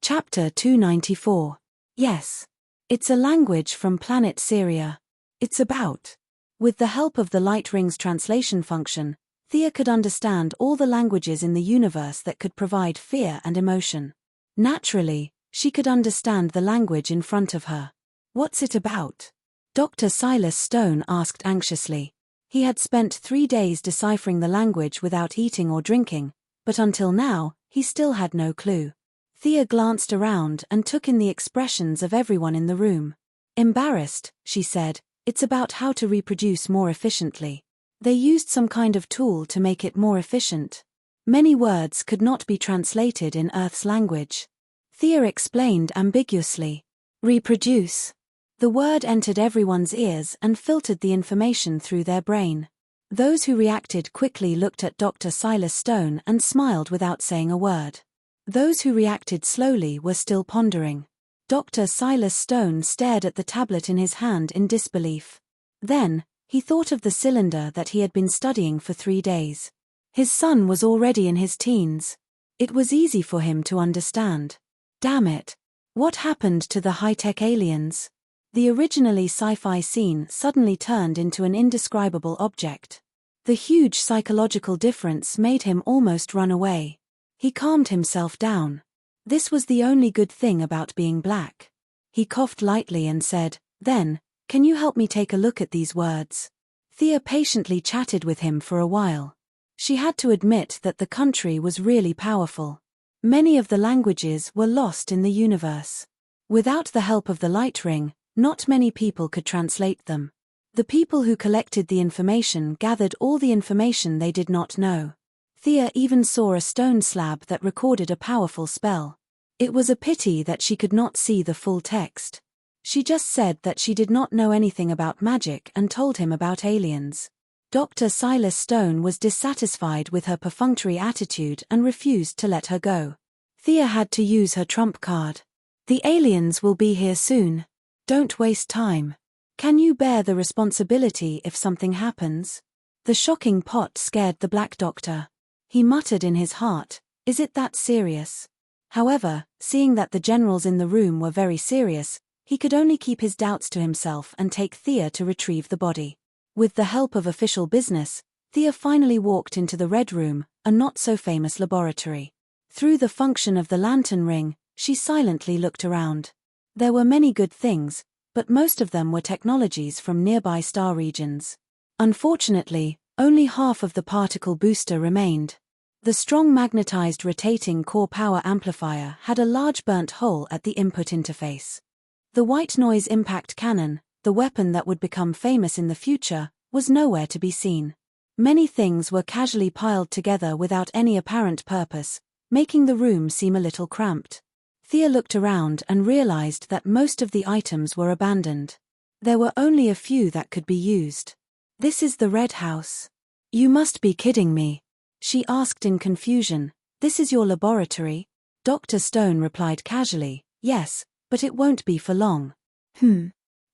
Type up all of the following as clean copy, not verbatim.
Chapter 294. Yes. It's a language from planet Syria. It's about. With the help of the light ring's translation function, Thea could understand all the languages in the universe that could provide fear and emotion. Naturally, she could understand the language in front of her. What's it about? Dr. Silas Stone asked anxiously. He had spent 3 days deciphering the language without eating or drinking, but until now, he still had no clue. Thea glanced around and took in the expressions of everyone in the room. Embarrassed, she said, it's about how to reproduce more efficiently. They used some kind of tool to make it more efficient. Many words could not be translated in Earth's language. Thea explained ambiguously. Reproduce. The word entered everyone's ears and filtered the information through their brain. Those who reacted quickly looked at Dr. Silas Stone and smiled without saying a word. Those who reacted slowly were still pondering. Dr. Silas Stone stared at the tablet in his hand in disbelief. Then, he thought of the cylinder that he had been studying for 3 days. His son was already in his teens. It was easy for him to understand. Damn it. What happened to the high-tech aliens? The originally sci-fi scene suddenly turned into an indescribable object. The huge psychological difference made him almost run away. He calmed himself down. This was the only good thing about being black. He coughed lightly and said, "Then, can you help me take a look at these words?" Thea patiently chatted with him for a while. She had to admit that the country was really powerful. Many of the languages were lost in the universe. Without the help of the light ring, not many people could translate them. The people who collected the information gathered all the information they did not know. Thea even saw a stone slab that recorded a powerful spell. It was a pity that she could not see the full text. She just said that she did not know anything about magic and told him about aliens. Dr. Silas Stone was dissatisfied with her perfunctory attitude and refused to let her go. Thea had to use her trump card. The aliens will be here soon. Don't waste time. Can you bear the responsibility if something happens? The shocking pot scared the Black Doctor. He muttered in his heart, is it that serious? However, seeing that the generals in the room were very serious, he could only keep his doubts to himself and take Thea to retrieve the body. With the help of official business, Thea finally walked into the Red Room, a not-so-famous laboratory. Through the function of the lantern ring, she silently looked around. There were many good things, but most of them were technologies from nearby star regions. Unfortunately, only half of the particle booster remained. The strong magnetized rotating core power amplifier had a large burnt hole at the input interface. The white noise impact cannon, the weapon that would become famous in the future, was nowhere to be seen. Many things were casually piled together without any apparent purpose, making the room seem a little cramped. Thea looked around and realized that most of the items were abandoned. There were only a few that could be used. This is the Red House. You must be kidding me. She asked in confusion, this is your laboratory? Dr. Stone replied casually, yes, but it won't be for long.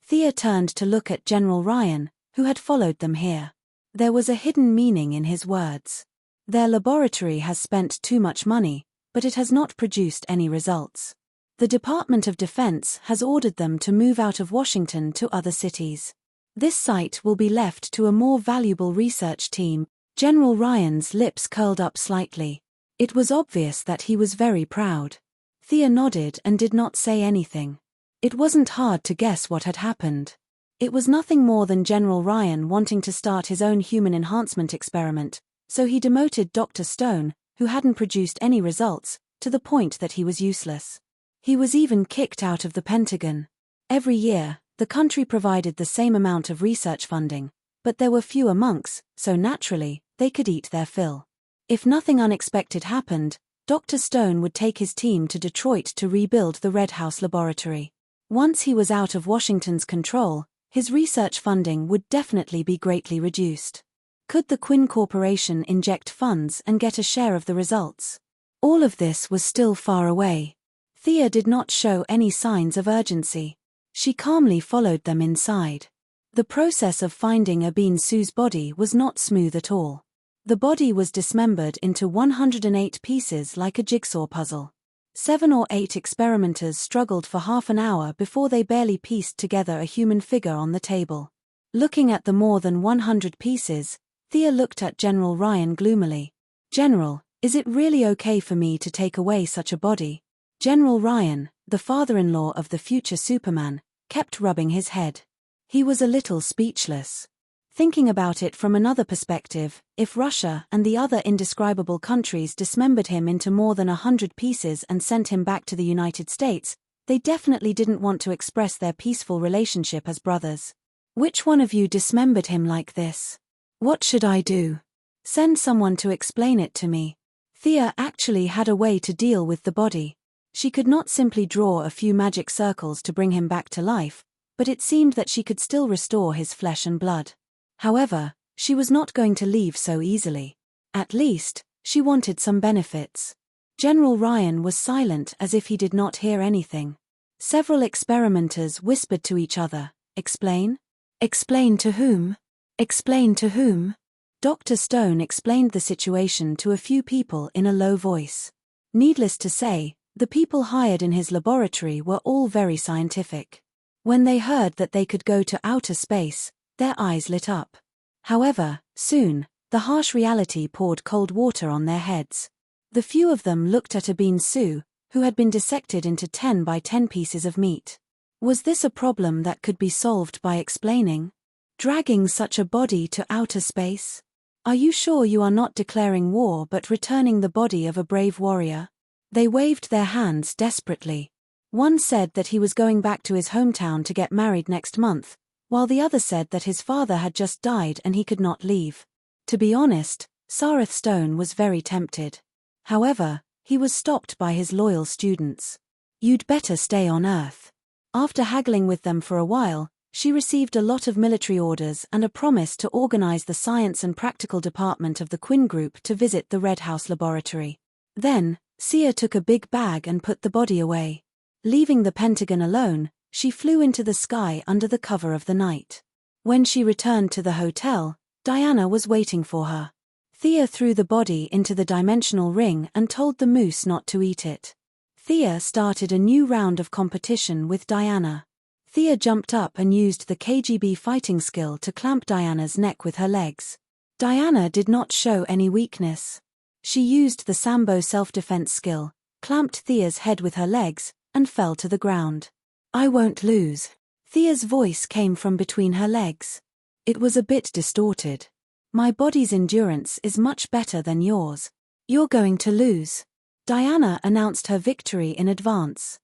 Thea turned to look at General Ryan, who had followed them here. There was a hidden meaning in his words. Their laboratory has spent too much money, but it has not produced any results. The Department of Defense has ordered them to move out of Washington to other cities. This site will be left to a more valuable research team. General Ryan's lips curled up slightly. It was obvious that he was very proud. Thea nodded and did not say anything. It wasn't hard to guess what had happened. It was nothing more than General Ryan wanting to start his own human enhancement experiment, so he demoted Dr. Stone, who hadn't produced any results, to the point that he was useless. He was even kicked out of the Pentagon. Every year, the country provided the same amount of research funding, but there were fewer monks, so naturally, they could eat their fill. If nothing unexpected happened, Dr. Stone would take his team to Detroit to rebuild the Red House laboratory. Once he was out of Washington's control, his research funding would definitely be greatly reduced. Could the Quinn Corporation inject funds and get a share of the results? All of this was still far away. Thea did not show any signs of urgency. She calmly followed them inside. The process of finding Abin Su's body was not smooth at all. The body was dismembered into 108 pieces like a jigsaw puzzle. 7 or 8 experimenters struggled for half an hour before they barely pieced together a human figure on the table. Looking at the more than 100 pieces, Thea looked at General Ryan gloomily. "General, is it really okay for me to take away such a body?" General Ryan, the father-in-law of the future Superman, kept rubbing his head. He was a little speechless. Thinking about it from another perspective, if Russia and the other indescribable countries dismembered him into more than 100 pieces and sent him back to the United States, they definitely didn't want to express their peaceful relationship as brothers. "Which one of you dismembered him like this? What should I do? Send someone to explain it to me." Thea actually had a way to deal with the body. She could not simply draw a few magic circles to bring him back to life, but it seemed that she could still restore his flesh and blood. However, she was not going to leave so easily. At least, she wanted some benefits. General Ryan was silent as if he did not hear anything. Several experimenters whispered to each other, "Explain? Explain to whom? Explain to whom?" Dr. Stone explained the situation to a few people in a low voice. Needless to say, the people hired in his laboratory were all very scientific. When they heard that they could go to outer space, their eyes lit up. However, soon, the harsh reality poured cold water on their heads. The few of them looked at a bean Sue, who had been dissected into 10 by 10 pieces of meat. Was this a problem that could be solved by explaining? Dragging such a body to outer space? Are you sure you are not declaring war but returning the body of a brave warrior? They waved their hands desperately. One said that he was going back to his hometown to get married next month, while the other said that his father had just died and he could not leave. To be honest, Sareth Stone was very tempted. However, he was stopped by his loyal students. "You'd better stay on Earth." After haggling with them for a while, she received a lot of military orders and a promise to organize the science and practical department of the Quinn Group to visit the Red House laboratory. Then, Sia took a big bag and put the body away. Leaving the Pentagon alone, she flew into the sky under the cover of the night. When she returned to the hotel, Diana was waiting for her. Thea threw the body into the dimensional ring and told the moose not to eat it. Thea started a new round of competition with Diana. Thea jumped up and used the KGB fighting skill to clamp Diana's neck with her legs. Diana did not show any weakness. She used the Sambo self-defense skill, clamped Thea's head with her legs, and fell to the ground. "I won't lose." Thea's voice came from between her legs. It was a bit distorted. "My body's endurance is much better than yours. You're going to lose." Diana announced her victory in advance.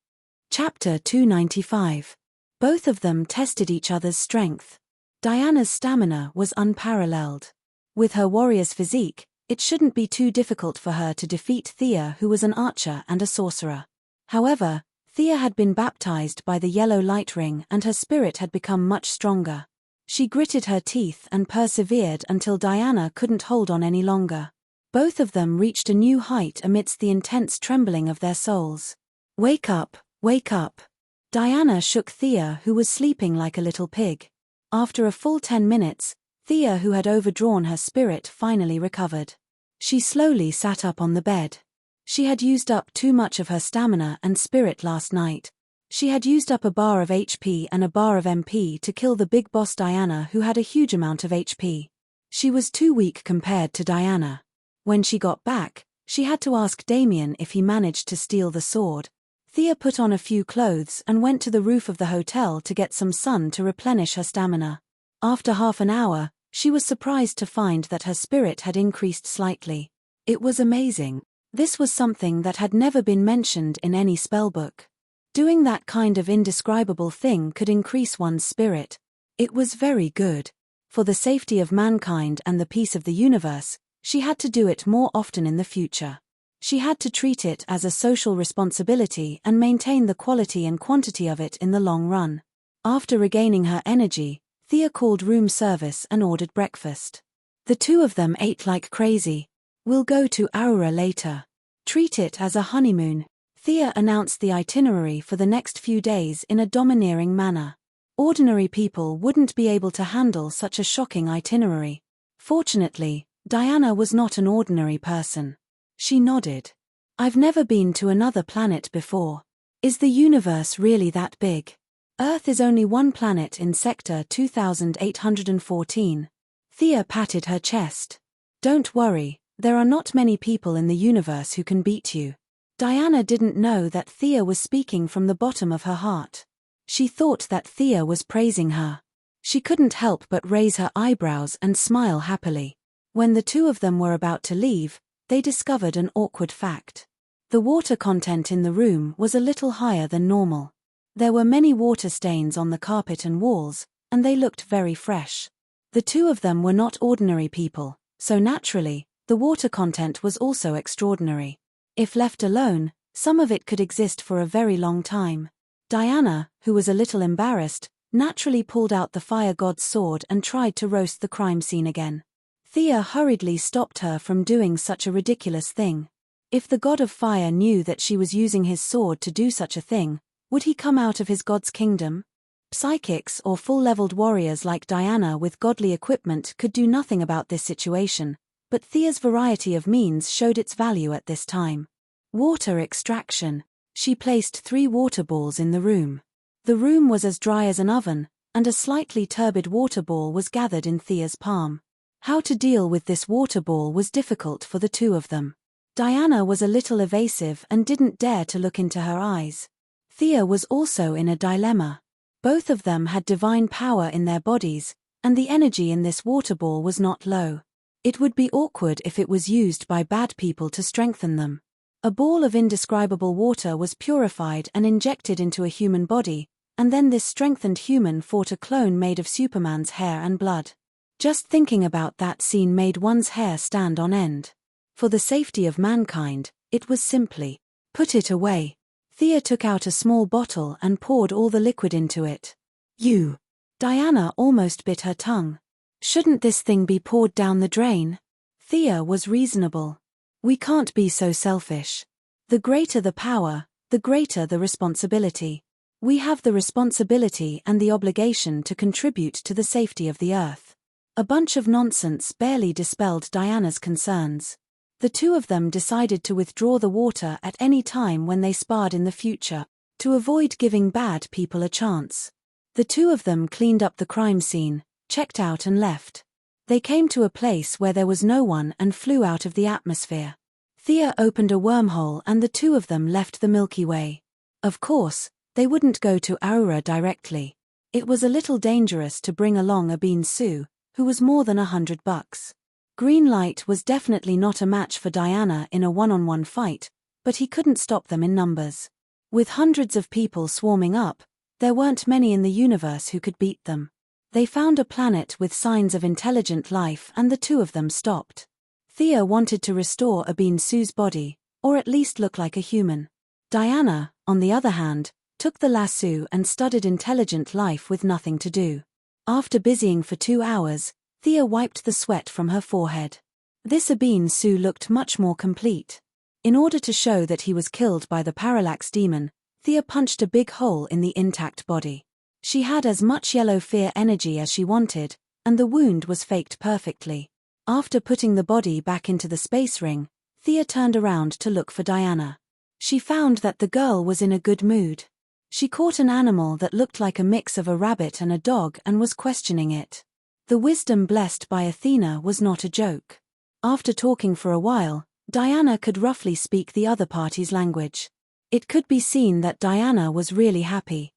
Chapter 295. Both of them tested each other's strength. Diana's stamina was unparalleled. With her warrior's physique, it shouldn't be too difficult for her to defeat Thea, who was an archer and a sorcerer. However, Thea had been baptized by the yellow light ring and her spirit had become much stronger. She gritted her teeth and persevered until Diana couldn't hold on any longer. Both of them reached a new height amidst the intense trembling of their souls. "Wake up, wake up." Diana shook Thea, who was sleeping like a little pig. After a full 10 minutes, Thea, who had overdrawn her spirit, finally recovered. She slowly sat up on the bed. She had used up too much of her stamina and spirit last night. She had used up a bar of HP and a bar of MP to kill the big boss Diana, who had a huge amount of HP. She was too weak compared to Diana. When she got back, she had to ask Damien if he managed to steal the sword. Thea put on a few clothes and went to the roof of the hotel to get some sun to replenish her stamina. After half an hour, she was surprised to find that her spirit had increased slightly. It was amazing. This was something that had never been mentioned in any spellbook. Doing that kind of indescribable thing could increase one's spirit. It was very good. For the safety of mankind and the peace of the universe, she had to do it more often in the future. She had to treat it as a social responsibility and maintain the quality and quantity of it in the long run. After regaining her energy, Thea called room service and ordered breakfast. The two of them ate like crazy. "We'll go to Aura later. Treat it as a honeymoon." Thea announced the itinerary for the next few days in a domineering manner. Ordinary people wouldn't be able to handle such a shocking itinerary. Fortunately, Diana was not an ordinary person. She nodded. I've never been to another planet before. Is the universe really that big? Earth is only one planet in Sector 2814. Thea patted her chest. Don't worry, there are not many people in the universe who can beat you. Diana didn't know that Thea was speaking from the bottom of her heart. She thought that Thea was praising her. She couldn't help but raise her eyebrows and smile happily. When the two of them were about to leave, they discovered an awkward fact. The water content in the room was a little higher than normal. There were many water stains on the carpet and walls, and they looked very fresh. The two of them were not ordinary people, so naturally, the water content was also extraordinary. If left alone, some of it could exist for a very long time. Diana, who was a little embarrassed, naturally pulled out the fire god's sword and tried to roast the crime scene again. Thea hurriedly stopped her from doing such a ridiculous thing. If the god of fire knew that she was using his sword to do such a thing, would he come out of his god's kingdom? Psychics or full-leveled warriors like Diana with godly equipment could do nothing about this situation, but Thea's variety of means showed its value at this time. Water extraction. She placed 3 water balls in the room. The room was as dry as an oven, and a slightly turbid water ball was gathered in Thea's palm. How to deal with this water ball was difficult for the two of them. Diana was a little evasive and didn't dare to look into her eyes. Thea was also in a dilemma. Both of them had divine power in their bodies, and the energy in this water ball was not low. It would be awkward if it was used by bad people to strengthen them. A ball of indescribable water was purified and injected into a human body, and then this strengthened human fought a clone made of Superman's hair and blood. Just thinking about that scene made one's hair stand on end. For the safety of mankind, it was simply, put it away. Thea took out a small bottle and poured all the liquid into it. You! Diana almost bit her tongue. Shouldn't this thing be poured down the drain? Thea was reasonable. We can't be so selfish. The greater the power, the greater the responsibility. We have the responsibility and the obligation to contribute to the safety of the Earth. A bunch of nonsense barely dispelled Diana's concerns. The two of them decided to withdraw the water at any time when they sparred in the future, to avoid giving bad people a chance. The two of them cleaned up the crime scene, checked out and left. They came to a place where there was no one and flew out of the atmosphere. Thea opened a wormhole and the two of them left the Milky Way. Of course, they wouldn't go to Aurora directly. It was a little dangerous to bring along a bean Sue, who was more than $100. Green Light was definitely not a match for Diana in a one-on-one fight, but he couldn't stop them in numbers. With hundreds of people swarming up, there weren't many in the universe who could beat them. They found a planet with signs of intelligent life and the two of them stopped. Thea wanted to restore a bean Sue's body, or at least look like a human. Diana, on the other hand, took the lasso and studied intelligent life with nothing to do. After busying for 2 hours, Thea wiped the sweat from her forehead. This Abin Su looked much more complete. In order to show that he was killed by the parallax demon, Thea punched a big hole in the intact body. She had as much yellow fear energy as she wanted, and the wound was faked perfectly. After putting the body back into the space ring, Thea turned around to look for Diana. She found that the girl was in a good mood. She caught an animal that looked like a mix of a rabbit and a dog and was questioning it. The wisdom blessed by Athena was not a joke. After talking for a while, Diana could roughly speak the other party's language. It could be seen that Diana was really happy.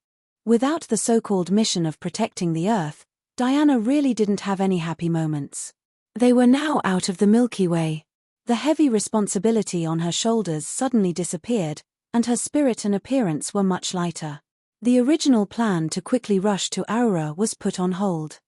Without the so-called mission of protecting the Earth, Diana really didn't have any happy moments. They were now out of the Milky Way. The heavy responsibility on her shoulders suddenly disappeared, and her spirit and appearance were much lighter. The original plan to quickly rush to Aurora was put on hold.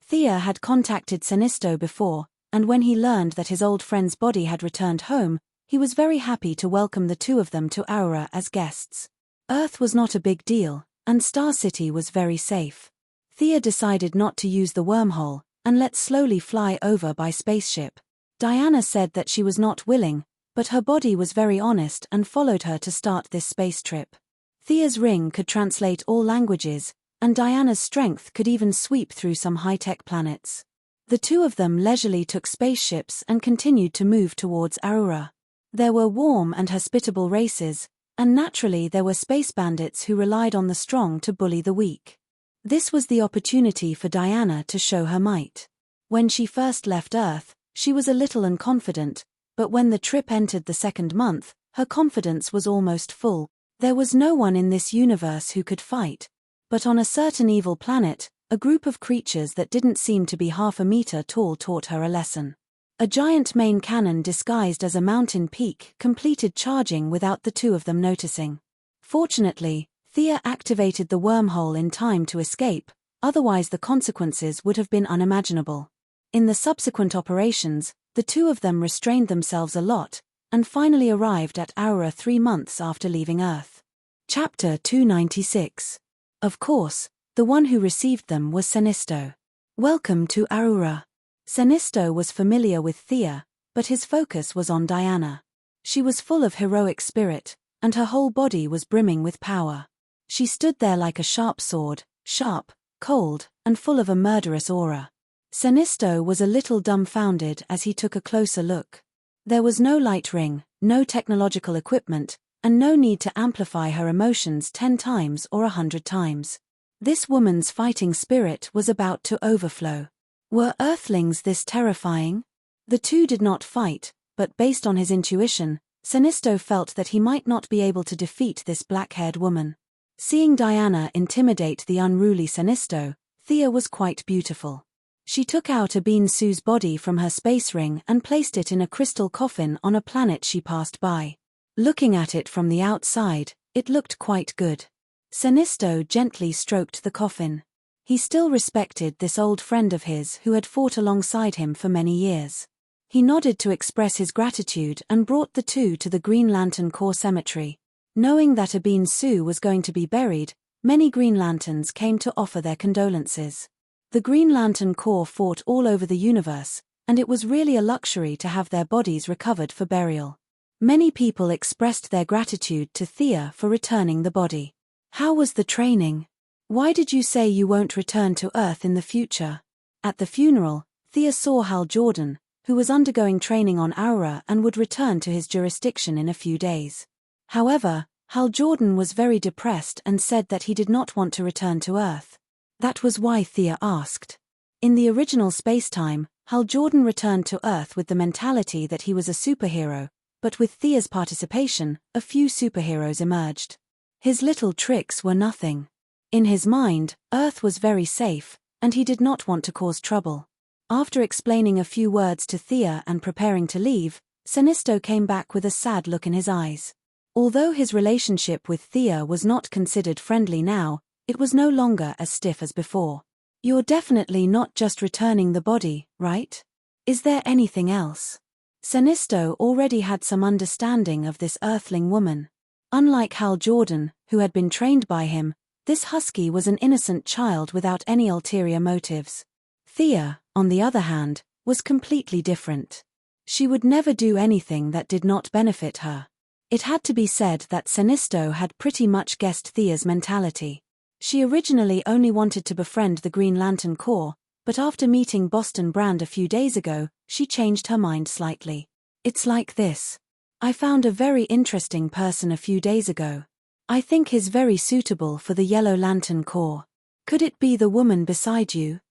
Thea had contacted Senisto before, and when he learned that his old friend's body had returned home, he was very happy to welcome the two of them to Aurora as guests. Earth was not a big deal, and Star City was very safe. Thea decided not to use the wormhole, and let slowly fly over by spaceship. Diana said that she was not willing, but her body was very honest and followed her to start this space trip. Thea's ring could translate all languages, and Diana's strength could even sweep through some high-tech planets. The two of them leisurely took spaceships and continued to move towards Aurora. There were warm and hospitable races, and naturally there were space bandits who relied on the strong to bully the weak. This was the opportunity for Diana to show her might. When she first left Earth, she was a little unconfident, but when the trip entered the second month, her confidence was almost full. There was no one in this universe who could fight. But on a certain evil planet, a group of creatures that didn't seem to be half a meter tall taught her a lesson. A giant main cannon disguised as a mountain peak completed charging without the two of them noticing. Fortunately, Thea activated the wormhole in time to escape, otherwise the consequences would have been unimaginable. In the subsequent operations, the two of them restrained themselves a lot, and finally arrived at Aura 3 months after leaving Earth. Chapter 296. Of course, the one who received them was Senisto. Welcome to Aura. Senisto was familiar with Thea, but his focus was on Diana. She was full of heroic spirit, and her whole body was brimming with power. She stood there like a sharp sword, sharp, cold, and full of a murderous aura. Senisto was a little dumbfounded as he took a closer look. There was no light ring, no technological equipment, and no need to amplify her emotions 10 times or 100 times. This woman's fighting spirit was about to overflow. Were Earthlings this terrifying? The two did not fight, but based on his intuition, Senisto felt that he might not be able to defeat this black-haired woman. Seeing Diana intimidate the unruly Senisto, Thea was quite beautiful. She took out Abin Su's body from her space ring and placed it in a crystal coffin on a planet she passed by. Looking at it from the outside, it looked quite good. Senisto gently stroked the coffin. He still respected this old friend of his who had fought alongside him for many years. He nodded to express his gratitude and brought the two to the Green Lantern Corps cemetery. Knowing that Abin Su was going to be buried, many Green Lanterns came to offer their condolences. The Green Lantern Corps fought all over the universe, and it was really a luxury to have their bodies recovered for burial. Many people expressed their gratitude to Thea for returning the body. How was the training? Why did you say you won't return to Earth in the future? At the funeral, Thea saw Hal Jordan, who was undergoing training on Aura and would return to his jurisdiction in a few days. However, Hal Jordan was very depressed and said that he did not want to return to Earth. That was why Thea asked. In the original spacetime, Hal Jordan returned to Earth with the mentality that he was a superhero, but with Thea's participation, a few superheroes emerged. His little tricks were nothing. In his mind, Earth was very safe, and he did not want to cause trouble. After explaining a few words to Thea and preparing to leave, Senisto came back with a sad look in his eyes. Although his relationship with Thea was not considered friendly now, it was no longer as stiff as before. You're definitely not just returning the body, right? Is there anything else? Senisto already had some understanding of this Earthling woman. Unlike Hal Jordan, who had been trained by him, this husky was an innocent child without any ulterior motives. Thea, on the other hand, was completely different. She would never do anything that did not benefit her. It had to be said that Senisto had pretty much guessed Thea's mentality. She originally only wanted to befriend the Green Lantern Corps, but after meeting Boston Brand a few days ago, she changed her mind slightly. It's like this. I found a very interesting person a few days ago. I think he's very suitable for the Yellow Lantern Corps. Could it be the woman beside you?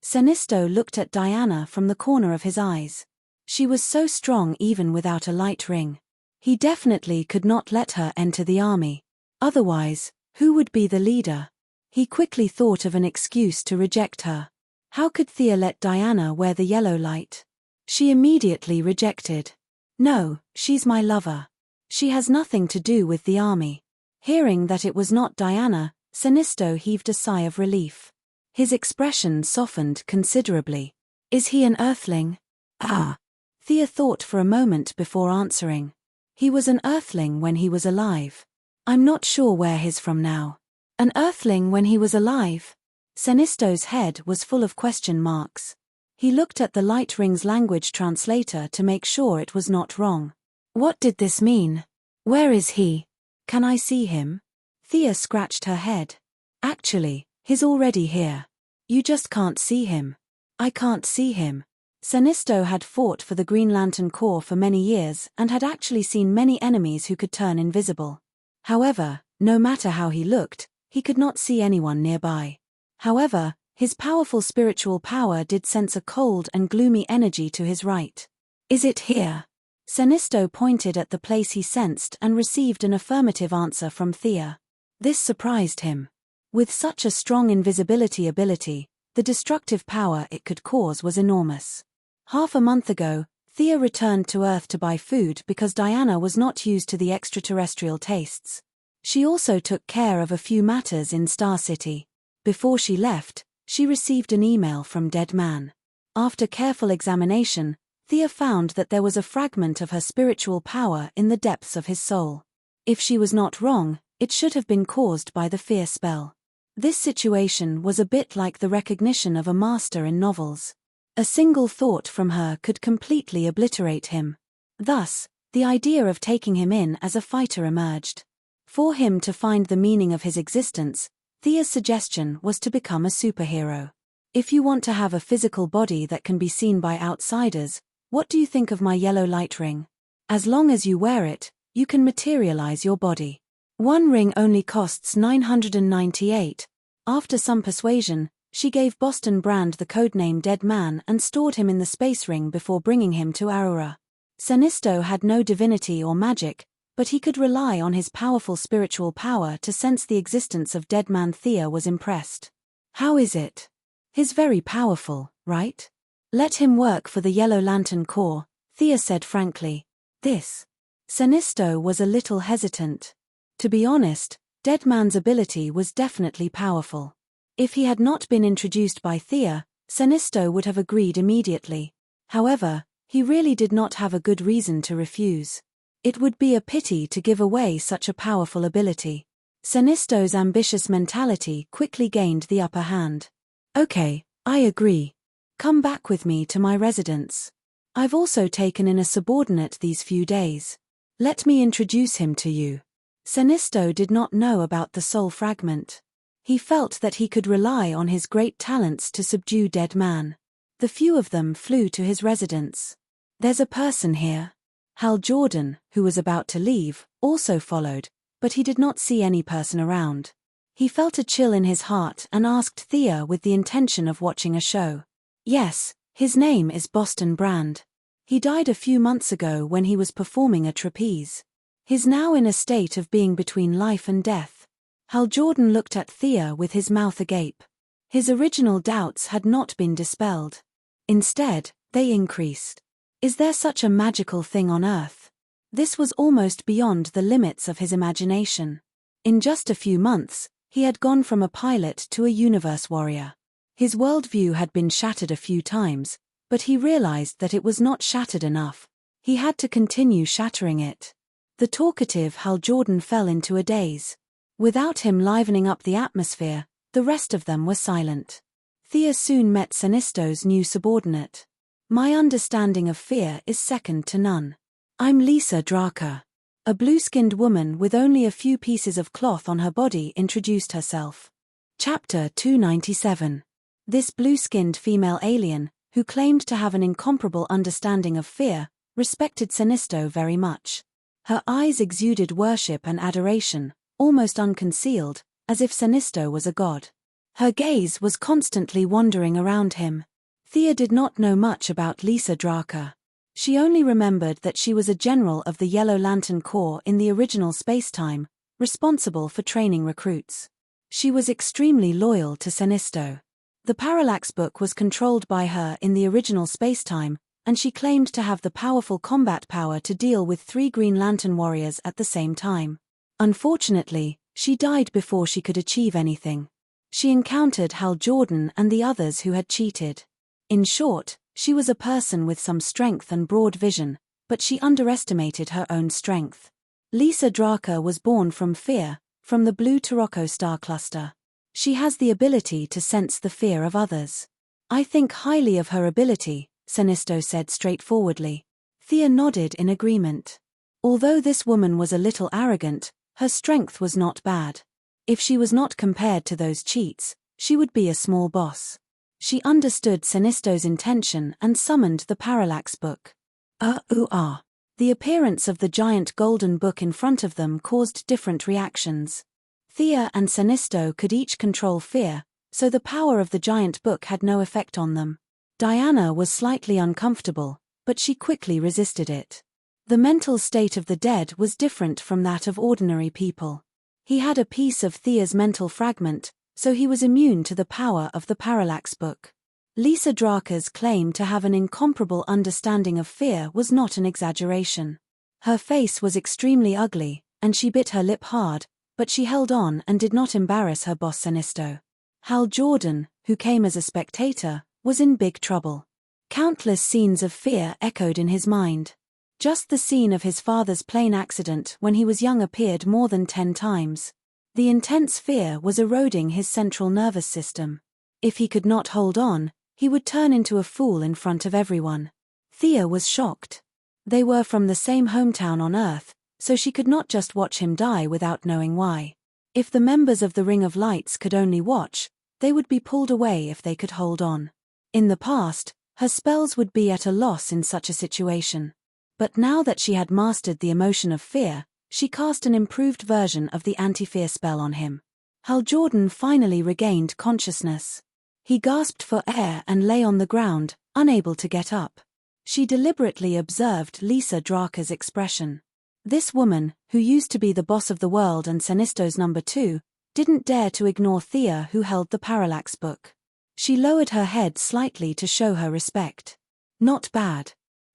Senisto looked at Diana from the corner of his eyes. She was so strong even without a light ring. He definitely could not let her enter the army. Otherwise, who would be the leader? He quickly thought of an excuse to reject her. How could Thea let Diana wear the yellow light? She immediately rejected. No, she's my lover. She has nothing to do with the army. Hearing that it was not Diana, Senisto heaved a sigh of relief. His expression softened considerably. Is he an Earthling? Ah. Thea thought for a moment before answering. He was an Earthling when he was alive. I'm not sure where he's from now. An Earthling when he was alive? Senisto's head was full of question marks. He looked at the Light Ring's language translator to make sure it was not wrong. What did this mean? Where is he? Can I see him? Thea scratched her head. Actually, he's already here. You just can't see him. I can't see him. Senisto had fought for the Green Lantern Corps for many years and had actually seen many enemies who could turn invisible. However, no matter how he looked, he could not see anyone nearby. However, his powerful spiritual power did sense a cold and gloomy energy to his right. "Is it here?" Senisto pointed at the place he sensed and received an affirmative answer from Thea. This surprised him. With such a strong invisibility ability, the destructive power it could cause was enormous. Half a month ago, Thea returned to Earth to buy food because Diana was not used to the extraterrestrial tastes. She also took care of a few matters in Star City. Before she left, she received an email from Dead Man. After careful examination, Thea found that there was a fragment of her spiritual power in the depths of his soul. If she was not wrong, it should have been caused by the fear spell. This situation was a bit like the recognition of a master in novels. A single thought from her could completely obliterate him. Thus, the idea of taking him in as a fighter emerged. For him to find the meaning of his existence, Thea's suggestion was to become a superhero. "If you want to have a physical body that can be seen by outsiders, what do you think of my yellow light ring? As long as you wear it, you can materialize your body. One ring only costs 998. After some persuasion, she gave Boston Brand the codename Dead Man and stored him in the space ring before bringing him to Aurora. Senisto had no divinity or magic, but he could rely on his powerful spiritual power to sense the existence of Dead Man. Thea was impressed. "How is it?" "He's very powerful, right? Let him work for the Yellow Lantern Corps," Thea said frankly. This. Senisto was a little hesitant. To be honest, Dead Man's ability was definitely powerful. If he had not been introduced by Thea, Senisto would have agreed immediately. However, he really did not have a good reason to refuse. It would be a pity to give away such a powerful ability. Senisto's ambitious mentality quickly gained the upper hand. "Okay, I agree. Come back with me to my residence. I've also taken in a subordinate these few days. Let me introduce him to you." Senisto did not know about the soul fragment. He felt that he could rely on his great talents to subdue Dead Man. The few of them flew to his residence. "There's a person here." Hal Jordan, who was about to leave, also followed, but he did not see any person around. He felt a chill in his heart and asked Thea with the intention of watching a show. "Yes, his name is Boston Brand. He died a few months ago when he was performing a trapeze. He's now in a state of being between life and death." Hal Jordan looked at Thea with his mouth agape. His original doubts had not been dispelled. Instead, they increased. Is there such a magical thing on Earth? This was almost beyond the limits of his imagination. In just a few months, he had gone from a pilot to a universe warrior. His worldview had been shattered a few times, but he realized that it was not shattered enough. He had to continue shattering it. The talkative Hal Jordan fell into a daze. Without him livening up the atmosphere, the rest of them were silent. Thea soon met Senisto's new subordinate. "My understanding of fear is second to none. I'm Lisa Draka." A blue-skinned woman with only a few pieces of cloth on her body introduced herself. Chapter 297. This blue-skinned female alien, who claimed to have an incomparable understanding of fear, respected Senisto very much. Her eyes exuded worship and adoration, almost unconcealed, as if Senisto was a god. Her gaze was constantly wandering around him. Thea did not know much about Lisa Draka. She only remembered that she was a general of the Yellow Lantern Corps in the original spacetime, responsible for training recruits. She was extremely loyal to Senisto. The Parallax Book was controlled by her in the original spacetime, and she claimed to have the powerful combat power to deal with 3 Green Lantern warriors at the same time. Unfortunately, she died before she could achieve anything. She encountered Hal Jordan and the others who had cheated. In short, she was a person with some strength and broad vision, but she underestimated her own strength. Lisa Draka was born from fear, from the blue Tarocco star cluster. She has the ability to sense the fear of others. "I think highly of her ability," Senisto said straightforwardly. Thea nodded in agreement. Although this woman was a little arrogant, her strength was not bad. If she was not compared to those cheats, she would be a small boss. She understood Sinisto's intention and summoned the parallax book. The appearance of the giant golden book in front of them caused different reactions. Thea and Sinisto could each control fear, so the power of the giant book had no effect on them. Diana was slightly uncomfortable, but she quickly resisted it. The mental state of the dead was different from that of ordinary people. He had a piece of Thea's mental fragment, so he was immune to the power of the parallax book. Lisa Draca's claim to have an incomparable understanding of fear was not an exaggeration. Her face was extremely ugly, and she bit her lip hard, but she held on and did not embarrass her boss Sinisto. Hal Jordan, who came as a spectator, was in big trouble. Countless scenes of fear echoed in his mind. Just the scene of his father's plane accident when he was young appeared more than 10 times. The intense fear was eroding his central nervous system. If he could not hold on, he would turn into a fool in front of everyone. Thea was shocked. They were from the same hometown on Earth, so she could not just watch him die without knowing why. If the members of the Ring of Lights could only watch, they would be pulled away if they could hold on. In the past, her spells would be at a loss in such a situation. But now that she had mastered the emotion of fear, she cast an improved version of the anti-fear spell on him. Hal Jordan finally regained consciousness. He gasped for air and lay on the ground, unable to get up. She deliberately observed Lisa Draca's expression. This woman, who used to be the boss of the world and Sinisto's number 2, didn't dare to ignore Thea, who held the parallax book. She lowered her head slightly to show her respect. Not bad.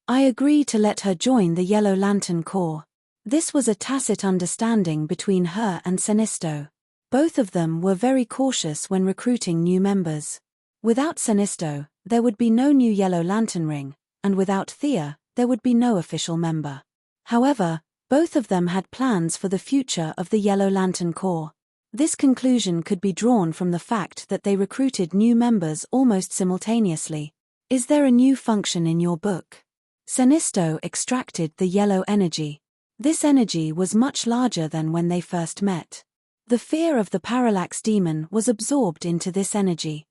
I agree to let her join the Yellow Lantern Corps. This was a tacit understanding between her and Sinisto. Both of them were very cautious when recruiting new members. Without Sinisto, there would be no new Yellow Lantern Ring, and without Thea, there would be no official member. However, both of them had plans for the future of the Yellow Lantern Corps. This conclusion could be drawn from the fact that they recruited new members almost simultaneously. Is there a new function in your book? Sinisto extracted the yellow energy. This energy was much larger than when they first met. The fear of the parallax demon was absorbed into this energy.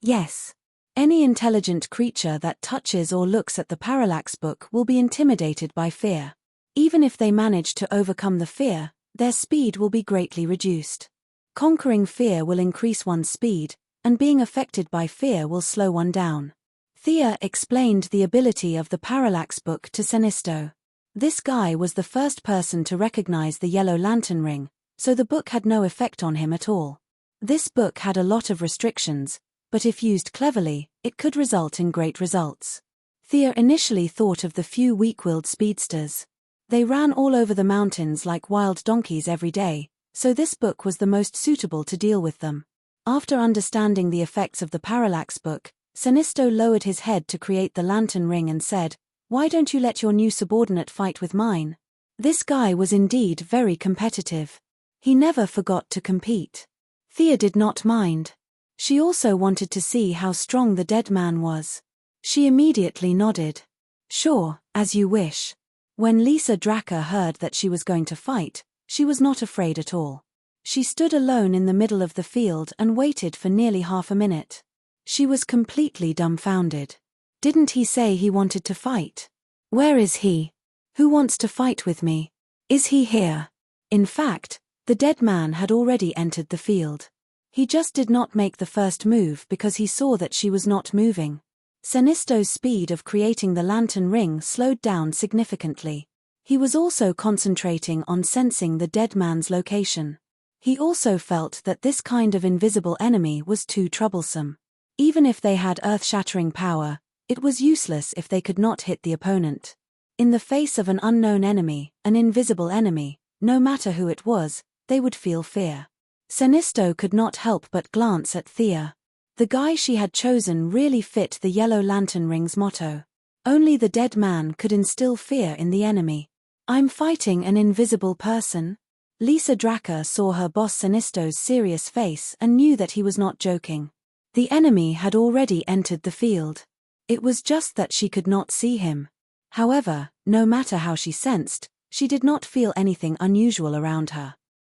Yes. Any intelligent creature that touches or looks at the parallax book will be intimidated by fear. Even if they manage to overcome the fear, their speed will be greatly reduced. Conquering fear will increase one's speed, and being affected by fear will slow one down. Thea explained the ability of the parallax book to Sinisto. This guy was the first person to recognize the Yellow Lantern Ring, so the book had no effect on him at all. This book had a lot of restrictions, but if used cleverly, it could result in great results. Thea initially thought of the few weak-willed speedsters. They ran all over the mountains like wild donkeys every day, so this book was the most suitable to deal with them. After understanding the effects of the parallax book, Sinisto lowered his head to create the lantern ring and said, "Why don't you let your new subordinate fight with mine?" This guy was indeed very competitive. He never forgot to compete. Thea did not mind. She also wanted to see how strong the dead man was. She immediately nodded. "Sure, as you wish." When Lisa Draca heard that she was going to fight, she was not afraid at all. She stood alone in the middle of the field and waited for nearly half a minute. She was completely dumbfounded. Didn't he say he wanted to fight? Where is he? Who wants to fight with me? Is he here? In fact, the dead man had already entered the field. He just did not make the first move because he saw that she was not moving. Sinisto's speed of creating the lantern ring slowed down significantly. He was also concentrating on sensing the dead man's location. He also felt that this kind of invisible enemy was too troublesome. Even if they had earth-shattering power, it was useless if they could not hit the opponent. In the face of an unknown enemy, an invisible enemy, no matter who it was, they would feel fear. Sinisto could not help but glance at Thea. The guy she had chosen really fit the Yellow Lantern Ring's motto. Only the dead man could instill fear in the enemy. "I'm fighting an invisible person?" Lisa Draca saw her boss Sinisto's serious face and knew that he was not joking. The enemy had already entered the field. It was just that she could not see him. However, no matter how she sensed, she did not feel anything unusual around her.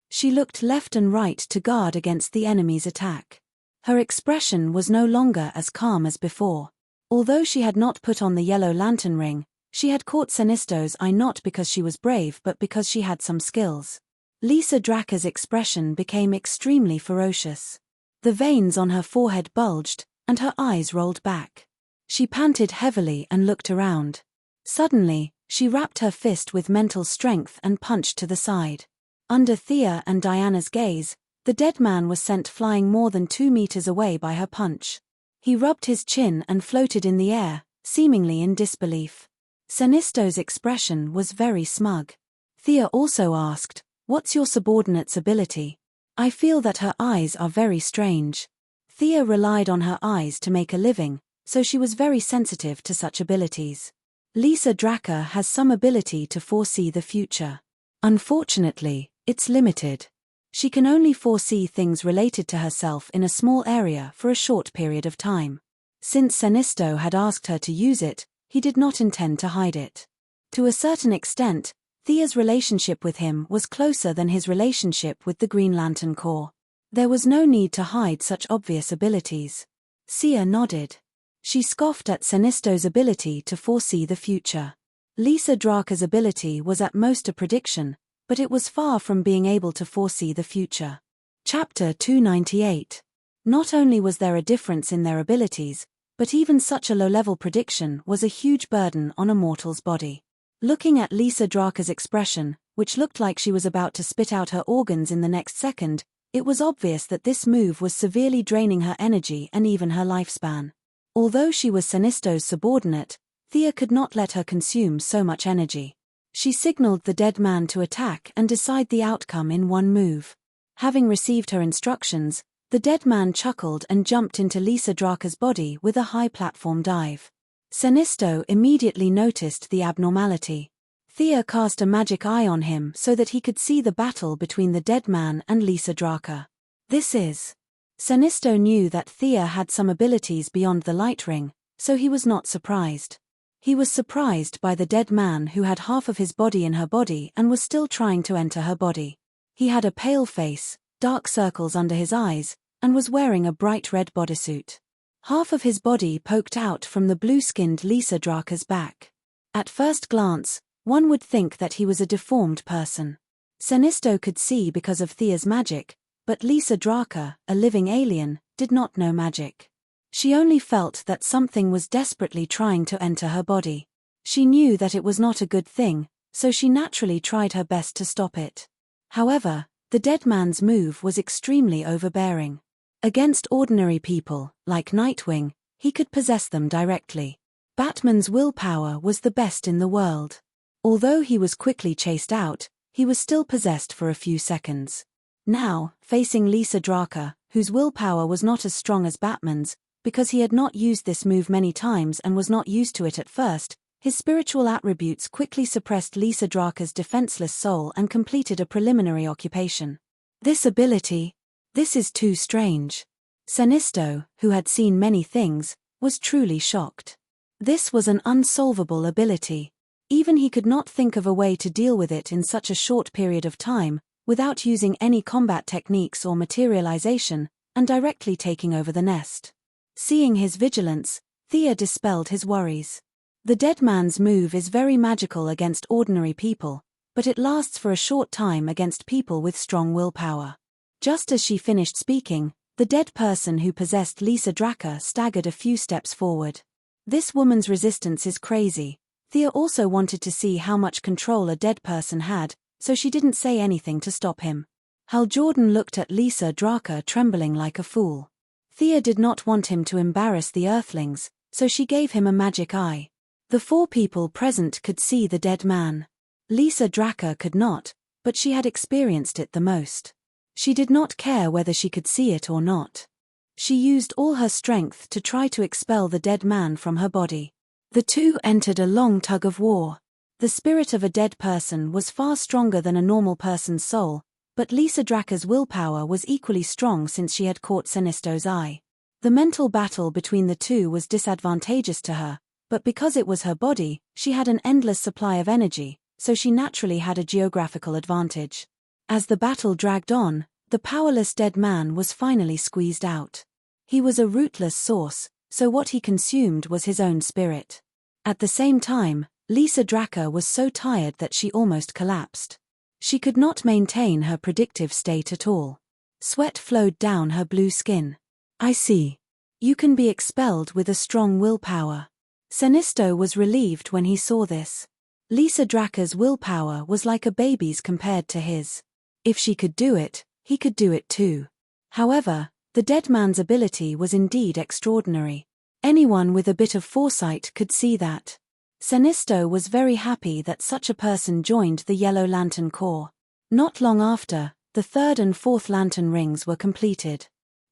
She looked left and right to guard against the enemy's attack. Her expression was no longer as calm as before. Although she had not put on the yellow lantern ring, she had caught Sinisto's eye not because she was brave but because she had some skills. Lisa Draca's expression became extremely ferocious. The veins on her forehead bulged, and her eyes rolled back. She panted heavily and looked around. Suddenly, she rapped her fist with mental strength and punched to the side. Under Thea and Diana's gaze, the dead man was sent flying more than 2 meters away by her punch. He rubbed his chin and floated in the air, seemingly in disbelief. Sinisto's expression was very smug. Thea also asked, "What's your subordinate's ability?" "I feel that her eyes are very strange." Thea relied on her eyes to make a living, so she was very sensitive to such abilities. Lisa Draca has some ability to foresee the future. Unfortunately, it's limited. She can only foresee things related to herself in a small area for a short period of time. Since Sinisto had asked her to use it, he did not intend to hide it. To a certain extent, Thea's relationship with him was closer than his relationship with the Green Lantern Corps. There was no need to hide such obvious abilities. Thea nodded. She scoffed at Sinisto's ability to foresee the future. Lisa Draca's ability was at most a prediction, but it was far from being able to foresee the future. Chapter 298. Not only was there a difference in their abilities, but even such a low-level prediction was a huge burden on a mortal's body. Looking at Lisa Draca's expression, which looked like she was about to spit out her organs in the next second, it was obvious that this move was severely draining her energy and even her lifespan. Although she was Sinisto's subordinate, Thea could not let her consume so much energy. She signaled the dead man to attack and decide the outcome in one move. Having received her instructions, the dead man chuckled and jumped into Lisa Draca's body with a high platform dive. Sinisto immediately noticed the abnormality. Thea cast a magic eye on him so that he could see the battle between the dead man and Lisa Draca. This is. Sinisto knew that Thea had some abilities beyond the light ring, so he was not surprised. He was surprised by the dead man who had half of his body in her body and was still trying to enter her body. He had a pale face, dark circles under his eyes, and was wearing a bright red bodysuit. Half of his body poked out from the blue-skinned Lisa Draca's back. At first glance, one would think that he was a deformed person. Sinisto could see because of Thea's magic, but Lisa Draca, a living alien, did not know magic. She only felt that something was desperately trying to enter her body. She knew that it was not a good thing, so she naturally tried her best to stop it. However, the dead man's move was extremely overbearing. Against ordinary people, like Nightwing, he could possess them directly. Batman's willpower was the best in the world. Although he was quickly chased out, he was still possessed for a few seconds. Now, facing Lisa Draca, whose willpower was not as strong as Batman's, because he had not used this move many times and was not used to it at first, his spiritual attributes quickly suppressed Lisa Draca's defenseless soul and completed a preliminary occupation. This ability? This is too strange. Sinisto, who had seen many things, was truly shocked. This was an unsolvable ability. Even he could not think of a way to deal with it in such a short period of time, without using any combat techniques or materialization, and directly taking over the nest. Seeing his vigilance, Thea dispelled his worries. The dead man's move is very magical against ordinary people, but it lasts for a short time against people with strong willpower. Just as she finished speaking, the dead person who possessed Lisa Draca staggered a few steps forward. This woman's resistance is crazy. Thea also wanted to see how much control a dead person had, so she didn't say anything to stop him. Hal Jordan looked at Lisa Draca trembling like a fool. Thea did not want him to embarrass the Earthlings, so she gave him a magic eye. The 4 people present could see the dead man. Lisa Draca could not, but she had experienced it the most. She did not care whether she could see it or not. She used all her strength to try to expel the dead man from her body. The two entered a long tug-of-war. The spirit of a dead person was far stronger than a normal person's soul, but Lisa Draca's willpower was equally strong since she had caught Sinisto's eye. The mental battle between the two was disadvantageous to her, but because it was her body, she had an endless supply of energy, so she naturally had a geographical advantage. As the battle dragged on, the powerless dead man was finally squeezed out. He was a rootless source, so what he consumed was his own spirit. At the same time, Lisa Dracker was so tired that she almost collapsed. She could not maintain her predictive state at all. Sweat flowed down her blue skin. I see. You can be expelled with a strong willpower. Senisto was relieved when he saw this. Lisa Dracker's willpower was like a baby's compared to his. If she could do it, he could do it too. However, the dead man's ability was indeed extraordinary. Anyone with a bit of foresight could see that. Senisto was very happy that such a person joined the Yellow Lantern Corps. Not long after, the third and fourth lantern rings were completed.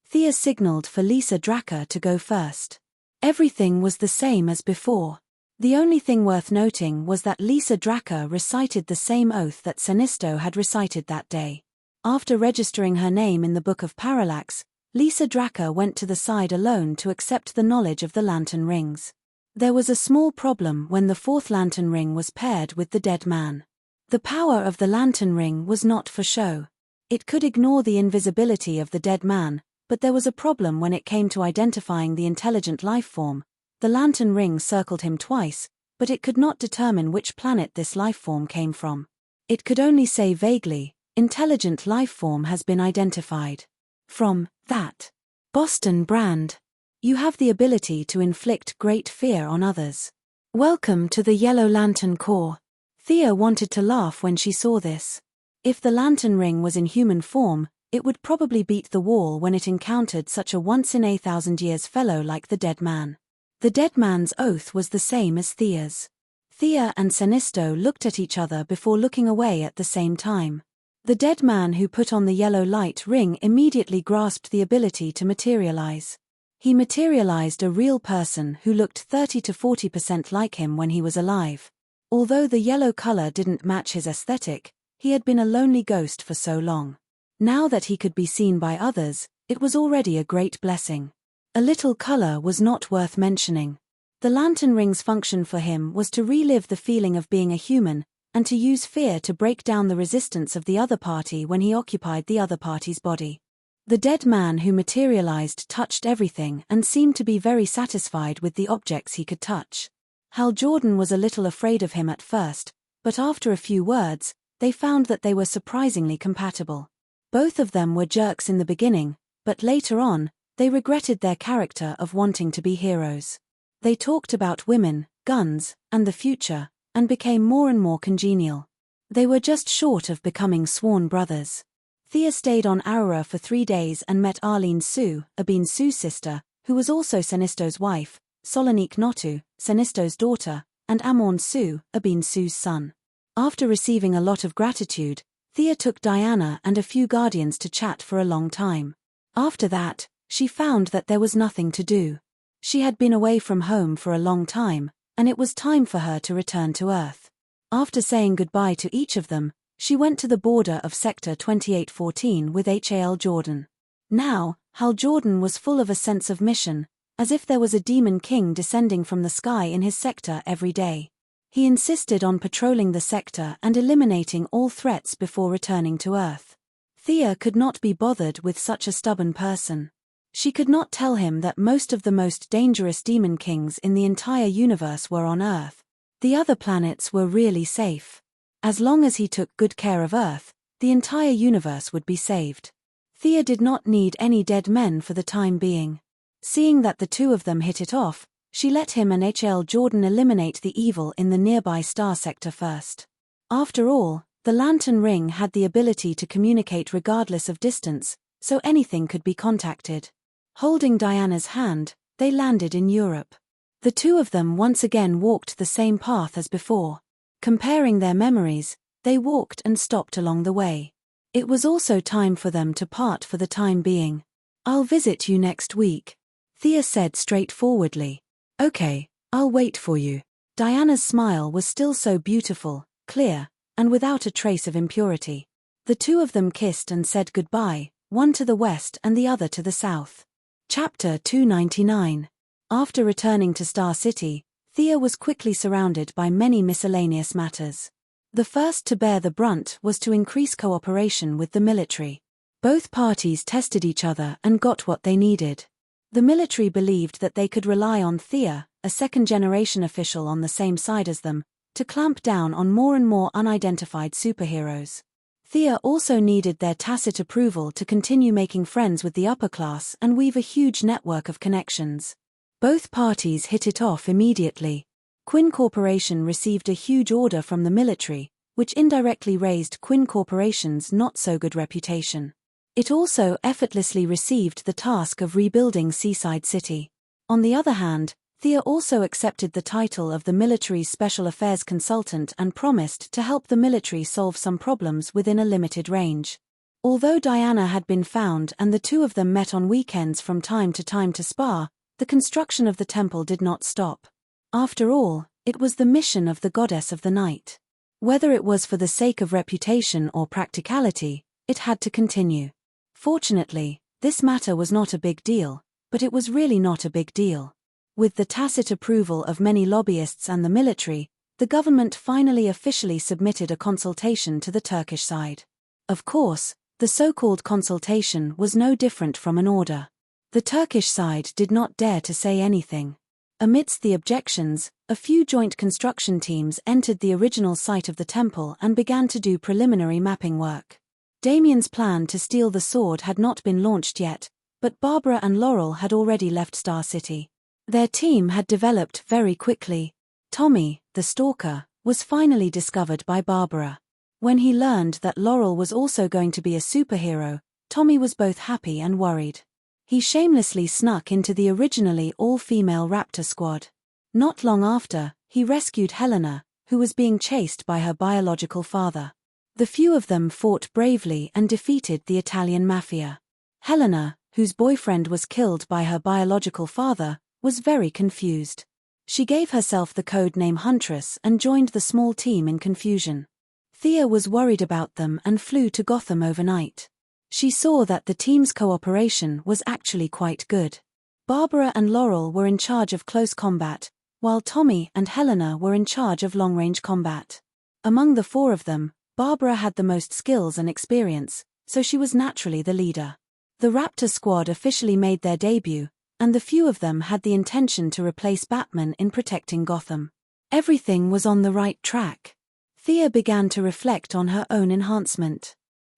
Thea signaled for Lisa Dracker to go first. Everything was the same as before. The only thing worth noting was that Lisa Dracker recited the same oath that Senisto had recited that day. After registering her name in the Book of Parallax, Lisa Dracker went to the side alone to accept the knowledge of the lantern rings. There was a small problem when the fourth lantern ring was paired with the dead man. The power of the lantern ring was not for show. It could ignore the invisibility of the dead man, but there was a problem when it came to identifying the intelligent life form. The lantern ring circled him twice, but it could not determine which planet this life form came from. It could only say vaguely, "Intelligent life form has been identified." From that Boston brand. You have the ability to inflict great fear on others. Welcome to the Yellow Lantern Corps. Thea wanted to laugh when she saw this. If the lantern ring was in human form, it would probably beat the wall when it encountered such a once-in-a-thousand-years fellow like the dead man. The dead man's oath was the same as Thea's. Thea and Senisto looked at each other before looking away at the same time. The dead man who put on the yellow light ring immediately grasped the ability to materialize. He materialized a real person who looked 30 to 40% like him when he was alive. Although the yellow color didn't match his aesthetic, he had been a lonely ghost for so long. Now that he could be seen by others, it was already a great blessing. A little color was not worth mentioning. The lantern ring's function for him was to relive the feeling of being a human, and to use fear to break down the resistance of the other party when he occupied the other party's body. The dead man who materialized touched everything and seemed to be very satisfied with the objects he could touch. Hal Jordan was a little afraid of him at first, but after a few words, they found that they were surprisingly compatible. Both of them were jerks in the beginning, but later on, they regretted their character of wanting to be heroes. They talked about women, guns, and the future, and became more and more congenial. They were just short of becoming sworn brothers. Thea stayed on Aurora for 3 days and met Arlene Sue, Abin Sue's sister, who was also Senisto's wife, Solonique Notu, Senisto's daughter, and Amorn Sue, Abin Sue's son. After receiving a lot of gratitude, Thea took Diana and a few guardians to chat for a long time. After that, she found that there was nothing to do. She had been away from home for a long time, and it was time for her to return to Earth. After saying goodbye to each of them, she went to the border of Sector 2814 with Hal Jordan. Now, Hal Jordan was full of a sense of mission, as if there was a demon king descending from the sky in his sector every day. He insisted on patrolling the sector and eliminating all threats before returning to Earth. Thea could not be bothered with such a stubborn person. She could not tell him that most of the most dangerous demon kings in the entire universe were on Earth. The other planets were really safe. As long as he took good care of Earth, the entire universe would be saved. Thea did not need any dead men for the time being. Seeing that the two of them hit it off, she let him and Hal Jordan eliminate the evil in the nearby star sector first. After all, the lantern ring had the ability to communicate regardless of distance, so anything could be contacted. Holding Diana's hand, they landed in Europe. The two of them once again walked the same path as before. Comparing their memories, they walked and stopped along the way. It was also time for them to part for the time being. "I'll visit you next week," Thea said straightforwardly. "Okay, I'll wait for you." Diana's smile was still so beautiful, clear, and without a trace of impurity. The two of them kissed and said goodbye, one to the west and the other to the south. Chapter 299. After returning to Star City, Thea was quickly surrounded by many miscellaneous matters. The first to bear the brunt was to increase cooperation with the military. Both parties tested each other and got what they needed. The military believed that they could rely on Thea, a second-generation official on the same side as them, to clamp down on more and more unidentified superheroes. Thea also needed their tacit approval to continue making friends with the upper class and weave a huge network of connections. Both parties hit it off immediately. Quinn Corporation received a huge order from the military, which indirectly raised Quinn Corporation's not-so-good reputation. It also effortlessly received the task of rebuilding Seaside City. On the other hand, Thea also accepted the title of the military's special affairs consultant and promised to help the military solve some problems within a limited range. Although Diana had been found and the two of them met on weekends from time to spar, the construction of the temple did not stop. After all, it was the mission of the goddess of the night. Whether it was for the sake of reputation or practicality, it had to continue. Fortunately, this matter was not a big deal, but it was really not a big deal. With the tacit approval of many lobbyists and the military, the government finally officially submitted a consultation to the Turkish side. Of course, the so-called consultation was no different from an order. The Turkish side did not dare to say anything. Amidst the objections, a few joint construction teams entered the original site of the temple and began to do preliminary mapping work. Damien's plan to steal the sword had not been launched yet, but Barbara and Laurel had already left Star City. Their team had developed very quickly. Tommy, the stalker, was finally discovered by Barbara. When he learned that Laurel was also going to be a superhero, Tommy was both happy and worried. He shamelessly snuck into the originally all-female Raptor squad. Not long after, he rescued Helena, who was being chased by her biological father. The few of them fought bravely and defeated the Italian mafia. Helena, whose boyfriend was killed by her biological father, was very confused. She gave herself the code name Huntress and joined the small team in confusion. Thea was worried about them and flew to Gotham overnight. She saw that the team's cooperation was actually quite good. Barbara and Laurel were in charge of close combat, while Tommy and Helena were in charge of long-range combat. Among the four of them, Barbara had the most skills and experience, so she was naturally the leader. The Raptor squad officially made their debut, and the few of them had the intention to replace Batman in protecting Gotham. Everything was on the right track. Thea began to reflect on her own enhancement.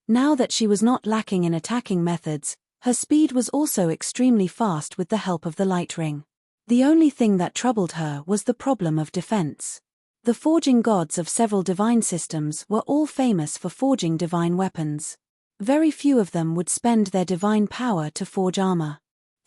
Now that she was not lacking in attacking methods, her speed was also extremely fast with the help of the light ring. The only thing that troubled her was the problem of defense. The forging gods of several divine systems were all famous for forging divine weapons. Very few of them would spend their divine power to forge armor.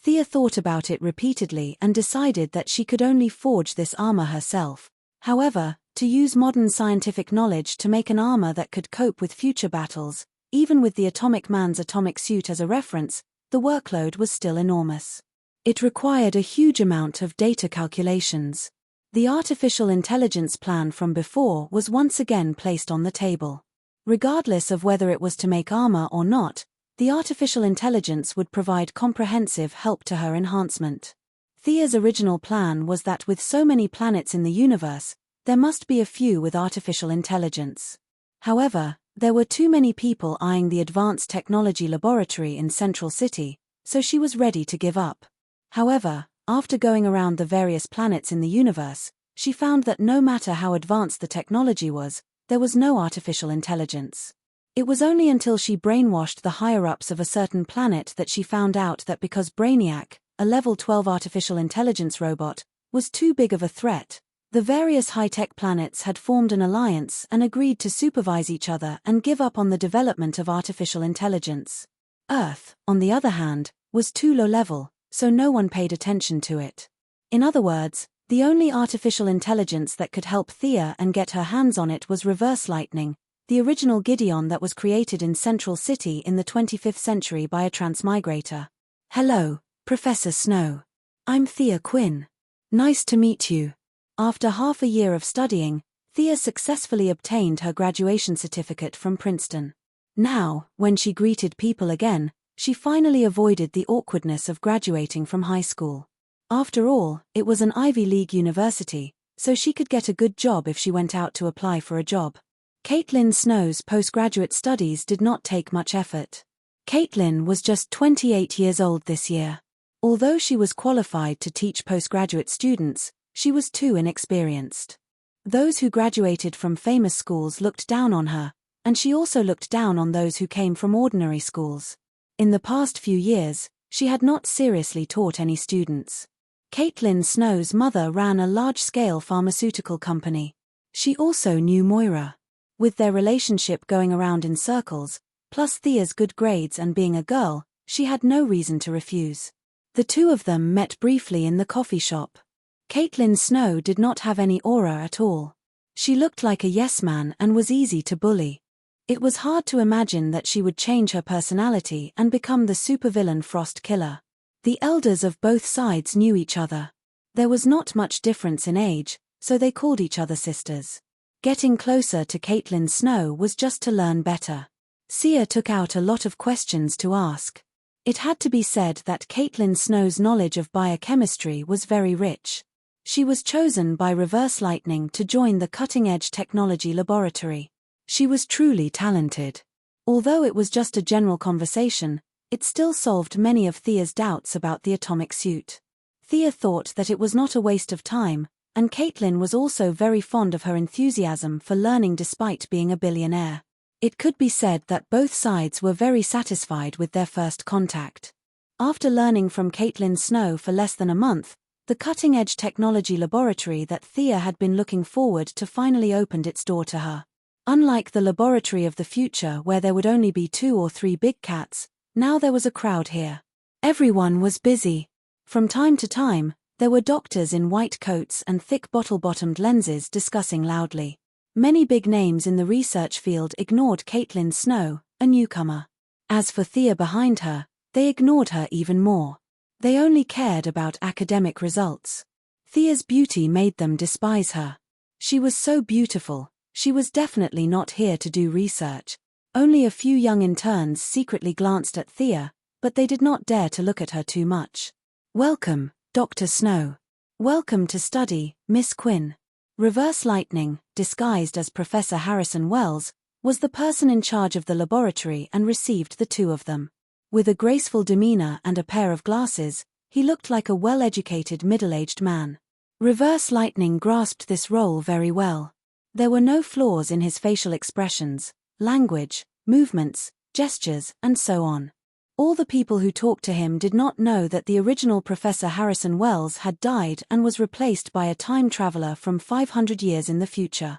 Thea thought about it repeatedly and decided that she could only forge this armor herself. However, to use modern scientific knowledge to make an armor that could cope with future battles, even with the Atomic Man's atomic suit as a reference, the workload was still enormous. It required a huge amount of data calculations. The artificial intelligence plan from before was once again placed on the table. Regardless of whether it was to make armor or not, the artificial intelligence would provide comprehensive help to her enhancement. Thea's original plan was that with so many planets in the universe, there must be a few with artificial intelligence. However, there were too many people eyeing the Advanced Technology Laboratory in Central City, so she was ready to give up. However, after going around the various planets in the universe, she found that no matter how advanced the technology was, there was no artificial intelligence. It was only until she brainwashed the higher-ups of a certain planet that she found out that because Brainiac, a level 12 artificial intelligence robot, was too big of a threat, the various high-tech planets had formed an alliance and agreed to supervise each other and give up on the development of artificial intelligence. Earth, on the other hand, was too low-level, so no one paid attention to it. In other words, the only artificial intelligence that could help Thea and get her hands on it was Reverse Lightning, the original Gideon that was created in Central City in the 25th century by a transmigrator. Hello, Professor Snow. I'm Thea Quinn. Nice to meet you. After half a year of studying, Thea successfully obtained her graduation certificate from Princeton. Now, when she greeted people again, she finally avoided the awkwardness of graduating from high school. After all, it was an Ivy League university, so she could get a good job if she went out to apply for a job. Caitlin Snow's postgraduate studies did not take much effort. Caitlin was just 28 years old this year. Although she was qualified to teach postgraduate students, she was too inexperienced. Those who graduated from famous schools looked down on her, and she also looked down on those who came from ordinary schools. In the past few years, she had not seriously taught any students. Caitlin Snow's mother ran a large-scale pharmaceutical company. She also knew Moira. With their relationship going around in circles, plus Thea's good grades and being a girl, she had no reason to refuse. The two of them met briefly in the coffee shop. Caitlin Snow did not have any aura at all. She looked like a yes-man and was easy to bully. It was hard to imagine that she would change her personality and become the supervillain Frost Killer. The elders of both sides knew each other. There was not much difference in age, so they called each other sisters. Getting closer to Caitlin Snow was just to learn better. Sia took out a lot of questions to ask. It had to be said that Caitlin Snow's knowledge of biochemistry was very rich. She was chosen by Reverse Lightning to join the cutting-edge technology laboratory. She was truly talented. Although it was just a general conversation, it still solved many of Thea's doubts about the atomic suit. Thea thought that it was not a waste of time, and Caitlin was also very fond of her enthusiasm for learning despite being a billionaire. It could be said that both sides were very satisfied with their first contact. After learning from Caitlin Snow for less than a month, the cutting-edge technology laboratory that Thea had been looking forward to finally opened its door to her. Unlike the laboratory of the future where there would only be 2 or 3 big cats, now there was a crowd here. Everyone was busy. From time to time, there were doctors in white coats and thick bottle-bottomed lenses discussing loudly. Many big names in the research field ignored Caitlin Snow, a newcomer. As for Thea behind her, they ignored her even more. They only cared about academic results. Thea's beauty made them despise her. She was so beautiful, she was definitely not here to do research. Only a few young interns secretly glanced at Thea, but they did not dare to look at her too much. "Welcome, Dr. Snow. Welcome to study, Miss Quinn." Reverse Lightning, disguised as Professor Harrison Wells, was the person in charge of the laboratory and received the two of them. With a graceful demeanor and a pair of glasses, he looked like a well-educated middle-aged man. Reverse Lightning grasped this role very well. There were no flaws in his facial expressions, language, movements, gestures, and so on. All the people who talked to him did not know that the original Professor Harrison Wells had died and was replaced by a time traveler from 500 years in the future.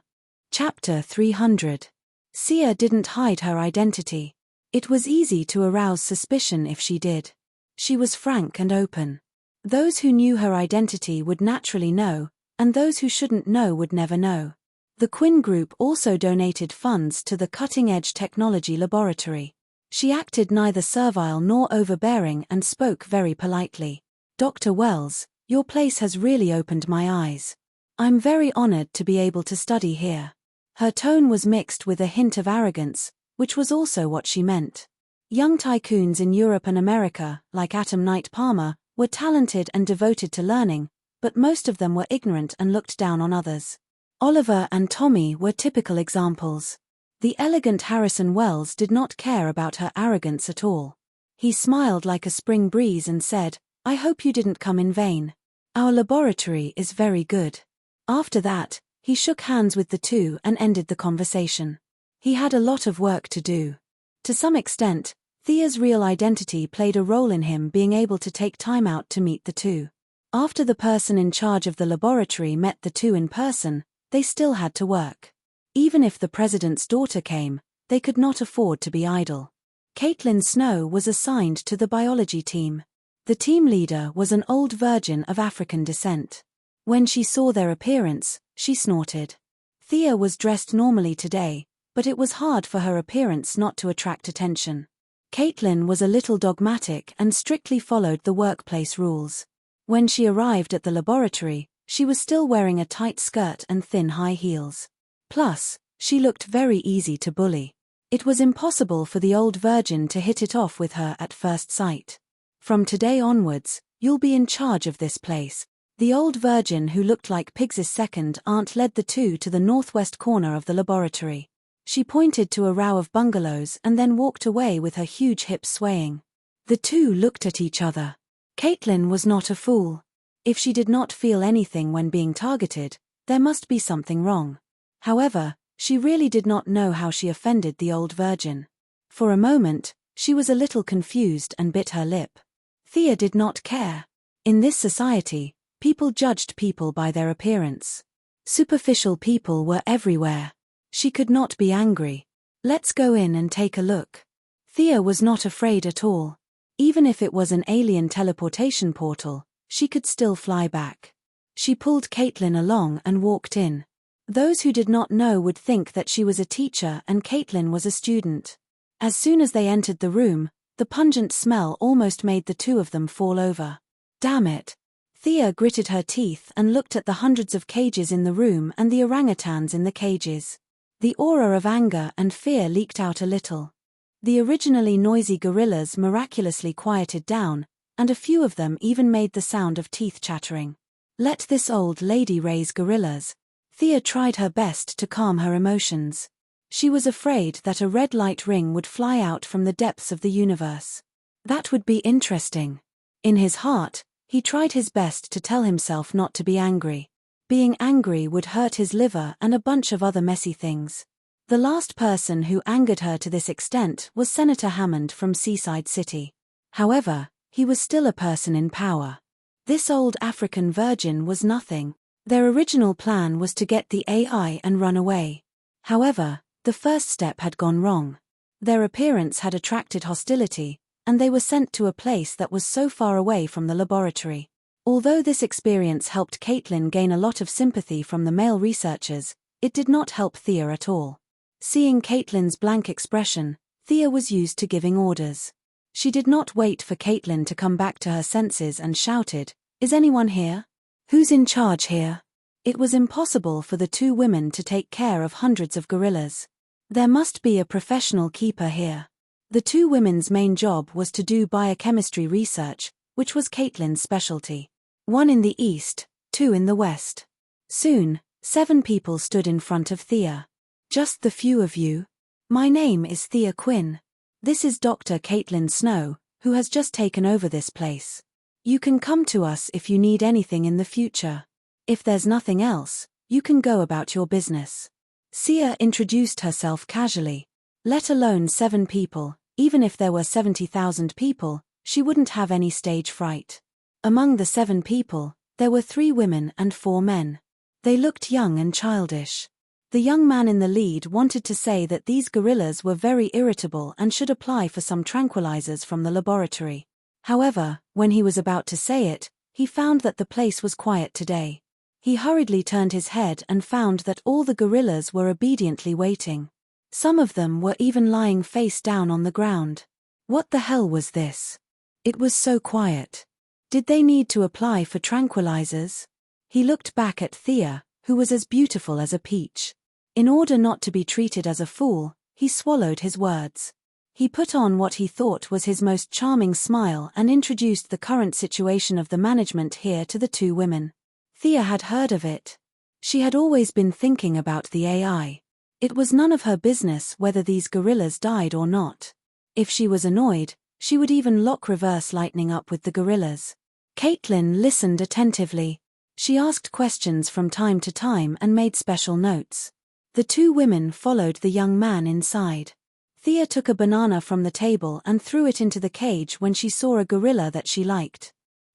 Chapter 300. Sia didn't hide her identity. It was easy to arouse suspicion if she did. She was frank and open. Those who knew her identity would naturally know, and those who shouldn't know would never know. The Quinn Group also donated funds to the cutting-edge technology laboratory. She acted neither servile nor overbearing and spoke very politely. "Dr. Wells, your place has really opened my eyes. I'm very honored to be able to study here." Her tone was mixed with a hint of arrogance, which was also what she meant. Young tycoons in Europe and America, like Atom Knight Palmer, were talented and devoted to learning, but most of them were ignorant and looked down on others. Oliver and Tommy were typical examples. The elegant Harrison Wells did not care about her arrogance at all. He smiled like a spring breeze and said, "I hope you didn't come in vain. Our laboratory is very good." After that, he shook hands with the two and ended the conversation. He had a lot of work to do. To some extent, Thea's real identity played a role in him being able to take time out to meet the two. After the person in charge of the laboratory met the two in person, they still had to work. Even if the president's daughter came, they could not afford to be idle. Caitlin Snow was assigned to the biology team. The team leader was an old virgin of African descent. When she saw their appearance, she snorted. Thea was dressed normally today, but it was hard for her appearance not to attract attention. Caitlin was a little dogmatic and strictly followed the workplace rules. When she arrived at the laboratory, she was still wearing a tight skirt and thin high heels. Plus, she looked very easy to bully. It was impossible for the old virgin to hit it off with her at first sight. "From today onwards, you'll be in charge of this place." The old virgin who looked like Pigs's second aunt led the two to the northwest corner of the laboratory. She pointed to a row of bungalows and then walked away with her huge hips swaying. The two looked at each other. Caitlin was not a fool. If she did not feel anything when being targeted, there must be something wrong. However, she really did not know how she offended the old virgin. For a moment, she was a little confused and bit her lip. Thea did not care. In this society, people judged people by their appearance. Superficial people were everywhere. She could not be angry. Let's go in and take a look. Thea was not afraid at all. Even if it was an alien teleportation portal, she could still fly back. She pulled Caitlin along and walked in. Those who did not know would think that she was a teacher and Caitlin was a student. As soon as they entered the room, the pungent smell almost made the two of them fall over. Damn it! Thea gritted her teeth and looked at the hundreds of cages in the room and the orangutans in the cages. The aura of anger and fear leaked out a little. The originally noisy gorillas miraculously quieted down, and a few of them even made the sound of teeth chattering. Let this old lady raise gorillas. Thea tried her best to calm her emotions. She was afraid that a red light ring would fly out from the depths of the universe. That would be interesting. In his heart, he tried his best to tell himself not to be angry. Being angry would hurt his liver and a bunch of other messy things. The last person who angered her to this extent was Senator Hammond from Seaside City. However, he was still a person in power. This old African virgin was nothing. Their original plan was to get the AI and run away. However, the first step had gone wrong. Their appearance had attracted hostility, and they were sent to a place that was so far away from the laboratory. Although this experience helped Caitlin gain a lot of sympathy from the male researchers, it did not help Thea at all. Seeing Caitlin's blank expression, Thea was used to giving orders. She did not wait for Caitlin to come back to her senses and shouted, "Is anyone here? Who's in charge here?" It was impossible for the two women to take care of hundreds of gorillas. There must be a professional keeper here. The two women's main job was to do biochemistry research, which was Caitlin's specialty. One in the east, two in the west. Soon, 7 people stood in front of Thea. "Just the few of you? My name is Thea Quinn. This is Dr. Caitlin Snow, who has just taken over this place. You can come to us if you need anything in the future. If there's nothing else, you can go about your business." Thea introduced herself casually. Let alone 7 people, even if there were 70,000 people, she wouldn't have any stage fright. Among the 7 people, there were 3 women and 4 men. They looked young and childish. The young man in the lead wanted to say that these gorillas were very irritable and should apply for some tranquilizers from the laboratory. However, when he was about to say it, he found that the place was quiet today. He hurriedly turned his head and found that all the gorillas were obediently waiting. Some of them were even lying face down on the ground. What the hell was this? It was so quiet. Did they need to apply for tranquilizers? He looked back at Thea, who was as beautiful as a peach. In order not to be treated as a fool, he swallowed his words. He put on what he thought was his most charming smile and introduced the current situation of the management here to the 2 women. Thea had heard of it. She had always been thinking about the AI. It was none of her business whether these gorillas died or not. If she was annoyed, she would even lock reverse lightning up with the gorillas. Caitlin listened attentively. She asked questions from time to time and made special notes. The 2 women followed the young man inside. Thea took a banana from the table and threw it into the cage when she saw a gorilla that she liked.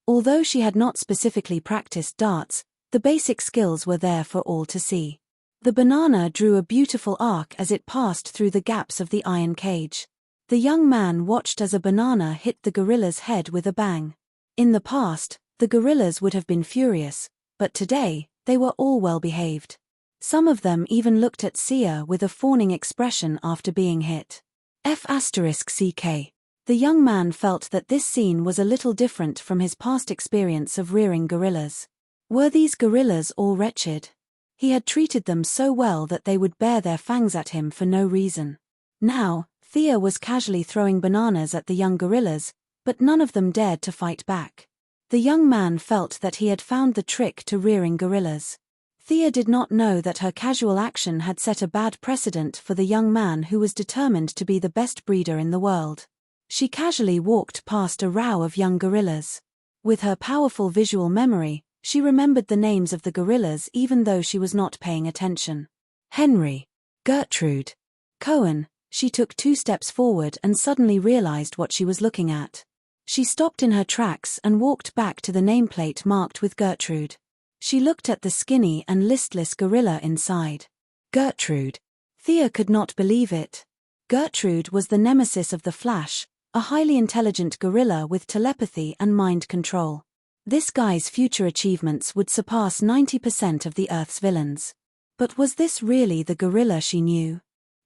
Although she had not specifically practiced darts, the basic skills were there for all to see. The banana drew a beautiful arc as it passed through the gaps of the iron cage. The young man watched as a banana hit the gorilla's head with a bang. In the past, the gorillas would have been furious, but today, they were all well behaved. Some of them even looked at Thea with a fawning expression after being hit. F***ck. The young man felt that this scene was a little different from his past experience of rearing gorillas. Were these gorillas all wretched? He had treated them so well that they would bare their fangs at him for no reason. Now, Thea was casually throwing bananas at the young gorillas, but none of them dared to fight back. The young man felt that he had found the trick to rearing gorillas. Thea did not know that her casual action had set a bad precedent for the young man who was determined to be the best breeder in the world. She casually walked past a row of young gorillas. With her powerful visual memory, she remembered the names of the gorillas even though she was not paying attention. Henry. Gertrude. Cohen. She took 2 steps forward and suddenly realized what she was looking at. She stopped in her tracks and walked back to the nameplate marked with Gertrude. She looked at the skinny and listless gorilla inside. Gertrude. Thea could not believe it. Gertrude was the nemesis of the Flash, a highly intelligent gorilla with telepathy and mind control. This guy's future achievements would surpass 90% of the Earth's villains. But was this really the gorilla she knew?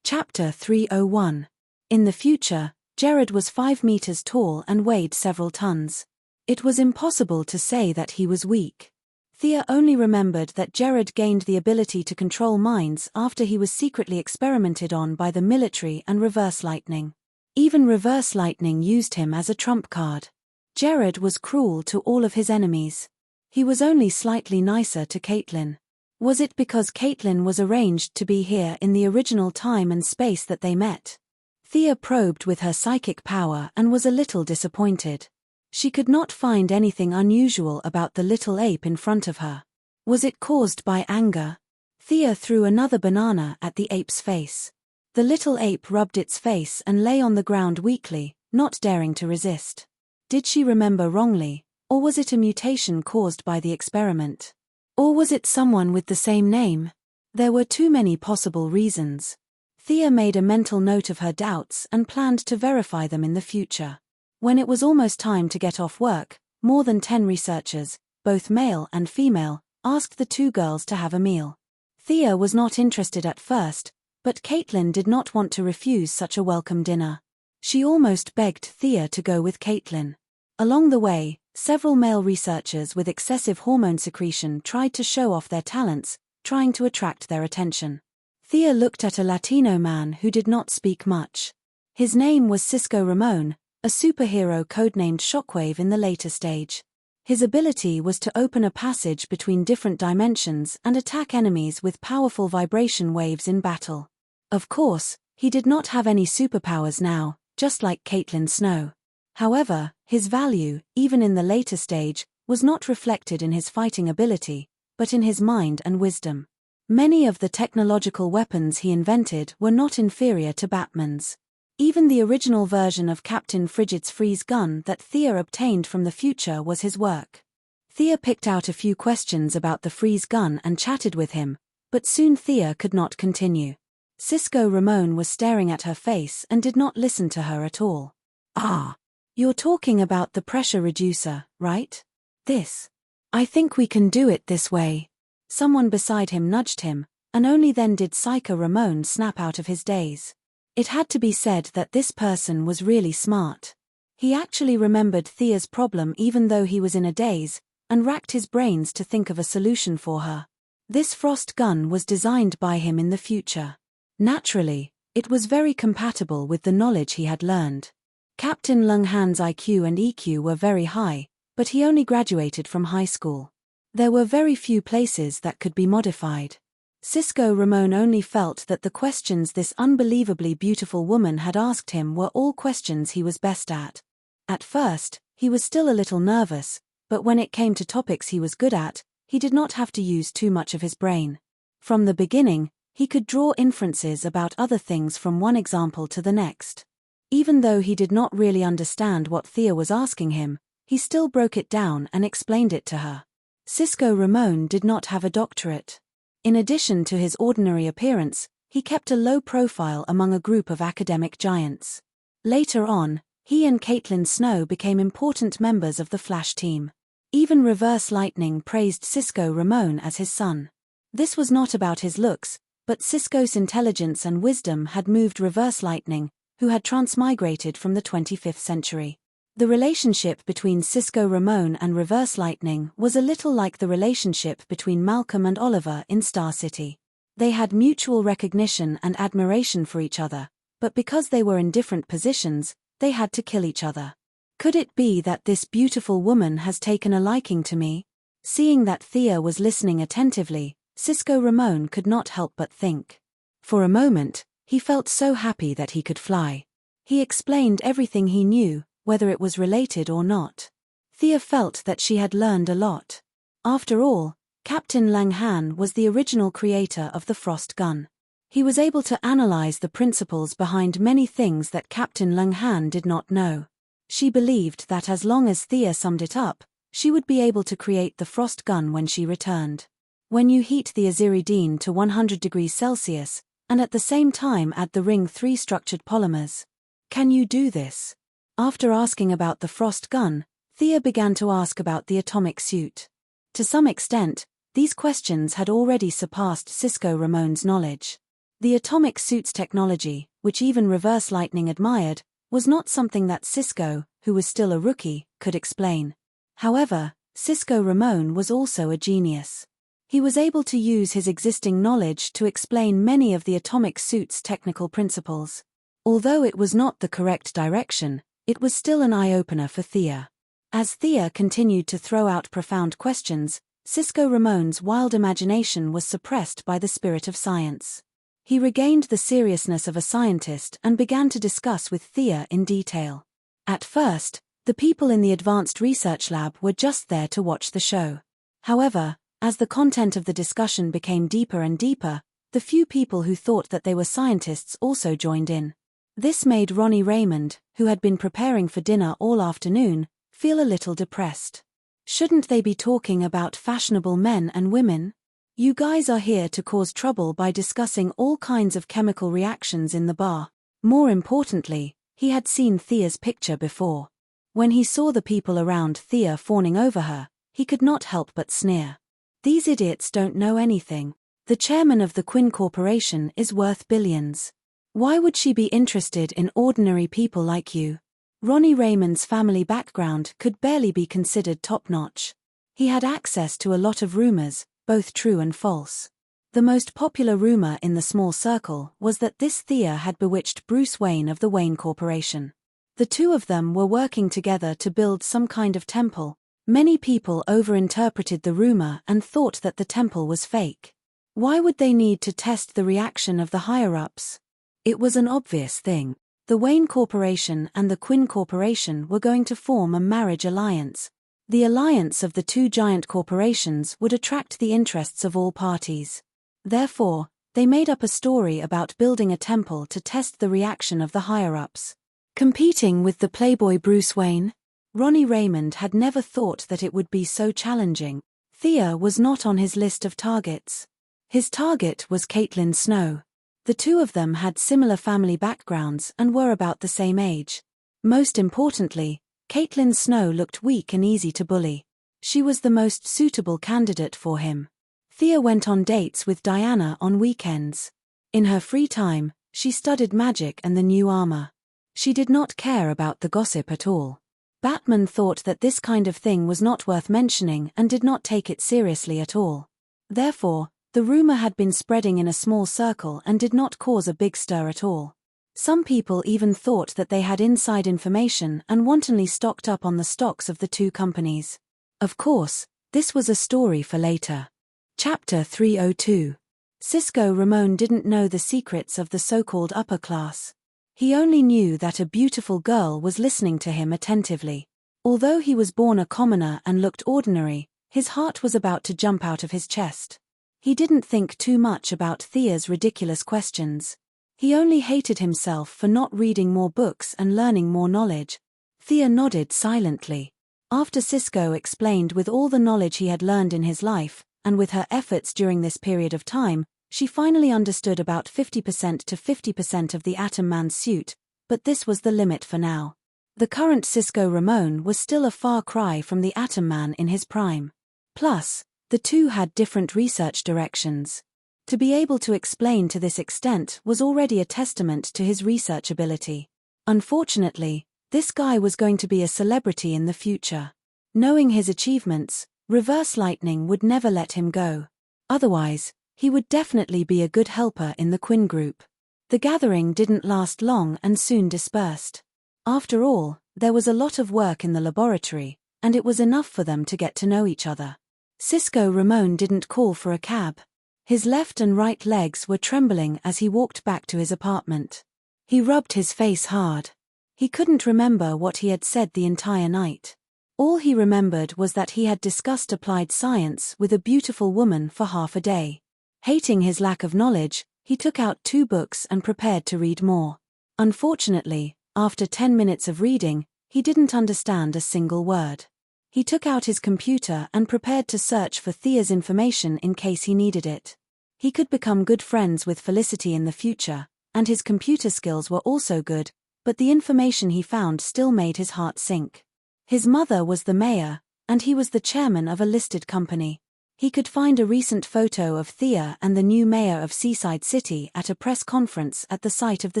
Chapter 301. In the future, Jared was 5 meters tall and weighed several tons. It was impossible to say that he was weak. Thea only remembered that Jared gained the ability to control minds after he was secretly experimented on by the military and Reverse Lightning. Even Reverse Lightning used him as a trump card. Jared was cruel to all of his enemies. He was only slightly nicer to Caitlin. Was it because Caitlin was arranged to be here in the original time and space that they met? Thea probed with her psychic power and was a little disappointed. She could not find anything unusual about the little ape in front of her. Was it caused by anger? Thea threw another banana at the ape's face. The little ape rubbed its face and lay on the ground weakly, not daring to resist. Did she remember wrongly, or was it a mutation caused by the experiment? Or was it someone with the same name? There were too many possible reasons. Thea made a mental note of her doubts and planned to verify them in the future. When it was almost time to get off work, more than 10 researchers, both male and female, asked the 2 girls to have a meal. Thea was not interested at first, but Caitlin did not want to refuse such a welcome dinner. She almost begged Thea to go with Caitlin. Along the way, several male researchers with excessive hormone secretion tried to show off their talents, trying to attract their attention. Thea looked at a Latino man who did not speak much. His name was Cisco Ramon, a superhero codenamed Shockwave in the later stage. His ability was to open a passage between different dimensions and attack enemies with powerful vibration waves in battle. Of course, he did not have any superpowers now, just like Caitlin Snow. However, his value, even in the later stage, was not reflected in his fighting ability, but in his mind and wisdom. Many of the technological weapons he invented were not inferior to Batman's. Even the original version of Captain Frigid's freeze gun that Thea obtained from the future was his work. Thea picked out a few questions about the freeze gun and chatted with him, but soon Thea could not continue. Cisco Ramon was staring at her face and did not listen to her at all. "Ah. You're talking about the pressure reducer, right? This. I think we can do it this way." Someone beside him nudged him, and only then did Cisco Ramon snap out of his daze. It had to be said that this person was really smart. He actually remembered Thea's problem even though he was in a daze, and racked his brains to think of a solution for her. This frost gun was designed by him in the future. Naturally, it was very compatible with the knowledge he had learned. Captain Lunghan's IQ and EQ were very high, but he only graduated from high school. There were very few places that could be modified. Cisco Ramon only felt that the questions this unbelievably beautiful woman had asked him were all questions he was best at. At first, he was still a little nervous, but when it came to topics he was good at, he did not have to use too much of his brain. From the beginning, he could draw inferences about other things from one example to the next. Even though he did not really understand what Thea was asking him, he still broke it down and explained it to her. Cisco Ramon did not have a doctorate. In addition to his ordinary appearance, he kept a low profile among a group of academic giants. Later on, he and Caitlin Snow became important members of the Flash team. Even Reverse Lightning praised Cisco Ramon as his son. This was not about his looks, but Cisco's intelligence and wisdom had moved Reverse Lightning, who had transmigrated from the 25th century. The relationship between Cisco Ramon and Reverse Lightning was a little like the relationship between Malcolm and Oliver in Star City. They had mutual recognition and admiration for each other, but because they were in different positions, they had to kill each other. Could it be that this beautiful woman has taken a liking to me? Seeing that Thea was listening attentively, Cisco Ramon could not help but think. For a moment, he felt so happy that he could fly. He explained everything he knew, whether it was related or not. Thea felt that she had learned a lot. After all, Captain Lang Han was the original creator of the frost gun. He was able to analyze the principles behind many things that Captain Lang Han did not know. She believed that as long as Thea summed it up, she would be able to create the frost gun when she returned. When you heat the aziridine to 100 degrees Celsius, and at the same time add the ring 3 structured polymers. Can you do this? After asking about the frost gun, Thea began to ask about the atomic suit. To some extent, these questions had already surpassed Cisco Ramon's knowledge. The atomic suit's technology, which even Reverse Lightning admired, was not something that Cisco, who was still a rookie, could explain. However, Cisco Ramon was also a genius. He was able to use his existing knowledge to explain many of the atomic suit's technical principles. Although it was not the correct direction, it was still an eye-opener for Thea. As Thea continued to throw out profound questions, Cisco Ramon's wild imagination was suppressed by the spirit of science. He regained the seriousness of a scientist and began to discuss with Thea in detail. At first, the people in the advanced research lab were just there to watch the show. However, as the content of the discussion became deeper and deeper, the few people who thought that they were scientists also joined in. This made Ronnie Raymond, who had been preparing for dinner all afternoon, feel a little depressed. Shouldn't they be talking about fashionable men and women? You guys are here to cause trouble by discussing all kinds of chemical reactions in the bar. More importantly, he had seen Thea's picture before. When he saw the people around Thea fawning over her, he could not help but sneer. These idiots don't know anything. The chairman of the Quinn Corporation is worth billions. Why would she be interested in ordinary people like you? Ronnie Raymond's family background could barely be considered top-notch. He had access to a lot of rumors, both true and false. The most popular rumor in the small circle was that this Thea had bewitched Bruce Wayne of the Wayne Corporation. The two of them were working together to build some kind of temple. Many people overinterpreted the rumor and thought that the temple was fake. Why would they need to test the reaction of the higher-ups? It was an obvious thing. The Wayne Corporation and the Quinn Corporation were going to form a marriage alliance. The alliance of the two giant corporations would attract the interests of all parties. Therefore, they made up a story about building a temple to test the reaction of the higher-ups. Competing with the playboy Bruce Wayne? Ronnie Raymond had never thought that it would be so challenging. Thea was not on his list of targets. His target was Caitlin Snow. The two of them had similar family backgrounds and were about the same age. Most importantly, Caitlin Snow looked weak and easy to bully. She was the most suitable candidate for him. Thea went on dates with Diana on weekends. In her free time, she studied magic and the new armor. She did not care about the gossip at all. Batman thought that this kind of thing was not worth mentioning and did not take it seriously at all. Therefore, the rumor had been spreading in a small circle and did not cause a big stir at all. Some people even thought that they had inside information and wantonly stocked up on the stocks of the two companies. Of course, this was a story for later. Chapter 302. Cisco Ramon didn't know the secrets of the so-called upper class. He only knew that a beautiful girl was listening to him attentively. Although he was born a commoner and looked ordinary, his heart was about to jump out of his chest. He didn't think too much about Thea's ridiculous questions. He only hated himself for not reading more books and learning more knowledge. Thea nodded silently. After Cisco explained with all the knowledge he had learned in his life, and with her efforts during this period of time, she finally understood about 50% to 50% of the Atom Man's suit, but this was the limit for now. The current Cisco Ramon was still a far cry from the Atom Man in his prime. Plus, the two had different research directions. To be able to explain to this extent was already a testament to his research ability. Unfortunately, this guy was going to be a celebrity in the future. Knowing his achievements, Reverse Lightning would never let him go. Otherwise, he would definitely be a good helper in the Quinn group. The gathering didn't last long and soon dispersed. After all, there was a lot of work in the laboratory, and it was enough for them to get to know each other. Cisco Ramon didn't call for a cab. His left and right legs were trembling as he walked back to his apartment. He rubbed his face hard. He couldn't remember what he had said the entire night. All he remembered was that he had discussed applied science with a beautiful woman for half a day. Hating his lack of knowledge, he took out 2 books and prepared to read more. Unfortunately, after 10 minutes of reading, he didn't understand a single word. He took out his computer and prepared to search for Thea's information in case he needed it. He could become good friends with Felicity in the future, and his computer skills were also good, but the information he found still made his heart sink. His mother was the mayor, and he was the chairman of a listed company. He could find a recent photo of Thea and the new mayor of Seaside City at a press conference at the site of the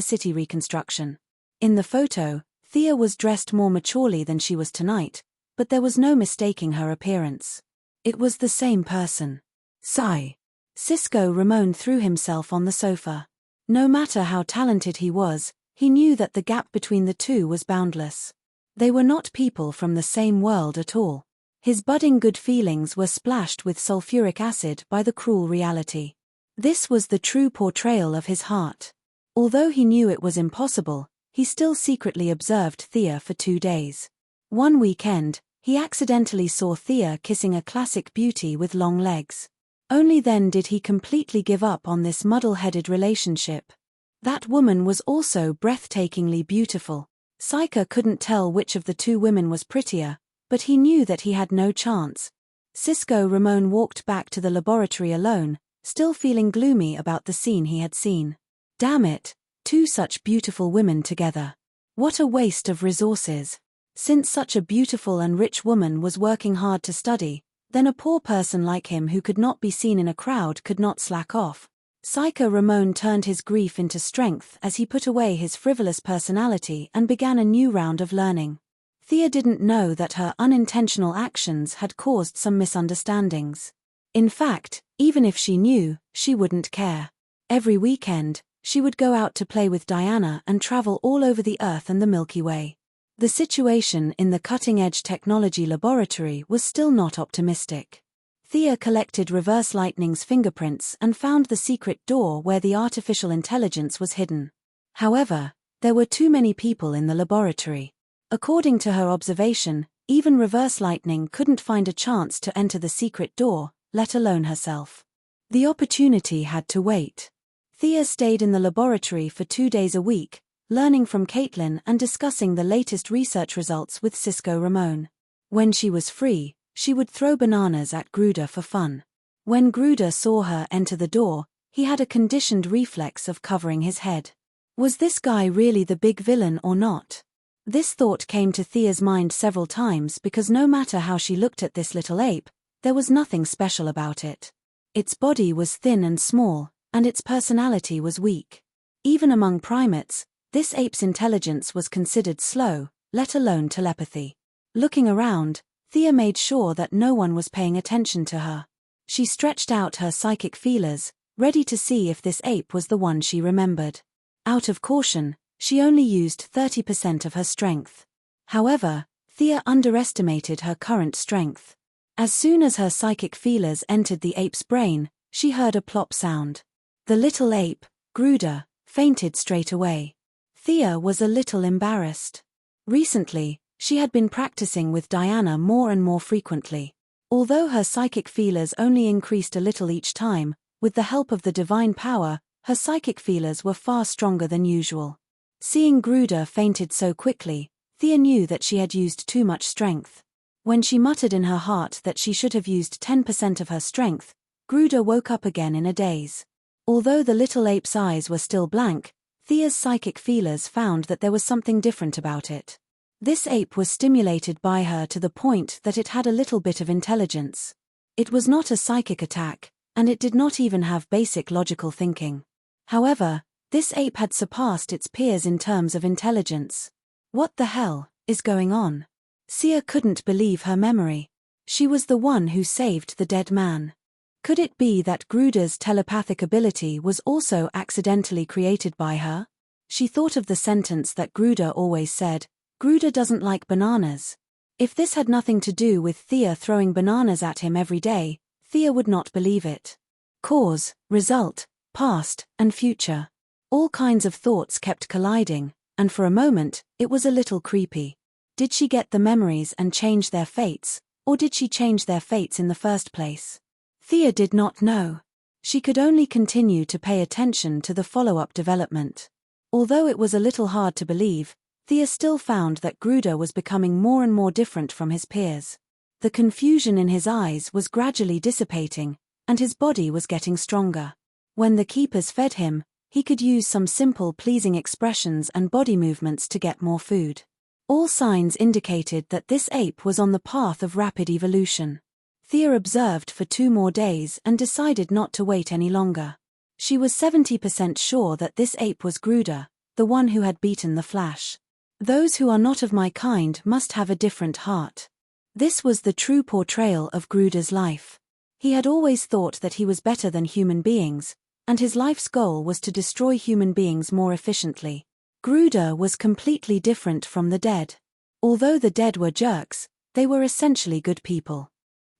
city reconstruction. In the photo, Thea was dressed more maturely than she was tonight, but there was no mistaking her appearance. It was the same person. Sigh. Cisco Ramon threw himself on the sofa. No matter how talented he was, he knew that the gap between the two was boundless. They were not people from the same world at all. His budding good feelings were splashed with sulfuric acid by the cruel reality. This was the true portrayal of his heart. Although he knew it was impossible, he still secretly observed Thea for 2 days. One weekend, he accidentally saw Thea kissing a classic beauty with long legs. Only then did he completely give up on this muddle-headed relationship. That woman was also breathtakingly beautiful. Saika couldn't tell which of the 2 women was prettier, but he knew that he had no chance. Cisco Ramon walked back to the laboratory alone, still feeling gloomy about the scene he had seen. Damn it, 2 such beautiful women together. What a waste of resources. Since such a beautiful and rich woman was working hard to study, then a poor person like him who could not be seen in a crowd could not slack off. Saika Ramon turned his grief into strength as he put away his frivolous personality and began a new round of learning. Thea didn't know that her unintentional actions had caused some misunderstandings. In fact, even if she knew, she wouldn't care. Every weekend, she would go out to play with Diana and travel all over the Earth and the Milky Way. The situation in the cutting-edge technology laboratory was still not optimistic. Thea collected Reverse Lightning's fingerprints and found the secret door where the artificial intelligence was hidden. However, there were too many people in the laboratory. According to her observation, even Reverse Lightning couldn't find a chance to enter the secret door, let alone herself. The opportunity had to wait. Thea stayed in the laboratory for 2 days a week, learning from Caitlin and discussing the latest research results with Cisco Ramon. When she was free, she would throw bananas at Gruder for fun. When Gruder saw her enter the door, he had a conditioned reflex of covering his head. Was this guy really the big villain or not? This thought came to Thea's mind several times because no matter how she looked at this little ape, there was nothing special about it. Its body was thin and small, and its personality was weak. Even among primates, this ape's intelligence was considered slow, let alone telepathy. Looking around, Thea made sure that no one was paying attention to her. She stretched out her psychic feelers, ready to see if this ape was the one she remembered. Out of caution, she only used 30% of her strength. However, Thea underestimated her current strength. As soon as her psychic feelers entered the ape's brain, she heard a plop sound. The little ape, Gruder, fainted straight away. Thea was a little embarrassed. Recently, she had been practicing with Diana more and more frequently. Although her psychic feelers only increased a little each time, with the help of the divine power, her psychic feelers were far stronger than usual. Seeing Gruder fainted so quickly, Thea knew that she had used too much strength. When she muttered in her heart that she should have used 10% of her strength, Gruder woke up again in a daze. Although the little ape's eyes were still blank, Thea's psychic feelers found that there was something different about it. This ape was stimulated by her to the point that it had a little bit of intelligence. It was not a psychic attack, and it did not even have basic logical thinking. However, this ape had surpassed its peers in terms of intelligence. What the hell is going on? Sia couldn't believe her memory. She was the one who saved the dead man. Could it be that Gruder's telepathic ability was also accidentally created by her? She thought of the sentence that Gruder always said, "Gruder doesn't like bananas." If this had nothing to do with Thea throwing bananas at him every day, Thea would not believe it. Cause, result, past, and future. All kinds of thoughts kept colliding, and for a moment, it was a little creepy. Did she get the memories and change their fates, or did she change their fates in the first place? Thea did not know. She could only continue to pay attention to the follow-up development. Although it was a little hard to believe, Thea still found that Gruder was becoming more and more different from his peers. The confusion in his eyes was gradually dissipating, and his body was getting stronger. When the keepers fed him, he could use some simple pleasing expressions and body movements to get more food. All signs indicated that this ape was on the path of rapid evolution. Thea observed for 2 more days and decided not to wait any longer. She was 70% sure that this ape was Gruder, the one who had beaten the Flash. Those who are not of my kind must have a different heart. This was the true portrayal of Gruder's life. He had always thought that he was better than human beings, and his life's goal was to destroy human beings more efficiently. Gruder was completely different from the dead. Although the dead were jerks, they were essentially good people.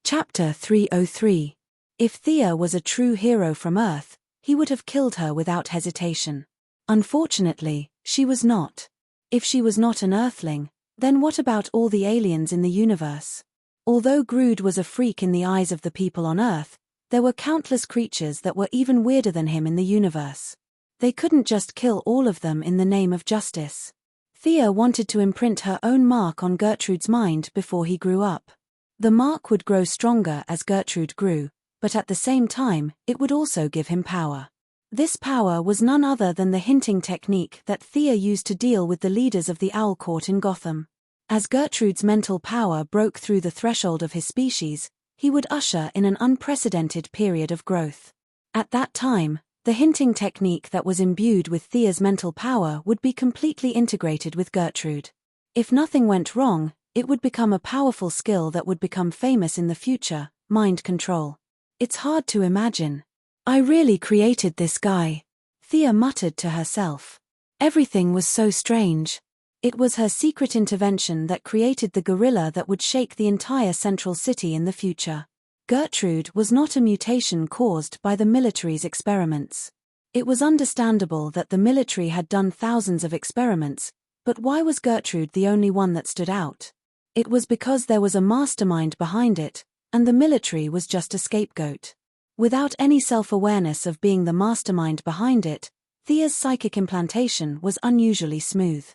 Chapter 303. If Thea was a true hero from Earth, he would have killed her without hesitation. Unfortunately, she was not. If she was not an Earthling, then what about all the aliens in the universe? Although Grood was a freak in the eyes of the people on Earth, there were countless creatures that were even weirder than him in the universe. They couldn't just kill all of them in the name of justice. Thea wanted to imprint her own mark on Gertrude's mind before he grew up. The mark would grow stronger as Gertrude grew, but at the same time, it would also give him power. This power was none other than the hinting technique that Thea used to deal with the leaders of the Owl Court in Gotham. As Gertrude's mental power broke through the threshold of his species, he would usher in an unprecedented period of growth. At that time, the hinting technique that was imbued with Thea's mental power would be completely integrated with Gertrude. If nothing went wrong, it would become a powerful skill that would become famous in the future: mind control. It's hard to imagine. I really created this guy, Thea muttered to herself. Everything was so strange. It was her secret intervention that created the gorilla that would shake the entire central city in the future. Gertrude was not a mutation caused by the military's experiments. It was understandable that the military had done thousands of experiments, but why was Gertrude the only one that stood out? It was because there was a mastermind behind it, and the military was just a scapegoat. Without any self-awareness of being the mastermind behind it, Thea's psychic implantation was unusually smooth.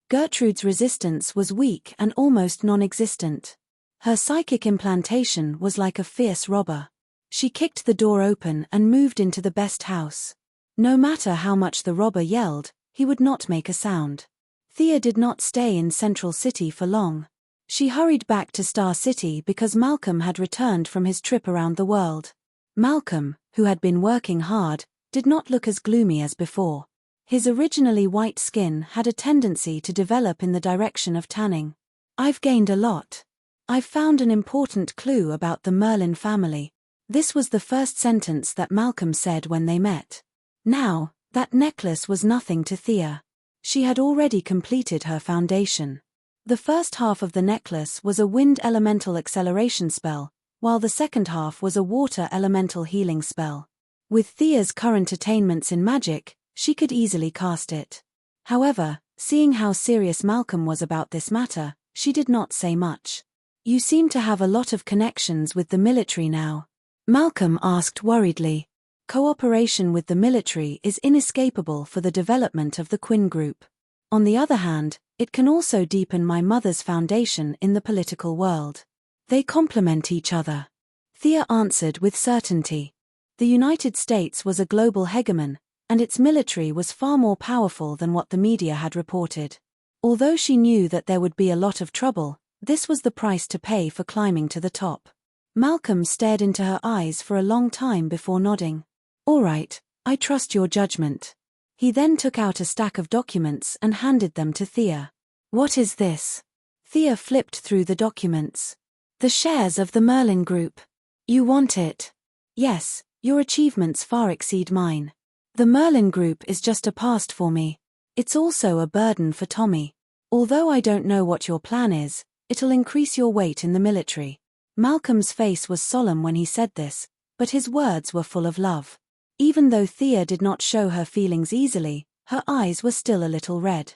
Gertrude's resistance was weak and almost non-existent. Her psychic implantation was like a fierce robber. She kicked the door open and moved into the best house. No matter how much the robber yelled, he would not make a sound. Thea did not stay in Central City for long. She hurried back to Star City because Malcolm had returned from his trip around the world. Malcolm, who had been working hard, did not look as gloomy as before. His originally white skin had a tendency to develop in the direction of tanning. I've gained a lot. I've found an important clue about the Merlin family. This was the first sentence that Malcolm said when they met. Now, that necklace was nothing to Thea. She had already completed her foundation. The first half of the necklace was a wind elemental acceleration spell, while the second half was a water elemental healing spell. With Thea's current attainments in magic, she could easily cast it. However, seeing how serious Malcolm was about this matter, she did not say much. You seem to have a lot of connections with the military now, Malcolm asked worriedly. Cooperation with the military is inescapable for the development of the Quinn Group. On the other hand, it can also deepen my mother's foundation in the political world. They complement each other, Thea answered with certainty. The United States was a global hegemon, and its military was far more powerful than what the media had reported. Although she knew that there would be a lot of trouble, this was the price to pay for climbing to the top. Malcolm stared into her eyes for a long time before nodding. All right, I trust your judgment. He then took out a stack of documents and handed them to Thea. What is this? Thea flipped through the documents. The shares of the Merlin Group. You want it? Yes, your achievements far exceed mine. The Merlin Group is just a past for me. It's also a burden for Tommy. Although I don't know what your plan is, it'll increase your weight in the military. Malcolm's face was solemn when he said this, but his words were full of love. Even though Thea did not show her feelings easily, her eyes were still a little red.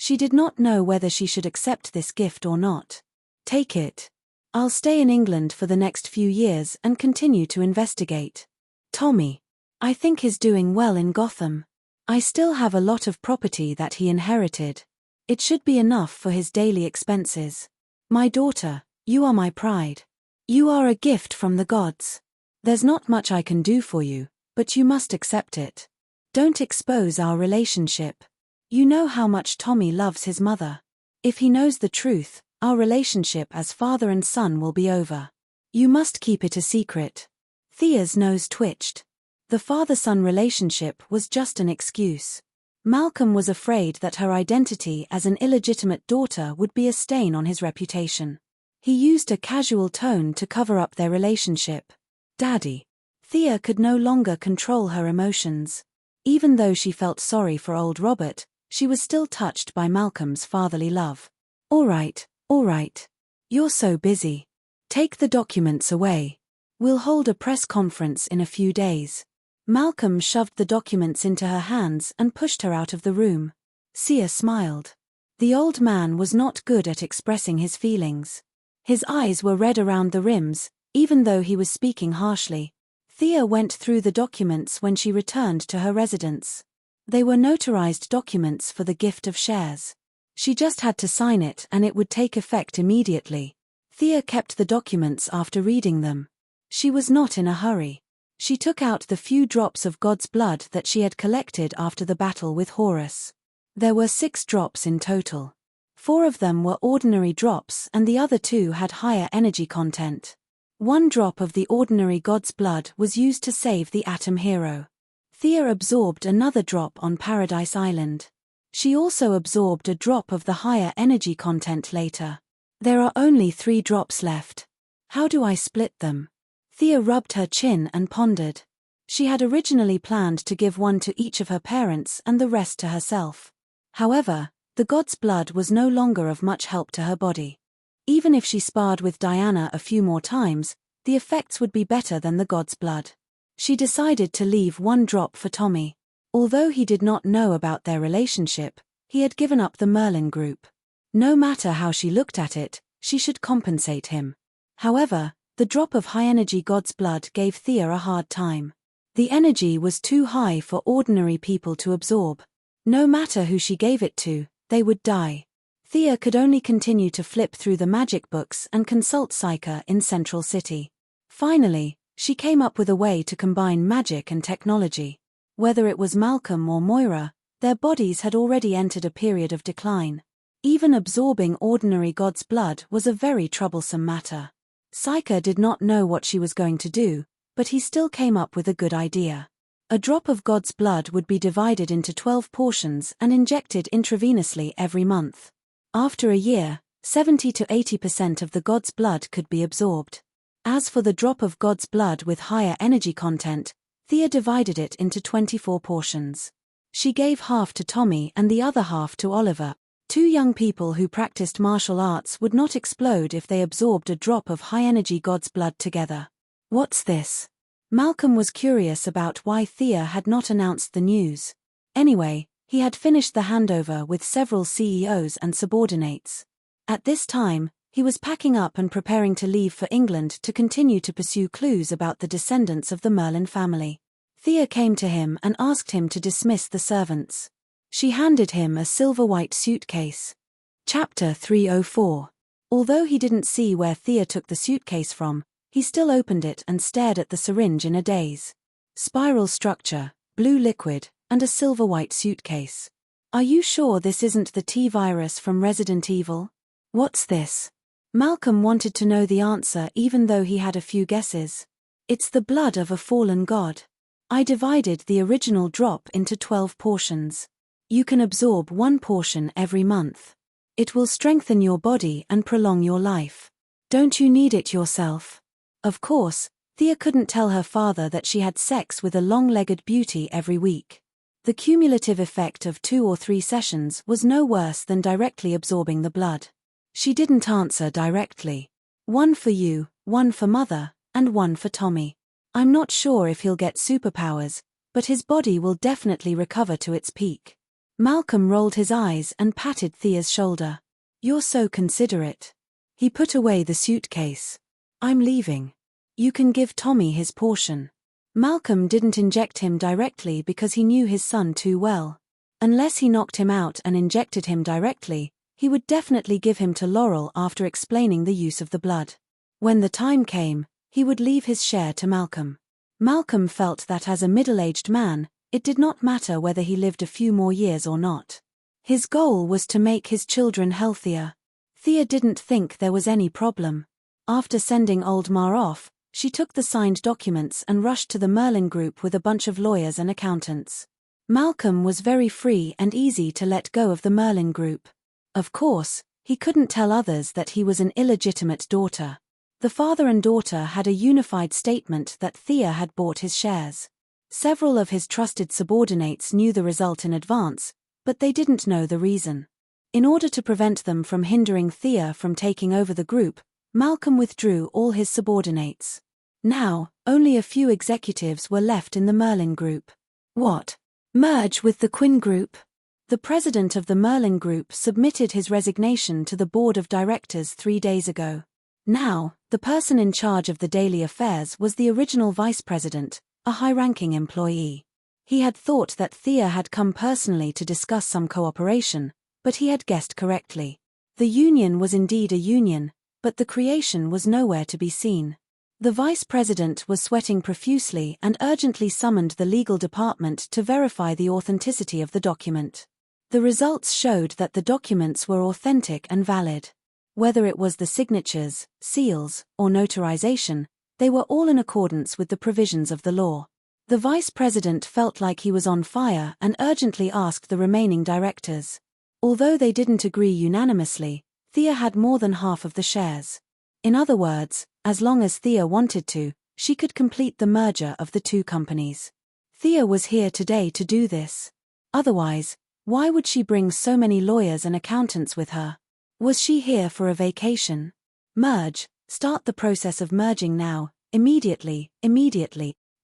She did not know whether she should accept this gift or not. Take it. I'll stay in England for the next few years and continue to investigate. Tommy. I think is doing well in Gotham. I still have a lot of property that he inherited. It should be enough for his daily expenses. My daughter, you are my pride. You are a gift from the gods. There's not much I can do for you, but you must accept it. Don't expose our relationship. You know how much Tommy loves his mother. If he knows the truth, our relationship as father and son will be over. You must keep it a secret. Thea's nose twitched. The father-son relationship was just an excuse. Malcolm was afraid that her identity as an illegitimate daughter would be a stain on his reputation. He used a casual tone to cover up their relationship. Daddy. Thea could no longer control her emotions. Even though she felt sorry for old Robert, she was still touched by Malcolm's fatherly love. All right. You're so busy. Take the documents away. We'll hold a press conference in a few days. Malcolm shoved the documents into her hands and pushed her out of the room. Sia smiled. The old man was not good at expressing his feelings. His eyes were red around the rims, even though he was speaking harshly. Thea went through the documents when she returned to her residence. They were notarized documents for the gift of shares. She just had to sign it and it would take effect immediately. Thea kept the documents after reading them. She was not in a hurry. She took out the few drops of God's blood that she had collected after the battle with Horus. There were 6 drops in total. 4 of them were ordinary drops and the other 2 had higher energy content. 1 drop of the ordinary God's blood was used to save the atom hero. Thea absorbed another drop on Paradise Island. She also absorbed a drop of the higher energy content later. There are only 3 drops left. How do I split them? Thea rubbed her chin and pondered. She had originally planned to give 1 to each of her parents and the rest to herself. However, the God's blood was no longer of much help to her body. Even if she sparred with Diana a few more times, the effects would be better than the God's blood. She decided to leave 1 drop for Tommy. Although he did not know about their relationship, he had given up the Merlin group. No matter how she looked at it, she should compensate him. However, the drop of high-energy God's blood gave Thea a hard time. The energy was too high for ordinary people to absorb. No matter who she gave it to, they would die. Thea could only continue to flip through the magic books and consult Psyker in Central City. Finally, she came up with a way to combine magic and technology. Whether it was Malcolm or Moira, their bodies had already entered a period of decline. Even absorbing ordinary God's blood was a very troublesome matter. Psyker did not know what she was going to do, but he still came up with a good idea. A drop of God's blood would be divided into 12 portions and injected intravenously every month. After a year, 70 to 80% of the God's blood could be absorbed. As for the drop of God's blood with higher energy content, Thea divided it into 24 portions. She gave half to Tommy and the other half to Oliver. 2 young people who practiced martial arts would not explode if they absorbed a drop of high-energy God's blood together. What's this? Malcolm was curious about why Thea had not announced the news. Anyway, he had finished the handover with several CEOs and subordinates. At this time, he was packing up and preparing to leave for England to continue to pursue clues about the descendants of the Merlin family. Thea came to him and asked him to dismiss the servants. She handed him a silver-white suitcase. Chapter 304. Although he didn't see where Thea took the suitcase from, he still opened it and stared at the syringe in a daze. Spiral structure, blue liquid, and a silver-white suitcase. Are you sure this isn't the T-virus from Resident Evil? What's this? Malcolm wanted to know the answer even though he had a few guesses. It's the blood of a fallen god. I divided the original drop into 12 portions. You can absorb 1 portion every month. It will strengthen your body and prolong your life. Don't you need it yourself? Of course, Thea couldn't tell her father that she had sex with a long-legged beauty every week. The cumulative effect of 2 or 3 sessions was no worse than directly absorbing the blood. She didn't answer directly. 1 for you, 1 for Mother, and 1 for Tommy. I'm not sure if he'll get superpowers, but his body will definitely recover to its peak. Malcolm rolled his eyes and patted Thea's shoulder. "You're so considerate." He put away the suitcase. "I'm leaving. You can give Tommy his portion." Malcolm didn't inject him directly because he knew his son too well. Unless he knocked him out and injected him directly, he would definitely give him to Laurel after explaining the use of the blood. When the time came, he would leave his share to Malcolm. Malcolm felt that as a middle-aged man, it did not matter whether he lived a few more years or not. His goal was to make his children healthier. Thea didn't think there was any problem. After sending old Ma off, she took the signed documents and rushed to the Merlin Group with a bunch of lawyers and accountants. Malcolm was very free and easy to let go of the Merlin Group. Of course, he couldn't tell others that he was an illegitimate daughter. The father and daughter had a unified statement that Thea had bought his shares. Several of his trusted subordinates knew the result in advance, but they didn't know the reason. In order to prevent them from hindering Thea from taking over the group, Malcolm withdrew all his subordinates. Now, only a few executives were left in the Merlin Group. What? Merge with the Quinn Group? The president of the Merlin Group submitted his resignation to the board of directors 3 days ago. Now, the person in charge of the daily affairs was the original vice president, a high-ranking employee. He had thought that Thea had come personally to discuss some cooperation, but he had guessed correctly. The union was indeed a union, but the creation was nowhere to be seen. The vice president was sweating profusely and urgently summoned the legal department to verify the authenticity of the document. The results showed that the documents were authentic and valid. Whether it was the signatures, seals, or notarization, they were all in accordance with the provisions of the law. The vice president felt like he was on fire and urgently asked the remaining directors. Although they didn't agree unanimously, Thea had more than half of the shares. In other words, as long as Thea wanted to, she could complete the merger of the two companies. Thea was here today to do this. Otherwise, why would she bring so many lawyers and accountants with her? Was she here for a vacation? Merge, start the process of merging now, immediately.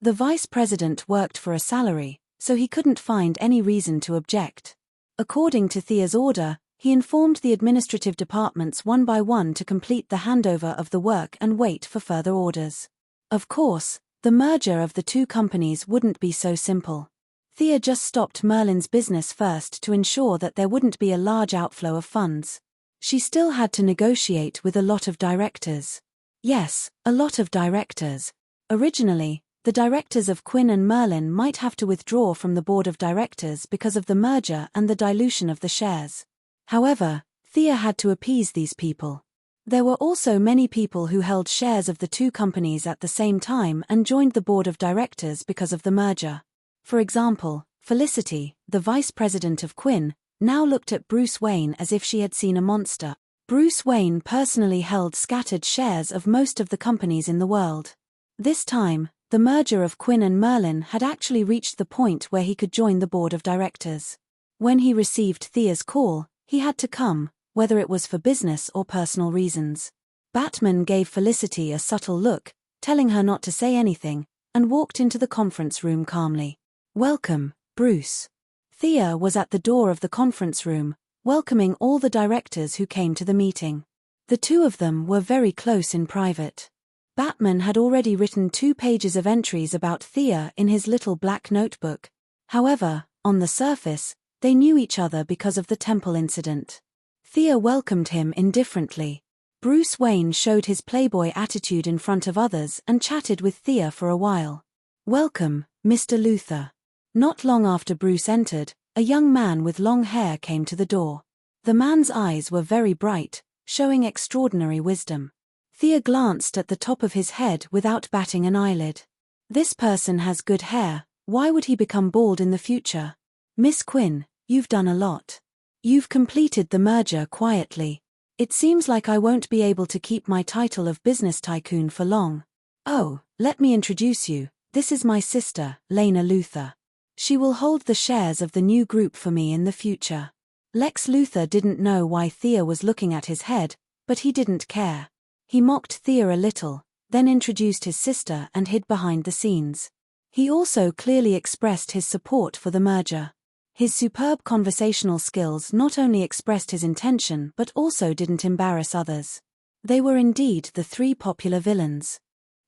The vice president worked for a salary, so he couldn't find any reason to object. According to Thea's order, he informed the administrative departments one by one to complete the handover of the work and wait for further orders. Of course, the merger of the two companies wouldn't be so simple. Thea just stopped Merlin's business first to ensure that there wouldn't be a large outflow of funds. She still had to negotiate with a lot of directors. Yes, a lot of directors. Originally, the directors of Quinn and Merlin might have to withdraw from the board of directors because of the merger and the dilution of the shares. However, Thea had to appease these people. There were also many people who held shares of the two companies at the same time and joined the board of directors because of the merger. For example, Felicity, the vice president of Quinn, now looked at Bruce Wayne as if she had seen a monster. Bruce Wayne personally held scattered shares of most of the companies in the world. This time, the merger of Quinn and Merlin had actually reached the point where he could join the board of directors. When he received Thea's call, he had to come, whether it was for business or personal reasons. Batman gave Felicity a subtle look, telling her not to say anything, and walked into the conference room calmly. "Welcome, Bruce." Thea was at the door of the conference room, welcoming all the directors who came to the meeting. The two of them were very close in private. Batman had already written 2 pages of entries about Thea in his little black notebook. However, on the surface, they knew each other because of the temple incident. Thea welcomed him indifferently. Bruce Wayne showed his playboy attitude in front of others and chatted with Thea for a while. "Welcome, Mr. Luthor." Not long after Bruce entered, a young man with long hair came to the door. The man's eyes were very bright, showing extraordinary wisdom. Thea glanced at the top of his head without batting an eyelid. This person has good hair, why would he become bald in the future? "Miss Quinn, you've done a lot. You've completed the merger quietly. It seems like I won't be able to keep my title of business tycoon for long. Oh, let me introduce you, this is my sister, Lena Luthor. She will hold the shares of the new group for me in the future." Lex Luthor didn't know why Thea was looking at his head, but he didn't care. He mocked Thea a little, then introduced his sister and hid behind the scenes. He also clearly expressed his support for the merger. His superb conversational skills not only expressed his intention but also didn't embarrass others. They were indeed the three popular villains.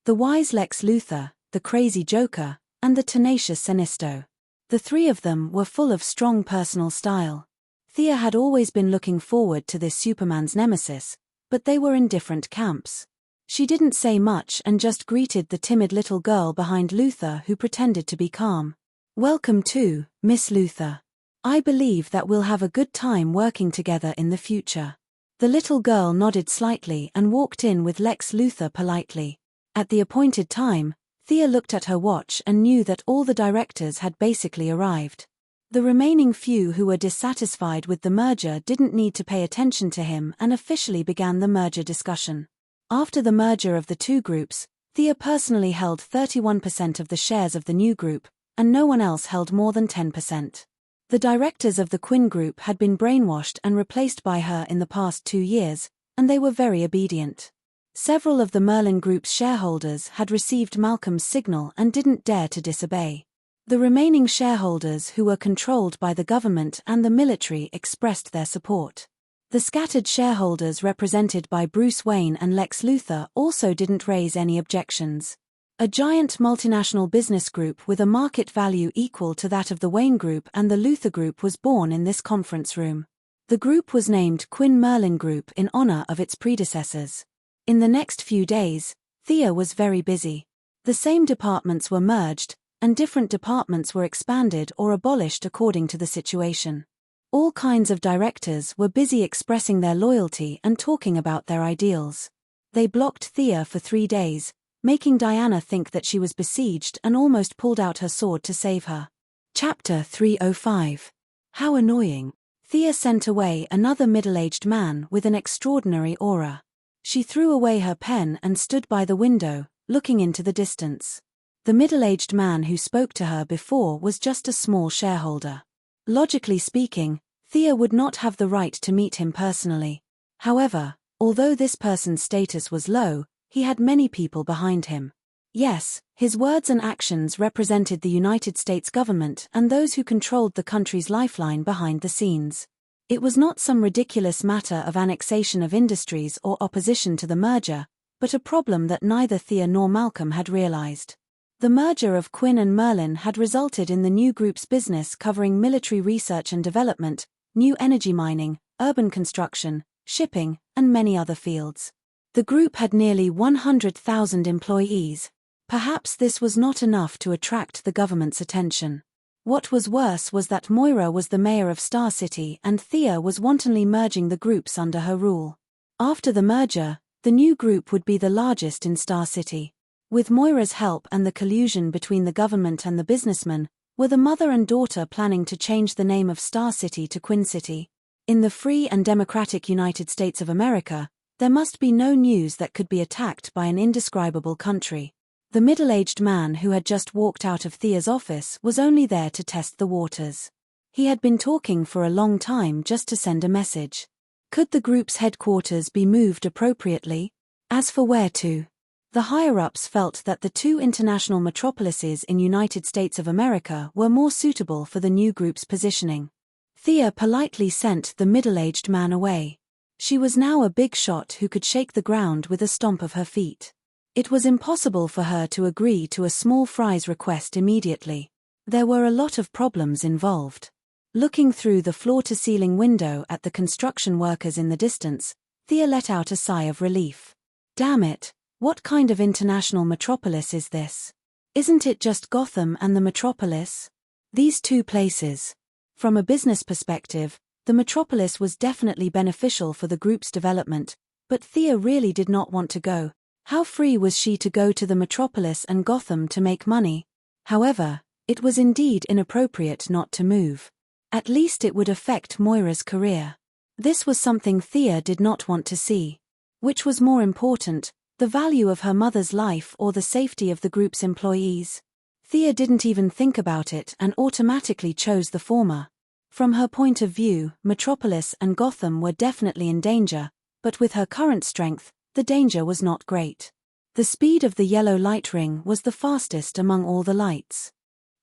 The wise Lex Luthor, the crazy Joker, and the tenacious Sinisto. The three of them were full of strong personal style. Thea had always been looking forward to this Superman's nemesis, but they were in different camps. She didn't say much and just greeted the timid little girl behind Luthor who pretended to be calm. "Welcome to, Miss Luthor. I believe that we'll have a good time working together in the future." The little girl nodded slightly and walked in with Lex Luthor politely. At the appointed time, Thea looked at her watch and knew that all the directors had basically arrived. The remaining few who were dissatisfied with the merger didn't need to pay attention to him and officially began the merger discussion. After the merger of the two groups, Thea personally held 31% of the shares of the new group, and no one else held more than 10%. The directors of the Quinn Group had been brainwashed and replaced by her in the past 2 years, and they were very obedient. Several of the Merlin Group's shareholders had received Malcolm's signal and didn't dare to disobey. The remaining shareholders who were controlled by the government and the military expressed their support. The scattered shareholders represented by Bruce Wayne and Lex Luthor also didn't raise any objections. A giant multinational business group with a market value equal to that of the Wayne Group and the Luthor Group was born in this conference room. The group was named Quinn Merlin Group in honor of its predecessors. In the next few days, Thea was very busy. The same departments were merged, and different departments were expanded or abolished according to the situation. All kinds of directors were busy expressing their loyalty and talking about their ideals. They blocked Thea for 3 days, making Diana think that she was besieged and almost pulled out her sword to save her. Chapter 305. How annoying. Thea sent away another middle-aged man with an extraordinary aura. She threw away her pen and stood by the window, looking into the distance. The middle-aged man who spoke to her before was just a small shareholder. Logically speaking, Thea would not have the right to meet him personally. However, although this person's status was low, he had many people behind him. Yes, his words and actions represented the United States government and those who controlled the country's lifeline behind the scenes. It was not some ridiculous matter of annexation of industries or opposition to the merger, but a problem that neither Thea nor Malcolm had realized. The merger of Quinn and Merlin had resulted in the new group's business covering military research and development, new energy mining, urban construction, shipping, and many other fields. The group had nearly 100,000 employees. Perhaps this was not enough to attract the government's attention. What was worse was that Moira was the mayor of Star City and Thea was wantonly merging the groups under her rule. After the merger, the new group would be the largest in Star City. With Moira's help and the collusion between the government and the businessmen, were the mother and daughter planning to change the name of Star City to Quinn City. In the free and democratic United States of America, there must be no news that could be attacked by an indescribable country. The middle-aged man who had just walked out of Thea's office was only there to test the waters. He had been talking for a long time just to send a message. Could the group's headquarters be moved appropriately? As for where to? The higher-ups felt that the 2 international metropolises in United States of America were more suitable for the new group's positioning. Thea politely sent the middle-aged man away. She was now a big shot who could shake the ground with a stomp of her feet. It was impossible for her to agree to a small fries request immediately. There were a lot of problems involved. Looking through the floor-to-ceiling window at the construction workers in the distance, Thea let out a sigh of relief. Damn it! What kind of international metropolis is this? Isn't it just Gotham and the Metropolis? These 2 places. From a business perspective, the Metropolis was definitely beneficial for the group's development, but Thea really did not want to go. How free was she to go to the Metropolis and Gotham to make money? However, it was indeed inappropriate not to move. At least it would affect Moira's career. This was something Thea did not want to see. Which was more important, the value of her mother's life or the safety of the group's employees? Thea didn't even think about it and automatically chose the former. From her point of view, Metropolis and Gotham were definitely in danger, but with her current strength, the danger was not great. The speed of the yellow light ring was the fastest among all the lights.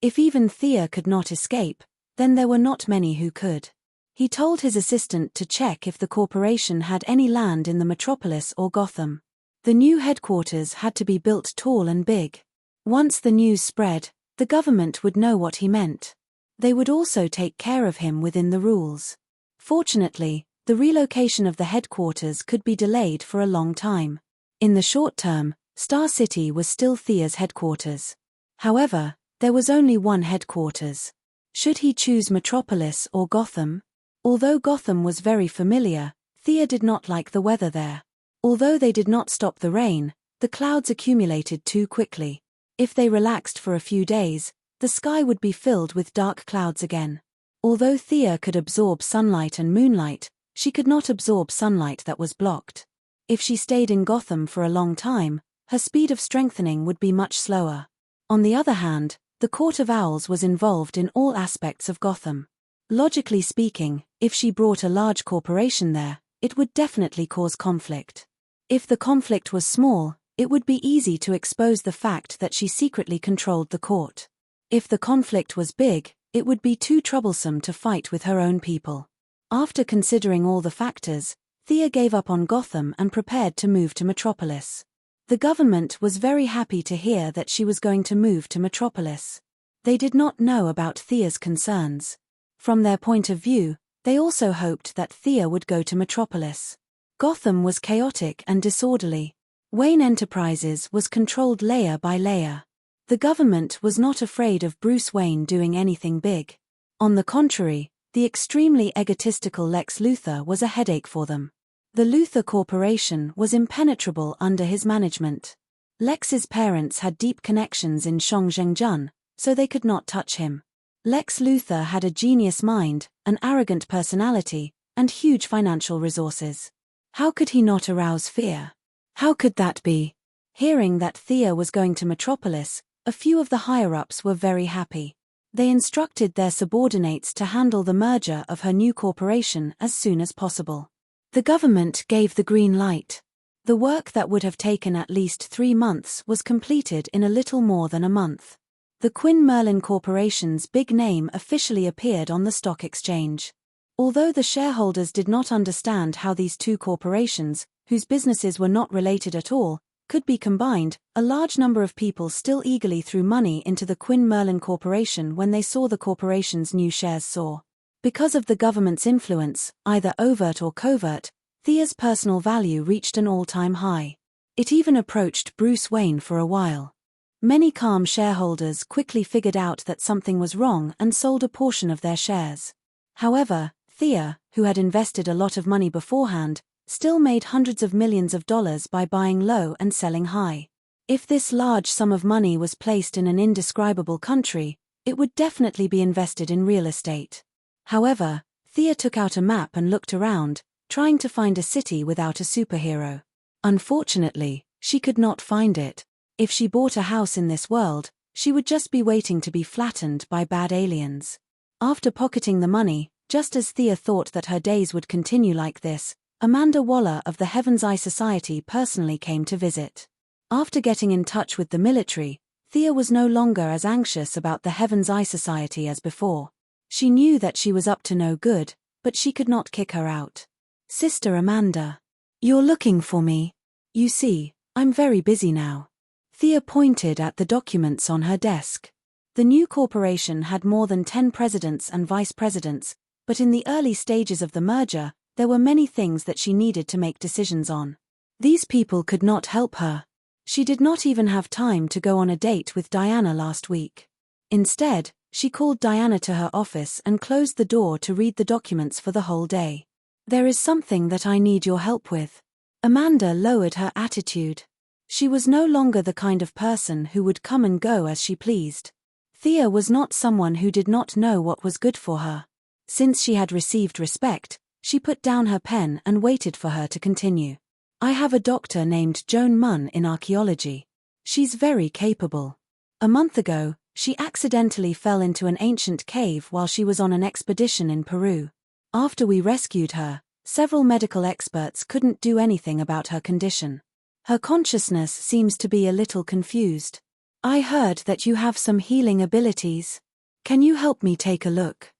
If even Thea could not escape, then there were not many who could. He told his assistant to check if the corporation had any land in the Metropolis or Gotham. The new headquarters had to be built tall and big. Once the news spread, the government would know what he meant. They would also take care of him within the rules. Fortunately, the relocation of the headquarters could be delayed for a long time. In the short term, Star City was still Thea's headquarters. However, there was only one headquarters. Should he choose Metropolis or Gotham? Although Gotham was very familiar, Thea did not like the weather there. Although they did not stop the rain, the clouds accumulated too quickly. If they relaxed for a few days, the sky would be filled with dark clouds again. Although Thea could absorb sunlight and moonlight, she could not absorb sunlight that was blocked. If she stayed in Gotham for a long time, her speed of strengthening would be much slower. On the other hand, the Court of Owls was involved in all aspects of Gotham. Logically speaking, if she brought a large corporation there, it would definitely cause conflict. If the conflict was small, it would be easy to expose the fact that she secretly controlled the court. If the conflict was big, it would be too troublesome to fight with her own people. After considering all the factors, Thea gave up on Gotham and prepared to move to Metropolis. The government was very happy to hear that she was going to move to Metropolis. They did not know about Thea's concerns. From their point of view, they also hoped that Thea would go to Metropolis. Gotham was chaotic and disorderly. Wayne Enterprises was controlled layer by layer. The government was not afraid of Bruce Wayne doing anything big. On the contrary, the extremely egotistical Lex Luthor was a headache for them. The Luthor Corporation was impenetrable under his management. Lex's parents had deep connections in Shangzhengjun, so they could not touch him. Lex Luthor had a genius mind, an arrogant personality, and huge financial resources. How could he not arouse fear? How could that be? Hearing that Thea was going to Metropolis, a few of the higher-ups were very happy. They instructed their subordinates to handle the merger of her new corporation as soon as possible. The government gave the green light. The work that would have taken at least 3 months was completed in a little more than a month. The Quinn Merlin Corporation's big name officially appeared on the stock exchange. Although the shareholders did not understand how these two corporations, whose businesses were not related at all, could be combined, a large number of people still eagerly threw money into the Quinn Merlin Corporation when they saw the corporation's new shares soar. Because of the government's influence, either overt or covert, Thea's personal value reached an all-time high. It even approached Bruce Wayne for a while. Many calm shareholders quickly figured out that something was wrong and sold a portion of their shares. However, Thea, who had invested a lot of money beforehand, still made hundreds of millions of dollars by buying low and selling high. If this large sum of money was placed in an indescribable country, it would definitely be invested in real estate. However, Thea took out a map and looked around, trying to find a city without a superhero. Unfortunately, she could not find it. If she bought a house in this world, she would just be waiting to be flattened by bad aliens. After pocketing the money, just as Thea thought that her days would continue like this, Amanda Waller of the Heaven's Eye Society personally came to visit. After getting in touch with the military, Thea was no longer as anxious about the Heaven's Eye Society as before. She knew that she was up to no good, but she could not kick her out. "Sister Amanda. You're looking for me. You see, I'm very busy now." Thea pointed at the documents on her desk. The new corporation had more than 10 presidents and vice presidents, but in the early stages of the merger, there were many things that she needed to make decisions on. These people could not help her. She did not even have time to go on a date with Diana last week. Instead, she called Diana to her office and closed the door to read the documents for the whole day. "There is something that I need your help with." Amanda lowered her attitude. She was no longer the kind of person who would come and go as she pleased. Thea was not someone who did not know what was good for her. Since she had received respect, she put down her pen and waited for her to continue. "I have a doctor named Joan Munn in archaeology. She's very capable. A month ago, she accidentally fell into an ancient cave while she was on an expedition in Peru. After we rescued her, several medical experts couldn't do anything about her condition. Her consciousness seems to be a little confused. I heard that you have some healing abilities. Can you help me take a look?"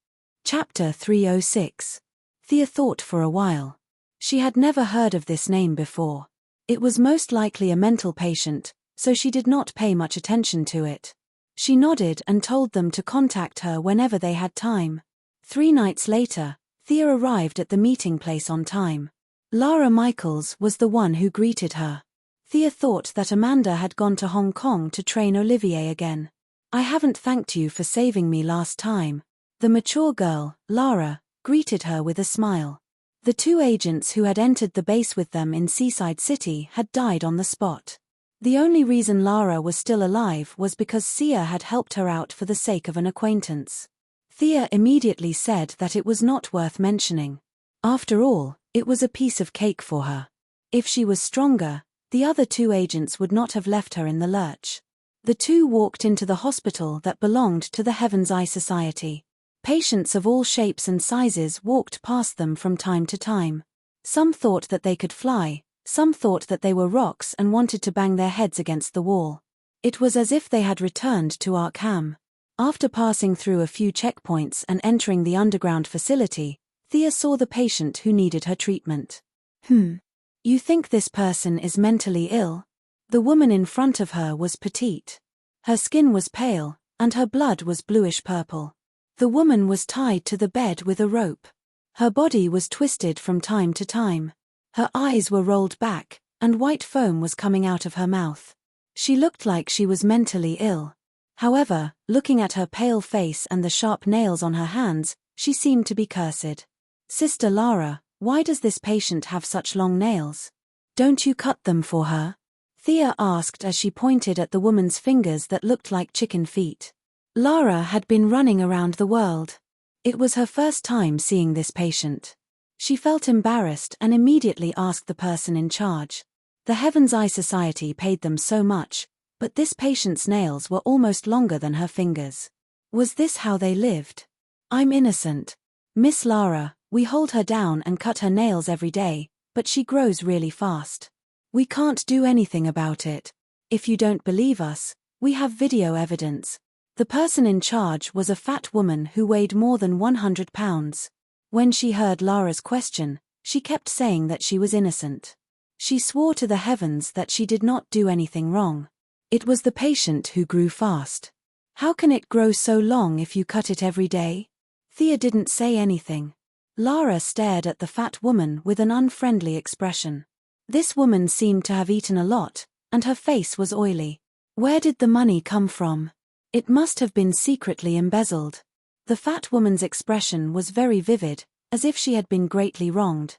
Chapter 306. Thea thought for a while. She had never heard of this name before. It was most likely a mental patient, so she did not pay much attention to it. She nodded and told them to contact her whenever they had time. 3 nights later, Thea arrived at the meeting place on time. Lara Michaels was the one who greeted her. Thea thought that Amanda had gone to Hong Kong to train Olivier again. "I haven't thanked you for saving me last time." The mature girl, Lara, greeted her with a smile. The 2 agents who had entered the base with them in Seaside City had died on the spot. The only reason Lara was still alive was because Sia had helped her out for the sake of an acquaintance. Thea immediately said that it was not worth mentioning. After all, it was a piece of cake for her. If she was stronger, the other 2 agents would not have left her in the lurch. The 2 walked into the hospital that belonged to the Heaven's Eye Society. Patients of all shapes and sizes walked past them from time to time. Some thought that they could fly, some thought that they were rocks and wanted to bang their heads against the wall. It was as if they had returned to Arkham. After passing through a few checkpoints and entering the underground facility, Thea saw the patient who needed her treatment. You think this person is mentally ill?" The woman in front of her was petite. Her skin was pale, and her blood was bluish-purple. The woman was tied to the bed with a rope. Her body was twisted from time to time. Her eyes were rolled back, and white foam was coming out of her mouth. She looked like she was mentally ill. However, looking at her pale face and the sharp nails on her hands, she seemed to be cursed. "Sister Lara, why does this patient have such long nails? Don't you cut them for her?" Thea asked as she pointed at the woman's fingers that looked like chicken feet. Lara had been running around the world. It was her first time seeing this patient. She felt embarrassed and immediately asked the person in charge. The Heaven's Eye Society paid them so much, but this patient's nails were almost longer than her fingers. Was this how they lived? "I'm innocent. Miss Lara, we hold her down and cut her nails every day, but she grows really fast. We can't do anything about it. If you don't believe us, we have video evidence." The person in charge was a fat woman who weighed more than 100 pounds. When she heard Lara's question, she kept saying that she was innocent. She swore to the heavens that she did not do anything wrong. It was the patient who grew fast. "How can it grow so long if you cut it every day?" Thea didn't say anything. Lara stared at the fat woman with an unfriendly expression. This woman seemed to have eaten a lot, and her face was oily. Where did the money come from? It must have been secretly embezzled. The fat woman's expression was very vivid, as if she had been greatly wronged.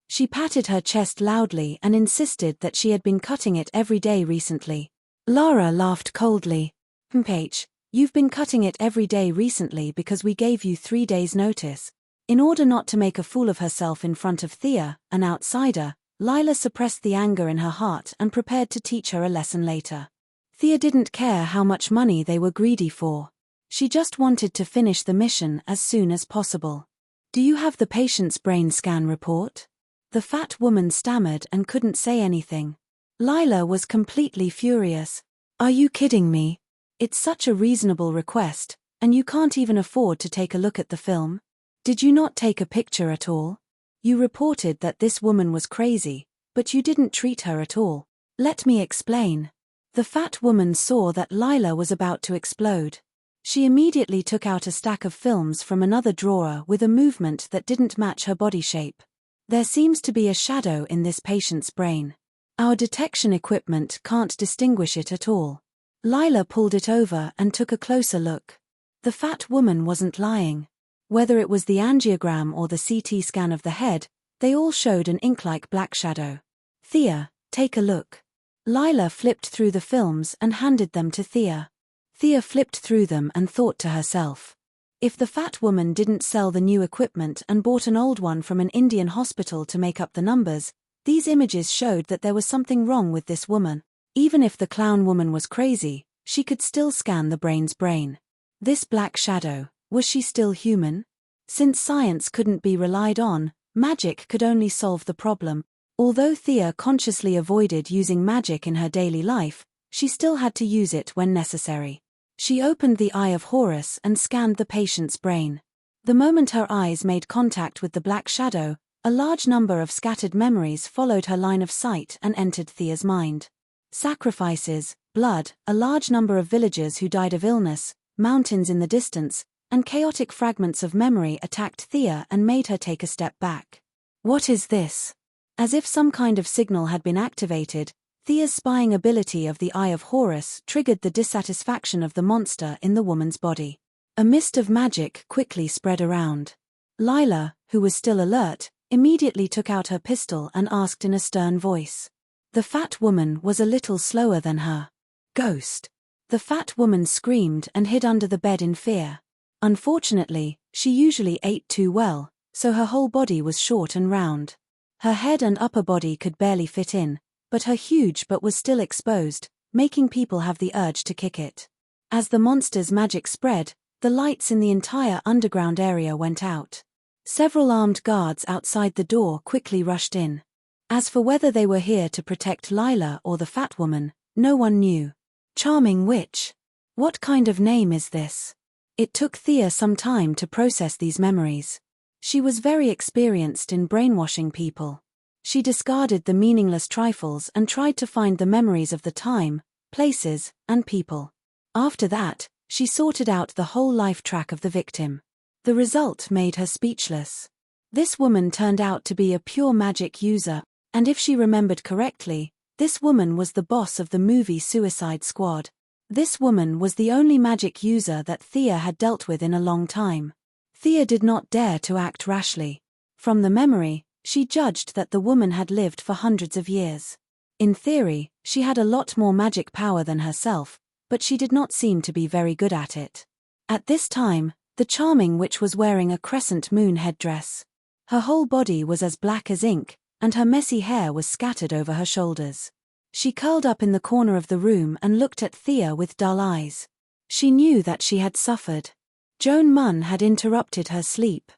She patted her chest loudly and insisted that she had been cutting it every day recently. Lara laughed coldly. "H, you've been cutting it every day recently because we gave you 3 days' notice." In order not to make a fool of herself in front of Thea, an outsider, Lila suppressed the anger in her heart and prepared to teach her a lesson later. Thea didn't care how much money they were greedy for. She just wanted to finish the mission as soon as possible. "Do you have the patient's brain scan report?" The fat woman stammered and couldn't say anything. Lila was completely furious. "Are you kidding me? It's such a reasonable request, and you can't even afford to take a look at the film? Did you not take a picture at all? You reported that this woman was crazy, but you didn't treat her at all. Let me explain." The fat woman saw that Lila was about to explode. She immediately took out a stack of films from another drawer with a movement that didn't match her body shape. "There seems to be a shadow in this patient's brain. Our detection equipment can't distinguish it at all." Lila pulled it over and took a closer look. The fat woman wasn't lying. Whether it was the angiogram or the CT scan of the head, they all showed an ink-like black shadow. "Thea, take a look." Lila flipped through the films and handed them to Thea. Thea flipped through them and thought to herself. If the fat woman didn't sell the new equipment and bought an old one from an Indian hospital to make up the numbers, these images showed that there was something wrong with this woman. Even if the clown woman was crazy, she could still scan the brain's brain. This black shadow, was she still human? Since science couldn't be relied on, magic could only solve the problem. Although Thea consciously avoided using magic in her daily life, she still had to use it when necessary. She opened the Eye of Horus and scanned the patient's brain. The moment her eyes made contact with the black shadow, a large number of scattered memories followed her line of sight and entered Thea's mind. Sacrifices, blood, a large number of villagers who died of illness, mountains in the distance, and chaotic fragments of memory attacked Thea and made her take a step back. What is this? As if some kind of signal had been activated, Thea's spying ability of the Eye of Horus triggered the dissatisfaction of the monster in the woman's body. A mist of magic quickly spread around. Lila, who was still alert, immediately took out her pistol and asked in a stern voice. The fat woman was a little slower than her. Ghost. The fat woman screamed and hid under the bed in fear. Unfortunately, she usually ate too well, so her whole body was short and round. Her head and upper body could barely fit in, but her huge butt was still exposed, making people have the urge to kick it. As the monster's magic spread, the lights in the entire underground area went out. Several armed guards outside the door quickly rushed in. As for whether they were here to protect Lila or the fat woman, no one knew. Charming witch. What kind of name is this? It took Thea some time to process these memories. She was very experienced in brainwashing people. She discarded the meaningless trifles and tried to find the memories of the time, places, and people. After that, she sorted out the whole life track of the victim. The result made her speechless. This woman turned out to be a pure magic user, and if she remembered correctly, this woman was the boss of the movie Suicide Squad. This woman was the only magic user that Thea had dealt with in a long time. Thea did not dare to act rashly. From the memory, she judged that the woman had lived for hundreds of years. In theory, she had a lot more magic power than herself, but she did not seem to be very good at it. At this time, the charming witch was wearing a crescent moon headdress. Her whole body was as black as ink, and her messy hair was scattered over her shoulders. She curled up in the corner of the room and looked at Thea with dull eyes. She knew that she had suffered. Joan Munn had interrupted her sleep.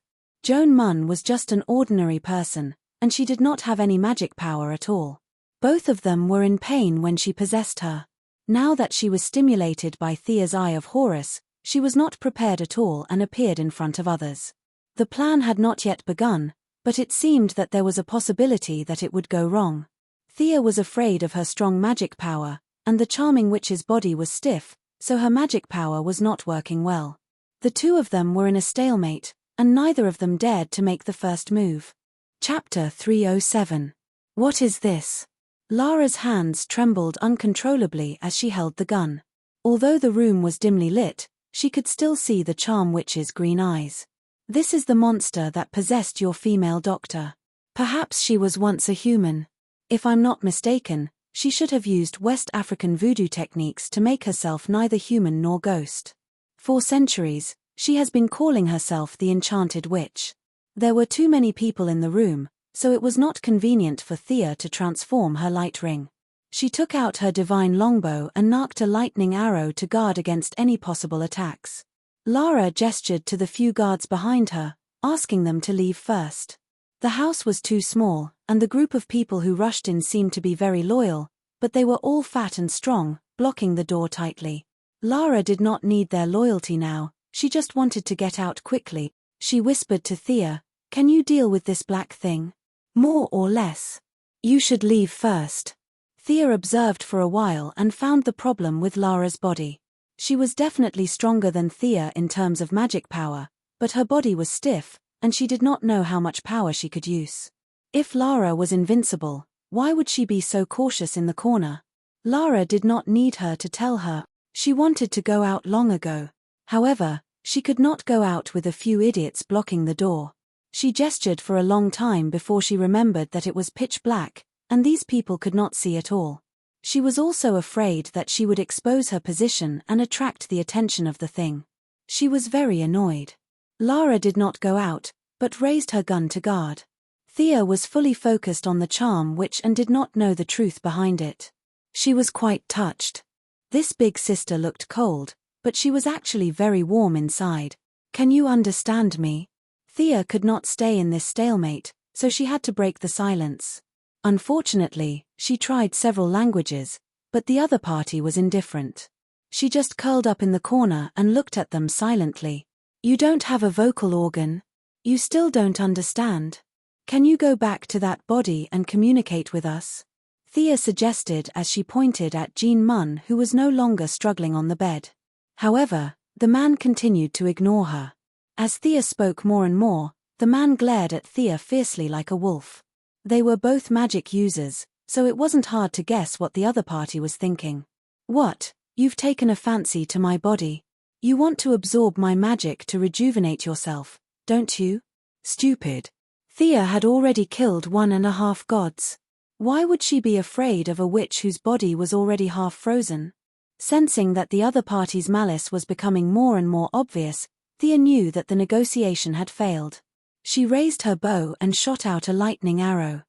Joan Munn was just an ordinary person, and she did not have any magic power at all. Both of them were in pain when she possessed her. Now that she was stimulated by Thea's Eye of Horus, she was not prepared at all and appeared in front of others. The plan had not yet begun, but it seemed that there was a possibility that it would go wrong. Thea was afraid of her strong magic power, and the charming witch's body was stiff, so her magic power was not working well. The two of them were in a stalemate, and neither of them dared to make the first move. Chapter 307. What is this? Lara's hands trembled uncontrollably as she held the gun. Although the room was dimly lit, she could still see the charm witch's green eyes. This is the monster that possessed your female doctor. Perhaps she was once a human. If I'm not mistaken, she should have used West African voodoo techniques to make herself neither human nor ghost. For centuries, she has been calling herself the Enchanted Witch. There were too many people in the room, so it was not convenient for Thea to transform her light ring. She took out her divine longbow and knocked a lightning arrow to guard against any possible attacks. Lara gestured to the few guards behind her, asking them to leave first. The house was too small, and the group of people who rushed in seemed to be very loyal, but they were all fat and strong, blocking the door tightly. Lara did not need their loyalty now, she just wanted to get out quickly. She whispered to Thea, "Can you deal with this black thing? More or less? You should leave first." Thea observed for a while and found the problem with Lara's body. She was definitely stronger than Thea in terms of magic power, but her body was stiff, and she did not know how much power she could use. If Lara was invincible, why would she be so cautious in the corner? Lara did not need her to tell her. She wanted to go out long ago. However, she could not go out with a few idiots blocking the door. She gestured for a long time before she remembered that it was pitch black, and these people could not see at all. She was also afraid that she would expose her position and attract the attention of the thing. She was very annoyed. Lara did not go out, but raised her gun to guard. Thea was fully focused on the charm witch and did not know the truth behind it. She was quite touched. This big sister looked cold, but she was actually very warm inside. "Can you understand me?" Thea could not stay in this stalemate, so she had to break the silence. Unfortunately, she tried several languages, but the other party was indifferent. She just curled up in the corner and looked at them silently. You don't have a vocal organ. You still don't understand. Can you go back to that body and communicate with us? Thea suggested as she pointed at Jean Munn, who was no longer struggling on the bed. However, the man continued to ignore her. As Thea spoke more and more, the man glared at Thea fiercely like a wolf. They were both magic users, so it wasn't hard to guess what the other party was thinking. What? You've taken a fancy to my body. You want to absorb my magic to rejuvenate yourself, don't you? Stupid. Thea had already killed 1.5 gods. Why would she be afraid of a witch whose body was already half frozen? Sensing that the other party's malice was becoming more and more obvious, Thea knew that the negotiation had failed. She raised her bow and shot out a lightning arrow.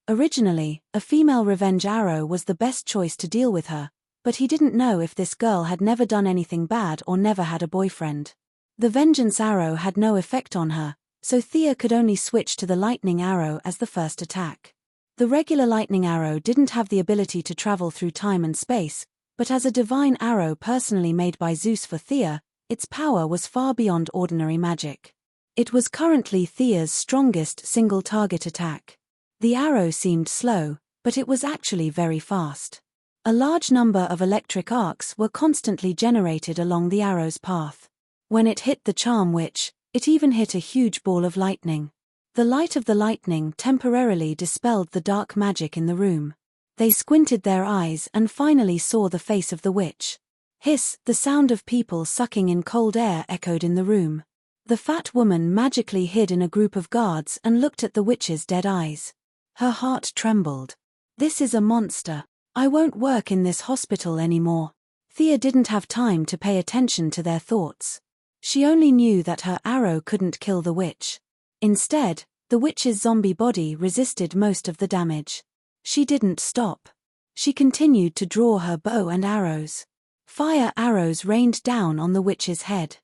Originally, a female revenge arrow was the best choice to deal with her, but he didn't know if this girl had never done anything bad or never had a boyfriend. The vengeance arrow had no effect on her, so Thea could only switch to the lightning arrow as the first attack. The regular lightning arrow didn't have the ability to travel through time and space, but as a divine arrow personally made by Zeus for Thea, its power was far beyond ordinary magic. It was currently Thea's strongest single-target attack. The arrow seemed slow, but it was actually very fast. A large number of electric arcs were constantly generated along the arrow's path. When it hit the charm witch, it even hit a huge ball of lightning. The light of the lightning temporarily dispelled the dark magic in the room. They squinted their eyes and finally saw the face of the witch. Hiss, the sound of people sucking in cold air echoed in the room. The fat woman magically hid in a group of guards and looked at the witch's dead eyes. Her heart trembled. This is a monster. I won't work in this hospital anymore. Thea didn't have time to pay attention to their thoughts. She only knew that her arrow couldn't kill the witch. Instead, the witch's zombie body resisted most of the damage. She didn't stop. She continued to draw her bow and arrows. Fire arrows rained down on the witch's head.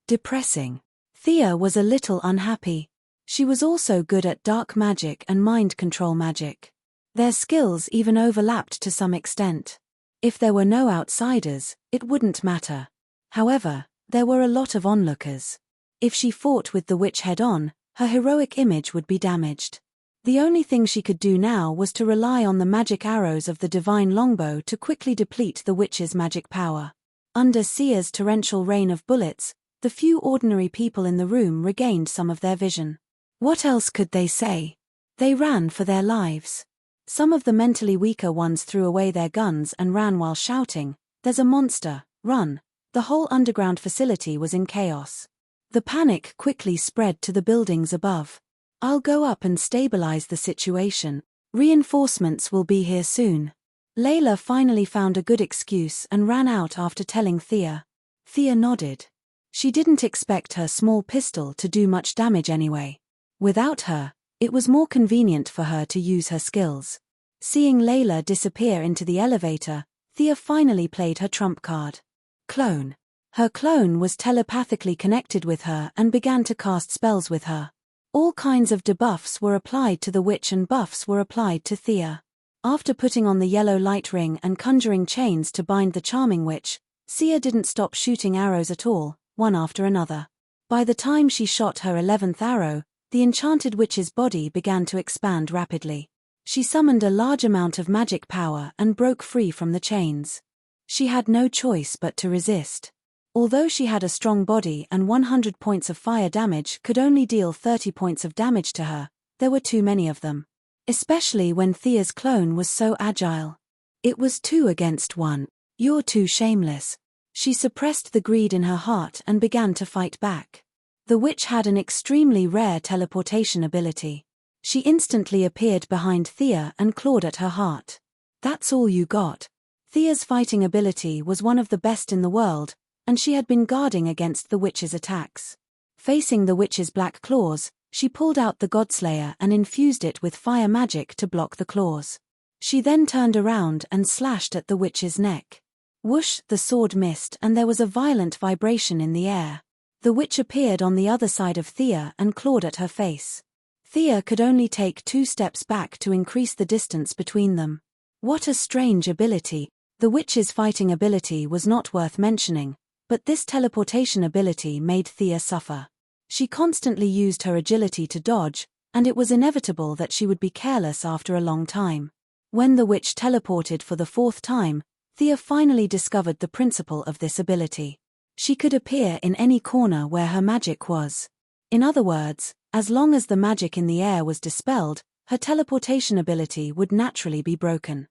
Depressing. Thea was a little unhappy. She was also good at dark magic and mind control magic. Their skills even overlapped to some extent. If there were no outsiders, it wouldn't matter. However, there were a lot of onlookers. If she fought with the witch head-on, her heroic image would be damaged. The only thing she could do now was to rely on the magic arrows of the divine longbow to quickly deplete the witch's magic power. Under Sia's torrential rain of bullets, the few ordinary people in the room regained some of their vision. What else could they say? They ran for their lives. Some of the mentally weaker ones threw away their guns and ran while shouting, "There's a monster, run!" The whole underground facility was in chaos. The panic quickly spread to the buildings above. "I'll go up and stabilize the situation. Reinforcements will be here soon." Layla finally found a good excuse and ran out after telling Thea. Thea nodded. She didn't expect her small pistol to do much damage anyway. Without her, it was more convenient for her to use her skills. Seeing Layla disappear into the elevator, Thea finally played her trump card. Clone. Her clone was telepathically connected with her and began to cast spells with her. All kinds of debuffs were applied to the witch and buffs were applied to Thea. After putting on the yellow light ring and conjuring chains to bind the charming witch, Sia didn't stop shooting arrows at all, one after another. By the time she shot her 11th arrow, the enchanted witch's body began to expand rapidly. She summoned a large amount of magic power and broke free from the chains. She had no choice but to resist. Although she had a strong body and 100 points of fire damage could only deal 30 points of damage to her, there were too many of them. Especially when Thea's clone was so agile. It was 2 against 1. "You're too shameless." She suppressed the greed in her heart and began to fight back. The witch had an extremely rare teleportation ability. She instantly appeared behind Thea and clawed at her heart. That's all you got. Thea's fighting ability was one of the best in the world, and she had been guarding against the witch's attacks. Facing the witch's black claws, she pulled out the Godslayer and infused it with fire magic to block the claws. She then turned around and slashed at the witch's neck. Whoosh, the sword missed and there was a violent vibration in the air. The witch appeared on the other side of Thea and clawed at her face. Thea could only take 2 steps back to increase the distance between them. What a strange ability. The witch's fighting ability was not worth mentioning, but this teleportation ability made Thea suffer. She constantly used her agility to dodge, and it was inevitable that she would be careless after a long time. When the witch teleported for the fourth time, Thea finally discovered the principle of this ability. She could appear in any corner where her magic was. In other words, as long as the magic in the air was dispelled, her teleportation ability would naturally be broken.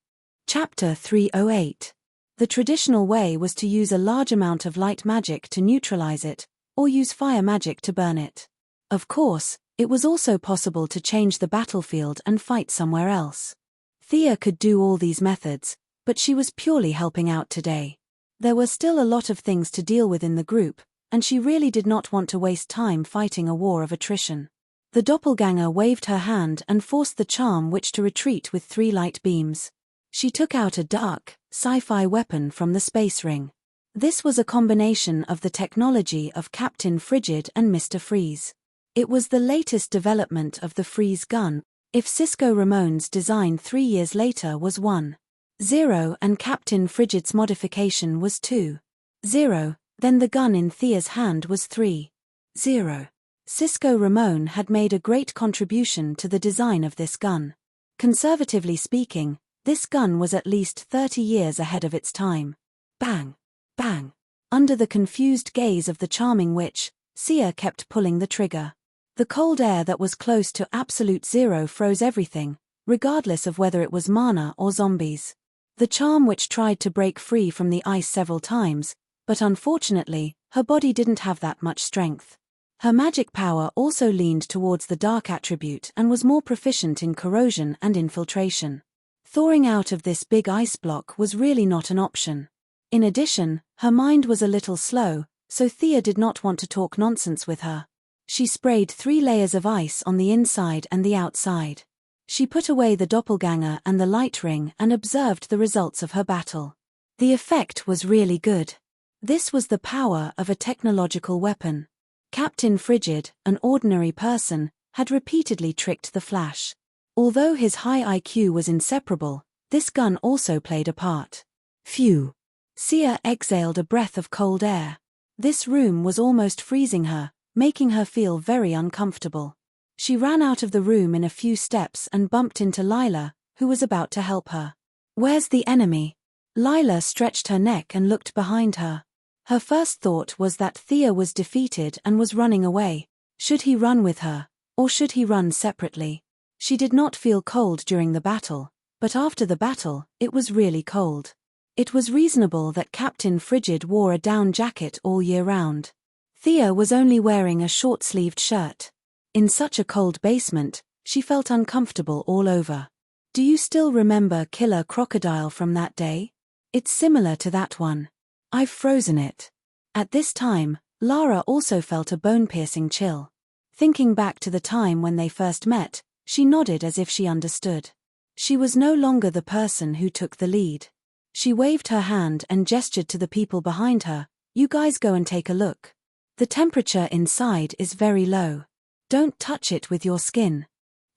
Chapter 308. The traditional way was to use a large amount of light magic to neutralize it, or use fire magic to burn it. Of course, it was also possible to change the battlefield and fight somewhere else. Thea could do all these methods, but she was purely helping out today. There were still a lot of things to deal with in the group, and she really did not want to waste time fighting a war of attrition. The doppelganger waved her hand and forced the charm witch to retreat with 3 light beams. She took out a dark, sci-fi weapon from the space ring. This was a combination of the technology of Captain Frigid and Mr. Freeze. It was the latest development of the Freeze gun. If Cisco Ramon's design 3 years later was 1.0 and Captain Frigid's modification was 2.0, then the gun in Thea's hand was 3.0. Cisco Ramon had made a great contribution to the design of this gun. Conservatively speaking, this gun was at least 30 years ahead of its time. Bang! Bang! Under the confused gaze of the charming witch, Sia kept pulling the trigger. The cold air that was close to absolute zero froze everything, regardless of whether it was mana or zombies. The charm witch tried to break free from the ice several times, but unfortunately, her body didn't have that much strength. Her magic power also leaned towards the dark attribute and was more proficient in corrosion and infiltration. Thawing out of this big ice block was really not an option. In addition, her mind was a little slow, so Thea did not want to talk nonsense with her. She sprayed 3 layers of ice on the inside and the outside. She put away the doppelganger and the light ring and observed the results of her battle. The effect was really good. This was the power of a technological weapon. Captain Frigid, an ordinary person, had repeatedly tricked the Flash. Although his high IQ was inseparable, this gun also played a part. Phew! Sia exhaled a breath of cold air. This room was almost freezing her, making her feel very uncomfortable. She ran out of the room in a few steps and bumped into Lila, who was about to help her. "Where's the enemy?" Lila stretched her neck and looked behind her. Her first thought was that Thea was defeated and was running away. Should he run with her, or should he run separately? She did not feel cold during the battle, but after the battle, it was really cold. It was reasonable that Captain Frigid wore a down jacket all year round. Thea was only wearing a short-sleeved shirt. In such a cold basement, she felt uncomfortable all over. "Do you still remember Killer Crocodile from that day? It's similar to that one. I've frozen it." At this time, Lara also felt a bone-piercing chill. Thinking back to the time when they first met, she nodded as if she understood. She was no longer the person who took the lead. She waved her hand and gestured to the people behind her. "You guys go and take a look. The temperature inside is very low. Don't touch it with your skin."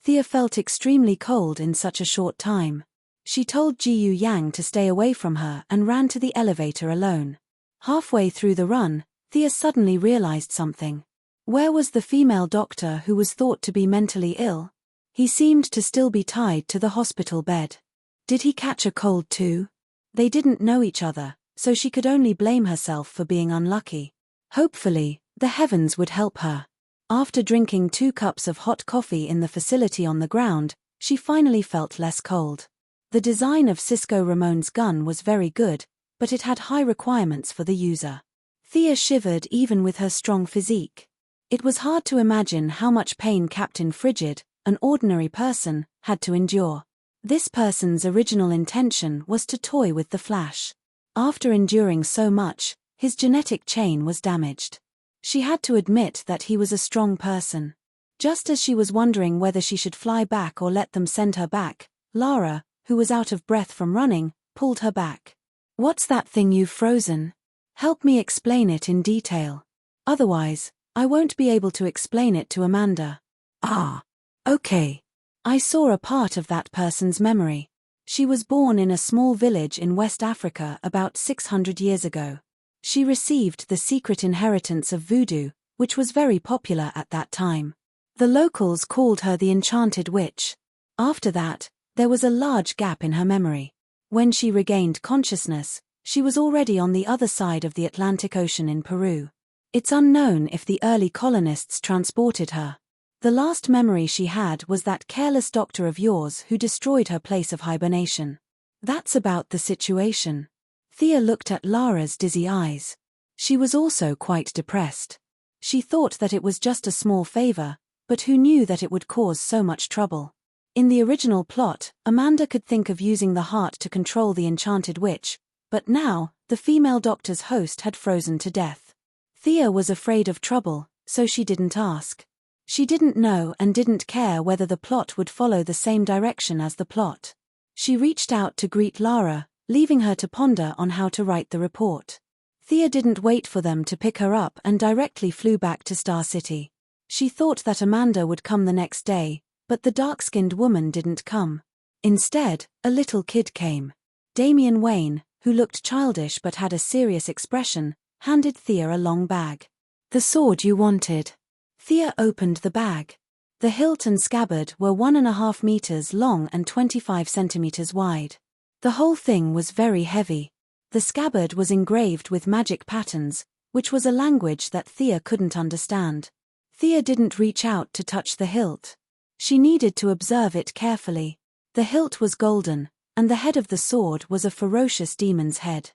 Thea felt extremely cold in such a short time. She told Jiyu Yang to stay away from her and ran to the elevator alone. Halfway through the run, Thea suddenly realized something. Where was the female doctor who was thought to be mentally ill? He seemed to still be tied to the hospital bed. Did he catch a cold too? They didn't know each other, so she could only blame herself for being unlucky. Hopefully, the heavens would help her. After drinking 2 cups of hot coffee in the facility on the ground, she finally felt less cold. The design of Cisco Ramon's gun was very good, but it had high requirements for the user. Thea shivered even with her strong physique. It was hard to imagine how much pain Captain Frigid, an ordinary person, had to endure. This person's original intention was to toy with the Flash. After enduring so much, his genetic chain was damaged. She had to admit that he was a strong person. Just as she was wondering whether she should fly back or let them send her back, Lara, who was out of breath from running, pulled her back. "What's that thing you've frozen? Help me explain it in detail. Otherwise, I won't be able to explain it to Amanda." "Ah. Okay. I saw a part of that person's memory. She was born in a small village in West Africa about 600 years ago. She received the secret inheritance of voodoo, which was very popular at that time. The locals called her the Enchanted Witch. After that, there was a large gap in her memory. When she regained consciousness, she was already on the other side of the Atlantic Ocean in Peru. It's unknown if the early colonists transported her. The last memory she had was that careless doctor of yours who destroyed her place of hibernation. That's about the situation. Thea looked at Lara's dizzy eyes. She was also quite depressed. She thought that it was just a small favor, but who knew that it would cause so much trouble? In the original plot, Amanda could think of using the heart to control the Enchanted Witch, but now, the female doctor's host had frozen to death. Thea was afraid of trouble, so she didn't ask. She didn't know and didn't care whether the plot would follow the same direction as the plot. She reached out to greet Lara, leaving her to ponder on how to write the report. Thea didn't wait for them to pick her up and directly flew back to Star City. She thought that Amanda would come the next day, but the dark-skinned woman didn't come. Instead, a little kid came. Damian Wayne, who looked childish but had a serious expression, handed Thea a long bag. "The sword you wanted." Thea opened the bag. The hilt and scabbard were 1.5 meters long and 25 centimeters wide. The whole thing was very heavy. The scabbard was engraved with magic patterns, which was a language that Thea couldn't understand. Thea didn't reach out to touch the hilt. She needed to observe it carefully. The hilt was golden, and the head of the sword was a ferocious demon's head.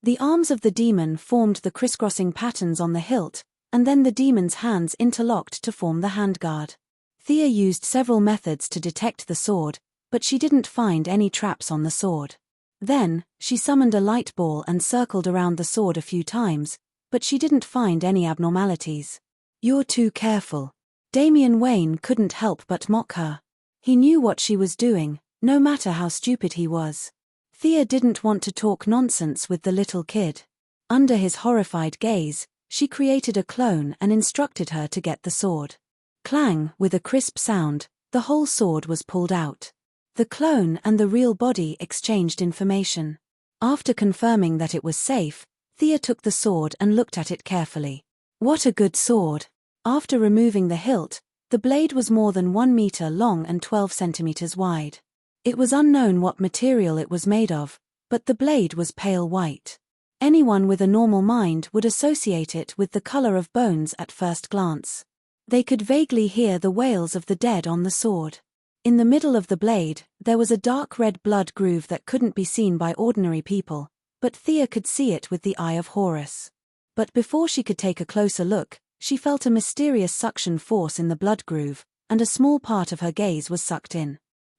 The arms of the demon formed the crisscrossing patterns on the hilt, and then the demon's hands interlocked to form the handguard. Thea used several methods to detect the sword, but she didn't find any traps on the sword. Then, she summoned a light ball and circled around the sword a few times, but she didn't find any abnormalities. "You're too careful." Damian Wayne couldn't help but mock her. He knew what she was doing, no matter how stupid he was. Thea didn't want to talk nonsense with the little kid. Under his horrified gaze, she created a clone and instructed her to get the sword. Clang, with a crisp sound, the whole sword was pulled out. The clone and the real body exchanged information. After confirming that it was safe, Thea took the sword and looked at it carefully. What a good sword! After removing the hilt, the blade was more than 1 meter long and 12 centimeters wide. It was unknown what material it was made of, but the blade was pale white. Anyone with a normal mind would associate it with the color of bones at first glance. They could vaguely hear the wails of the dead on the sword. In the middle of the blade, there was a dark red blood groove that couldn't be seen by ordinary people, but Thea could see it with the eye of Horus. But before she could take a closer look, she felt a mysterious suction force in the blood groove, and a small part of her gaze was sucked in.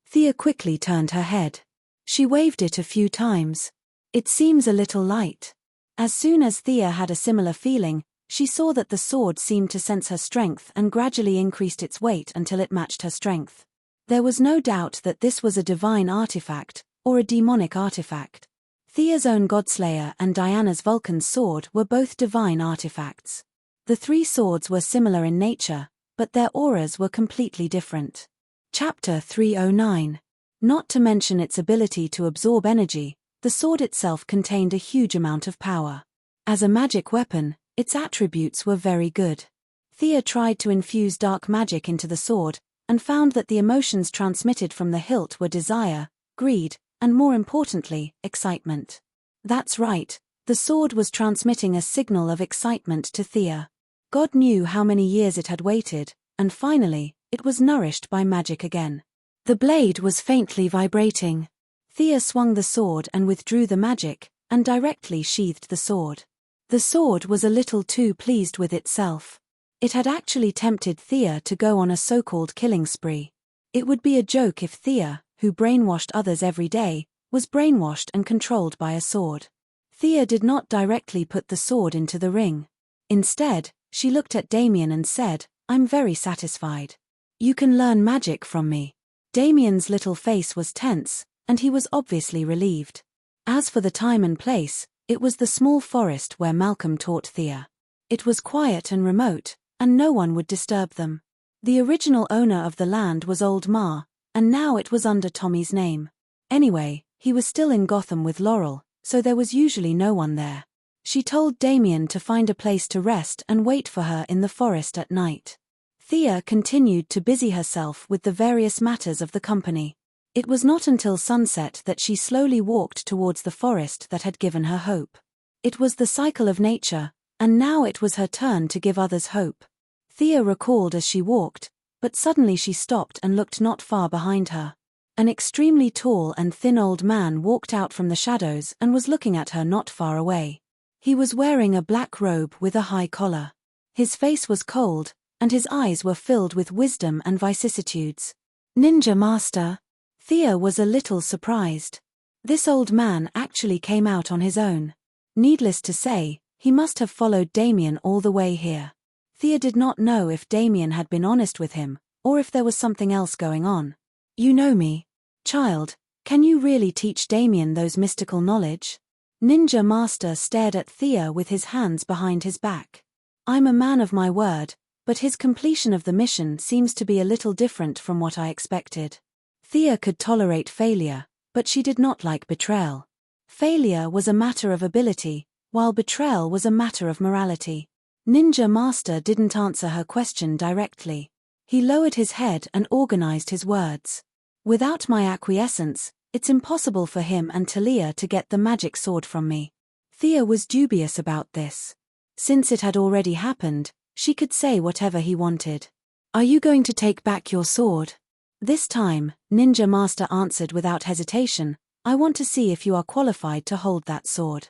Thea quickly turned her head. She waved it a few times. "It seems a little light." As soon as Thea had a similar feeling, she saw that the sword seemed to sense her strength and gradually increased its weight until it matched her strength. There was no doubt that this was a divine artifact, or a demonic artifact. Thea's own Godslayer and Diana's Vulcan's sword were both divine artifacts. The 3 swords were similar in nature, but their auras were completely different. Chapter 309. Not to mention its ability to absorb energy, the sword itself contained a huge amount of power. As a magic weapon, its attributes were very good. Thea tried to infuse dark magic into the sword, and found that the emotions transmitted from the hilt were desire, greed, and more importantly, excitement. That's right, the sword was transmitting a signal of excitement to Thea. God knew how many years it had waited, and finally, it was nourished by magic again. The blade was faintly vibrating. Thea swung the sword and withdrew the magic, and directly sheathed the sword. The sword was a little too pleased with itself. It had actually tempted Thea to go on a so-called killing spree. It would be a joke if Thea, who brainwashed others every day, was brainwashed and controlled by a sword. Thea did not directly put the sword into the ring. Instead, she looked at Damian and said, "I'm very satisfied. You can learn magic from me." Damian's little face was tense, and he was obviously relieved. As for the time and place, it was the small forest where Malcolm taught Thea. It was quiet and remote, and no one would disturb them. The original owner of the land was Old Ma, and now it was under Tommy's name. Anyway, he was still in Gotham with Laurel, so there was usually no one there. She told Damien to find a place to rest and wait for her in the forest at night. Thea continued to busy herself with the various matters of the company. It was not until sunset that she slowly walked towards the forest that had given her hope. It was the cycle of nature, and now it was her turn to give others hope. Thea recalled as she walked, but suddenly she stopped and looked not far behind her. An extremely tall and thin old man walked out from the shadows and was looking at her not far away. He was wearing a black robe with a high collar. His face was cold, and his eyes were filled with wisdom and vicissitudes. "Ninja Master?" Thea was a little surprised. This old man actually came out on his own. Needless to say, he must have followed Damien all the way here. Thea did not know if Damien had been honest with him, or if there was something else going on. "You know me, child, can you really teach Damien those mystical knowledge?" Ninja Master stared at Thea with his hands behind his back. "I'm a man of my word, but his completion of the mission seems to be a little different from what I expected." Thea could tolerate failure, but she did not like betrayal. Failure was a matter of ability, while betrayal was a matter of morality. Ninja Master didn't answer her question directly. He lowered his head and organized his words. "Without my acquiescence, it's impossible for him and Talia to get the magic sword from me." Thea was dubious about this. Since it had already happened, she could say whatever he wanted. "Are you going to take back your sword?" This time, Ninja Master answered without hesitation, "I want to see if you are qualified to hold that sword."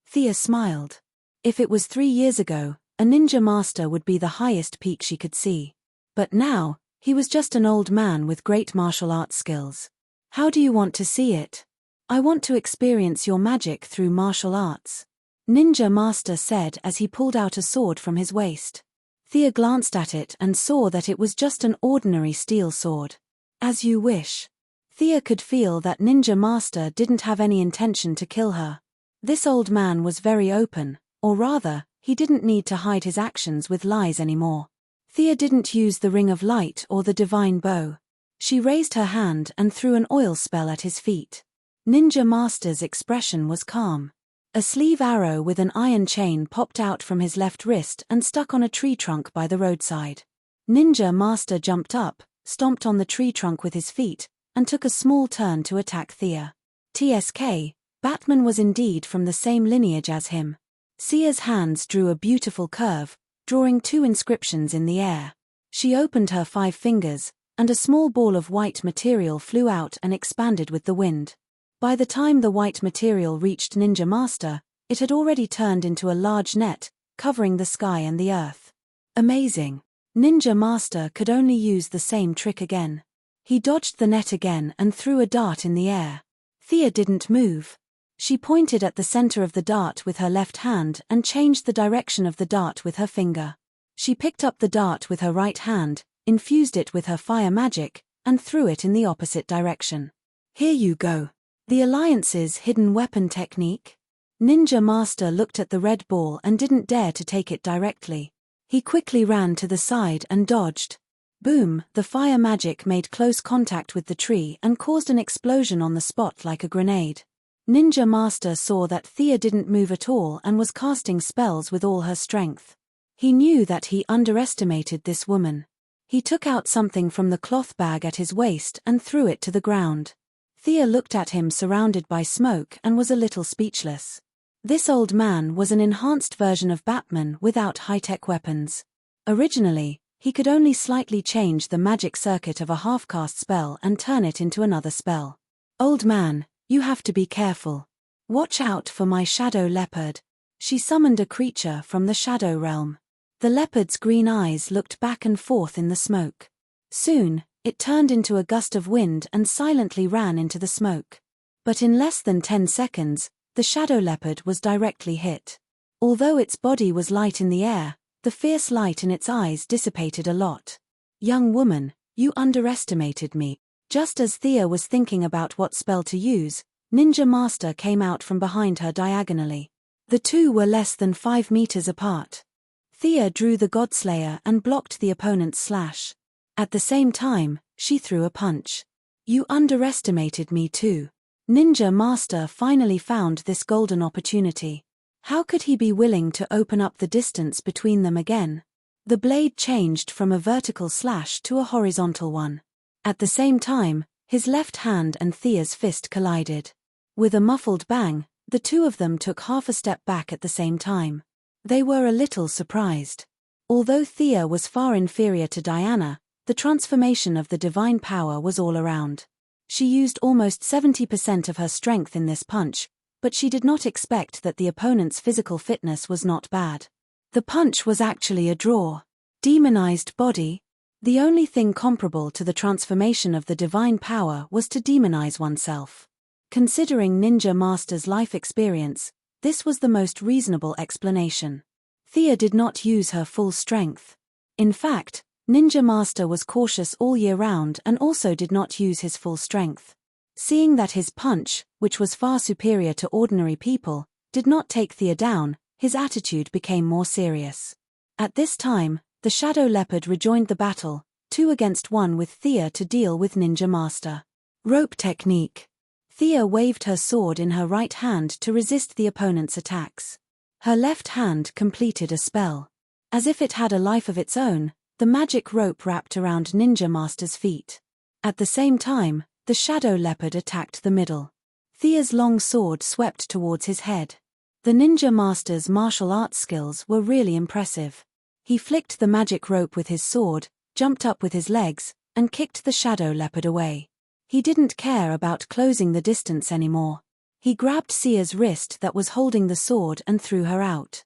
Thea smiled. If it was 3 years ago, a Ninja Master would be the highest peak she could see. But now, he was just an old man with great martial arts skills. "How do you want to see it?" "I want to experience your magic through martial arts," Ninja Master said as he pulled out a sword from his waist. Thea glanced at it and saw that it was just an ordinary steel sword. "As you wish." Thea could feel that Ninja Master didn't have any intention to kill her. This old man was very open, or rather, he didn't need to hide his actions with lies anymore. Thea didn't use the ring of light or the divine bow. She raised her hand and threw an oil spell at his feet. Ninja Master's expression was calm. A sleeve arrow with an iron chain popped out from his left wrist and stuck on a tree trunk by the roadside. Ninja Master jumped up, stomped on the tree trunk with his feet, and took a small turn to attack Thea. TSK, Batman was indeed from the same lineage as him. Thea's hands drew a beautiful curve, drawing 2 inscriptions in the air. She opened her 5 fingers, and a small ball of white material flew out and expanded with the wind. By the time the white material reached Ninja Master, it had already turned into a large net, covering the sky and the earth. Amazing. Ninja Master could only use the same trick again. He dodged the net again and threw a dart in the air. Thea didn't move. She pointed at the center of the dart with her left hand and changed the direction of the dart with her finger. She picked up the dart with her right hand, infused it with her fire magic, and threw it in the opposite direction. "Here you go." The Alliance's hidden weapon technique? Ninja Master looked at the red ball and didn't dare to take it directly. He quickly ran to the side and dodged. Boom, the fire magic made close contact with the tree and caused an explosion on the spot like a grenade. Ninja Master saw that Thea didn't move at all and was casting spells with all her strength. He knew that he underestimated this woman. He took out something from the cloth bag at his waist and threw it to the ground. Thea looked at him surrounded by smoke and was a little speechless. This old man was an enhanced version of Batman without high-tech weapons. Originally, he could only slightly change the magic circuit of a half-cast spell and turn it into another spell. "Old man, you have to be careful. Watch out for my shadow leopard." She summoned a creature from the shadow realm. The leopard's green eyes looked back and forth in the smoke. Soon, it turned into a gust of wind and silently ran into the smoke. But in less than 10 seconds, the shadow leopard was directly hit. Although its body was light in the air, the fierce light in its eyes dissipated a lot. "Young woman, you underestimated me." Just as Thea was thinking about what spell to use, Ninja Master came out from behind her diagonally. The two were less than 5 meters apart. Thea drew the Godslayer and blocked the opponent's slash. At the same time, she threw a punch. "You underestimated me too." Ninja Master finally found this golden opportunity. How could he be willing to open up the distance between them again? The blade changed from a vertical slash to a horizontal one. At the same time, his left hand and Thea's fist collided. With a muffled bang, the two of them took half a step back at the same time. They were a little surprised. Although Thea was far inferior to Diana, the transformation of the divine power was all around. She used almost 70% of her strength in this punch, but she did not expect that the opponent's physical fitness was not bad. The punch was actually a draw. Demonized body. The only thing comparable to the transformation of the divine power was to demonize oneself. Considering Ninja Master's life experience, this was the most reasonable explanation. Thea did not use her full strength. In fact, Ninja Master was cautious all year round and also did not use his full strength. Seeing that his punch, which was far superior to ordinary people, did not take Thea down, his attitude became more serious. At this time, the Shadow Leopard rejoined the battle, 2 against 1 with Thea to deal with Ninja Master. Rope technique. Thea waved her sword in her right hand to resist the opponent's attacks. Her left hand completed a spell. As if it had a life of its own, the magic rope wrapped around Ninja Master's feet. At the same time, the Shadow Leopard attacked the middle. Thea's long sword swept towards his head. The Ninja Master's martial arts skills were really impressive. He flicked the magic rope with his sword, jumped up with his legs, and kicked the Shadow Leopard away. He didn't care about closing the distance anymore. He grabbed Sia's wrist that was holding the sword and threw her out.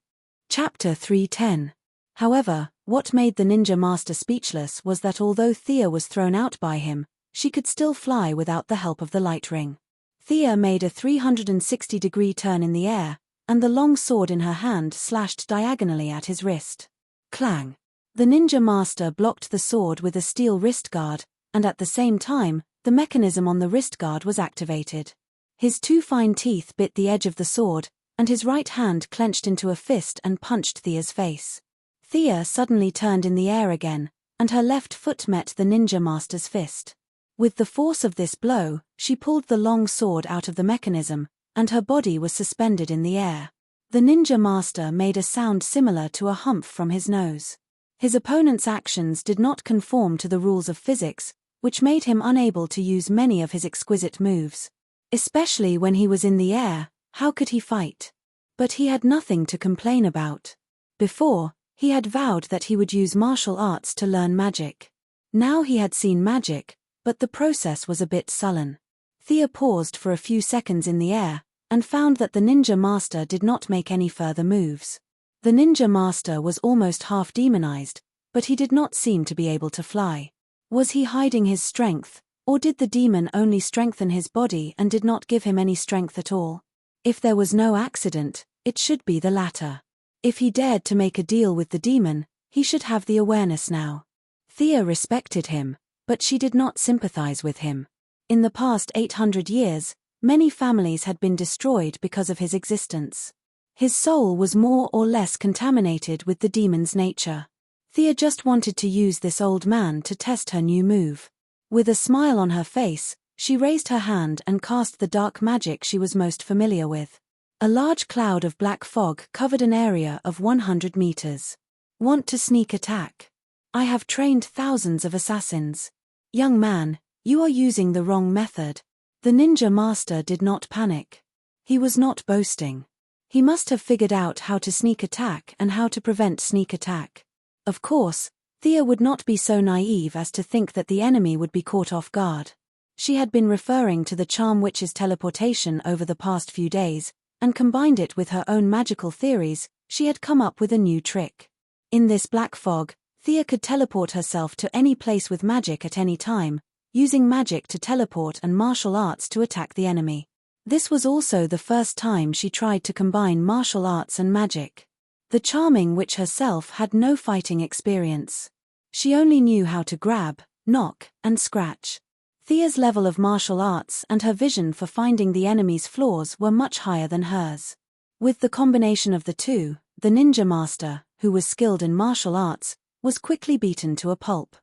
Chapter 310. However, what made the Ninja Master speechless was that although Thea was thrown out by him, she could still fly without the help of the light ring. Thea made a 360-degree turn in the air, and the long sword in her hand slashed diagonally at his wrist. Clang! The Ninja Master blocked the sword with a steel wrist guard, and at the same time, the mechanism on the wrist guard was activated. His 2 fine teeth bit the edge of the sword, and his right hand clenched into a fist and punched Thea's face. Thea suddenly turned in the air again, and her left foot met the Ninja Master's fist. With the force of this blow, she pulled the long sword out of the mechanism, and her body was suspended in the air. The Ninja Master made a sound similar to a humph from his nose. His opponent's actions did not conform to the rules of physics, which made him unable to use many of his exquisite moves. Especially when he was in the air, how could he fight? But he had nothing to complain about. Before, he had vowed that he would use martial arts to learn magic. Now he had seen magic, but the process was a bit sullen. Thea paused for a few seconds in the air, and found that the Ninja Master did not make any further moves. The Ninja Master was almost half demonized, but he did not seem to be able to fly. Was he hiding his strength, or did the demon only strengthen his body and did not give him any strength at all? If there was no accident, it should be the latter. If he dared to make a deal with the demon, he should have the awareness now. Thea respected him, but she did not sympathize with him. In the past 800 years, many families had been destroyed because of his existence. His soul was more or less contaminated with the demon's nature. Thea just wanted to use this old man to test her new move. With a smile on her face, she raised her hand and cast the dark magic she was most familiar with. A large cloud of black fog covered an area of 100 meters. Want to sneak attack? I have trained thousands of assassins. Young man, you are using the wrong method. The Ninja Master did not panic. He was not boasting. He must have figured out how to sneak attack and how to prevent sneak attack. Of course, Thea would not be so naive as to think that the enemy would be caught off guard. She had been referring to the Charm Witch's teleportation over the past few days, and combined it with her own magical theories. She had come up with a new trick. In this black fog, Thea could teleport herself to any place with magic at any time, using magic to teleport and martial arts to attack the enemy. This was also the first time she tried to combine martial arts and magic. The Charming Witch herself had no fighting experience. She only knew how to grab, knock, and scratch. Thea's level of martial arts and her vision for finding the enemy's flaws were much higher than hers. With the combination of the two, the Ninja Master, who was skilled in martial arts, was quickly beaten to a pulp.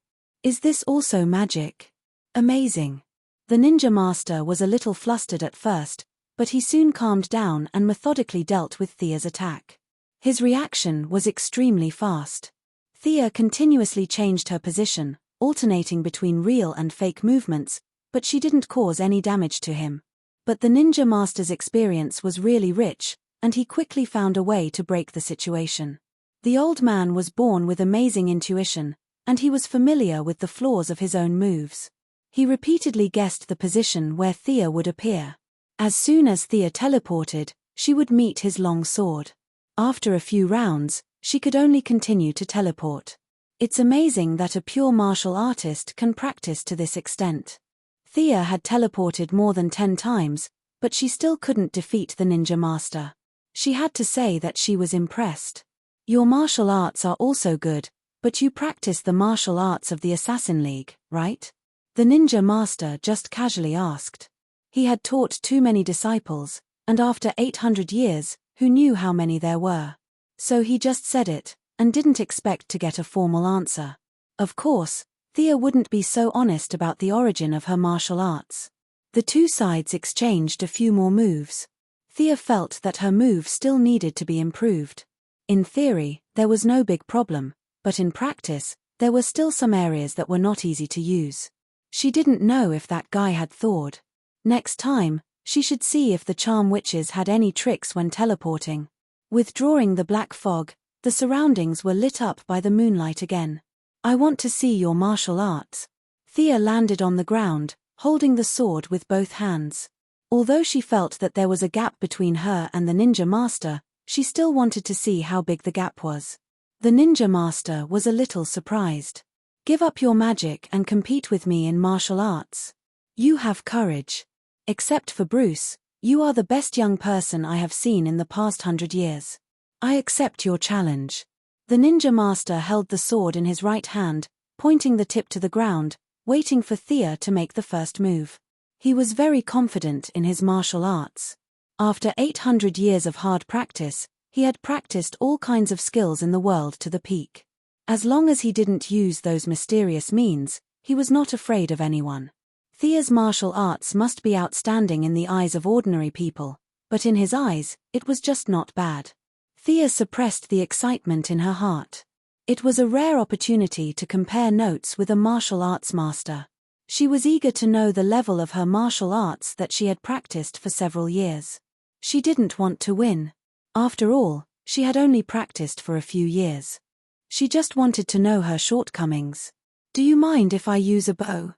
Is this also magic? Amazing. The Ninja Master was a little flustered at first, but he soon calmed down and methodically dealt with Thea's attack. His reaction was extremely fast. Thea continuously changed her position, alternating between real and fake movements, but she didn't cause any damage to him. But the ninja master's experience was really rich, and he quickly found a way to break the situation. The old man was born with amazing intuition, and he was familiar with the flaws of his own moves. He repeatedly guessed the position where Thea would appear. As soon as Thea teleported, she would meet his long sword. After a few rounds, she could only continue to teleport. It's amazing that a pure martial artist can practice to this extent. Thea had teleported more than 10 times, but she still couldn't defeat the ninja master. She had to say that she was impressed. Your martial arts are also good, but you practice the martial arts of the Assassin League, right? The ninja master just casually asked. He had taught too many disciples, and after 800 years, who knew how many there were? So he just said it, and didn't expect to get a formal answer. Of course, Thea wouldn't be so honest about the origin of her martial arts. The two sides exchanged a few more moves. Thea felt that her move still needed to be improved. In theory, there was no big problem, but in practice, there were still some areas that were not easy to use. She didn't know if that guy had thawed. Next time, she should see if the charm witches had any tricks when teleporting. Withdrawing the black fog, the surroundings were lit up by the moonlight again. I want to see your martial arts. Thea landed on the ground, holding the sword with both hands. Although she felt that there was a gap between her and the ninja master, she still wanted to see how big the gap was. The ninja master was a little surprised. Give up your magic and compete with me in martial arts. You have courage. Except for Bruce, you are the best young person I have seen in the past 100 years. I accept your challenge. The ninja master held the sword in his right hand, pointing the tip to the ground, waiting for Thea to make the first move. He was very confident in his martial arts. After 800 years of hard practice, he had practiced all kinds of skills in the world to the peak. As long as he didn't use those mysterious means, he was not afraid of anyone. Thea's martial arts must be outstanding in the eyes of ordinary people, but in his eyes, it was just not bad. Thea suppressed the excitement in her heart. It was a rare opportunity to compare notes with a martial arts master. She was eager to know the level of her martial arts that she had practiced for several years. She didn't want to win. After all, she had only practiced for a few years. She just wanted to know her shortcomings. Do you mind if I use a bow?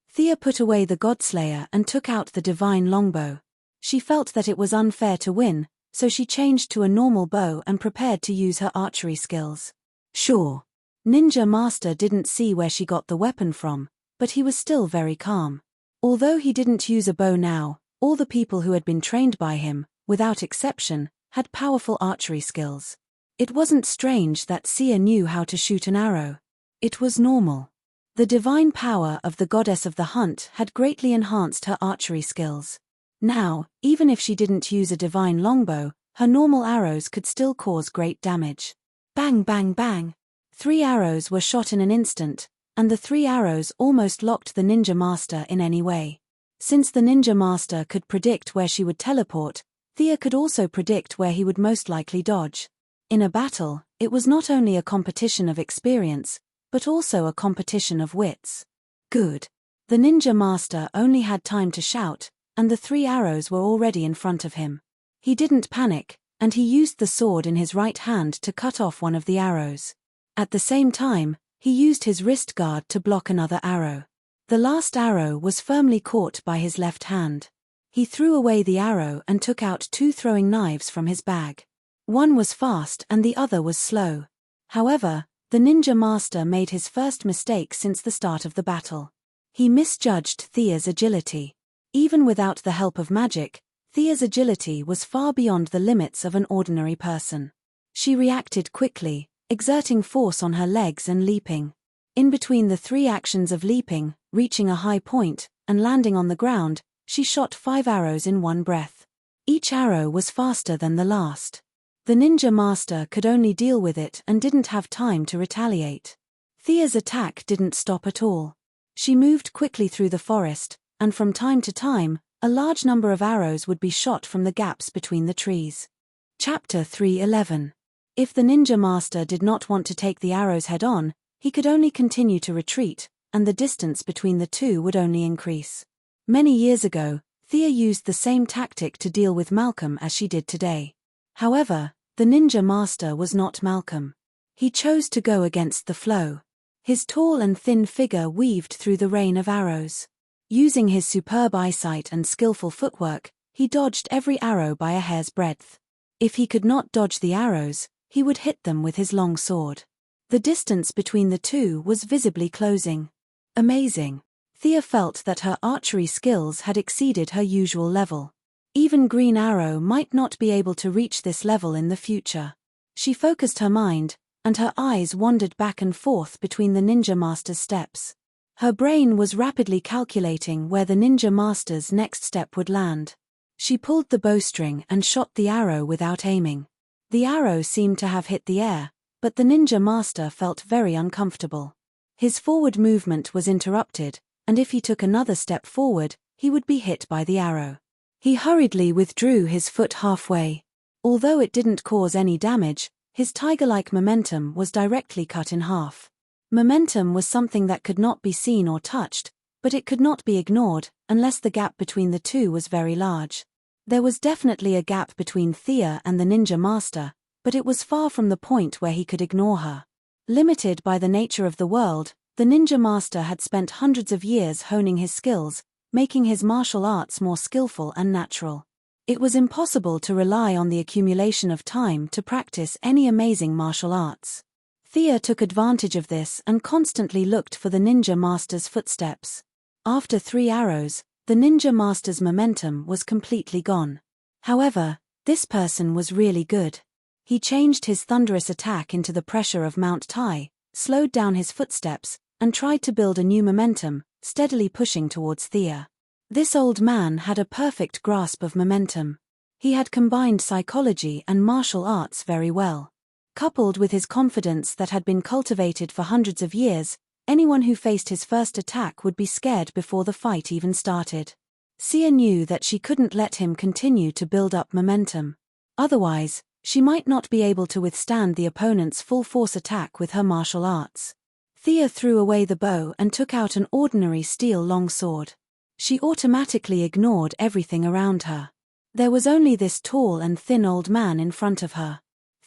Thea put away the Godslayer and took out the divine longbow. She felt that it was unfair to win, so she changed to a normal bow and prepared to use her archery skills. Sure. Ninja Master didn't see where she got the weapon from, but he was still very calm. Although he didn't use a bow now, all the people who had been trained by him, without exception, had powerful archery skills. It wasn't strange that Sia knew how to shoot an arrow. It was normal. The divine power of the goddess of the hunt had greatly enhanced her archery skills. Now, even if she didn't use a divine longbow, her normal arrows could still cause great damage. Bang bang bang. 3 arrows were shot in an instant, and the 3 arrows almost locked the ninja master in any way. Since the ninja master could predict where she would teleport, Thea could also predict where he would most likely dodge. In a battle, it was not only a competition of experience, but also a competition of wits. Good. The ninja master only had time to shout, and the 3 arrows were already in front of him. He didn't panic, and he used the sword in his right hand to cut off one of the arrows. At the same time, he used his wrist guard to block another arrow. The last arrow was firmly caught by his left hand. He threw away the arrow and took out 2 throwing knives from his bag. One was fast and the other was slow. However, the ninja master made his first mistake since the start of the battle. He misjudged Thea's agility. Even without the help of magic, Thea's agility was far beyond the limits of an ordinary person. She reacted quickly, exerting force on her legs and leaping. In between the 3 actions of leaping, reaching a high point, and landing on the ground, she shot 5 arrows in one breath. Each arrow was faster than the last. The ninja master could only deal with it and didn't have time to retaliate. Thea's attack didn't stop at all. She moved quickly through the forest, and from time to time, A large number of arrows would be shot from the gaps between the trees. Chapter 3:11. If the ninja master did not want to take the arrows head-on, he could only continue to retreat, and the distance between the two would only increase. Many years ago, Thea used the same tactic to deal with Malcolm as she did today. However, the ninja master was not Malcolm. He chose to go against the flow. His tall and thin figure weaved through the rain of arrows. Using his superb eyesight and skillful footwork, he dodged every arrow by a hair's breadth. If he could not dodge the arrows, he would hit them with his long sword. The distance between the two was visibly closing. Amazing. Thea felt that her archery skills had exceeded her usual level. Even Green Arrow might not be able to reach this level in the future. She focused her mind, and her eyes wandered back and forth between the ninja master's steps. Her brain was rapidly calculating where the ninja master's next step would land. She pulled the bowstring and shot the arrow without aiming. The arrow seemed to have hit the air, but the ninja master felt very uncomfortable. His forward movement was interrupted, and if he took another step forward, he would be hit by the arrow. He hurriedly withdrew his foot halfway. Although it didn't cause any damage, his tiger-like momentum was directly cut in half. Momentum was something that could not be seen or touched, but it could not be ignored, unless the gap between the two was very large. There was definitely a gap between Thea and the ninja master, but it was far from the point where he could ignore her. Limited by the nature of the world, the ninja master had spent hundreds of years honing his skills, making his martial arts more skillful and natural. It was impossible to rely on the accumulation of time to practice any amazing martial arts. Thea took advantage of this and constantly looked for the ninja master's footsteps. After 3 arrows, the ninja master's momentum was completely gone. However, this person was really good. He changed his thunderous attack into the pressure of Mount Tai, slowed down his footsteps, and tried to build a new momentum, steadily pushing towards Thea. This old man had a perfect grasp of momentum. He had combined psychology and martial arts very well. Coupled with his confidence that had been cultivated for hundreds of years, anyone who faced his first attack would be scared before the fight even started. Sia knew that she couldn't let him continue to build up momentum. Otherwise, she might not be able to withstand the opponent's full-force attack with her martial arts. Thea threw away the bow and took out an ordinary steel longsword. She automatically ignored everything around her. There was only this tall and thin old man in front of her.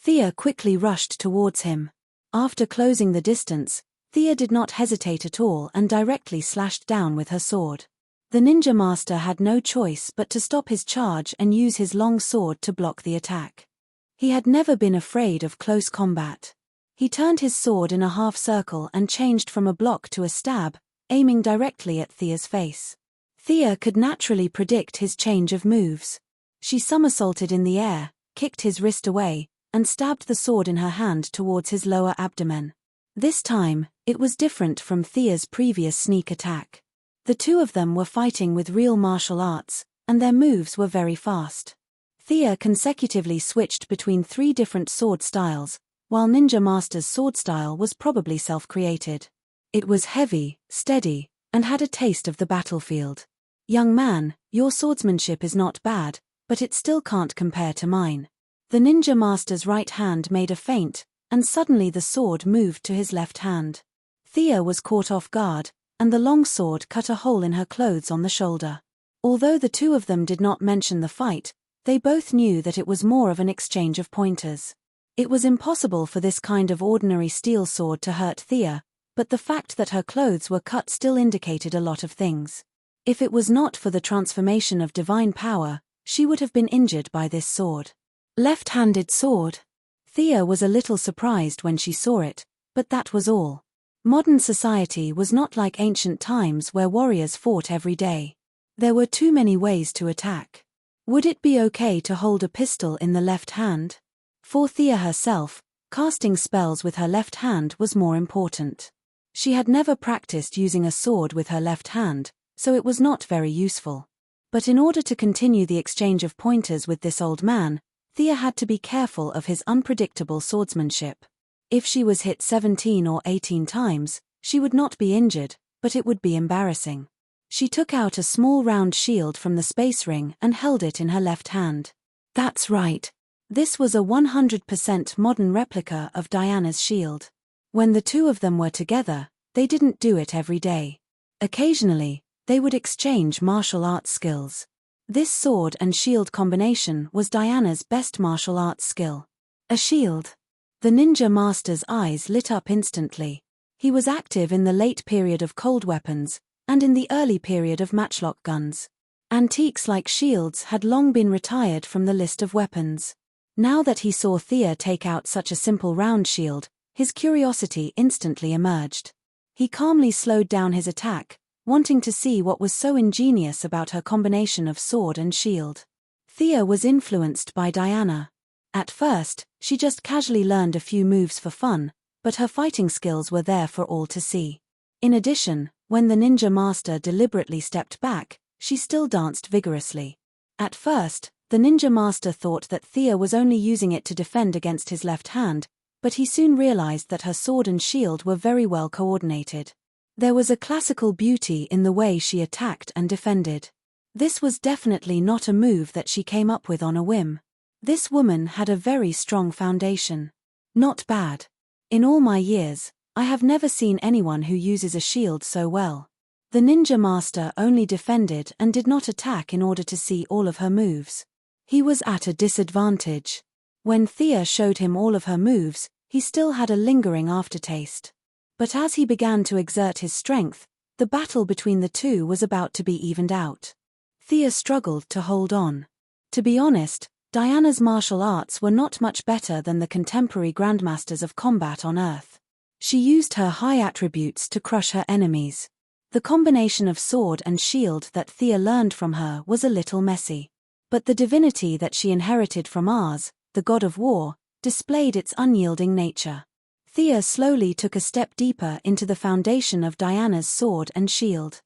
Thea quickly rushed towards him. After closing the distance, Thea did not hesitate at all and directly slashed down with her sword. The ninja master had no choice but to stop his charge and use his long sword to block the attack. He had never been afraid of close combat. He turned his sword in a half circle and changed from a block to a stab, aiming directly at Thea's face. Thea could naturally predict his change of moves. She somersaulted in the air, kicked his wrist away, and stabbed the sword in her hand towards his lower abdomen. This time, it was different from Thea's previous sneak attack. The two of them were fighting with real martial arts, and their moves were very fast. Thea consecutively switched between 3 different sword styles, while Ninja Master's sword style was probably self-created. It was heavy, steady, and had a taste of the battlefield. "Young man, your swordsmanship is not bad, but it still can't compare to mine." The Ninja Master's right hand made a feint, and suddenly the sword moved to his left hand. Thea was caught off guard, and the long sword cut a hole in her clothes on the shoulder. Although the two of them did not mention the fight, they both knew that it was more of an exchange of pointers. It was impossible for this kind of ordinary steel sword to hurt Thea, but the fact that her clothes were cut still indicated a lot of things. If it was not for the transformation of divine power, she would have been injured by this sword. Left-handed sword. Thea was a little surprised when she saw it, but that was all. Modern society was not like ancient times where warriors fought every day. There were too many ways to attack. Would it be okay to hold a pistol in the left hand? For Thea herself, casting spells with her left hand was more important. She had never practiced using a sword with her left hand, so it was not very useful. But in order to continue the exchange of pointers with this old man, Thea had to be careful of his unpredictable swordsmanship. If she was hit 17 or 18 times, she would not be injured, but it would be embarrassing. She took out a small round shield from the space ring and held it in her left hand. That's right. This was a 100% modern replica of Diana's shield. When the two of them were together, they didn't do it every day. Occasionally, they would exchange martial arts skills. This sword and shield combination was Diana's best martial arts skill. A shield. The ninja master's eyes lit up instantly. He was active in the late period of cold weapons, and in the early period of matchlock guns. Antiques like shields had long been retired from the list of weapons. Now that he saw Thea take out such a simple round shield, his curiosity instantly emerged. He calmly slowed down his attack, wanting to see what was so ingenious about her combination of sword and shield. Thea was influenced by Diana. At first, she just casually learned a few moves for fun, but her fighting skills were there for all to see. In addition, when the ninja master deliberately stepped back, she still danced vigorously. At first, the ninja master thought that Thea was only using it to defend against his left hand, but he soon realized that her sword and shield were very well coordinated. There was a classical beauty in the way she attacked and defended. This was definitely not a move that she came up with on a whim. This woman had a very strong foundation. Not bad. In all my years, I have never seen anyone who uses a shield so well. The ninja master only defended and did not attack in order to see all of her moves. He was at a disadvantage. When Thea showed him all of her moves, he still had a lingering aftertaste. But as he began to exert his strength, the battle between the two was about to be evened out. Thea struggled to hold on. To be honest, Diana's martial arts were not much better than the contemporary grandmasters of combat on Earth. She used her high attributes to crush her enemies. The combination of sword and shield that Thea learned from her was a little messy. But the divinity that she inherited from Mars, the god of war, displayed its unyielding nature. Thea slowly took a step deeper into the foundation of Diana's sword and shield.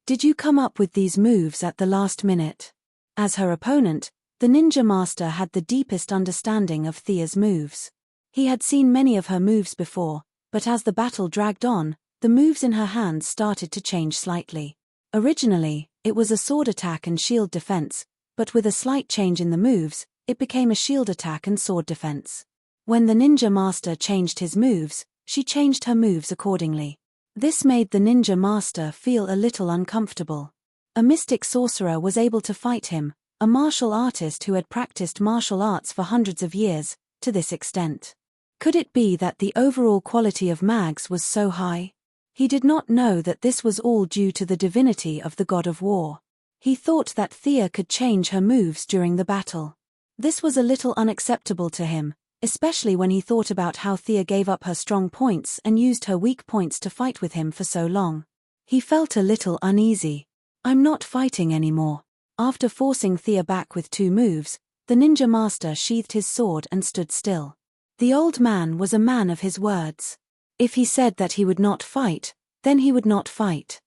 Did you come up with these moves at the last minute? As her opponent, the ninja master had the deepest understanding of Thea's moves. He had seen many of her moves before, but as the battle dragged on, the moves in her hands started to change slightly. Originally, it was a sword attack and shield defense, but with a slight change in the moves, it became a shield attack and sword defense. When the ninja master changed his moves, she changed her moves accordingly. This made the ninja master feel a little uncomfortable. A mystic sorcerer was able to fight him, a martial artist who had practiced martial arts for hundreds of years, to this extent. Could it be that the overall quality of Mags was so high? He did not know that this was all due to the divinity of the god of war. He thought that Thea could change her moves during the battle. This was a little unacceptable to him, especially when he thought about how Thea gave up her strong points and used her weak points to fight with him for so long. He felt a little uneasy. I'm not fighting anymore. After forcing Thea back with 2 moves, the ninja master sheathed his sword and stood still. The old man was a man of his words. If he said that he would not fight, then he would not fight.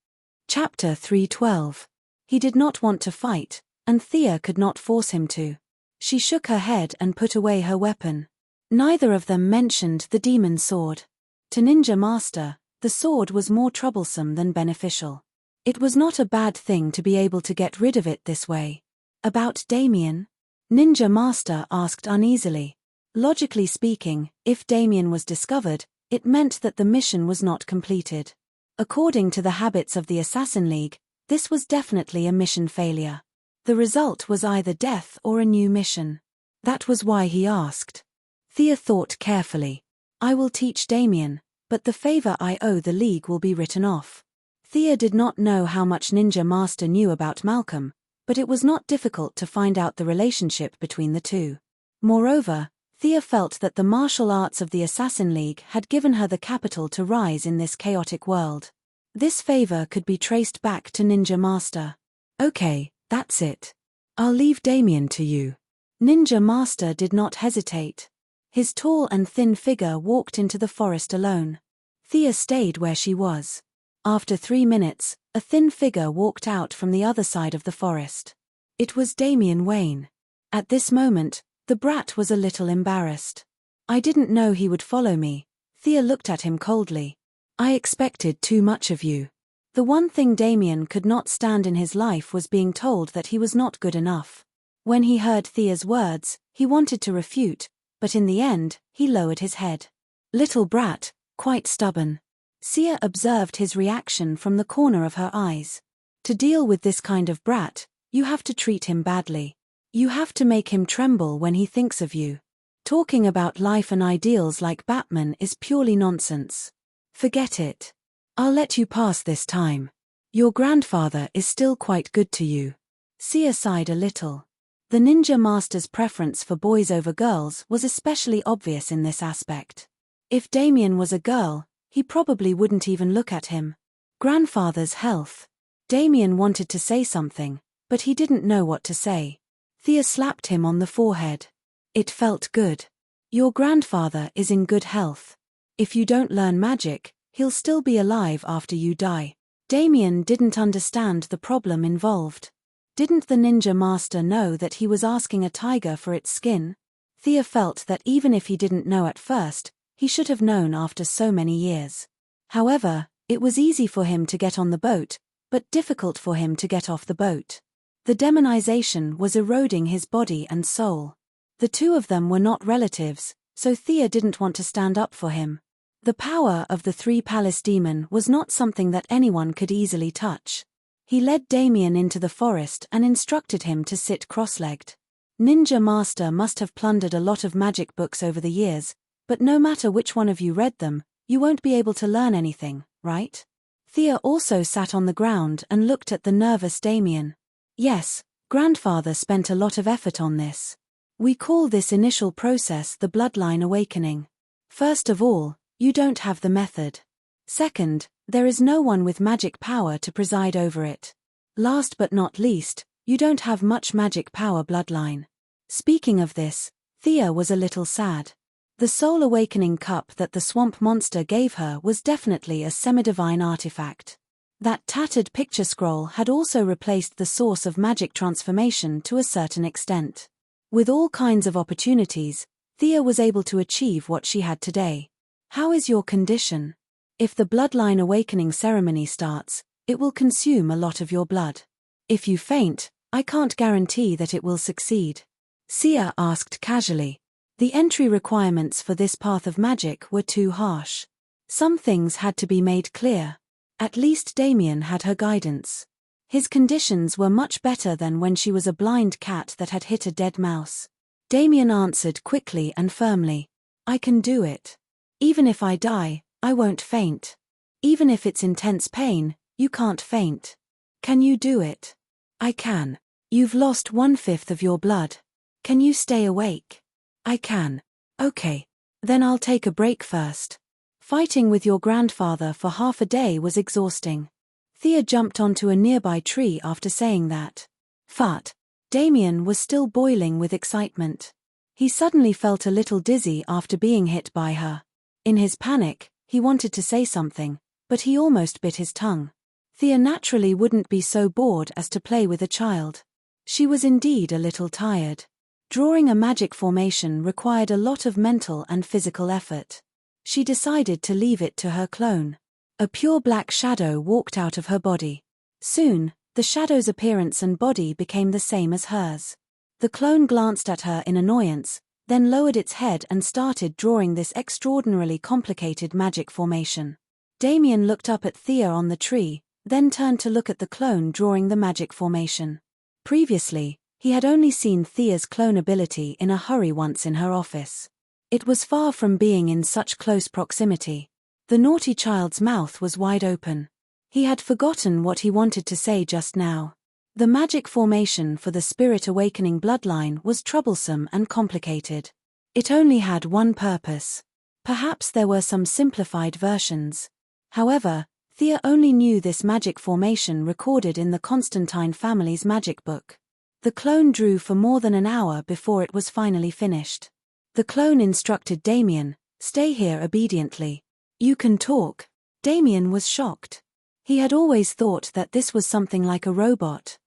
Chapter 3:12. He did not want to fight, and Thea could not force him to. She shook her head and put away her weapon. Neither of them mentioned the demon sword. To Ninja Master, the sword was more troublesome than beneficial. It was not a bad thing to be able to get rid of it this way. About Damien? Ninja Master asked uneasily. Logically speaking, if Damien was discovered, it meant that the mission was not completed. According to the habits of the Assassin League, this was definitely a mission failure. The result was either death or a new mission. That was why he asked. Thea thought carefully. I will teach Damien, but the favor I owe the League will be written off. Thea did not know how much Ninja Master knew about Malcolm, but it was not difficult to find out the relationship between the two. Moreover, Thea felt that the martial arts of the Assassin League had given her the capital to rise in this chaotic world. This favor could be traced back to Ninja Master. Okay, that's it. I'll leave Damien to you. Ninja Master did not hesitate. His tall and thin figure walked into the forest alone. Thea stayed where she was. After 3 minutes, a thin figure walked out from the other side of the forest. It was Damien Wayne. At this moment, the brat was a little embarrassed. I didn't know he would follow me. Thea looked at him coldly. I expected too much of you. The one thing Damien could not stand in his life was being told that he was not good enough. When he heard Thea's words, he wanted to refute, but in the end, he lowered his head. Little brat, quite stubborn. Sia observed his reaction from the corner of her eyes. To deal with this kind of brat, you have to treat him badly. You have to make him tremble when he thinks of you. Talking about life and ideals like Batman is purely nonsense. Forget it. I'll let you pass this time. Your grandfather is still quite good to you. Sia sighed a little. The ninja master's preference for boys over girls was especially obvious in this aspect. If Damien was a girl, he probably wouldn't even look at him. Grandfather's health. Damien wanted to say something, but he didn't know what to say. Thea slapped him on the forehead. It felt good. Your grandfather is in good health. If you don't learn magic, he'll still be alive after you die. Damien didn't understand the problem involved. Didn't the ninja master know that he was asking a tiger for its skin? Thea felt that even if he didn't know at first, he should have known after so many years. However, it was easy for him to get on the boat, but difficult for him to get off the boat. The demonization was eroding his body and soul. The two of them were not relatives, so Thea didn't want to stand up for him. The power of the three-palace demon was not something that anyone could easily touch. He led Damien into the forest and instructed him to sit cross-legged. Ninja Master must have plundered a lot of magic books over the years, but no matter which one of you read them, you won't be able to learn anything, right? Thea also sat on the ground and looked at the nervous Damien. Yes, grandfather spent a lot of effort on this. We call this initial process the bloodline awakening. First of all, you don't have the method. Second, there is no one with magic power to preside over it. Last but not least, you don't have much magic power bloodline. Speaking of this, Thea was a little sad. The soul awakening cup that the swamp monster gave her was definitely a semi-divine artifact. That tattered picture scroll had also replaced the source of magic transformation to a certain extent. With all kinds of opportunities, Thea was able to achieve what she had today. How is your condition? If the bloodline awakening ceremony starts, it will consume a lot of your blood. If you faint, I can't guarantee that it will succeed. Sia asked casually. The entry requirements for this path of magic were too harsh. Some things had to be made clear. At least Damien had her guidance. His conditions were much better than when she was a blind cat that had hit a dead mouse. Damien answered quickly and firmly. I can do it. Even if I die, I won't faint. Even if it's intense pain, you can't faint. Can you do it? I can. You've lost 1/5 of your blood. Can you stay awake? I can. Okay. Then I'll take a break first. Fighting with your grandfather for half a day was exhausting. Thea jumped onto a nearby tree after saying that. Fart. Damien was still boiling with excitement. He suddenly felt a little dizzy after being hit by her. In his panic, he wanted to say something, but he almost bit his tongue. Thea naturally wouldn't be so bored as to play with a child. She was indeed a little tired. Drawing a magic formation required a lot of mental and physical effort. She decided to leave it to her clone. A pure black shadow walked out of her body. Soon, the shadow's appearance and body became the same as hers. The clone glanced at her in annoyance, then lowered its head and started drawing this extraordinarily complicated magic formation. Damien looked up at Thea on the tree, then turned to look at the clone drawing the magic formation. Previously, he had only seen Thea's clone ability in a hurry once in her office. It was far from being in such close proximity. The naughty child's mouth was wide open. He had forgotten what he wanted to say just now. The magic formation for the spirit awakening bloodline was troublesome and complicated. It only had one purpose. Perhaps there were some simplified versions. However, Thea only knew this magic formation recorded in the Constantine family's magic book. The clone drew for more than an hour before it was finally finished. The clone instructed Damien, "Stay here obediently. You can talk." Damien was shocked. He had always thought that this was something like a robot.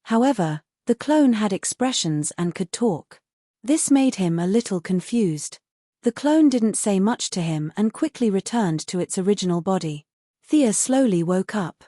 However, the clone had expressions and could talk. This made him a little confused. The clone didn't say much to him and quickly returned to its original body. Thea slowly woke up.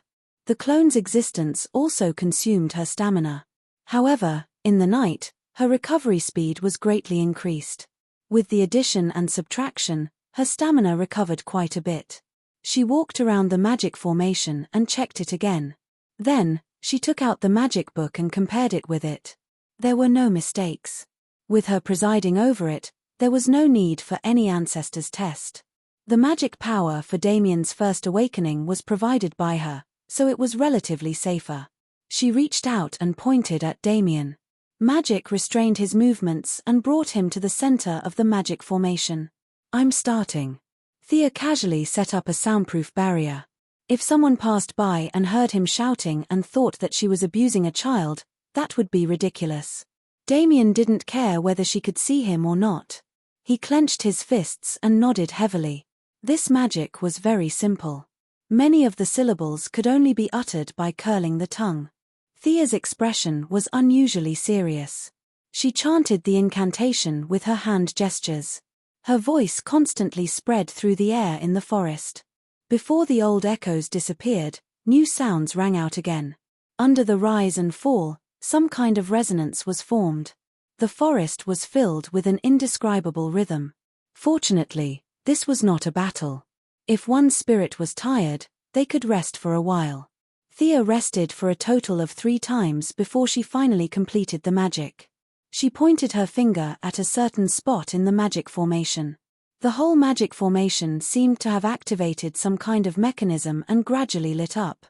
The clone's existence also consumed her stamina. However, in the night, her recovery speed was greatly increased. With the addition and subtraction, her stamina recovered quite a bit. She walked around the magic formation and checked it again. Then, she took out the magic book and compared it with it. There were no mistakes. With her presiding over it, there was no need for any ancestor's test. The magic power for Damien's first awakening was provided by her, so it was relatively safer. She reached out and pointed at Damien. Magic restrained his movements and brought him to the center of the magic formation. I'm starting. Thea casually set up a soundproof barrier. If someone passed by and heard him shouting and thought that she was abusing a child, that would be ridiculous. Damien didn't care whether she could see him or not. He clenched his fists and nodded heavily. This magic was very simple. Many of the syllables could only be uttered by curling the tongue. Thea's expression was unusually serious. She chanted the incantation with her hand gestures. Her voice constantly spread through the air in the forest. Before the old echoes disappeared, new sounds rang out again. Under the rise and fall, some kind of resonance was formed. The forest was filled with an indescribable rhythm. Fortunately, this was not a battle. If one spirit was tired, they could rest for a while. Thea rested for a total of 3 times before she finally completed the magic. She pointed her finger at a certain spot in the magic formation. The whole magic formation seemed to have activated some kind of mechanism and gradually lit up.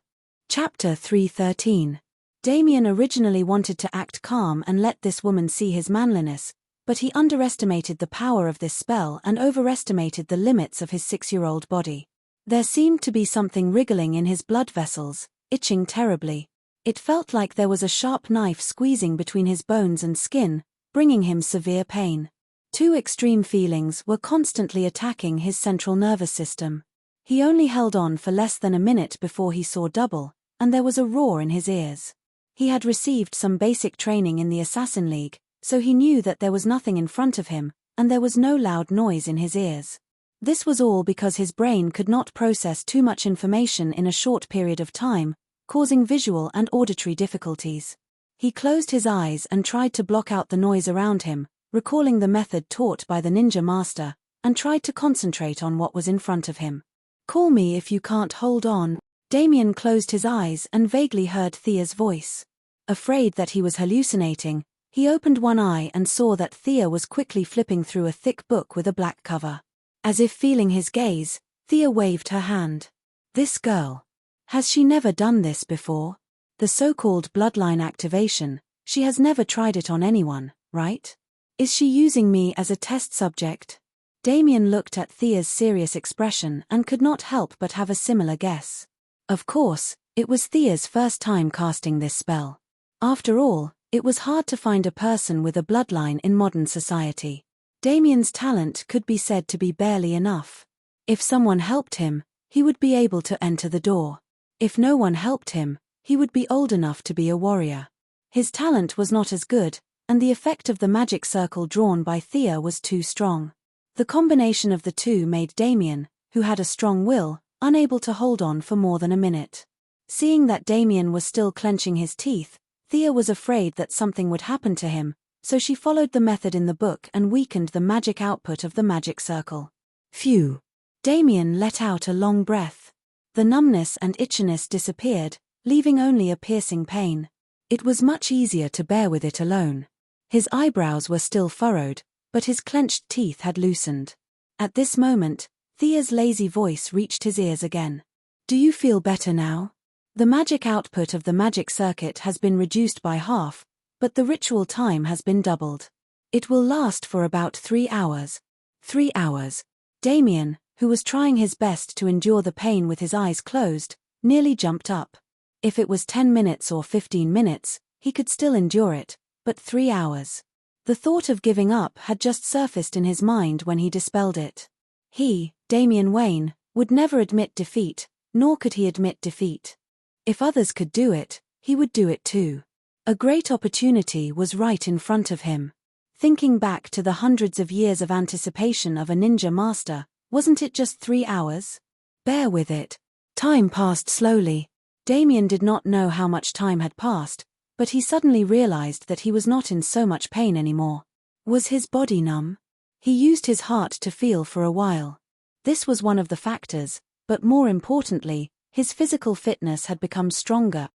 Chapter 3:13. Damien originally wanted to act calm and let this woman see his manliness, but he underestimated the power of this spell and overestimated the limits of his 6-year-old body. There seemed to be something wriggling in his blood vessels, itching terribly. It felt like there was a sharp knife squeezing between his bones and skin, bringing him severe pain. 2 extreme feelings were constantly attacking his central nervous system. He only held on for less than a minute before he saw double, and there was a roar in his ears. He had received some basic training in the Assassin League, so he knew that there was nothing in front of him, and there was no loud noise in his ears. This was all because his brain could not process too much information in a short period of time, causing visual and auditory difficulties. He closed his eyes and tried to block out the noise around him, recalling the method taught by the ninja master, and tried to concentrate on what was in front of him. Call me if you can't hold on. Damien closed his eyes and vaguely heard Thea's voice. Afraid that he was hallucinating, he opened one eye and saw that Thea was quickly flipping through a thick book with a black cover. As if feeling his gaze, Thea waved her hand. This girl. Has she never done this before? The so-called bloodline activation, she has never tried it on anyone, right? Is she using me as a test subject? Damien looked at Thea's serious expression and could not help but have a similar guess. Of course, it was Thea's first time casting this spell. After all, it was hard to find a person with a bloodline in modern society. Damien's talent could be said to be barely enough. If someone helped him, he would be able to enter the door. If no one helped him, he would be old enough to be a warrior. His talent was not as good, and the effect of the magic circle drawn by Thea was too strong. The combination of the two made Damien, who had a strong will, unable to hold on for more than a minute. Seeing that Damien was still clenching his teeth, Thea was afraid that something would happen to him, so she followed the method in the book and weakened the magic output of the magic circle. Phew! Damien let out a long breath. The numbness and itchiness disappeared, leaving only a piercing pain. It was much easier to bear with it alone. His eyebrows were still furrowed, but his clenched teeth had loosened. At this moment, Thea's lazy voice reached his ears again. Do you feel better now? The magic output of the magic circuit has been reduced by half, but the ritual time has been doubled. It will last for about 3 hours. 3 hours. Damien, who was trying his best to endure the pain with his eyes closed, nearly jumped up. If it was 10 minutes or 15 minutes, he could still endure it, but 3 hours. The thought of giving up had just surfaced in his mind when he dispelled it. He, Damien Wayne, would never admit defeat, nor could he admit defeat. If others could do it, he would do it too. A great opportunity was right in front of him. Thinking back to the hundreds of years of anticipation of a ninja master, wasn't it just 3 hours? Bear with it. Time passed slowly. Damien did not know how much time had passed, but he suddenly realized that he was not in so much pain anymore. Was his body numb? He used his heart to feel for a while. This was one of the factors, but more importantly, his physical fitness had become stronger.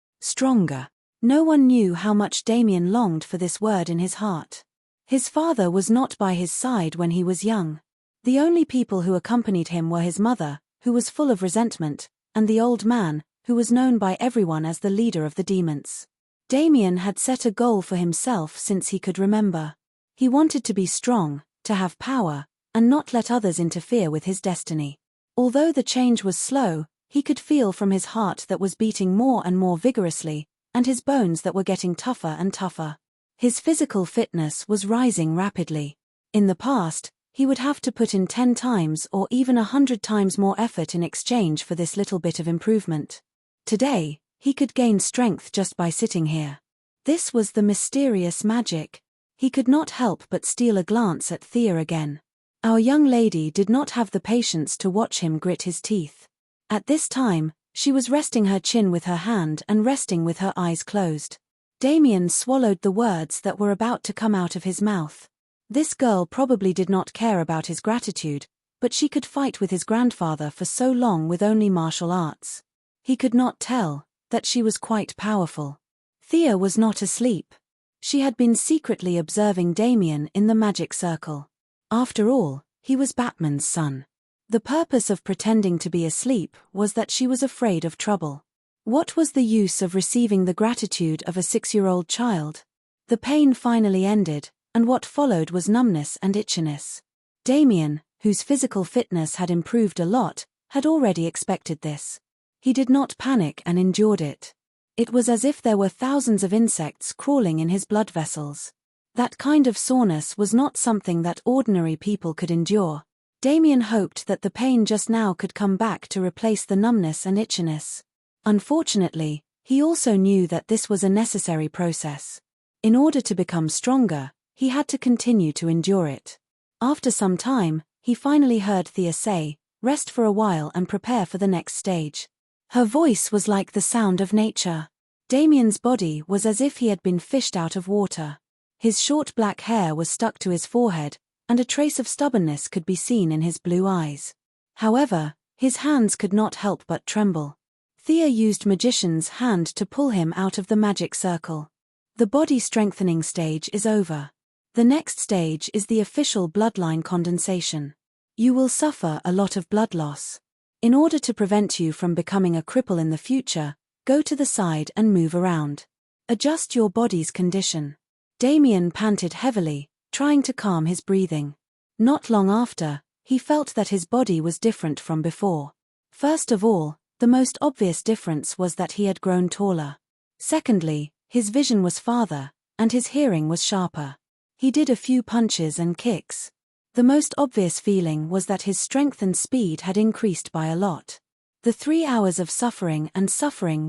No one knew how much Damien longed for this word in his heart. His father was not by his side when he was young. The only people who accompanied him were his mother, who was full of resentment, and the old man, who was known by everyone as the leader of the demons. Damien had set a goal for himself since he could remember. He wanted to be strong, to have power, and not let others interfere with his destiny. Although the change was slow, he could feel from his heart that was beating more and more vigorously, and his bones that were getting tougher and tougher. His physical fitness was rising rapidly. In the past, he would have to put in 10 times or even 100 times more effort in exchange for this little bit of improvement. Today, he could gain strength just by sitting here. This was the mysterious magic. He could not help but steal a glance at Thea again. Our young lady did not have the patience to watch him grit his teeth. At this time, she was resting her chin with her hand and resting with her eyes closed. Damien swallowed the words that were about to come out of his mouth. This girl probably did not care about his gratitude, but she could fight with his grandfather for so long with only martial arts. He could not tell that she was quite powerful. Thea was not asleep. She had been secretly observing Damien in the magic circle. After all, he was Batman's son. The purpose of pretending to be asleep was that she was afraid of trouble. What was the use of receiving the gratitude of a 6-year-old child? The pain finally ended, and what followed was numbness and itchiness. Damien, whose physical fitness had improved a lot, had already expected this. He did not panic and endured it. It was as if there were thousands of insects crawling in his blood vessels. That kind of soreness was not something that ordinary people could endure. Damien hoped that the pain just now could come back to replace the numbness and itchiness. Unfortunately, he also knew that this was a necessary process. In order to become stronger, he had to continue to endure it. After some time, he finally heard Thea say, "Rest for a while and prepare for the next stage." Her voice was like the sound of nature. Damien's body was as if he had been fished out of water. His short black hair was stuck to his forehead, and a trace of stubbornness could be seen in his blue eyes. However, his hands could not help but tremble. Thea used Magician's hand to pull him out of the magic circle. The body strengthening stage is over. The next stage is the official bloodline condensation. You will suffer a lot of blood loss. In order to prevent you from becoming a cripple in the future, go to the side and move around. Adjust your body's condition. Damien panted heavily, trying to calm his breathing. Not long after, he felt that his body was different from before. First of all, the most obvious difference was that he had grown taller. Secondly, his vision was farther, and his hearing was sharper. He did a few punches and kicks. The most obvious feeling was that his strength and speed had increased by a lot. The 3 hours of suffering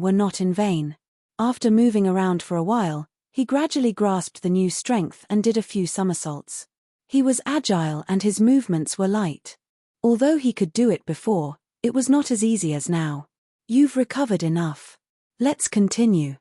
were not in vain. After moving around for a while, he gradually grasped the new strength and did a few somersaults. He was agile and his movements were light. Although he could do it before, it was not as easy as now. "You've recovered enough. Let's continue."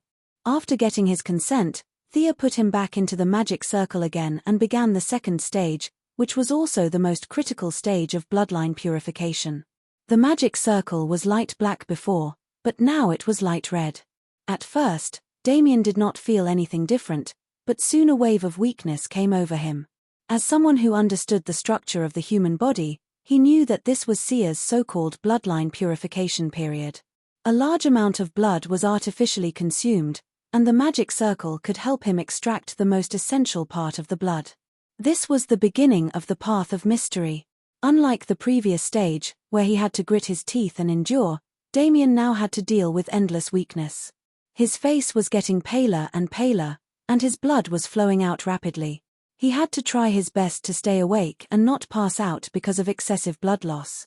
After getting his consent, Thea put him back into the magic circle again and began the second stage, which was also the most critical stage of bloodline purification. The magic circle was light black before, but now it was light red. At first, Damien did not feel anything different, but soon a wave of weakness came over him. As someone who understood the structure of the human body, he knew that this was Sia's so-called bloodline purification period. A large amount of blood was artificially consumed, and the magic circle could help him extract the most essential part of the blood. This was the beginning of the path of mystery. Unlike the previous stage, where he had to grit his teeth and endure, Damien now had to deal with endless weakness. His face was getting paler and paler, and his blood was flowing out rapidly. He had to try his best to stay awake and not pass out because of excessive blood loss.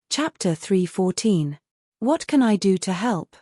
Chapter 3:14. What can I do to help?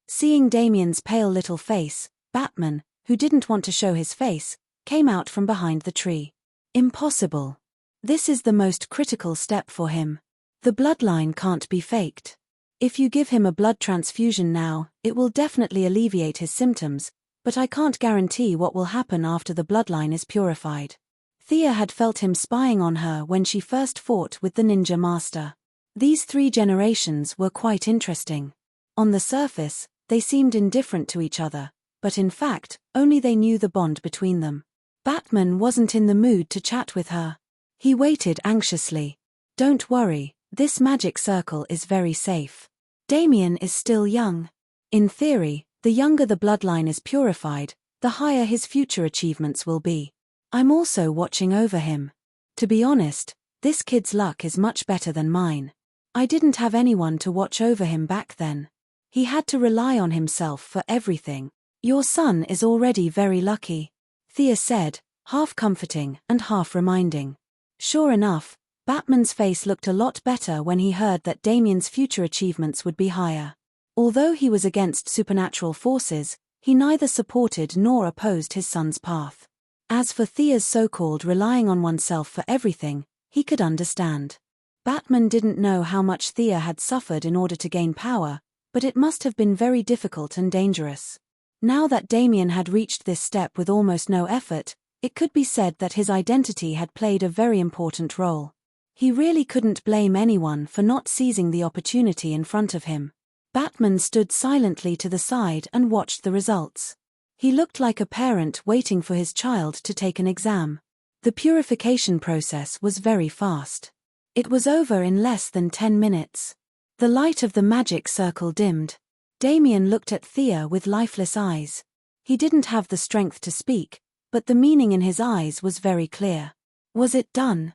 Seeing Damien's pale little face, Batman, who didn't want to show his face, came out from behind the tree. Impossible. This is the most critical step for him. The bloodline can't be faked. If you give him a blood transfusion now, it will definitely alleviate his symptoms, but I can't guarantee what will happen after the bloodline is purified. Thea had felt him spying on her when she first fought with the ninja master. These 3 generations were quite interesting. On the surface, they seemed indifferent to each other, but in fact, only they knew the bond between them. Batman wasn't in the mood to chat with her. He waited anxiously. Don't worry, this magic circle is very safe. Damien is still young. In theory, the younger the bloodline is purified, the higher his future achievements will be. I'm also watching over him. To be honest, this kid's luck is much better than mine. I didn't have anyone to watch over him back then. He had to rely on himself for everything. Your son is already very lucky, Thea said, half comforting and half reminding. Sure enough, Batman's face looked a lot better when he heard that Damien's future achievements would be higher. Although he was against supernatural forces, he neither supported nor opposed his son's path. As for Thea's so-called relying on oneself for everything, he could understand. Batman didn't know how much Thea had suffered in order to gain power, but it must have been very difficult and dangerous. Now that Damien had reached this step with almost no effort, it could be said that his identity had played a very important role. He really couldn't blame anyone for not seizing the opportunity in front of him. Batman stood silently to the side and watched the results. He looked like a parent waiting for his child to take an exam. The purification process was very fast. It was over in less than 10 minutes. The light of the magic circle dimmed. Damien looked at Thea with lifeless eyes. He didn't have the strength to speak, but the meaning in his eyes was very clear. Was it done?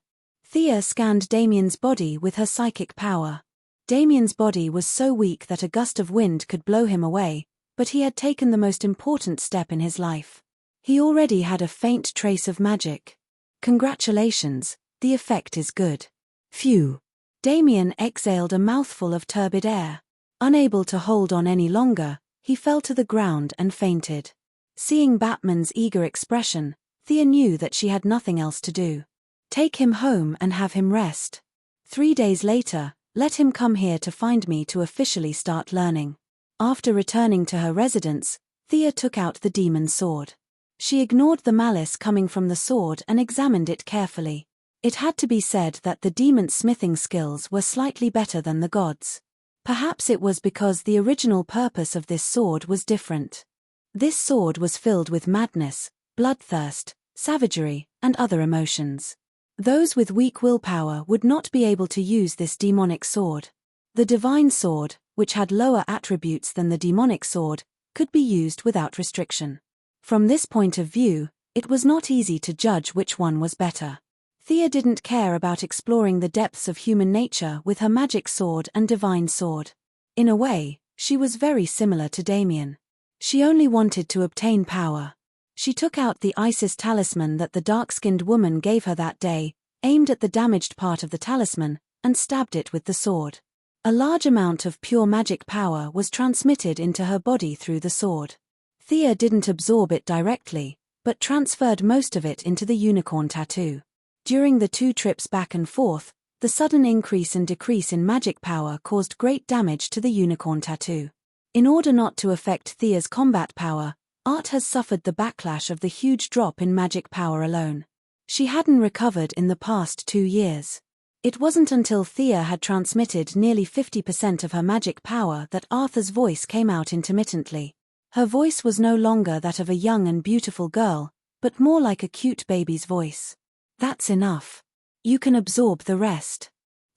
Thea scanned Damien's body with her psychic power. Damien's body was so weak that a gust of wind could blow him away, but he had taken the most important step in his life. He already had a faint trace of magic. Congratulations, the effect is good. Phew. Damien exhaled a mouthful of turbid air. Unable to hold on any longer, he fell to the ground and fainted. Seeing Batman's eager expression, Thea knew that she had nothing else to do. Take him home and have him rest. 3 days later, let him come here to find me to officially start learning. After returning to her residence, Thea took out the demon's sword. She ignored the malice coming from the sword and examined it carefully. It had to be said that the demon's smithing skills were slightly better than the god's. Perhaps it was because the original purpose of this sword was different. This sword was filled with madness, bloodthirst, savagery, and other emotions. Those with weak willpower would not be able to use this demonic sword. The divine sword, which had lower attributes than the demonic sword, could be used without restriction. From this point of view, it was not easy to judge which one was better. Thea didn't care about exploring the depths of human nature with her magic sword and divine sword. In a way, she was very similar to Damien. She only wanted to obtain power. She took out the Isis talisman that the dark-skinned woman gave her that day, aimed at the damaged part of the talisman, and stabbed it with the sword. A large amount of pure magic power was transmitted into her body through the sword. Thea didn't absorb it directly, but transferred most of it into the unicorn tattoo. During the 2 trips back and forth, the sudden increase and decrease in magic power caused great damage to the unicorn tattoo. In order not to affect Thea's combat power, Art has suffered the backlash of the huge drop in magic power alone. She hadn't recovered in the past 2 years. It wasn't until Thea had transmitted nearly 50% of her magic power that Arthur's voice came out intermittently. Her voice was no longer that of a young and beautiful girl, but more like a cute baby's voice. That's enough. You can absorb the rest.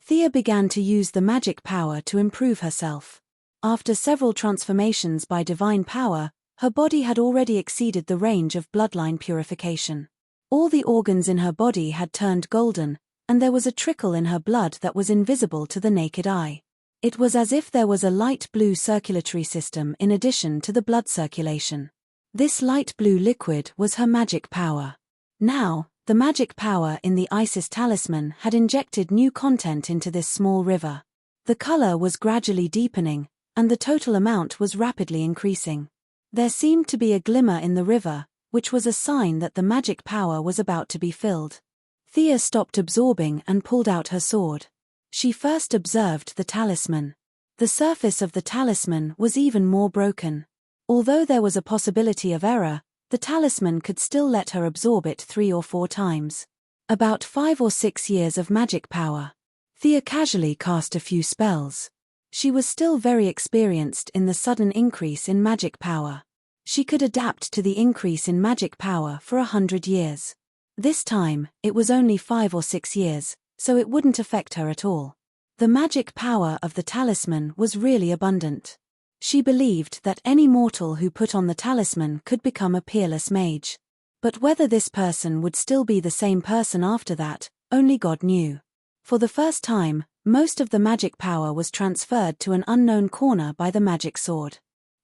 Thea began to use the magic power to improve herself. After several transformations by divine power, her body had already exceeded the range of bloodline purification. All the organs in her body had turned golden, and there was a trickle in her blood that was invisible to the naked eye. It was as if there was a light blue circulatory system in addition to the blood circulation. This light blue liquid was her magic power. Now, the magic power in the Isis talisman had injected new content into this small river. The color was gradually deepening, and the total amount was rapidly increasing. There seemed to be a glimmer in the river, which was a sign that the magic power was about to be filled. Thea stopped absorbing and pulled out her sword. She first observed the talisman. The surface of the talisman was even more broken. Although there was a possibility of error, the talisman could still let her absorb it 3 or 4 times. About 5 or 6 years of magic power. Thea casually cast a few spells. She was still very experienced in the sudden increase in magic power. She could adapt to the increase in magic power for 100 years. This time, it was only 5 or 6 years, so it wouldn't affect her at all. The magic power of the talisman was really abundant. She believed that any mortal who put on the talisman could become a peerless mage. But whether this person would still be the same person after that, only God knew. For the first time, most of the magic power was transferred to an unknown corner by the magic sword.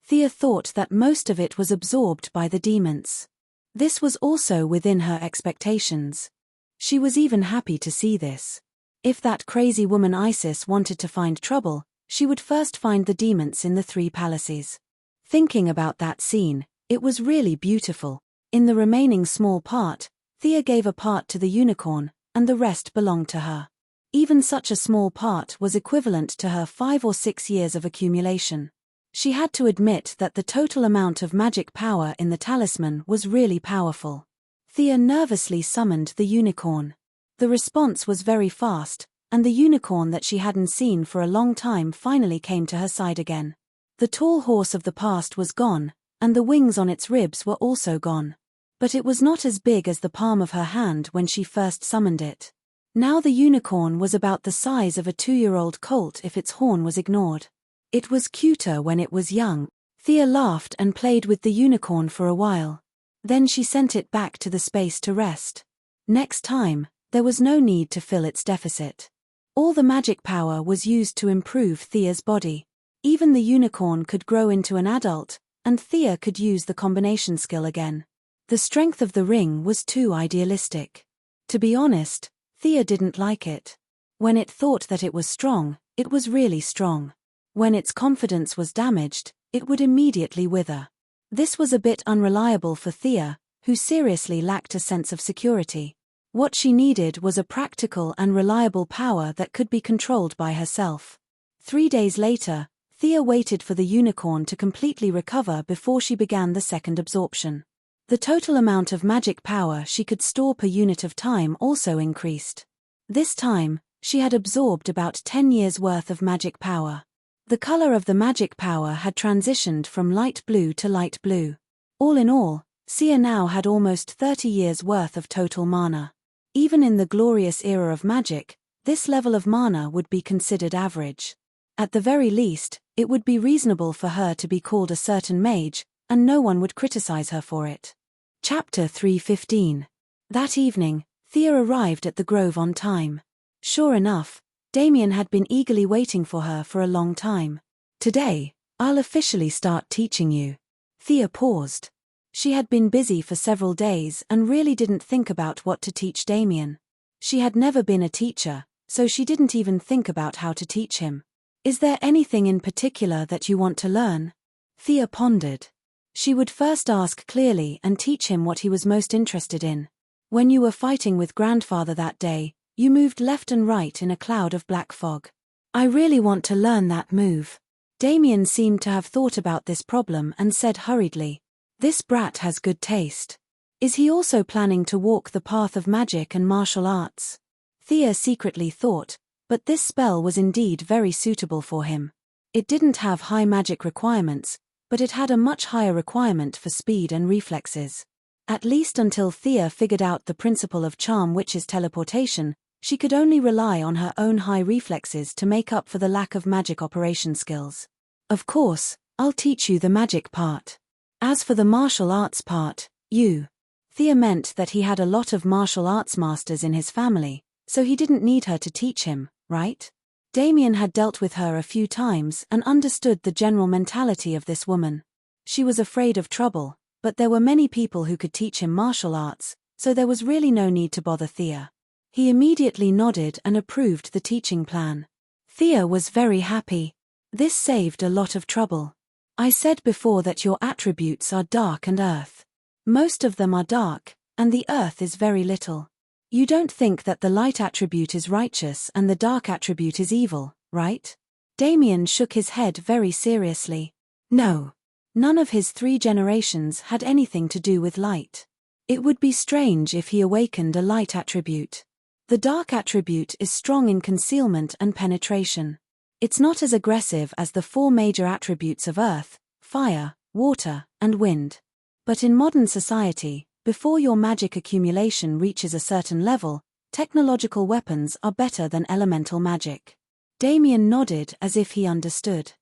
Thea thought that most of it was absorbed by the demons. This was also within her expectations. She was even happy to see this. If that crazy woman Isis wanted to find trouble, she would first find the demons in the 3 palaces. Thinking about that scene, it was really beautiful. In the remaining small part, Thea gave a part to the unicorn, and the rest belonged to her. Even such a small part was equivalent to her 5 or 6 years of accumulation. She had to admit that the total amount of magic power in the talisman was really powerful. Thea nervously summoned the unicorn. The response was very fast, and the unicorn that she hadn't seen for a long time finally came to her side again. The tall horse of the past was gone, and the wings on its ribs were also gone. But it was not as big as the palm of her hand when she first summoned it. Now the unicorn was about the size of a 2-year-old colt if its horn was ignored. It was cuter when it was young. Thea laughed and played with the unicorn for a while. Then she sent it back to the space to rest. Next time, there was no need to fill its deficit. All the magic power was used to improve Thea's body. Even the unicorn could grow into an adult, and Thea could use the combination skill again. The strength of the ring was too idealistic. To be honest, Thea didn't like it. When it thought that it was strong, it was really strong. When its confidence was damaged, it would immediately wither. This was a bit unreliable for Thea, who seriously lacked a sense of security. What she needed was a practical and reliable power that could be controlled by herself. 3 days later, Thea waited for the unicorn to completely recover before she began the second absorption. The total amount of magic power she could store per unit of time also increased. This time, she had absorbed about 10 years' worth of magic power. The color of the magic power had transitioned from light blue to light blue. All in all, Thea now had almost 30 years' worth of total mana. Even in the glorious era of magic, this level of mana would be considered average. At the very least, it would be reasonable for her to be called a certain mage, and no one would criticize her for it. Chapter 3:15. That evening, Thea arrived at the grove on time. Sure enough, Damien had been eagerly waiting for her for a long time. Today, I'll officially start teaching you. Thea paused. She had been busy for several days and really didn't think about what to teach Damien. She had never been a teacher, so she didn't even think about how to teach him. Is there anything in particular that you want to learn? Thea pondered. She would first ask clearly and teach him what he was most interested in. When you were fighting with grandfather that day, you moved left and right in a cloud of black fog. I really want to learn that move. Damien seemed to have thought about this problem and said hurriedly, "This brat has good taste. Is he also planning to walk the path of magic and martial arts?" Thea secretly thought, but this spell was indeed very suitable for him. It didn't have high magic requirements, but it had a much higher requirement for speed and reflexes. At least until Thea figured out the principle of Charm Witch's teleportation, she could only rely on her own high reflexes to make up for the lack of magic operation skills. Of course, I'll teach you the magic part. As for the martial arts part, Thea meant that he had a lot of martial arts masters in his family, so he didn't need her to teach him, right? Damien had dealt with her a few times and understood the general mentality of this woman. She was afraid of trouble, but there were many people who could teach him martial arts, so there was really no need to bother Thea. He immediately nodded and approved the teaching plan. Thea was very happy. This saved a lot of trouble. I said before that your attributes are dark and earth. Most of them are dark, and the earth is very little. You don't think that the light attribute is righteous and the dark attribute is evil, right? Damien shook his head very seriously. No. None of his 3 generations had anything to do with light. It would be strange if he awakened a light attribute. The dark attribute is strong in concealment and penetration. It's not as aggressive as the 4 major attributes of earth, fire, water, and wind. But in modern society, before your magic accumulation reaches a certain level, technological weapons are better than elemental magic. Damien nodded as if he understood.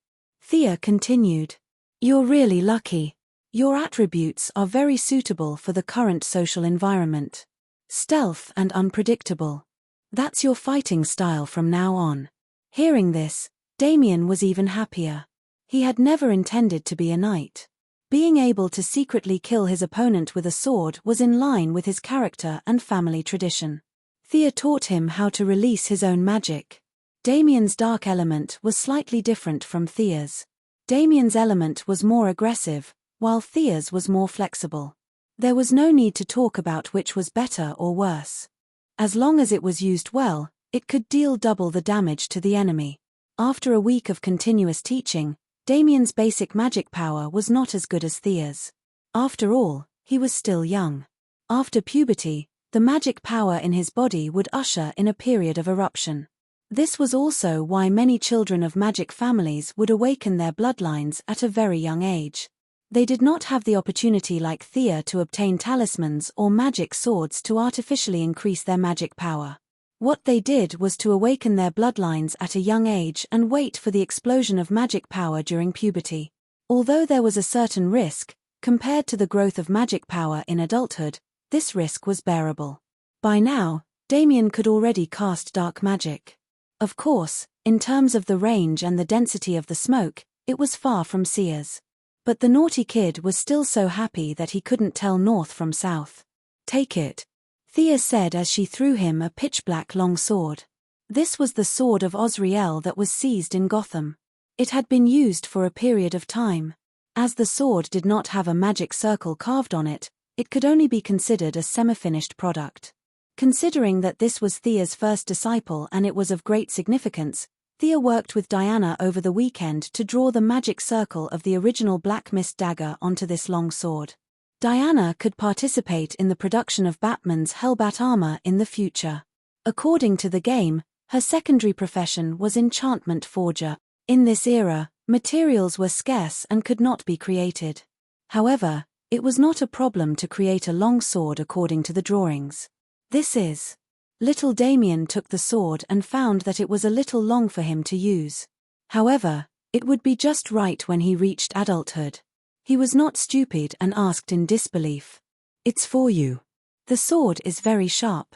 Thea continued. You're really lucky. Your attributes are very suitable for the current social environment. Stealth and unpredictable. That's your fighting style from now on. Hearing this, Damien was even happier. He had never intended to be a knight. Being able to secretly kill his opponent with a sword was in line with his character and family tradition. Thea taught him how to release his own magic. Damien's dark element was slightly different from Thea's. Damien's element was more aggressive, while Thea's was more flexible. There was no need to talk about which was better or worse. As long as it was used well, it could deal double the damage to the enemy. After a week of continuous teaching, Damien's basic magic power was not as good as Thea's. After all, he was still young. After puberty, the magic power in his body would usher in a period of eruption. This was also why many children of magic families would awaken their bloodlines at a very young age. They did not have the opportunity like Thea to obtain talismans or magic swords to artificially increase their magic power. What they did was to awaken their bloodlines at a young age and wait for the explosion of magic power during puberty. Although there was a certain risk, compared to the growth of magic power in adulthood, this risk was bearable. By now, Damien could already cast dark magic. Of course, in terms of the range and the density of the smoke, it was far from Seer's. But the naughty kid was still so happy that he couldn't tell north from south. Take it, Thea said as she threw him a pitch-black long sword. This was the sword of Osriel that was seized in Gotham. It had been used for a period of time. As the sword did not have a magic circle carved on it, it could only be considered a semi-finished product. Considering that this was Thea's first disciple and it was of great significance, Thea worked with Diana over the weekend to draw the magic circle of the original Black Mist dagger onto this long sword. Diana could participate in the production of Batman's Hellbat armor in the future. According to the game, her secondary profession was enchantment forger. In this era, materials were scarce and could not be created. However, it was not a problem to create a long sword according to the drawings. This is. Little Damien took the sword and found that it was a little long for him to use. However, it would be just right when he reached adulthood. He was not stupid and asked in disbelief. It's for you. The sword is very sharp.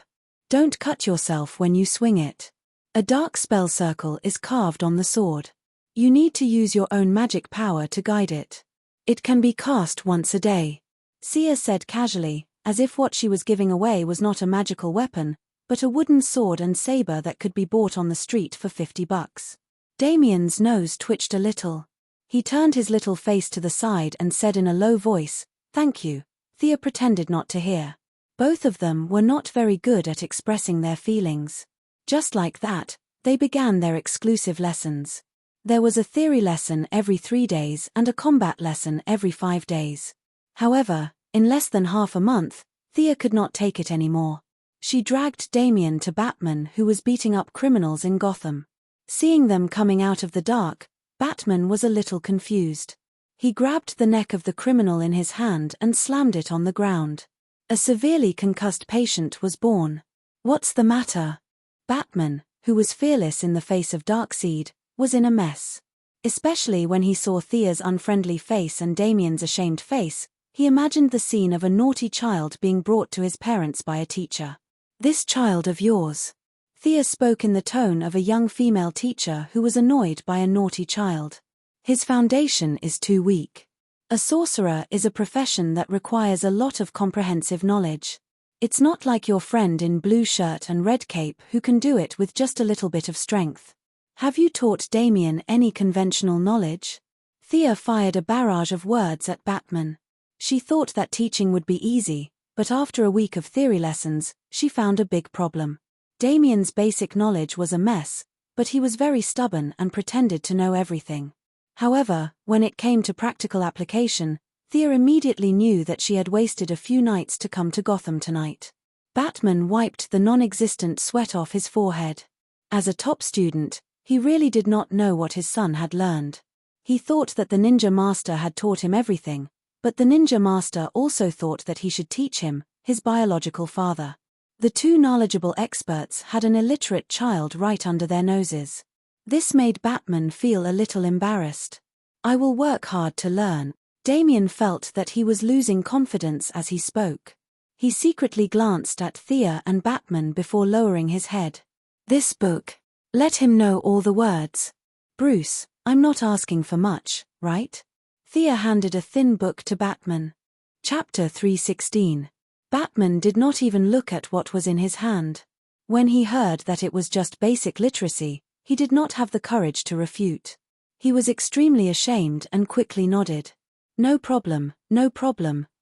Don't cut yourself when you swing it. A dark spell circle is carved on the sword. You need to use your own magic power to guide it. It can be cast once a day. Sia said casually, as if what she was giving away was not a magical weapon, but a wooden sword and saber that could be bought on the street for $50. Damien's nose twitched a little. He turned his little face to the side and said in a low voice, "Thank you." Thea pretended not to hear. Both of them were not very good at expressing their feelings. Just like that, they began their exclusive lessons. There was a theory lesson every 3 days and a combat lesson every 5 days. However, in less than half a month, Thea could not take it anymore. She dragged Damien to Batman, who was beating up criminals in Gotham. Seeing them coming out of the dark, Batman was a little confused. He grabbed the neck of the criminal in his hand and slammed it on the ground. A severely concussed patient was born. "What's the matter?" Batman, who was fearless in the face of Darkseid, was in a mess. Especially when he saw Thea's unfriendly face and Damien's ashamed face, he imagined the scene of a naughty child being brought to his parents by a teacher. "This child of yours." Thea spoke in the tone of a young female teacher who was annoyed by a naughty child. "His foundation is too weak. A sorcerer is a profession that requires a lot of comprehensive knowledge. It's not like your friend in blue shirt and red cape who can do it with just a little bit of strength. Have you taught Damien any conventional knowledge?" Thea fired a barrage of words at Batman. She thought that teaching would be easy, but after a week of theory lessons, she found a big problem. Damien's basic knowledge was a mess, but he was very stubborn and pretended to know everything. However, when it came to practical application, Thea immediately knew that she had wasted a few nights to come to Gotham tonight. Batman wiped the non-existent sweat off his forehead. As a top student, he really did not know what his son had learned. He thought that the ninja master had taught him everything, but the ninja master also thought that he should teach him, his biological father. The two knowledgeable experts had an illiterate child right under their noses. This made Batman feel a little embarrassed. "I will work hard to learn." Damian felt that he was losing confidence as he spoke. He secretly glanced at Thea and Batman before lowering his head. "This book. Let him know all the words. Bruce, I'm not asking for much, right?" Thea handed a thin book to Batman. Chapter 316. Batman did not even look at what was in his hand. When he heard that it was just basic literacy, he did not have the courage to refute. He was extremely ashamed and quickly nodded. No problem,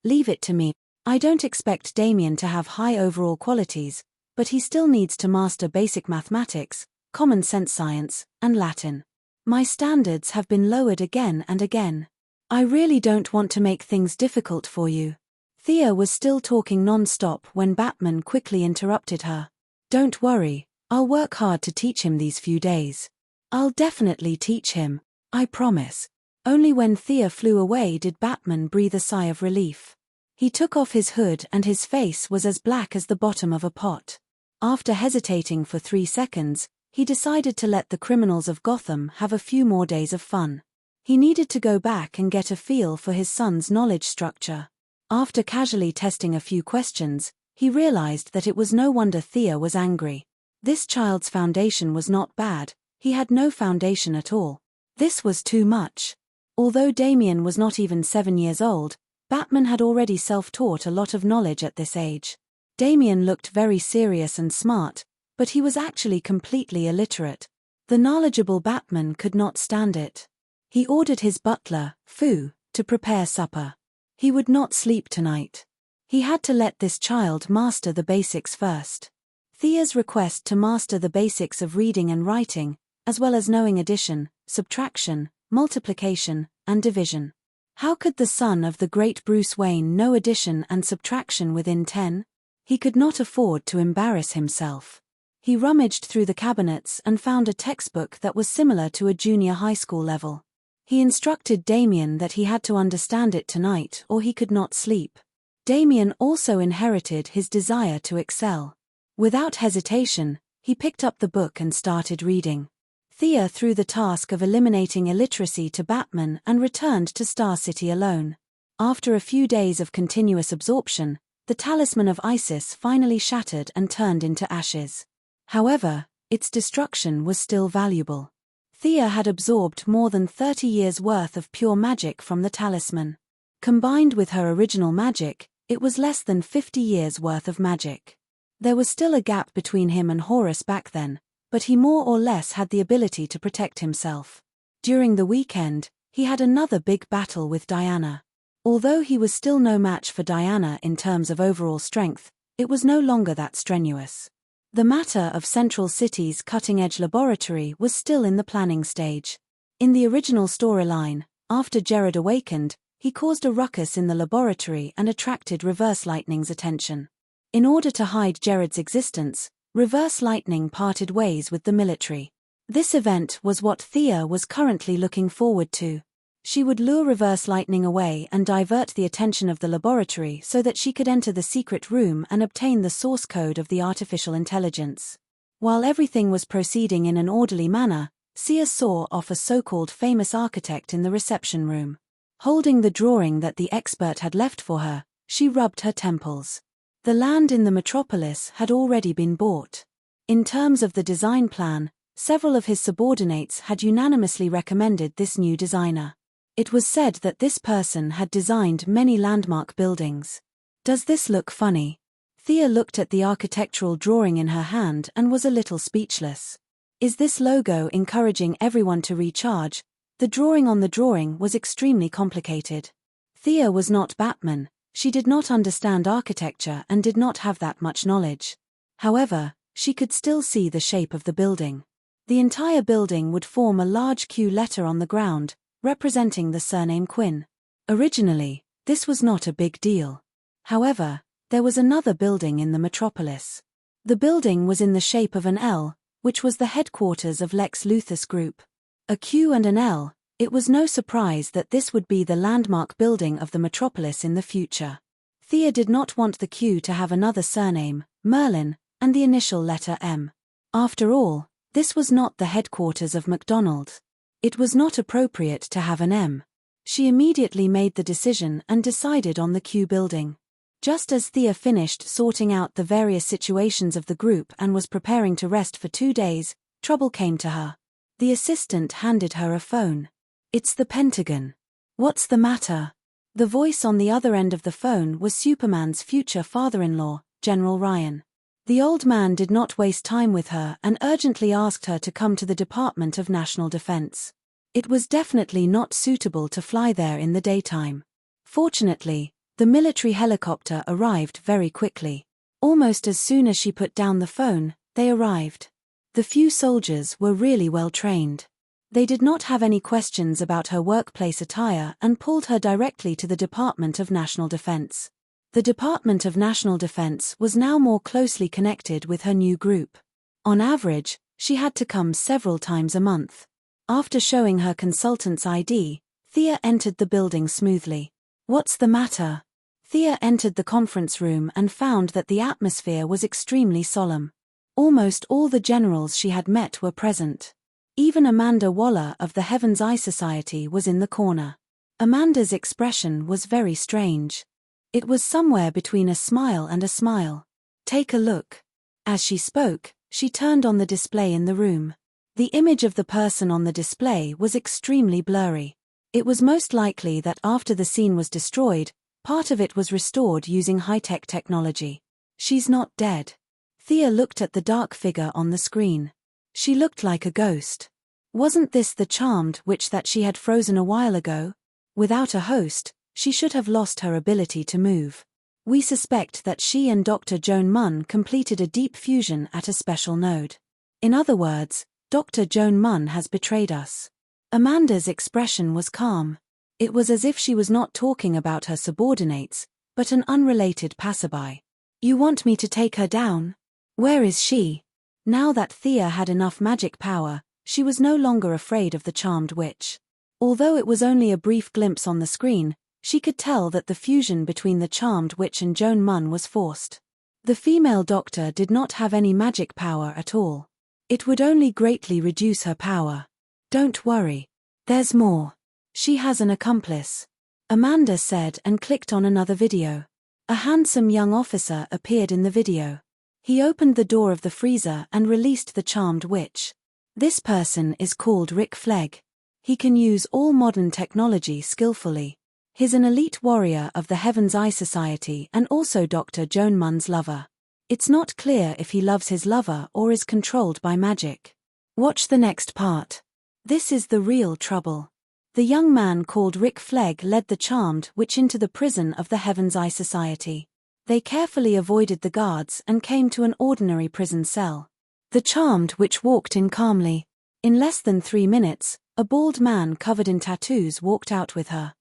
leave it to me. I don't expect Damian to have high overall qualities, but he still needs to master basic mathematics, common sense science, and Latin. My standards have been lowered again and again. I really don't want to make things difficult for you." Thea was still talking non-stop when Batman quickly interrupted her. "Don't worry, I'll work hard to teach him these few days. I'll definitely teach him, I promise." Only when Thea flew away did Batman breathe a sigh of relief. He took off his hood and his face was as black as the bottom of a pot. After hesitating for 3 seconds, he decided to let the criminals of Gotham have a few more days of fun. He needed to go back and get a feel for his son's knowledge structure. After casually testing a few questions, he realized that it was no wonder Thea was angry. This child's foundation was not bad, he had no foundation at all. This was too much. Although Damian was not even 7 years old, Batman had already self-taught a lot of knowledge at this age. Damian looked very serious and smart, but he was actually completely illiterate. The knowledgeable Batman could not stand it. He ordered his butler, Fu, to prepare supper. He would not sleep tonight. He had to let this child master the basics first. Thea's request to master the basics of reading and writing, as well as knowing addition, subtraction, multiplication, and division. How could the son of the great Bruce Wayne know addition and subtraction within 10? He could not afford to embarrass himself. He rummaged through the cabinets and found a textbook that was similar to a junior high school level. He instructed Damian that he had to understand it tonight or he could not sleep. Damian also inherited his desire to excel. Without hesitation, he picked up the book and started reading. Thea threw the task of eliminating illiteracy to Batman and returned to Star City alone. After a few days of continuous absorption, the talisman of Isis finally shattered and turned into ashes. However, its destruction was still valuable. Thea had absorbed more than 30 years' worth of pure magic from the talisman. Combined with her original magic, it was less than 50 years' worth of magic. There was still a gap between him and Horus back then, but he more or less had the ability to protect himself. During the weekend, he had another big battle with Diana. Although he was still no match for Diana in terms of overall strength, it was no longer that strenuous. The matter of Central City's cutting-edge laboratory was still in the planning stage. In the original storyline, after Jared awakened, he caused a ruckus in the laboratory and attracted Reverse Lightning's attention. In order to hide Jared's existence, Reverse Lightning parted ways with the military. This event was what Thea was currently looking forward to. She would lure Reverse Lightning away and divert the attention of the laboratory so that she could enter the secret room and obtain the source code of the artificial intelligence. While everything was proceeding in an orderly manner, Sia saw off a so-called famous architect in the reception room. Holding the drawing that the expert had left for her, she rubbed her temples. The land in the Metropolis had already been bought. In terms of the design plan, several of his subordinates had unanimously recommended this new designer. It was said that this person had designed many landmark buildings. Does this look funny? Thea looked at the architectural drawing in her hand and was a little speechless. Is this logo encouraging everyone to recharge? The drawing on the drawing was extremely complicated. Thea was not Batman. She did not understand architecture and did not have that much knowledge. However, she could still see the shape of the building. The entire building would form a large Q letter on the ground, representing the surname Quinn. Originally, this was not a big deal. However, there was another building in the Metropolis. The building was in the shape of an L, which was the headquarters of Lex Luthor's group. A Q and an L, it was no surprise that this would be the landmark building of the Metropolis in the future. Thea did not want the Q to have another surname, Merlin, and the initial letter M. After all, this was not the headquarters of McDonald's. It was not appropriate to have an M. She immediately made the decision and decided on the Q building. Just as Thea finished sorting out the various situations of the group and was preparing to rest for 2 days, trouble came to her. The assistant handed her a phone. "It's the Pentagon. What's the matter?" The voice on the other end of the phone was Superman's future father-in-law, General Ryan. The old man did not waste time with her and urgently asked her to come to the Department of National Defense. It was definitely not suitable to fly there in the daytime. Fortunately, the military helicopter arrived very quickly. Almost as soon as she put down the phone, they arrived. The few soldiers were really well trained. They did not have any questions about her workplace attire and pulled her directly to the Department of National Defense. The Department of National Defense was now more closely connected with her new group. On average, she had to come several times a month. After showing her consultant's ID, Thea entered the building smoothly. "What's the matter?" Thea entered the conference room and found that the atmosphere was extremely solemn. Almost all the generals she had met were present. Even Amanda Waller of the Heaven's Eye Society was in the corner. Amanda's expression was very strange. It was somewhere between a smile and a smile. "Take a look." As she spoke, she turned on the display in the room. The image of the person on the display was extremely blurry. It was most likely that after the scene was destroyed, part of it was restored using high-tech technology. "She's not dead." Thea looked at the dark figure on the screen. She looked like a ghost. Wasn't this the charmed witch that she had frozen a while ago? Without a host, she should have lost her ability to move. We suspect that she and Dr. Joan Munn completed a deep fusion at a special node. In other words, Dr. Joan Munn has betrayed us. Amanda's expression was calm. It was as if she was not talking about her subordinates, but an unrelated passerby. "You want me to take her down? Where is she?" Now that Thea had enough magic power, she was no longer afraid of the charmed witch. Although it was only a brief glimpse on the screen, she could tell that the fusion between the charmed witch and Joan Munn was forced. The female doctor did not have any magic power at all. It would only greatly reduce her power. "Don't worry. There's more. She has an accomplice," Amanda said and clicked on another video. A handsome young officer appeared in the video. He opened the door of the freezer and released the charmed witch. This person is called Rick Flegg. He can use all modern technology skillfully. He's an elite warrior of the Heaven's Eye Society and also Dr. Joan Munn's lover. It's not clear if he loves his lover or is controlled by magic. Watch the next part. This is the real trouble. The young man called Rick Flegg led the charmed witch into the prison of the Heaven's Eye Society. They carefully avoided the guards and came to an ordinary prison cell. The charmed witch walked in calmly. In less than 3 minutes, a bald man covered in tattoos walked out with her.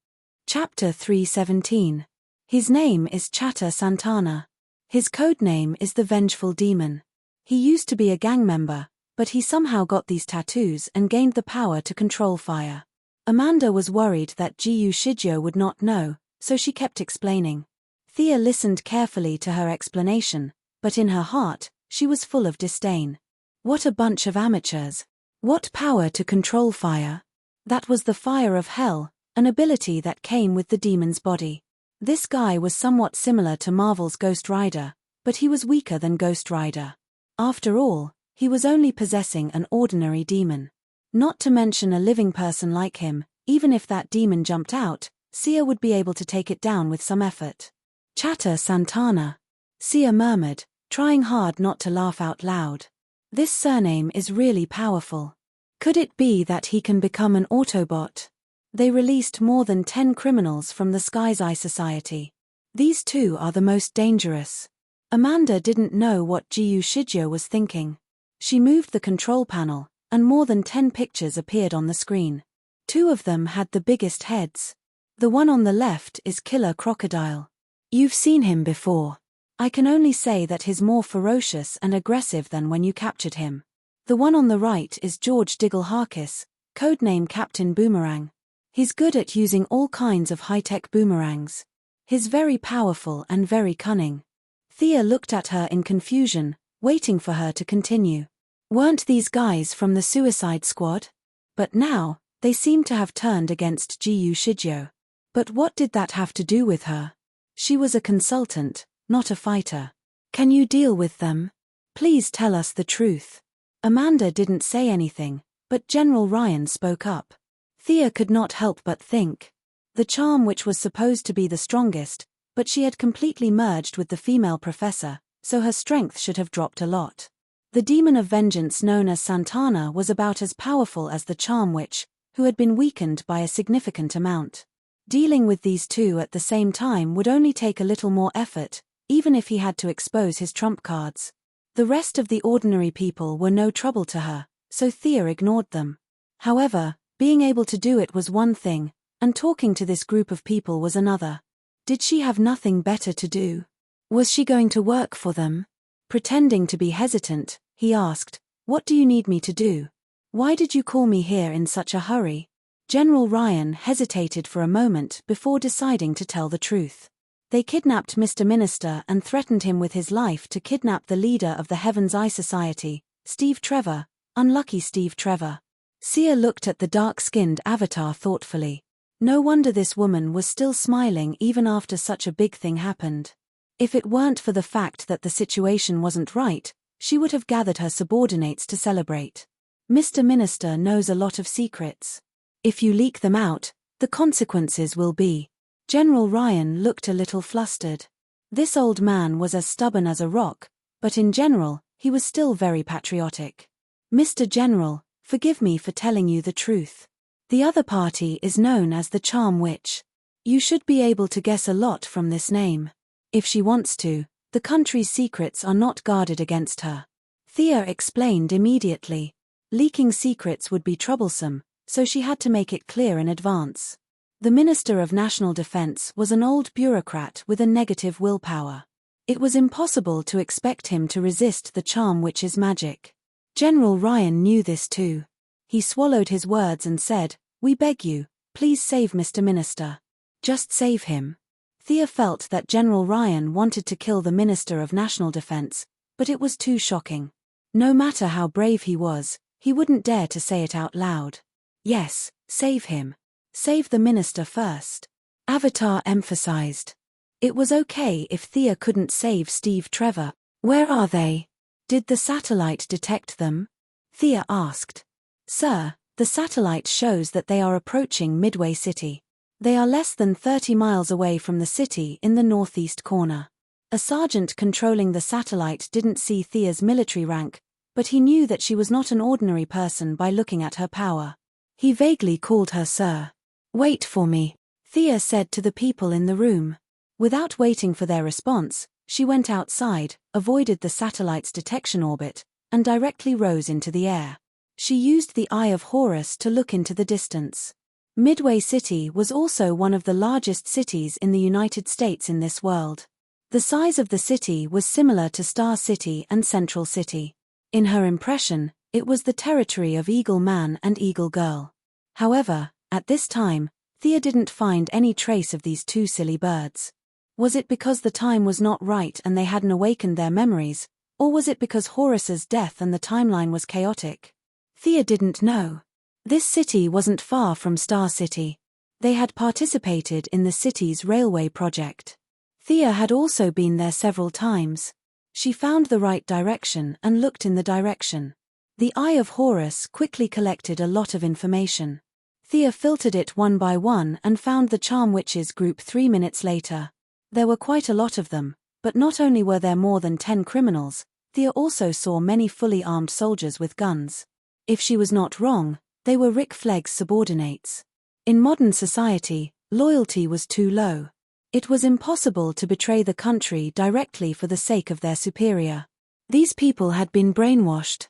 Chapter 317. His name is Chatter Santana. His codename is the Vengeful Demon. He used to be a gang member, but he somehow got these tattoos and gained the power to control fire. Amanda was worried that Jiyu Shijio would not know, so she kept explaining. Thea listened carefully to her explanation, but in her heart, she was full of disdain. What a bunch of amateurs. What power to control fire? That was the fire of hell, an ability that came with the demon's body. This guy was somewhat similar to Marvel's Ghost Rider, but he was weaker than Ghost Rider. After all, he was only possessing an ordinary demon. Not to mention a living person like him, even if that demon jumped out, Sia would be able to take it down with some effort. Chatter Santana. Sia murmured, trying hard not to laugh out loud. This surname is really powerful. Could it be that he can become an Autobot? They released more than 10 criminals from the Sky's Eye Society. These two are the most dangerous. Amanda didn't know what Jiyu Shijio was thinking. She moved the control panel, and more than 10 pictures appeared on the screen. 2 of them had the biggest heads. The one on the left is Killer Crocodile. You've seen him before. I can only say that he's more ferocious and aggressive than when you captured him. The one on the right is George Diggle Harkis, codename Captain Boomerang. He's good at using all kinds of high-tech boomerangs. He's very powerful and very cunning. Thea looked at her in confusion, waiting for her to continue. Weren't these guys from the Suicide Squad? But now, they seem to have turned against Gu Shijio. But what did that have to do with her? She was a consultant, not a fighter. Can you deal with them? Please tell us the truth. Amanda didn't say anything, but General Ryan spoke up. Thea could not help but think. The charm which was supposed to be the strongest, but she had completely merged with the female professor, so her strength should have dropped a lot. The demon of vengeance known as Santana was about as powerful as the charm witch, who had been weakened by a significant amount. Dealing with these two at the same time would only take a little more effort, even if he had to expose his trump cards. The rest of the ordinary people were no trouble to her, so Thea ignored them. However, being able to do it was one thing, and talking to this group of people was another. Did she have nothing better to do? Was she going to work for them? Pretending to be hesitant, he asked, "What do you need me to do? Why did you call me here in such a hurry?" General Ryan hesitated for a moment before deciding to tell the truth. They kidnapped Mr. Minister and threatened him with his life to kidnap the leader of the Heaven's Eye Society, Steve Trevor, unlucky Steve Trevor. Sia looked at the dark-skinned avatar thoughtfully. No wonder this woman was still smiling even after such a big thing happened. If it weren't for the fact that the situation wasn't right, she would have gathered her subordinates to celebrate. Mr. Minister knows a lot of secrets. If you leak them out, the consequences will be. General Ryan looked a little flustered. This old man was as stubborn as a rock, but in general, he was still very patriotic. Mr. General, forgive me for telling you the truth. The other party is known as the Charm Witch. You should be able to guess a lot from this name. If she wants to, the country's secrets are not guarded against her. Thea explained immediately. Leaking secrets would be troublesome, so she had to make it clear in advance. The Minister of National Defense was an old bureaucrat with a negative willpower. It was impossible to expect him to resist the Charm Witch's magic. General Ryan knew this too. He swallowed his words and said, "We beg you, please save Mr. Minister. Just save him." Thea felt that General Ryan wanted to kill the Minister of National Defense, but it was too shocking. No matter how brave he was, he wouldn't dare to say it out loud. Yes, save him. Save the minister first. Avatar emphasized. It was okay if Thea couldn't save Steve Trevor. Where are they? Did the satellite detect them? Thea asked. Sir, the satellite shows that they are approaching Midway City. They are less than 30 miles away from the city in the northeast corner. A sergeant controlling the satellite didn't see Thea's military rank, but he knew that she was not an ordinary person by looking at her power. He vaguely called her sir. Wait for me, Thea said to the people in the room. Without waiting for their response, she went outside, avoided the satellite's detection orbit, and directly rose into the air. She used the Eye of Horus to look into the distance. Midway City was also one of the largest cities in the United States in this world. The size of the city was similar to Star City and Central City. In her impression, it was the territory of Eagle Man and Eagle Girl. However, at this time, Thea didn't find any trace of these two silly birds. Was it because the time was not right and they hadn't awakened their memories, or was it because Horus's death and the timeline was chaotic? Thea didn't know. This city wasn't far from Star City. They had participated in the city's railway project. Thea had also been there several times. She found the right direction and looked in the direction. The Eye of Horus quickly collected a lot of information. Thea filtered it one by one and found the Charm Witches group 3 minutes later. There were quite a lot of them, but not only were there more than 10 criminals, Thea also saw many fully armed soldiers with guns. If she was not wrong, they were Rick Flegg's subordinates. In modern society, loyalty was too low. It was impossible to betray the country directly for the sake of their superior. These people had been brainwashed.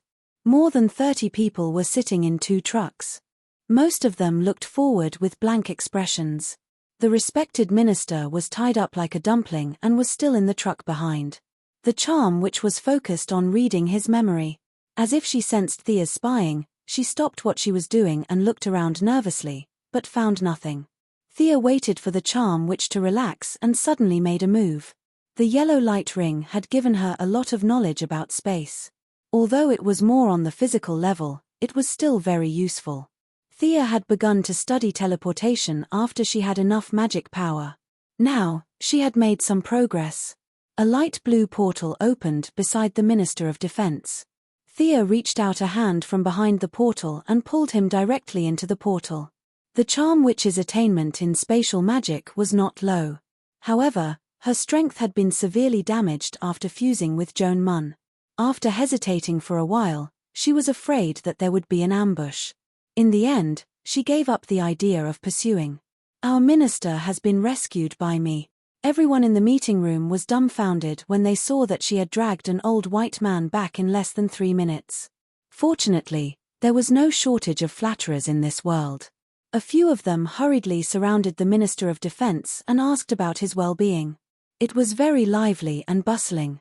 More than 30 people were sitting in 2 trucks. Most of them looked forward with blank expressions. The respected minister was tied up like a dumpling and was still in the truck behind. The charm which was focused on reading his memory. As if she sensed Thea's spying, she stopped what she was doing and looked around nervously, but found nothing. Thea waited for the charm which to relax and suddenly made a move. The yellow light ring had given her a lot of knowledge about space. Although it was more on the physical level, it was still very useful. Thea had begun to study teleportation after she had enough magic power. Now, she had made some progress. A light blue portal opened beside the Minister of Defense. Thea reached out a hand from behind the portal and pulled him directly into the portal. The charm witch's attainment in spatial magic was not low. However, her strength had been severely damaged after fusing with Joan Munn. After hesitating for a while, she was afraid that there would be an ambush. In the end, she gave up the idea of pursuing. Our minister has been rescued by me. Everyone in the meeting room was dumbfounded when they saw that she had dragged an old white man back in less than 3 minutes. Fortunately, there was no shortage of flatterers in this world. A few of them hurriedly surrounded the Minister of Defense and asked about his well-being. It was very lively and bustling.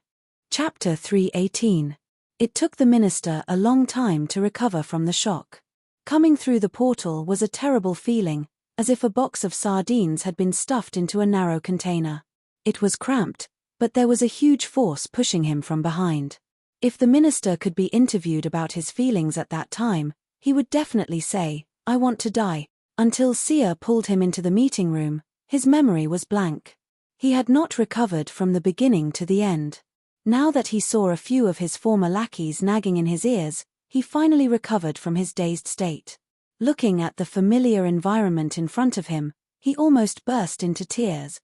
Chapter 3:18. It took the minister a long time to recover from the shock. Coming through the portal was a terrible feeling, as if a box of sardines had been stuffed into a narrow container. It was cramped, but there was a huge force pushing him from behind. If the minister could be interviewed about his feelings at that time, he would definitely say, "I want to die." Until Sia pulled him into the meeting room, his memory was blank. He had not recovered from the beginning to the end. Now that he saw a few of his former lackeys nagging in his ears, he finally recovered from his dazed state. Looking at the familiar environment in front of him, he almost burst into tears.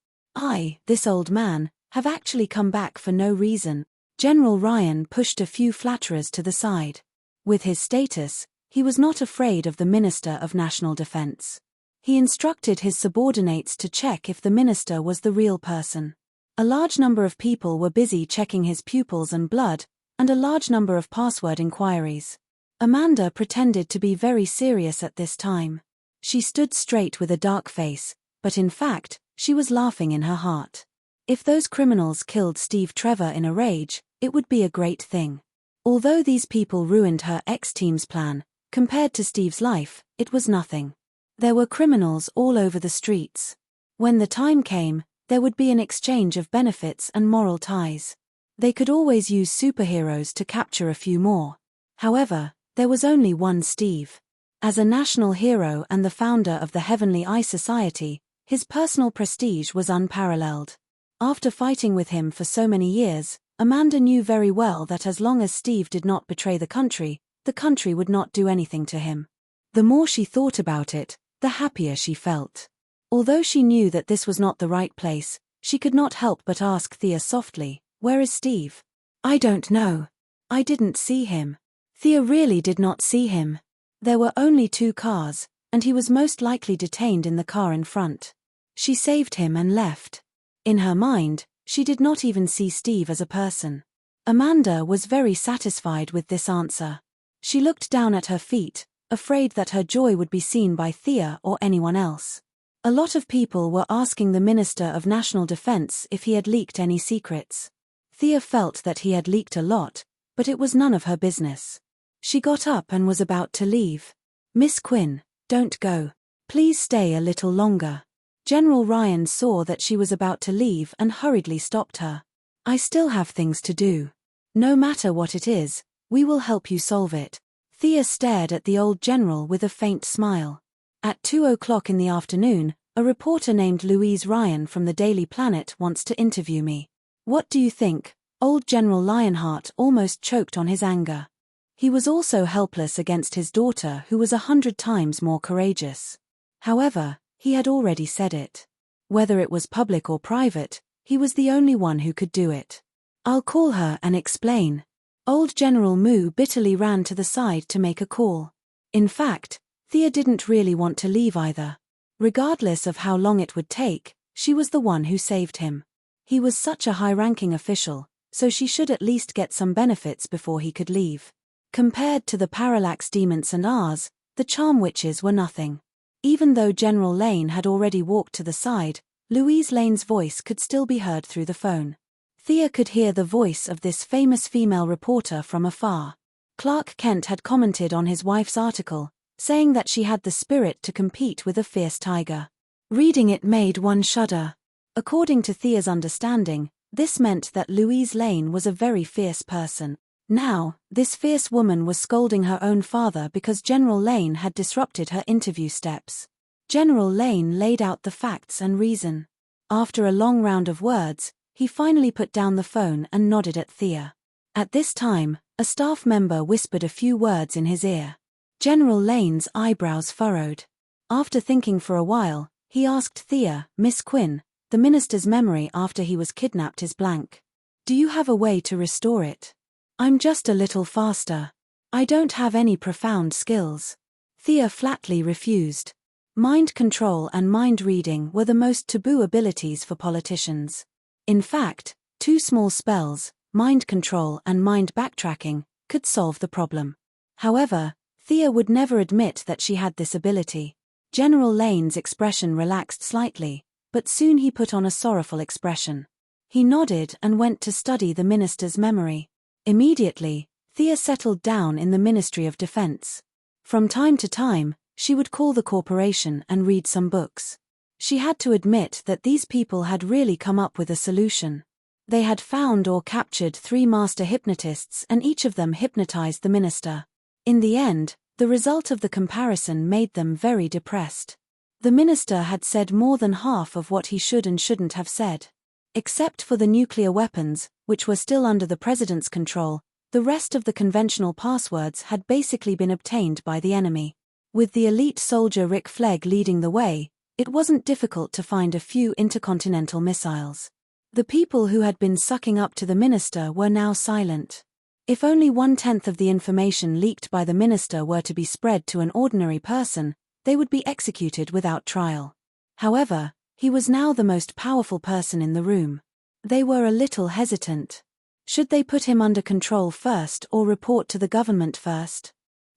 This old man, have actually come back for no reason. General Ryan pushed a few flatterers to the side. With his status, he was not afraid of the Minister of National Defense. He instructed his subordinates to check if the minister was the real person. A large number of people were busy checking his pupils and blood, and a large number of password inquiries. Amanda pretended to be very serious at this time. She stood straight with a dark face, but in fact, she was laughing in her heart. If those criminals killed Steve Trevor in a rage, it would be a great thing. Although these people ruined her ex-team's plan, compared to Steve's life, it was nothing. There were criminals all over the streets. When the time came, there would be an exchange of benefits and moral ties. They could always use superheroes to capture a few more. However, there was only one Steve. As a national hero and the founder of the Heavenly Eye Society, his personal prestige was unparalleled. After fighting with him for so many years, Amanda knew very well that as long as Steve did not betray the country would not do anything to him. The more she thought about it, the happier she felt. Although she knew that this was not the right place, she could not help but ask Thea softly, "Where is Steve?" "I don't know. I didn't see him." Thea really did not see him. There were only 2 cars, and he was most likely detained in the car in front. She saved him and left. In her mind, she did not even see Steve as a person. Amanda was very satisfied with this answer. She looked down at her feet, afraid that her joy would be seen by Thea or anyone else. A lot of people were asking the Minister of National Defense if he had leaked any secrets. Thea felt that he had leaked a lot, but it was none of her business. She got up and was about to leave. "Miss Quinn, don't go. Please stay a little longer." General Ryan saw that she was about to leave and hurriedly stopped her. "I still have things to do. No matter what it is, we will help you solve it." Thea stared at the old general with a faint smile. At 2:00 in the afternoon, a reporter named Louise Ryan from the Daily Planet wants to interview me. What do you think? Old General Lionheart almost choked on his anger. He was also helpless against his daughter, who was 100 times more courageous. However, he had already said it. Whether it was public or private, he was the only one who could do it. "I'll call her and explain." Old General Moo bitterly ran to the side to make a call. In fact, Thea didn't really want to leave either. Regardless of how long it would take, she was the one who saved him. He was such a high-ranking official, so she should at least get some benefits before he could leave. Compared to the parallax demons and ours, the charm witches were nothing. Even though General Lane had already walked to the side, Louise Lane's voice could still be heard through the phone. Thea could hear the voice of this famous female reporter from afar. Clark Kent had commented on his wife's article, saying that she had the spirit to compete with a fierce tiger. Reading it made one shudder. According to Thea's understanding, this meant that Louise Lane was a very fierce person. Now, this fierce woman was scolding her own father because General Lane had disrupted her interview steps. General Lane laid out the facts and reason. After a long round of words, he finally put down the phone and nodded at Thea. At this time, a staff member whispered a few words in his ear. General Lane's eyebrows furrowed. After thinking for a while, he asked Thea, "Miss Quinn, the minister's memory after he was kidnapped is blank. Do you have a way to restore it? I'm just a little faster. I don't have any profound skills." Thea flatly refused. Mind control and mind reading were the most taboo abilities for politicians. In fact, two small spells, mind control and mind backtracking, could solve the problem. However, Thea would never admit that she had this ability. General Lane's expression relaxed slightly, but soon he put on a sorrowful expression. He nodded and went to study the minister's memory. Immediately, Thea settled down in the Ministry of Defense. From time to time, she would call the corporation and read some books. She had to admit that these people had really come up with a solution. They had found or captured 3 master hypnotists and each of them hypnotized the minister. In the end, the result of the comparison made them very depressed. The minister had said more than half of what he should and shouldn't have said. Except for the nuclear weapons, which were still under the president's control, the rest of the conventional passwords had basically been obtained by the enemy. With the elite soldier Rick Flegg leading the way, it wasn't difficult to find a few intercontinental missiles. The people who had been sucking up to the minister were now silent. If only 1/10 of the information leaked by the minister were to be spread to an ordinary person, they would be executed without trial. However, he was now the most powerful person in the room. They were a little hesitant. Should they put him under control first or report to the government first?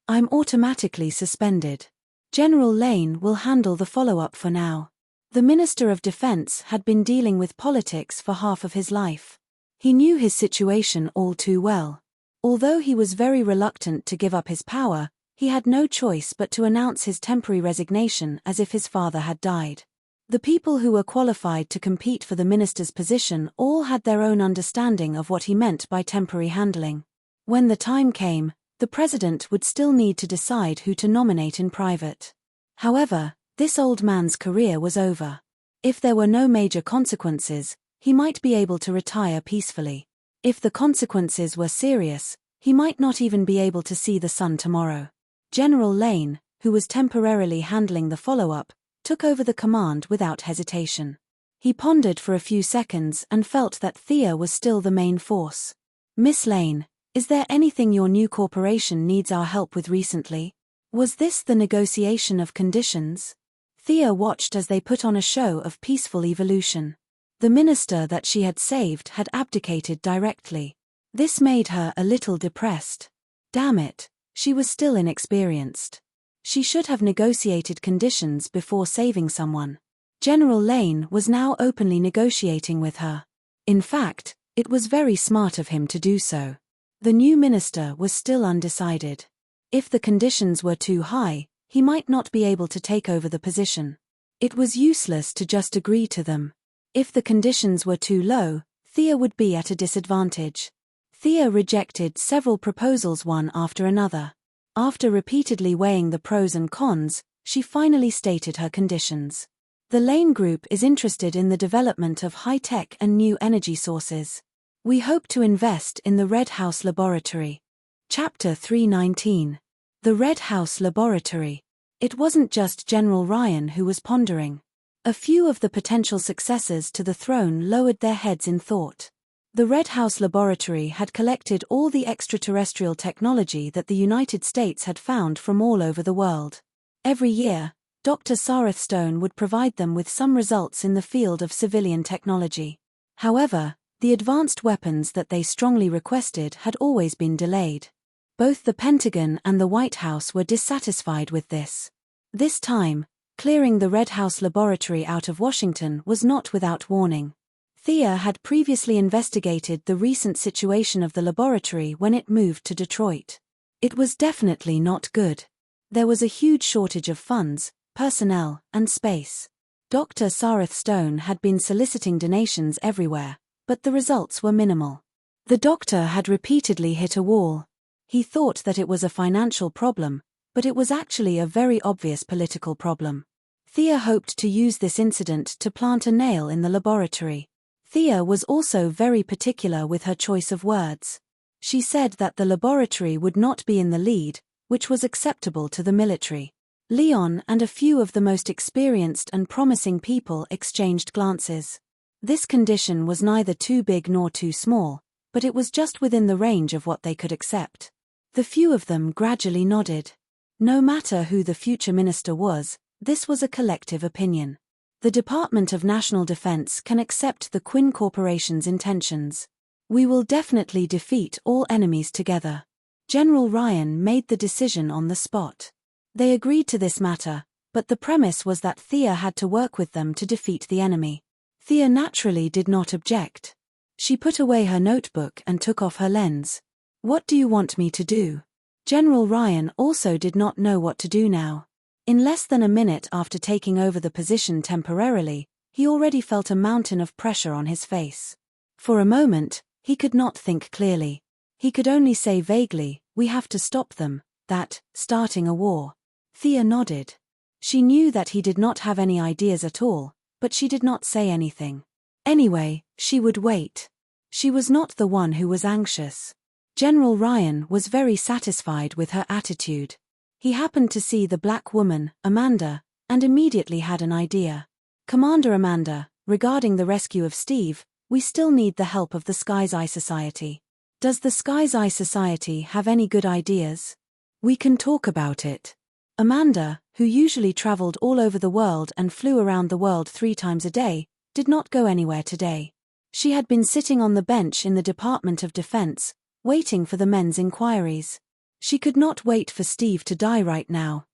"I'm automatically suspended. General Lane will handle the follow-up for now." The Minister of Defense had been dealing with politics for half of his life. He knew his situation all too well. Although he was very reluctant to give up his power, he had no choice but to announce his temporary resignation as if his father had died. The people who were qualified to compete for the minister's position all had their own understanding of what he meant by temporary handling. When the time came, the president would still need to decide who to nominate in private. However, this old man's career was over. If there were no major consequences, he might be able to retire peacefully. If the consequences were serious, he might not even be able to see the sun tomorrow. General Lane, who was temporarily handling the follow-up, took over the command without hesitation. He pondered for a few seconds and felt that Thea was still the main force. "Miss Lane, is there anything your new corporation needs our help with recently? Was this the negotiation of conditions?" Thea watched as they put on a show of peaceful evolution. The minister that she had saved had abdicated directly. This made her a little depressed. Damn it, she was still inexperienced. She should have negotiated conditions before saving someone. General Lane was now openly negotiating with her. In fact, it was very smart of him to do so. The new minister was still undecided. If the conditions were too high, he might not be able to take over the position. It was useless to just agree to them. If the conditions were too low, Thea would be at a disadvantage. Thea rejected several proposals one after another. After repeatedly weighing the pros and cons, she finally stated her conditions. The Lane Group is interested in the development of high-tech and new energy sources. We hope to invest in the Red House Laboratory. Chapter 319. The Red House Laboratory. It wasn't just General Ryan who was pondering. A few of the potential successors to the throne lowered their heads in thought. The Red House Laboratory had collected all the extraterrestrial technology that the United States had found from all over the world. Every year, Dr. Sareth Stone would provide them with some results in the field of civilian technology. However, the advanced weapons that they strongly requested had always been delayed. Both the Pentagon and the White House were dissatisfied with this. This time, clearing the Red House laboratory out of Washington was not without warning. Thea had previously investigated the recent situation of the laboratory when it moved to Detroit. It was definitely not good. There was a huge shortage of funds, personnel, and space. Dr. Sareth Stone had been soliciting donations everywhere, but the results were minimal. The doctor had repeatedly hit a wall. He thought that it was a financial problem, but it was actually a very obvious political problem. Thea hoped to use this incident to plant a nail in the laboratory. Thea was also very particular with her choice of words. She said that the laboratory would not be in the lead, which was acceptable to the military. Leon and a few of the most experienced and promising people exchanged glances. This condition was neither too big nor too small, but it was just within the range of what they could accept. The few of them gradually nodded. No matter who the future minister was, this was a collective opinion. The Department of National Defense can accept the Quinn Corporation's intentions. We will definitely defeat all enemies together. General Ryan made the decision on the spot. They agreed to this matter, but the premise was that Thea had to work with them to defeat the enemy. Thea naturally did not object. She put away her notebook and took off her lens. What do you want me to do? General Ryan also did not know what to do now. In less than a minute after taking over the position temporarily, he already felt a mountain of pressure on his face. For a moment, he could not think clearly. He could only say vaguely, "We have to stop them," that, starting a war. Thea nodded. She knew that he did not have any ideas at all, but she did not say anything. Anyway, she would wait. She was not the one who was anxious. General Ryan was very satisfied with her attitude. He happened to see the black woman, Amanda, and immediately had an idea. "Commander Amanda, regarding the rescue of Steve, we still need the help of the Sky's Eye Society. Does the Sky's Eye Society have any good ideas? We can talk about it." Amanda, who usually traveled all over the world and flew around the world 3 times a day, did not go anywhere today. She had been sitting on the bench in the Department of Defense, waiting for the men's inquiries. She could not wait for Steve to die right now.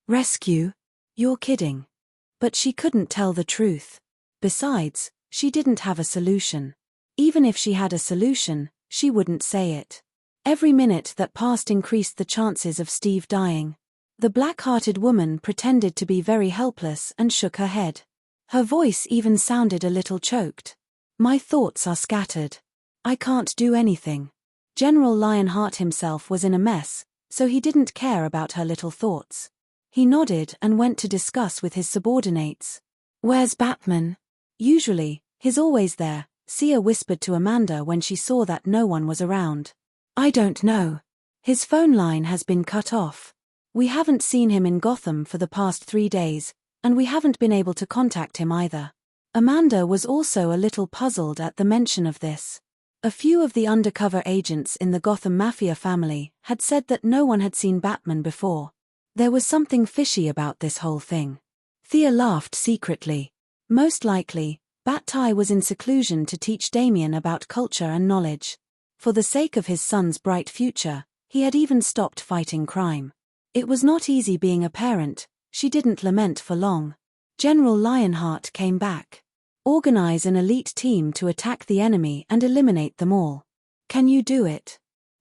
Rescue? You're kidding. But she couldn't tell the truth. Besides, she didn't have a solution. Even if she had a solution, she wouldn't say it. Every minute that passed increased the chances of Steve dying. The black-hearted woman pretended to be very helpless and shook her head. Her voice even sounded a little choked. "My thoughts are scattered. I can't do anything." General Lionheart himself was in a mess, so he didn't care about her little thoughts. He nodded and went to discuss with his subordinates. "Where's Batman?" "Usually, he's always there," Sia whispered to Amanda when she saw that no one was around. "I don't know. His phone line has been cut off. We haven't seen him in Gotham for the past 3 days, and we haven't been able to contact him either." Amanda was also a little puzzled at the mention of this. A few of the undercover agents in the Gotham Mafia family had said that no one had seen Batman before. There was something fishy about this whole thing. Thea laughed secretly. Most likely, Bat-Tie was in seclusion to teach Damien about culture and knowledge. For the sake of his son's bright future, he had even stopped fighting crime. It was not easy being a parent. She didn't lament for long. General Lionheart came back. "Organize an elite team to attack the enemy and eliminate them all. Can you do it?"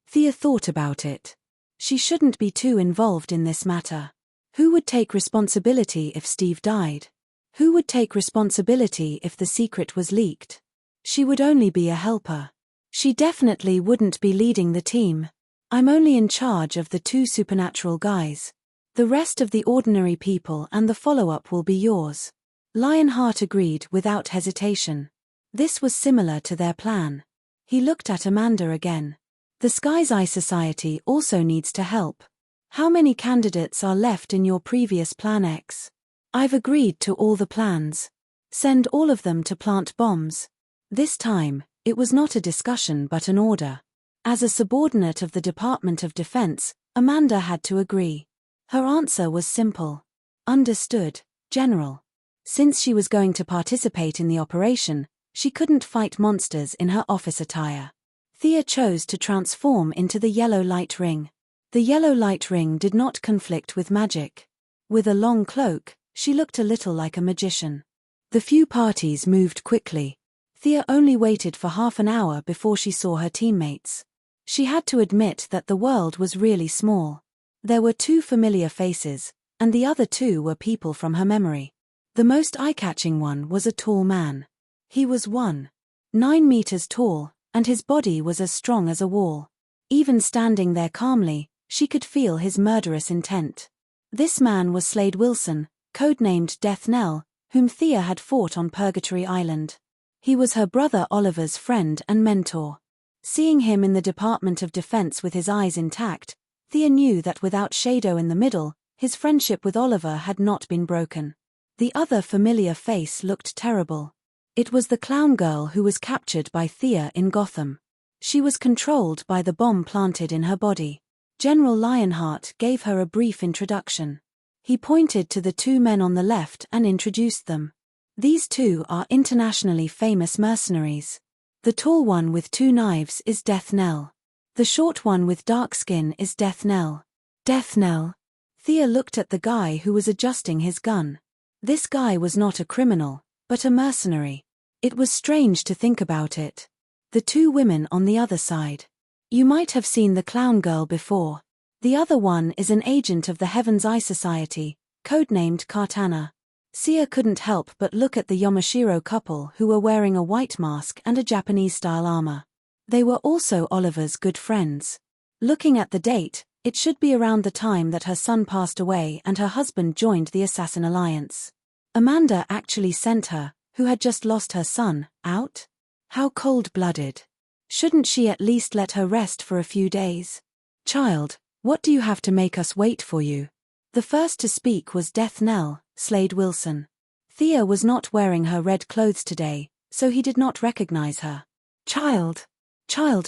Thea thought about it. She shouldn't be too involved in this matter. Who would take responsibility if Steve died? Who would take responsibility if the secret was leaked? She would only be a helper. She definitely wouldn't be leading the team. "I'm only in charge of the 2 supernatural guys. The rest of the ordinary people and the follow-up will be yours." Lionheart agreed without hesitation. This was similar to their plan. He looked at Amanda again. "The Sky's Eye Society also needs to help. How many candidates are left in your previous Plan X?" "I've agreed to all the plans. Send all of them to plant bombs." This time, it was not a discussion but an order. As a subordinate of the Department of Defense, Amanda had to agree. Her answer was simple. "Understood, General." Since she was going to participate in the operation, she couldn't fight monsters in her office attire. Thea chose to transform into the yellow light ring. The yellow light ring did not conflict with magic. With a long cloak, she looked a little like a magician. The few parties moved quickly. Thea only waited for half an hour before she saw her teammates. She had to admit that the world was really small. There were 2 familiar faces, and the other 2 were people from her memory. The most eye-catching one was a tall man. He was 1.9 meters tall, and his body was as strong as a wall. Even standing there calmly, she could feel his murderous intent. This man was Slade Wilson, codenamed Death Knell, whom Thea had fought on Purgatory Island. He was her brother Oliver's friend and mentor. Seeing him in the Department of Defense with his eyes intact, Thea knew that without Shadow in the middle, his friendship with Oliver had not been broken. The other familiar face looked terrible. It was the clown girl who was captured by Thea in Gotham. She was controlled by the bomb planted in her body. General Lionheart gave her a brief introduction. He pointed to the 2 men on the left and introduced them. These 2 are internationally famous mercenaries. The tall one with 2 knives is Death Knell. The short one with dark skin is Death Knell. Death Knell. Thea looked at the guy who was adjusting his gun. This guy was not a criminal, but a mercenary. It was strange to think about it. The 2 women on the other side. You might have seen the clown girl before. The other one is an agent of the Heaven's Eye Society, codenamed Kartana. Sia couldn't help but look at the Yamashiro couple who were wearing a white mask and a Japanese-style armor. They were also Oliver's good friends. Looking at the date, it should be around the time that her son passed away and her husband joined the Assassin Alliance. Amanda actually sent her, who had just lost her son, out? How cold-blooded. Shouldn't she at least let her rest for a few days? Child, what do you have to make us wait for you? The first to speak was Death Knell, Slade Wilson. Thea was not wearing her red clothes today, so he did not recognize her. Child,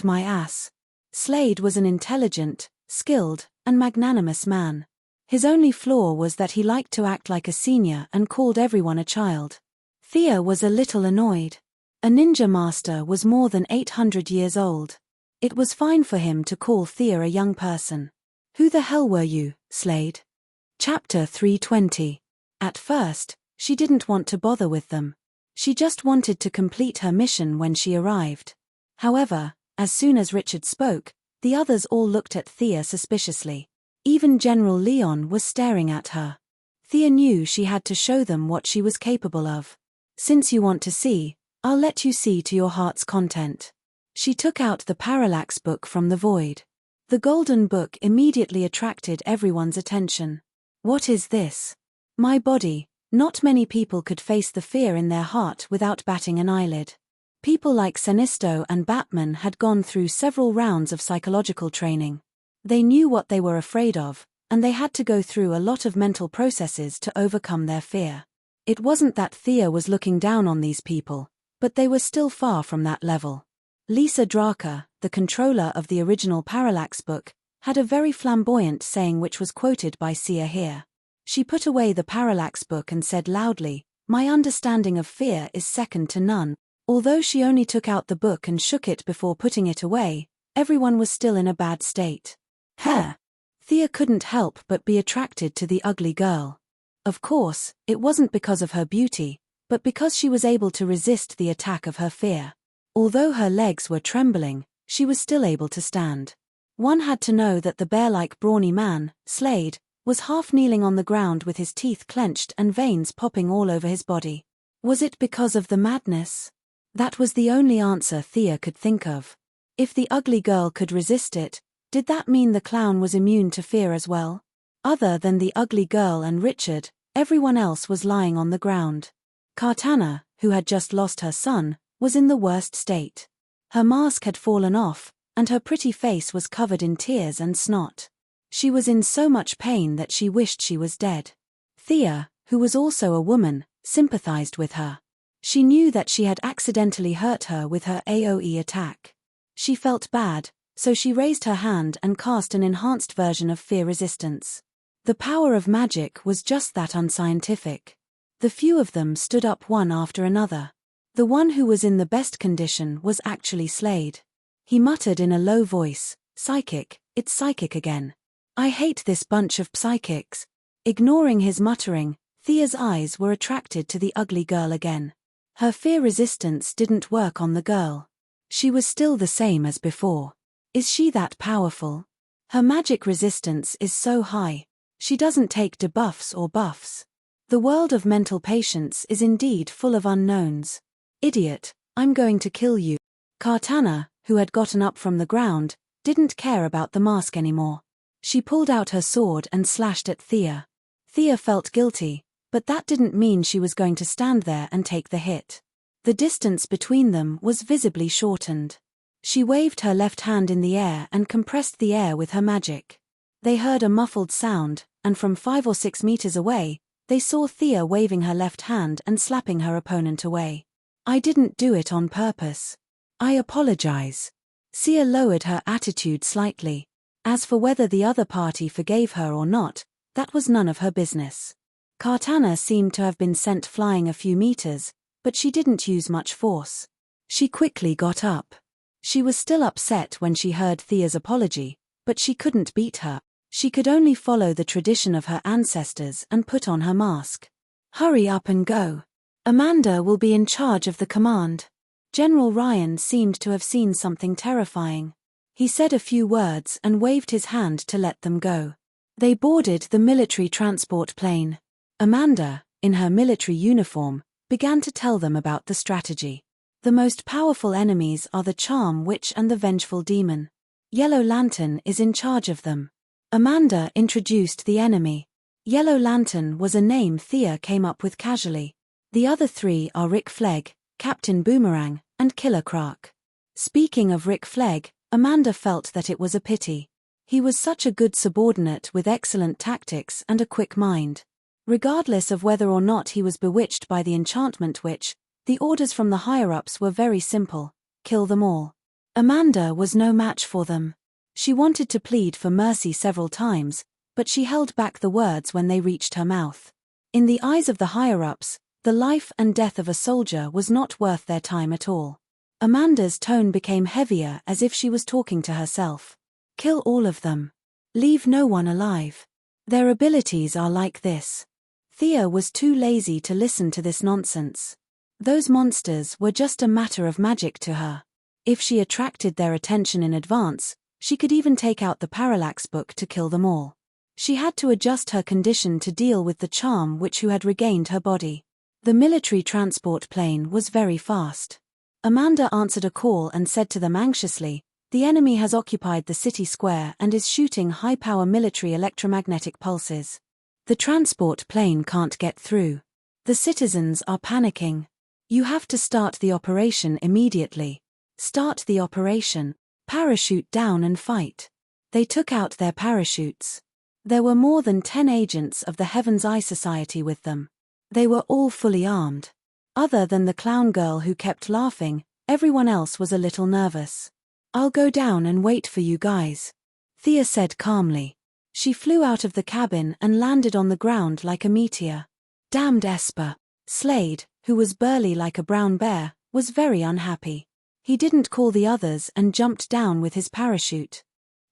my ass. Slade was an intelligent, skilled, and magnanimous man. His only flaw was that he liked to act like a senior and called everyone a child. Thea was a little annoyed. A ninja master was more than 800 years old. It was fine for him to call Thea a young person. Who the hell were you, Slade? Chapter 320. At first, she didn't want to bother with them. She just wanted to complete her mission when she arrived. However, as soon as Richard spoke, the others all looked at Thea suspiciously. Even General Leon was staring at her. Thea knew she had to show them what she was capable of. Since you want to see, I'll let you see to your heart's content. She took out the Parallax book from the void. The golden book immediately attracted everyone's attention. What is this? My body. Not many people could face the fear in their heart without batting an eyelid. People like Sinisto and Batman had gone through several rounds of psychological training. They knew what they were afraid of, and they had to go through a lot of mental processes to overcome their fear. It wasn't that Thea was looking down on these people, but they were still far from that level. Lisa Draka, the controller of the original Parallax book, had a very flamboyant saying which was quoted by Sia here. She put away the Parallax book and said loudly, "My understanding of fear is second to none." Although she only took out the book and shook it before putting it away, everyone was still in a bad state. Thea couldn't help but be attracted to the ugly girl. Of course, it wasn't because of her beauty, but because she was able to resist the attack of her fear. Although her legs were trembling, she was still able to stand. One had to know that the bear-like brawny man, Slade, was half kneeling on the ground with his teeth clenched and veins popping all over his body. Was it because of the madness? That was the only answer Thea could think of. If the ugly girl could resist it, did that mean the clown was immune to fear as well? Other than the ugly girl and Richard, everyone else was lying on the ground. Kartana, who had just lost her son, was in the worst state. Her mask had fallen off, and her pretty face was covered in tears and snot. She was in so much pain that she wished she was dead. Thea, who was also a woman, sympathized with her. She knew that she had accidentally hurt her with her AoE attack. She felt bad, so she raised her hand and cast an enhanced version of fear resistance. The power of magic was just that unscientific. The few of them stood up one after another. The one who was in the best condition was actually Slade. He muttered in a low voice, "Psychic, it's psychic again. I hate this bunch of psychics." Ignoring his muttering, Thea's eyes were attracted to the ugly girl again. Her fear resistance didn't work on the girl. She was still the same as before. Is she that powerful? Her magic resistance is so high. She doesn't take debuffs or buffs. The world of mental patience is indeed full of unknowns. Idiot, I'm going to kill you. Kartana, who had gotten up from the ground, didn't care about the mask anymore. She pulled out her sword and slashed at Thea. Thea felt guilty, but that didn't mean she was going to stand there and take the hit. The distance between them was visibly shortened. She waved her left hand in the air and compressed the air with her magic. They heard a muffled sound, and from 5 or 6 meters away, they saw Thea waving her left hand and slapping her opponent away. I didn't do it on purpose. I apologize. Thea lowered her attitude slightly. As for whether the other party forgave her or not, that was none of her business. Kartana seemed to have been sent flying a few meters, but she didn't use much force. She quickly got up. She was still upset when she heard Thea's apology, but she couldn't beat her. She could only follow the tradition of her ancestors and put on her mask. Hurry up and go. Amanda will be in charge of the command. General Ryan seemed to have seen something terrifying. He said a few words and waved his hand to let them go. They boarded the military transport plane. Amanda, in her military uniform, began to tell them about the strategy. The most powerful enemies are the Charm Witch and the Vengeful Demon. Yellow Lantern is in charge of them. Amanda introduced the enemy. Yellow Lantern was a name Thea came up with casually. The other 3 are Rick Flegg, Captain Boomerang, and Killer Croc. Speaking of Rick Flegg, Amanda felt that it was a pity. He was such a good subordinate with excellent tactics and a quick mind. Regardless of whether or not he was bewitched by the enchantment witch, the orders from the higher-ups were very simple: kill them all. Amanda was no match for them. She wanted to plead for mercy several times, but she held back the words when they reached her mouth. In the eyes of the higher-ups, the life and death of a soldier was not worth their time at all. Amanda's tone became heavier, as if she was talking to herself. Kill all of them. Leave no one alive. Their abilities are like this. Thea was too lazy to listen to this nonsense. Those monsters were just a matter of magic to her. If she attracted their attention in advance, she could even take out the parallax book to kill them all. She had to adjust her condition to deal with the Charm Witch who had regained her body. The military transport plane was very fast. Amanda answered a call and said to them anxiously, "The enemy has occupied the city square and is shooting high-power military electromagnetic pulses. The transport plane can't get through. The citizens are panicking. You have to start the operation immediately. Start the operation. Parachute down and fight." They took out their parachutes. There were more than 10 agents of the Heaven's Eye Society with them. They were all fully armed. Other than the clown girl who kept laughing, everyone else was a little nervous. "I'll go down and wait for you guys," Thea said calmly. She flew out of the cabin and landed on the ground like a meteor. Damned Esper. Slade, who was burly like a brown bear, was very unhappy. He didn't call the others and jumped down with his parachute.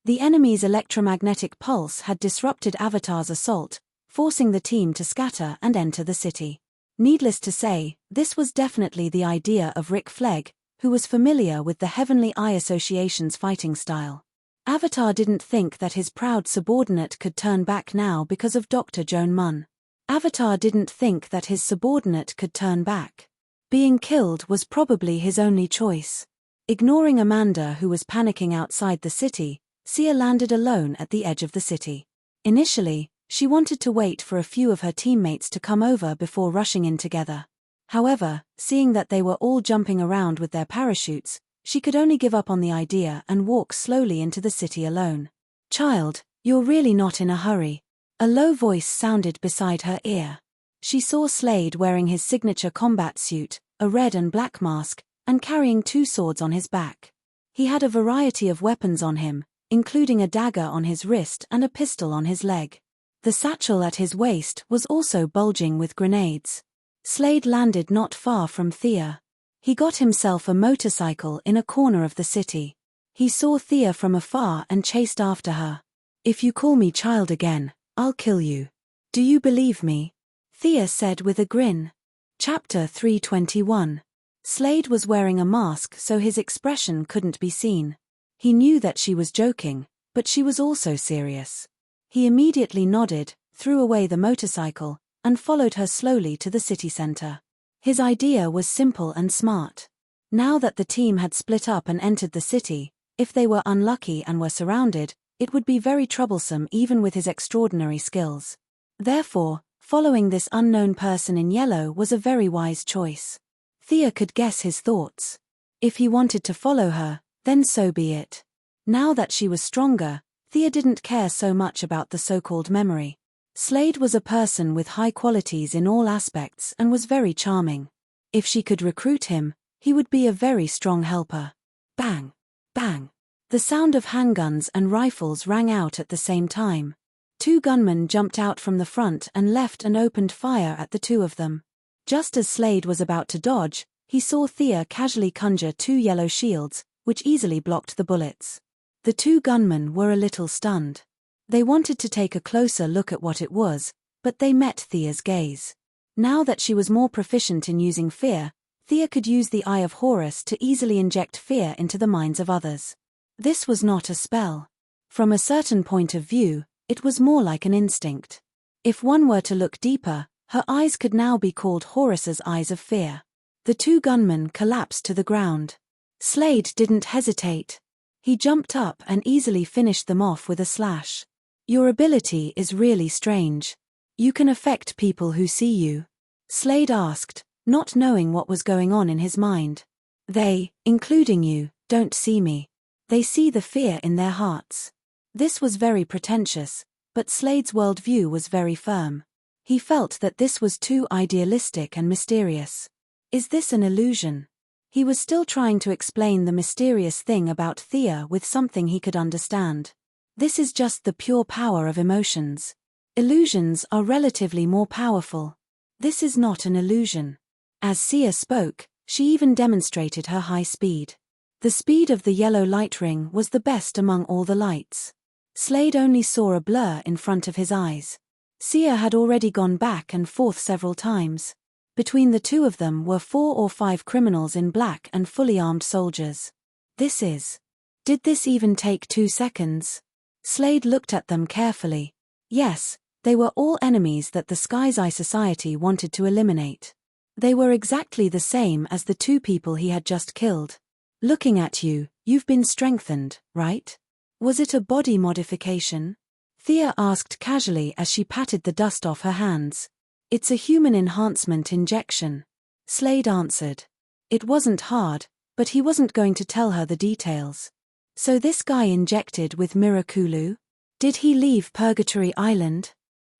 The enemy's electromagnetic pulse had disrupted Avatar's assault, forcing the team to scatter and enter the city. Needless to say, this was definitely the idea of Rick Flegg, who was familiar with the Heavenly Eye Association's fighting style. Avatar didn't think that his proud subordinate could turn back now because of Dr. Joan Munn. Avatar didn't think that his subordinate could turn back. Being killed was probably his only choice. Ignoring Amanda, who was panicking outside the city, Sia landed alone at the edge of the city. Initially, she wanted to wait for a few of her teammates to come over before rushing in together. However, seeing that they were all jumping around with their parachutes, she could only give up on the idea and walk slowly into the city alone. "Child, you're really not in a hurry." A low voice sounded beside her ear. She saw Slade wearing his signature combat suit, a red and black mask, and carrying 2 swords on his back. He had a variety of weapons on him, including a dagger on his wrist and a pistol on his leg. The satchel at his waist was also bulging with grenades. Slade landed not far from Thea. He got himself a motorcycle in a corner of the city. He saw Thea from afar and chased after her. "If you call me child again, I'll kill you. Do you believe me?" Thea said with a grin. Chapter 321. Slade was wearing a mask so his expression couldn't be seen. He knew that she was joking, but she was also serious. He immediately nodded, threw away the motorcycle, and followed her slowly to the city center. His idea was simple and smart. Now that the team had split up and entered the city, if they were unlucky and were surrounded, it would be very troublesome even with his extraordinary skills. Therefore, following this unknown person in yellow was a very wise choice. Thea could guess his thoughts. If he wanted to follow her, then so be it. Now that she was stronger, Thea didn't care so much about the so-called memory. Slade was a person with high qualities in all aspects and was very charming. If she could recruit him, he would be a very strong helper. Bang! Bang! The sound of handguns and rifles rang out at the same time. 2 gunmen jumped out from the front and left and opened fire at the 2 of them. Just as Slade was about to dodge, he saw Thea casually conjure 2 yellow shields, which easily blocked the bullets. The 2 gunmen were a little stunned. They wanted to take a closer look at what it was, but they met Thea's gaze. Now that she was more proficient in using fear, Thea could use the Eye of Horus to easily inject fear into the minds of others. This was not a spell. From a certain point of view, it was more like an instinct. If one were to look deeper, her eyes could now be called Horus's eyes of fear. The 2 gunmen collapsed to the ground. Slade didn't hesitate. He jumped up and easily finished them off with a slash. "Your ability is really strange. You can affect people who see you?" Slade asked, not knowing what was going on in his mind. "They, including you, don't see me. They see the fear in their hearts." This was very pretentious, but Slade's worldview was very firm. He felt that this was too idealistic and mysterious. Is this an illusion? He was still trying to explain the mysterious thing about Thea with something he could understand. This is just the pure power of emotions. Illusions are relatively more powerful. This is not an illusion. As Sia spoke, she even demonstrated her high speed. The speed of the yellow light ring was the best among all the lights. Slade only saw a blur in front of his eyes. Sia had already gone back and forth several times. Between the 2 of them were 4 or 5 criminals in black and fully armed soldiers. Did this even take 2 seconds? Slade looked at them carefully. Yes, they were all enemies that the Sky's Eye Society wanted to eliminate. They were exactly the same as the 2 people he had just killed. "Looking at you, you've been strengthened, right? Was it a body modification?" Thea asked casually as she patted the dust off her hands. "It's a human enhancement injection," Slade answered. It wasn't hard, but he wasn't going to tell her the details. So this guy injected with Mirakulu? Did he leave Purgatory Island?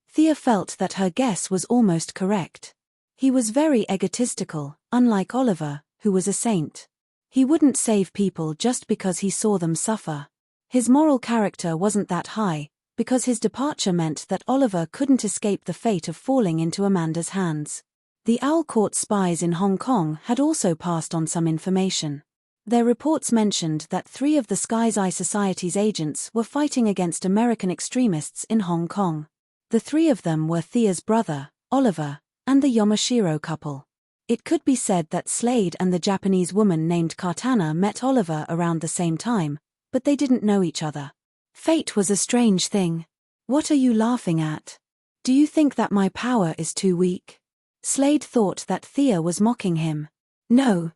Thea felt that her guess was almost correct. He was very egotistical, unlike Oliver, who was a saint. He wouldn't save people just because he saw them suffer. His moral character wasn't that high, because his departure meant that Oliver couldn't escape the fate of falling into Amanda's hands. The Owl Court spies in Hong Kong had also passed on some information. Their reports mentioned that 3 of the Sky's Eye Society's agents were fighting against American extremists in Hong Kong. The 3 of them were Thea's brother, Oliver, and the Yamashiro couple. It could be said that Slade and the Japanese woman named Kartana met Oliver around the same time, but they didn't know each other. Fate was a strange thing. "What are you laughing at? Do you think that my power is too weak?" Slade thought that Thea was mocking him. No.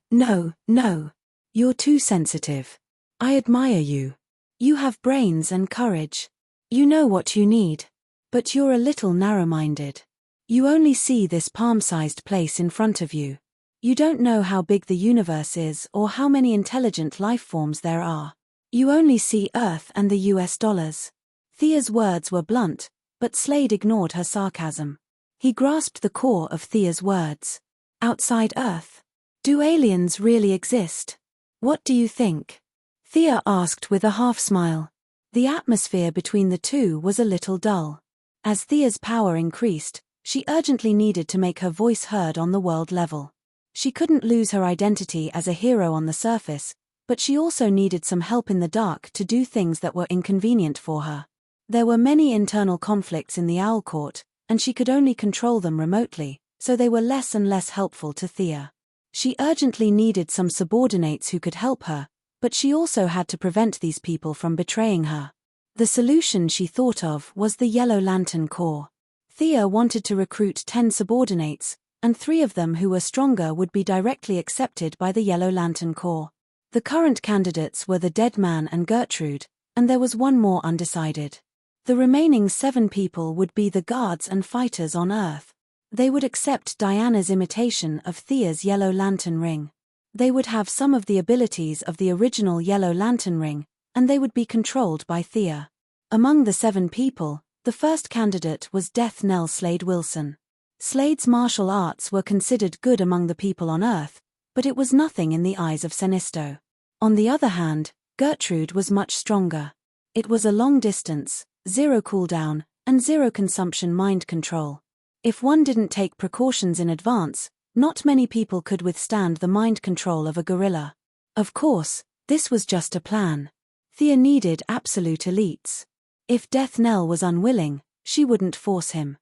You're too sensitive. I admire you. You have brains and courage. You know what you need. But you're a little narrow-minded. You only see this palm-sized place in front of you. You don't know how big the universe is or how many intelligent life forms there are. You only see Earth and the US dollars. Thea's words were blunt, but Slade ignored her sarcasm. He grasped the core of Thea's words. Outside Earth? Do aliens really exist? What do you think? Thea asked with a half-smile. The atmosphere between the 2 was a little dull. As Thea's power increased, she urgently needed to make her voice heard on the world level. She couldn't lose her identity as a hero on the surface, but she also needed some help in the dark to do things that were inconvenient for her. There were many internal conflicts in the Owl Court, and she could only control them remotely, so they were less and less helpful to Thea. She urgently needed some subordinates who could help her, but she also had to prevent these people from betraying her. The solution she thought of was the Yellow Lantern Corps. Thea wanted to recruit 10 subordinates, and 3 of them who were stronger would be directly accepted by the Yellow Lantern Corps. The current candidates were the Dead Man and Gertrude, and there was one more undecided. The remaining 7 people would be the guards and fighters on Earth. They would accept Diana's imitation of Thea's Yellow Lantern Ring. They would have some of the abilities of the original Yellow Lantern Ring, and they would be controlled by Thea. Among the 7 people, the first candidate was Death Knell Slade Wilson. Slade's martial arts were considered good among the people on Earth, but it was nothing in the eyes of Sinisto. On the other hand, Gertrude was much stronger. It was a long distance, 0 cooldown, and 0 consumption mind control. If one didn't take precautions in advance, not many people could withstand the mind control of a gorilla. Of course, this was just a plan. Thea needed absolute elites. If Death Knell was unwilling, she wouldn't force him.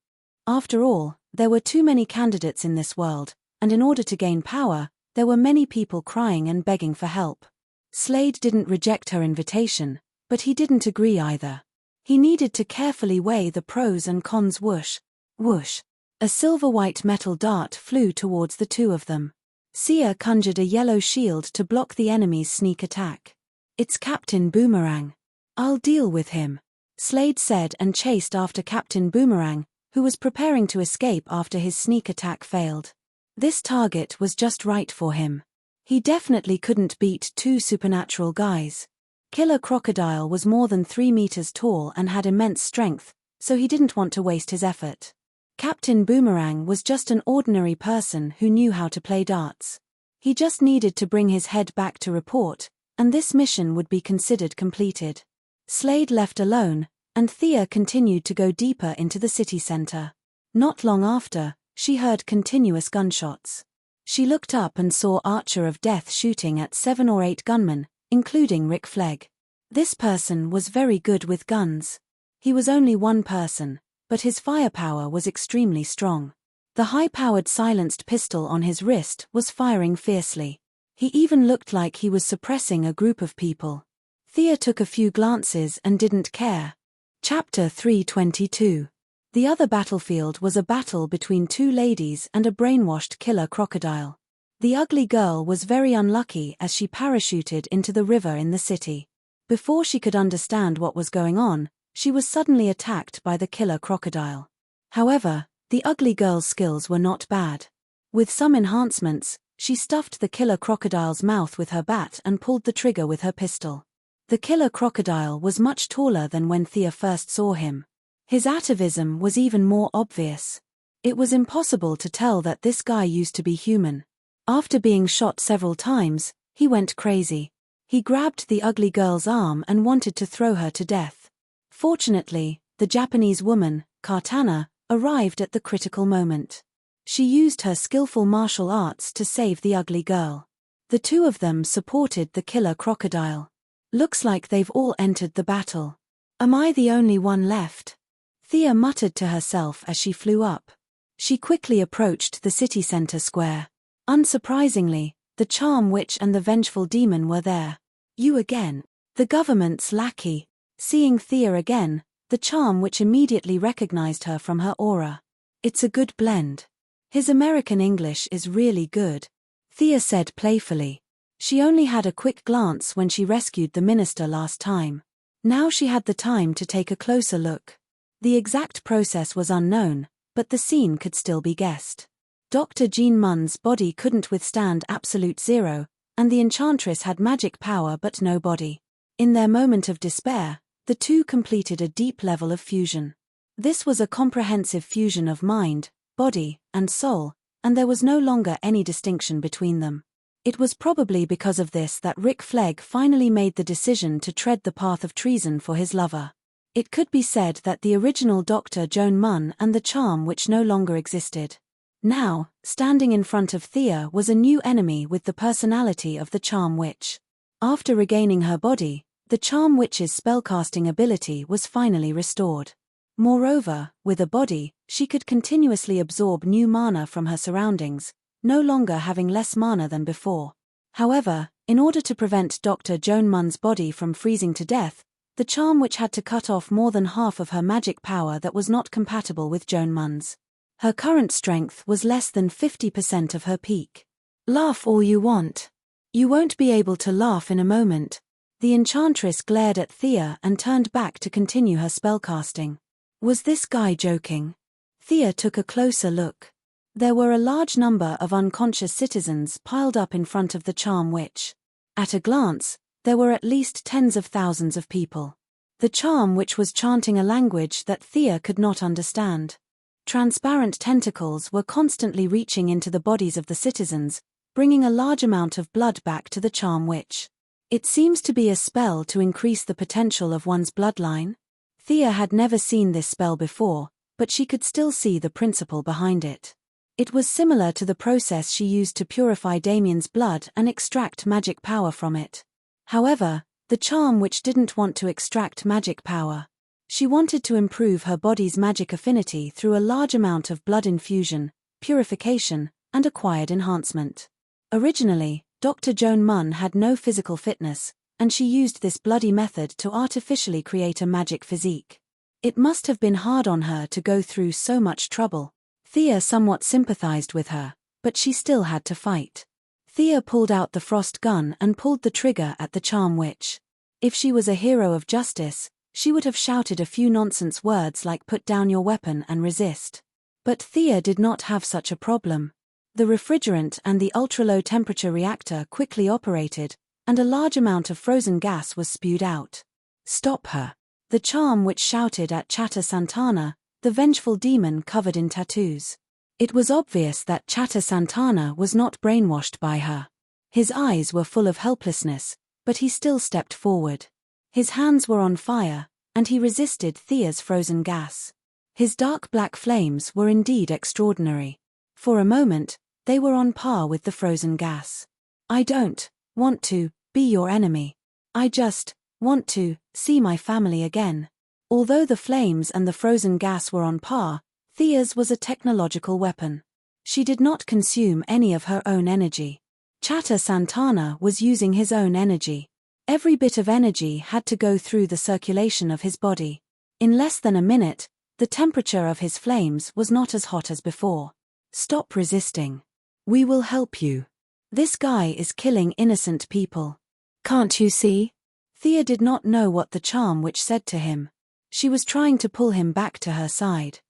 After all, there were too many candidates in this world, and in order to gain power, there were many people crying and begging for help. Slade didn't reject her invitation, but he didn't agree either. He needed to carefully weigh the pros and cons. Whoosh, whoosh. A silver-white metal dart flew towards the 2 of them. Sia conjured a yellow shield to block the enemy's sneak attack. "It's Captain Boomerang. I'll deal with him," Slade said and chased after Captain Boomerang, who was preparing to escape after his sneak attack failed. This target was just right for him. He definitely couldn't beat 2 supernatural guys. Killer Crocodile was more than 3 meters tall and had immense strength, so he didn't want to waste his effort. Captain Boomerang was just an ordinary person who knew how to play darts. He just needed to bring his head back to report, and this mission would be considered completed. Slade left alone, and Thea continued to go deeper into the city center. Not long after, she heard continuous gunshots. She looked up and saw Archer of Death shooting at 7 or 8 gunmen, including Rick Flegg. This person was very good with guns. He was only one person, but his firepower was extremely strong. The high-powered silenced pistol on his wrist was firing fiercely. He even looked like he was suppressing a group of people. Thea took a few glances and didn't care. Chapter 322. The other battlefield was a battle between 2 ladies and a brainwashed killer crocodile. The ugly girl was very unlucky as she parachuted into the river in the city. Before she could understand what was going on, she was suddenly attacked by the killer crocodile. However, the ugly girl's skills were not bad. With some enhancements, she stuffed the killer crocodile's mouth with her bat and pulled the trigger with her pistol. The killer crocodile was much taller than when Thea first saw him. His atavism was even more obvious. It was impossible to tell that this guy used to be human. After being shot several times, he went crazy. He grabbed the ugly girl's arm and wanted to throw her to death. Fortunately, the Japanese woman, Katana, arrived at the critical moment. She used her skillful martial arts to save the ugly girl. The 2 of them supported the killer crocodile. Looks like they've all entered the battle. Am I the only one left? Thea muttered to herself as she flew up. She quickly approached the city center square. Unsurprisingly, the Charm Witch and the Vengeful Demon were there. "You again?" The government's lackey. Seeing Thea again, the Charm Witch immediately recognized her from her aura. "It's a good blend. His American English is really good," Thea said playfully. She only had a quick glance when she rescued the minister last time. Now she had the time to take a closer look. The exact process was unknown, but the scene could still be guessed. Dr. Jean Munn's body couldn't withstand absolute zero, and the enchantress had magic power but no body. In their moment of despair, the 2 completed a deep level of fusion. This was a comprehensive fusion of mind, body, and soul, and there was no longer any distinction between them. It was probably because of this that Rick Flegg finally made the decision to tread the path of treason for his lover. It could be said that the original Dr. Joan Munn and the Charm Witch no longer existed. Now, standing in front of Thea was a new enemy with the personality of the Charm Witch. After regaining her body, the Charm Witch's spellcasting ability was finally restored. Moreover, with a body, she could continuously absorb new mana from her surroundings, no longer having less mana than before. However, in order to prevent Dr. Joan Munn's body from freezing to death, the Charm Witch had to cut off more than half of her magic power that was not compatible with Joan Munn's. Her current strength was less than 50% of her peak. Laugh all you want. You won't be able to laugh in a moment. The enchantress glared at Thea and turned back to continue her spellcasting. Was this guy joking? Thea took a closer look. There were a large number of unconscious citizens piled up in front of the Charm Witch. At a glance, there were at least tens of thousands of people. The Charm Witch was chanting a language that Thea could not understand. Transparent tentacles were constantly reaching into the bodies of the citizens, bringing a large amount of blood back to the Charm Witch. It seems to be a spell to increase the potential of one's bloodline. Thea had never seen this spell before, but she could still see the principle behind it. It was similar to the process she used to purify Damien's blood and extract magic power from it. However, the Charm Witch didn't want to extract magic power. She wanted to improve her body's magic affinity through a large amount of blood infusion, purification, and acquired enhancement. Originally, Dr. Joan Munn had no physical fitness, and she used this bloody method to artificially create a magic physique. It must have been hard on her to go through so much trouble. Thea somewhat sympathized with her, but she still had to fight. Thea pulled out the frost gun and pulled the trigger at the Charm Witch. If she was a hero of justice, she would have shouted a few nonsense words like "put down your weapon and resist." But Thea did not have such a problem. The refrigerant and the ultra-low temperature reactor quickly operated, and a large amount of frozen gas was spewed out. "Stop her!" The Charm Witch shouted at Chatter Santana, the vengeful demon covered in tattoos. It was obvious that Chatter Santana was not brainwashed by her. His eyes were full of helplessness, but he still stepped forward. His hands were on fire, and he resisted Thea's frozen gas. His dark black flames were indeed extraordinary. For a moment, they were on par with the frozen gas. "I don't want to be your enemy. I just want to see my family again." Although the flames and the frozen gas were on par, Thea's was a technological weapon. She did not consume any of her own energy. Chatter Santana was using his own energy. Every bit of energy had to go through the circulation of his body. In less than a minute, the temperature of his flames was not as hot as before. "Stop resisting. We will help you. This guy is killing innocent people. Can't you see?" Thea did not know what the Charm Witch said to him. She was trying to pull him back to her side.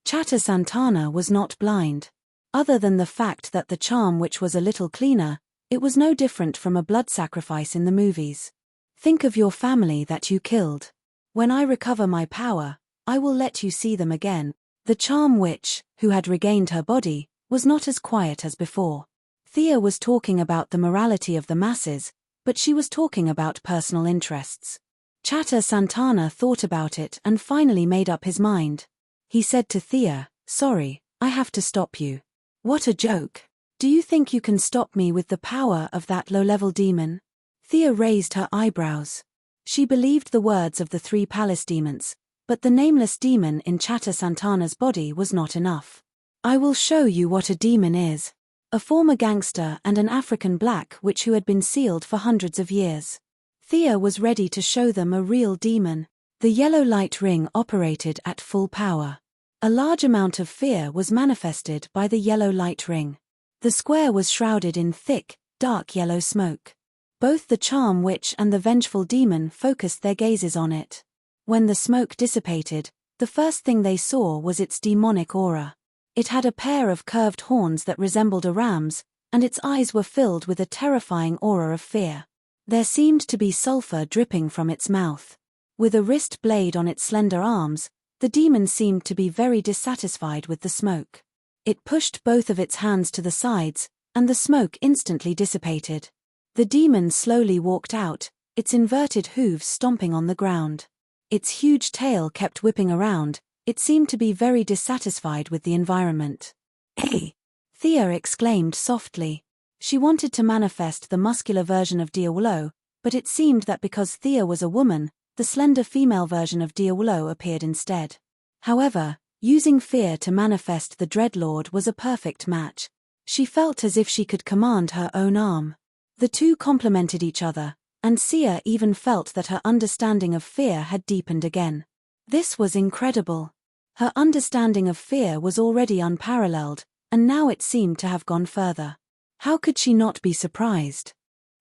Chatter Santana was not blind. Other than the fact that the Charm Witch was a little cleaner, it was no different from a blood sacrifice in the movies. "Think of your family that you killed. When I recover my power, I will let you see them again." The Charm Witch, who had regained her body, was not as quiet as before. Thea was talking about the morality of the masses, but she was talking about personal interests. Chatter Santana thought about it and finally made up his mind. He said to Thea, "Sorry, I have to stop you." "What a joke. Do you think you can stop me with the power of that low-level demon?" Thea raised her eyebrows. She believed the words of the 3 palace demons, but the nameless demon in Chatter Santana's body was not enough. "I will show you what a demon is." A former gangster and an African black witch who had been sealed for hundreds of years. Thea was ready to show them a real demon. The yellow light ring operated at full power. A large amount of fear was manifested by the yellow light ring. The square was shrouded in thick, dark yellow smoke. Both the Charm Witch and the vengeful demon focused their gazes on it. When the smoke dissipated, the first thing they saw was its demonic aura. It had a pair of curved horns that resembled a ram's, and its eyes were filled with a terrifying aura of fear. There seemed to be sulfur dripping from its mouth. With a wrist blade on its slender arms, the demon seemed to be very dissatisfied with the smoke. It pushed both of its hands to the sides, and the smoke instantly dissipated. The demon slowly walked out, its inverted hooves stomping on the ground. Its huge tail kept whipping around. It seemed to be very dissatisfied with the environment. "Hey!" Thea exclaimed softly. She wanted to manifest the muscular version of Diawolo, but it seemed that because Thea was a woman, the slender female version of Diawolo appeared instead. However, using fear to manifest the Dreadlord was a perfect match. She felt as if she could command her own arm. The two complemented each other, and Sia even felt that her understanding of fear had deepened again. This was incredible. Her understanding of fear was already unparalleled, and now it seemed to have gone further. How could she not be surprised?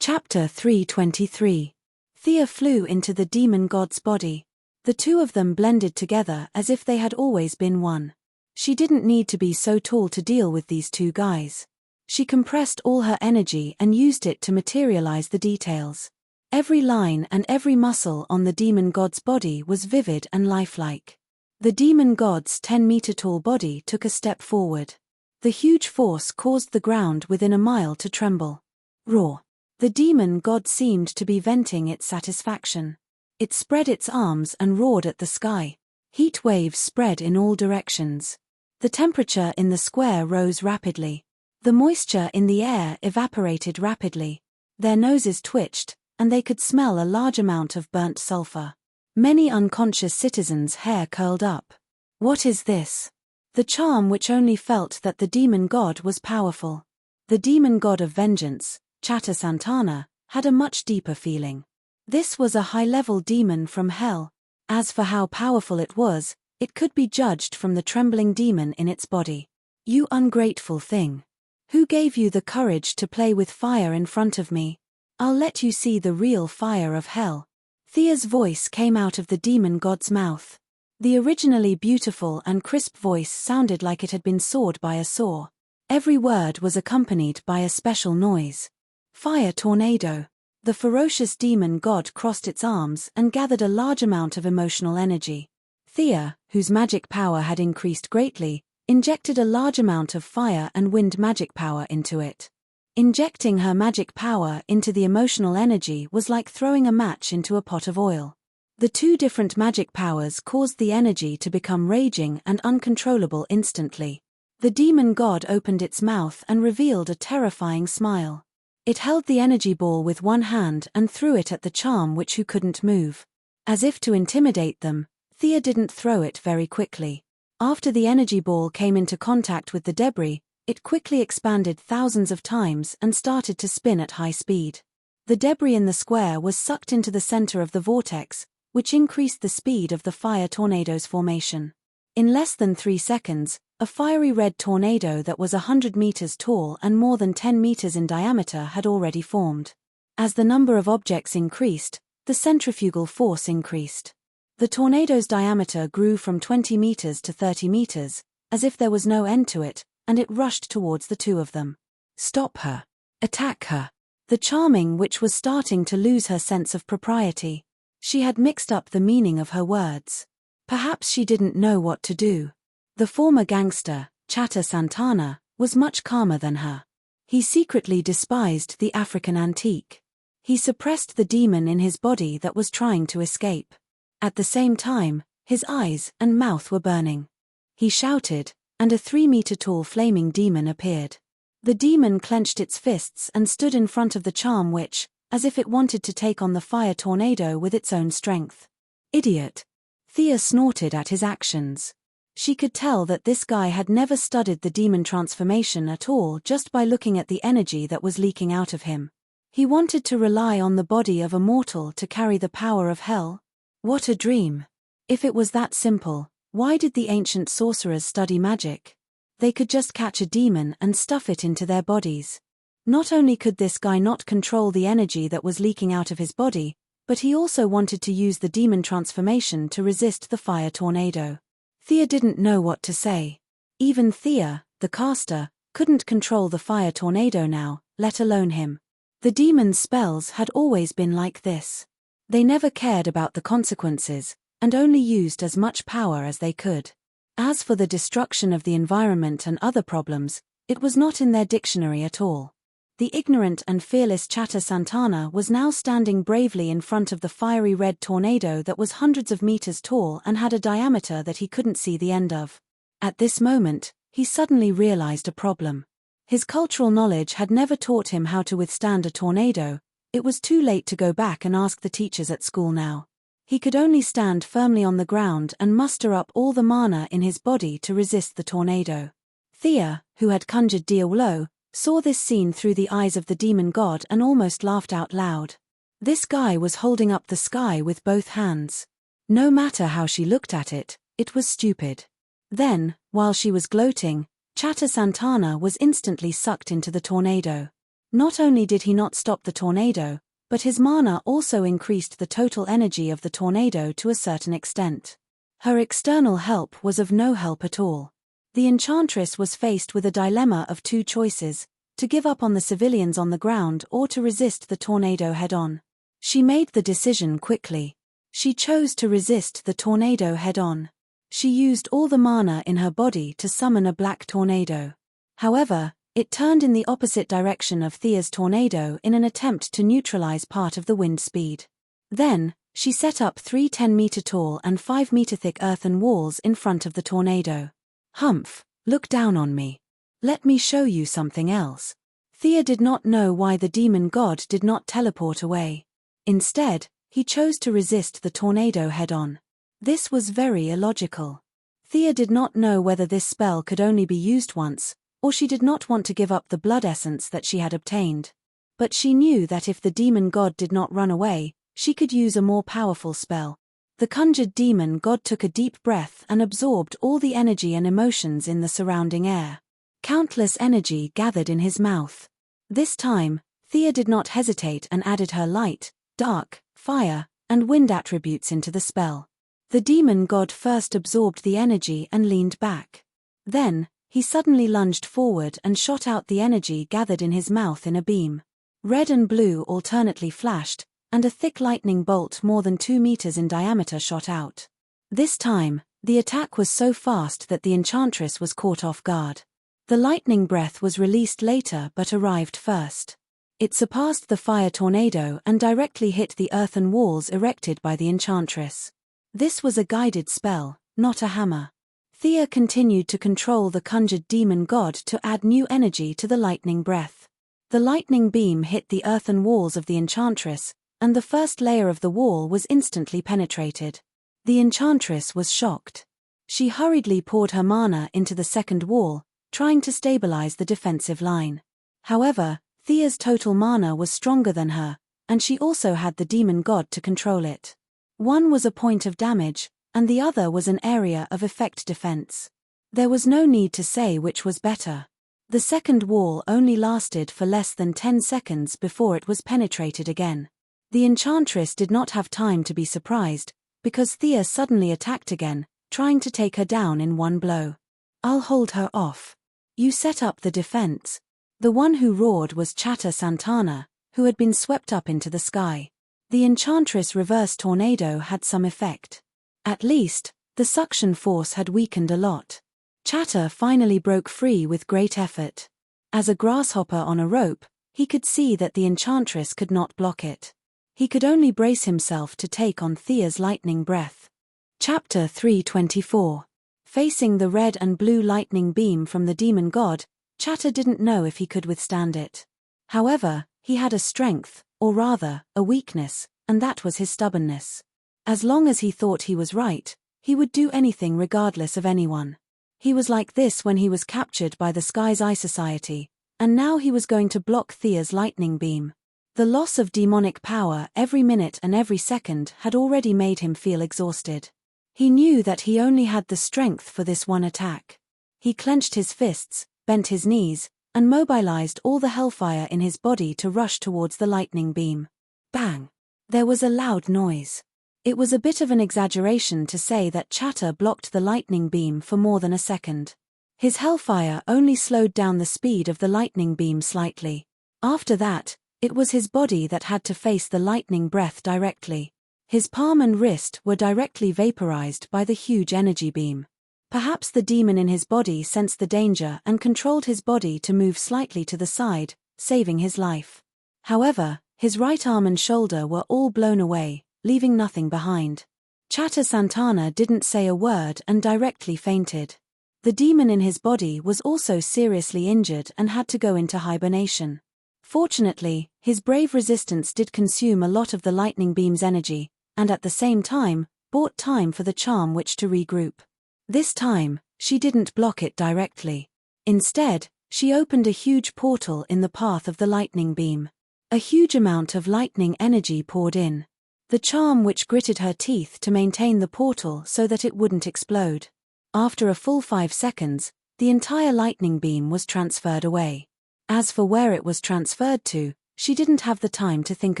Chapter 323. Thea flew into the demon god's body. The two of them blended together as if they had always been one. She didn't need to be so tall to deal with these two guys. She compressed all her energy and used it to materialize the details. Every line and every muscle on the demon god's body was vivid and lifelike. The demon god's 10-meter-tall body took a step forward. The huge force caused the ground within a mile to tremble. Roar! The demon god seemed to be venting its satisfaction. It spread its arms and roared at the sky. Heat waves spread in all directions. The temperature in the square rose rapidly. The moisture in the air evaporated rapidly. Their noses twitched, and they could smell a large amount of burnt sulfur. Many unconscious citizens' hair curled up. What is this? The charm which only felt that the demon god was powerful. The demon god of vengeance, Chatta Santana, had a much deeper feeling. This was a high-level demon from hell. As for how powerful it was, it could be judged from the trembling demon in its body. You ungrateful thing. Who gave you the courage to play with fire in front of me? I'll let you see the real fire of hell. Thea's voice came out of the demon god's mouth. The originally beautiful and crisp voice sounded like it had been sawed by a saw. Every word was accompanied by a special noise. Fire tornado. The ferocious demon god crossed its arms and gathered a large amount of emotional energy. Thea, whose magic power had increased greatly, injected a large amount of fire and wind magic power into it. Injecting her magic power into the emotional energy was like throwing a match into a pot of oil. The two different magic powers caused the energy to become raging and uncontrollable instantly. The demon god opened its mouth and revealed a terrifying smile. It held the energy ball with one hand and threw it at the charm who couldn't move. As if to intimidate them, Thea didn't throw it very quickly. After the energy ball came into contact with the debris, it quickly expanded thousands of times and started to spin at high speed. The debris in the square was sucked into the center of the vortex, which increased the speed of the fire tornado's formation. In less than 3 seconds, a fiery red tornado that was 100 meters tall and more than 10 meters in diameter had already formed. As the number of objects increased, the centrifugal force increased. The tornado's diameter grew from 20 meters to 30 meters, as if there was no end to it, and it rushed towards the two of them. Stop her. Attack her. The charming witch was starting to lose her sense of propriety. She had mixed up the meaning of her words. Perhaps she didn't know what to do. The former gangster, Chatta Santana, was much calmer than her. He secretly despised the African antique. He suppressed the demon in his body that was trying to escape. At the same time, his eyes and mouth were burning. He shouted, and a 3-meter-tall flaming demon appeared. The demon clenched its fists and stood in front of the charm witch, as if it wanted to take on the fire tornado with its own strength. Idiot! Thea snorted at his actions. She could tell that this guy had never studied the demon transformation at all just by looking at the energy that was leaking out of him. He wanted to rely on the body of a mortal to carry the power of hell? What a dream! If it was that simple, why did the ancient sorcerers study magic? They could just catch a demon and stuff it into their bodies. Not only could this guy not control the energy that was leaking out of his body, but he also wanted to use the demon transformation to resist the fire tornado. Thea didn't know what to say. Even Thea, the caster, couldn't control the fire tornado now, let alone him. The demon's spells had always been like this. They never cared about the consequences, and only used as much power as they could. As for the destruction of the environment and other problems, it was not in their dictionary at all. The ignorant and fearless Chatta Santana was now standing bravely in front of the fiery red tornado that was hundreds of meters tall and had a diameter that he couldn't see the end of. At this moment, he suddenly realized a problem. His cultural knowledge had never taught him how to withstand a tornado. It was too late to go back and ask the teachers at school now. He could only stand firmly on the ground and muster up all the mana in his body to resist the tornado. Thea, who had conjured Diawolo, saw this scene through the eyes of the demon god and almost laughed out loud. This guy was holding up the sky with both hands. No matter how she looked at it, it was stupid. Then, while she was gloating, Chatter Santana was instantly sucked into the tornado. Not only did he not stop the tornado, but his mana also increased the total energy of the tornado to a certain extent. Her external help was of no help at all. The enchantress was faced with a dilemma of two choices: to give up on the civilians on the ground or to resist the tornado head-on. She made the decision quickly. She chose to resist the tornado head-on. She used all the mana in her body to summon a black tornado. However, it turned in the opposite direction of Thea's tornado in an attempt to neutralize part of the wind speed. Then, she set up 3 10-meter-tall and 5-meter-thick earthen walls in front of the tornado. "Humph, look down on me. Let me show you something else." Thea did not know why the demon god did not teleport away. Instead, he chose to resist the tornado head-on. This was very illogical. Thea did not know whether this spell could only be used once, or she did not want to give up the blood essence that she had obtained. But she knew that if the demon god did not run away, she could use a more powerful spell. The conjured demon god took a deep breath and absorbed all the energy and emotions in the surrounding air. Countless energy gathered in his mouth. This time, Thea did not hesitate and added her light, dark, fire, and wind attributes into the spell. The demon god first absorbed the energy and leaned back. Then, he suddenly lunged forward and shot out the energy gathered in his mouth in a beam. Red and blue alternately flashed, and a thick lightning bolt more than 2 meters in diameter shot out. This time, the attack was so fast that the enchantress was caught off guard. The lightning breath was released later but arrived first. It surpassed the fire tornado and directly hit the earthen walls erected by the enchantress. This was a guided spell, not a hammer. Thea continued to control the conjured demon god to add new energy to the lightning breath. The lightning beam hit the earthen walls of the enchantress, and the first layer of the wall was instantly penetrated. The enchantress was shocked. She hurriedly poured her mana into the second wall, trying to stabilize the defensive line. However, Thea's total mana was stronger than her, and she also had the demon god to control it. One was a point of damage, and the other was an area of effect defense. There was no need to say which was better. The second wall only lasted for less than 10 seconds before it was penetrated again. The enchantress did not have time to be surprised, because Thea suddenly attacked again, trying to take her down in one blow. "I'll hold her off. You set up the defense." The one who roared was Chatter Santana, who had been swept up into the sky. The enchantress' reverse tornado had some effect. At least, the suction force had weakened a lot. Chatter finally broke free with great effort. As a grasshopper on a rope, he could see that the enchantress could not block it. He could only brace himself to take on Thea's lightning breath. Chapter 324. Facing the red and blue lightning beam from the demon god, Chatter didn't know if he could withstand it. However, he had a strength, or rather, a weakness, and that was his stubbornness. As long as he thought he was right, he would do anything regardless of anyone. He was like this when he was captured by the Sky's Eye Society, and now he was going to block Thea's lightning beam. The loss of demonic power every minute and every second had already made him feel exhausted. He knew that he only had the strength for this one attack. He clenched his fists, bent his knees, and mobilized all the hellfire in his body to rush towards the lightning beam. Bang! There was a loud noise. It was a bit of an exaggeration to say that Chatter blocked the lightning beam for more than a second. His hellfire only slowed down the speed of the lightning beam slightly. After that, it was his body that had to face the lightning breath directly. His palm and wrist were directly vaporized by the huge energy beam. Perhaps the demon in his body sensed the danger and controlled his body to move slightly to the side, saving his life. However, his right arm and shoulder were all blown away, leaving nothing behind. Chatter Santana didn't say a word and directly fainted. The demon in his body was also seriously injured and had to go into hibernation. Fortunately, his brave resistance did consume a lot of the lightning beam's energy, and at the same time, bought time for the charm witch to regroup. This time, she didn't block it directly. Instead, she opened a huge portal in the path of the lightning beam. A huge amount of lightning energy poured in. The charm witch gritted her teeth to maintain the portal so that it wouldn't explode. After a full 5 seconds, the entire lightning beam was transferred away. As for where it was transferred to, she didn't have the time to think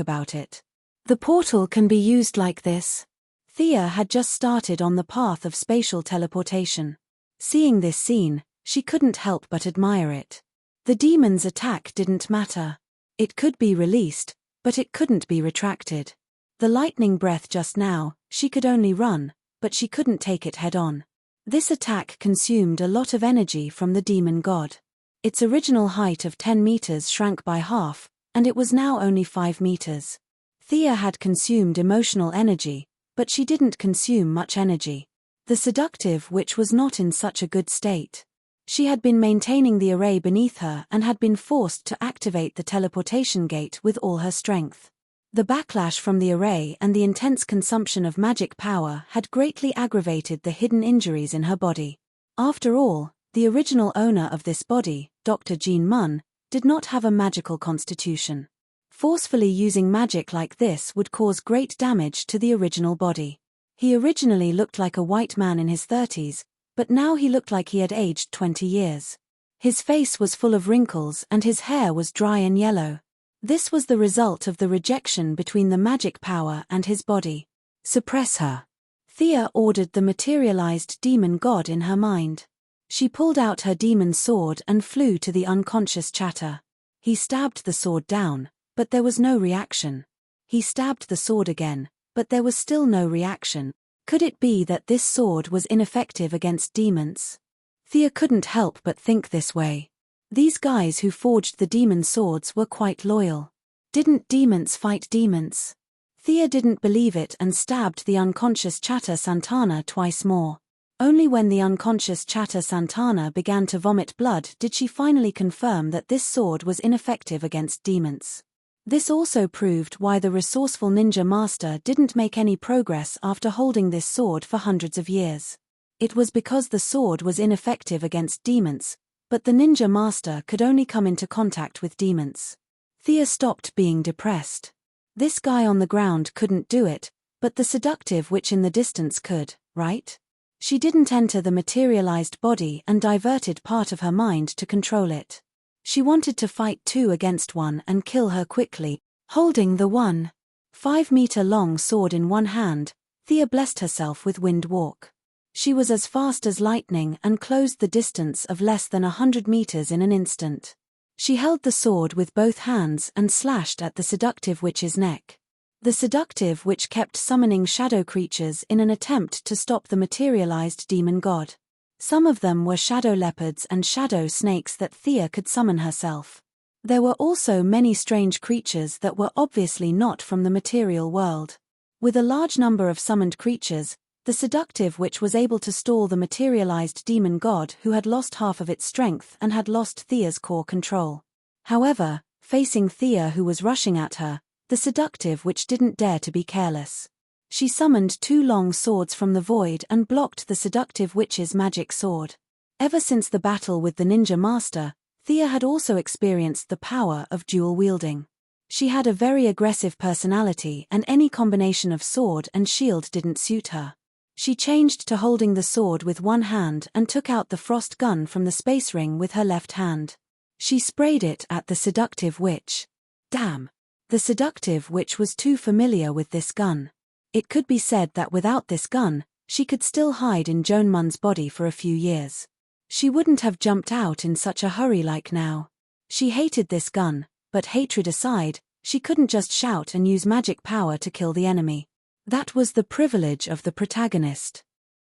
about it. The portal can be used like this. Thea had just started on the path of spatial teleportation. Seeing this scene, she couldn't help but admire it. The demon's attack didn't matter. It could be released, but it couldn't be retracted. The lightning breath just now, she could only run, but she couldn't take it head-on. This attack consumed a lot of energy from the demon god. Its original height of 10 meters shrank by half, and it was now only 5 meters. Thea had consumed emotional energy, but she didn't consume much energy. The seductive witch was not in such a good state. She had been maintaining the array beneath her and had been forced to activate the teleportation gate with all her strength. The backlash from the array and the intense consumption of magic power had greatly aggravated the hidden injuries in her body. After all, the original owner of this body, Dr. Jean Munn, did not have a magical constitution. Forcefully using magic like this would cause great damage to the original body. He originally looked like a white man in his 30s, but now he looked like he had aged 20 years. His face was full of wrinkles and his hair was dry and yellow. This was the result of the rejection between the magic power and his body. Suppress her. Thea ordered the materialized demon god in her mind. She pulled out her demon sword and flew to the unconscious Chatter. He stabbed the sword down, but there was no reaction. He stabbed the sword again, but there was still no reaction. Could it be that this sword was ineffective against demons? Thea couldn't help but think this way. These guys who forged the demon swords were quite loyal. Didn't demons fight demons? Thea didn't believe it and stabbed the unconscious Chatter Santana twice more. Only when the unconscious Chatter Santana began to vomit blood did she finally confirm that this sword was ineffective against demons. This also proved why the resourceful ninja master didn't make any progress after holding this sword for hundreds of years. It was because the sword was ineffective against demons, but the ninja master could only come into contact with demons. Thea stopped being depressed. This guy on the ground couldn't do it, but the seductive witch in the distance could, right? She didn't enter the materialized body and diverted part of her mind to control it. She wanted to fight 2 against 1 and kill her quickly, holding the 1.5-meter-long sword in one hand. Thea blessed herself with wind walk. She was as fast as lightning and closed the distance of less than 100 meters in an instant. She held the sword with both hands and slashed at the seductive witch's neck. The seductive witch kept summoning shadow creatures in an attempt to stop the materialized demon god. Some of them were shadow leopards and shadow snakes that Thea could summon herself. There were also many strange creatures that were obviously not from the material world. With a large number of summoned creatures, the seductive witch was able to stall the materialized demon god who had lost half of its strength and had lost Thea's core control. However, facing Thea who was rushing at her, the seductive witch didn't dare to be careless. She summoned 2 long swords from the void and blocked the seductive witch's magic sword. Ever since the battle with the ninja master, Thea had also experienced the power of dual wielding. She had a very aggressive personality and any combination of sword and shield didn't suit her. She changed to holding the sword with one hand and took out the frost gun from the space ring with her left hand. She sprayed it at the seductive witch. Damn! The seductive witch was too familiar with this gun. It could be said that without this gun, she could still hide in Joan Munn's body for a few years. She wouldn't have jumped out in such a hurry like now. She hated this gun, but hatred aside, she couldn't just shout and use magic power to kill the enemy. That was the privilege of the protagonist.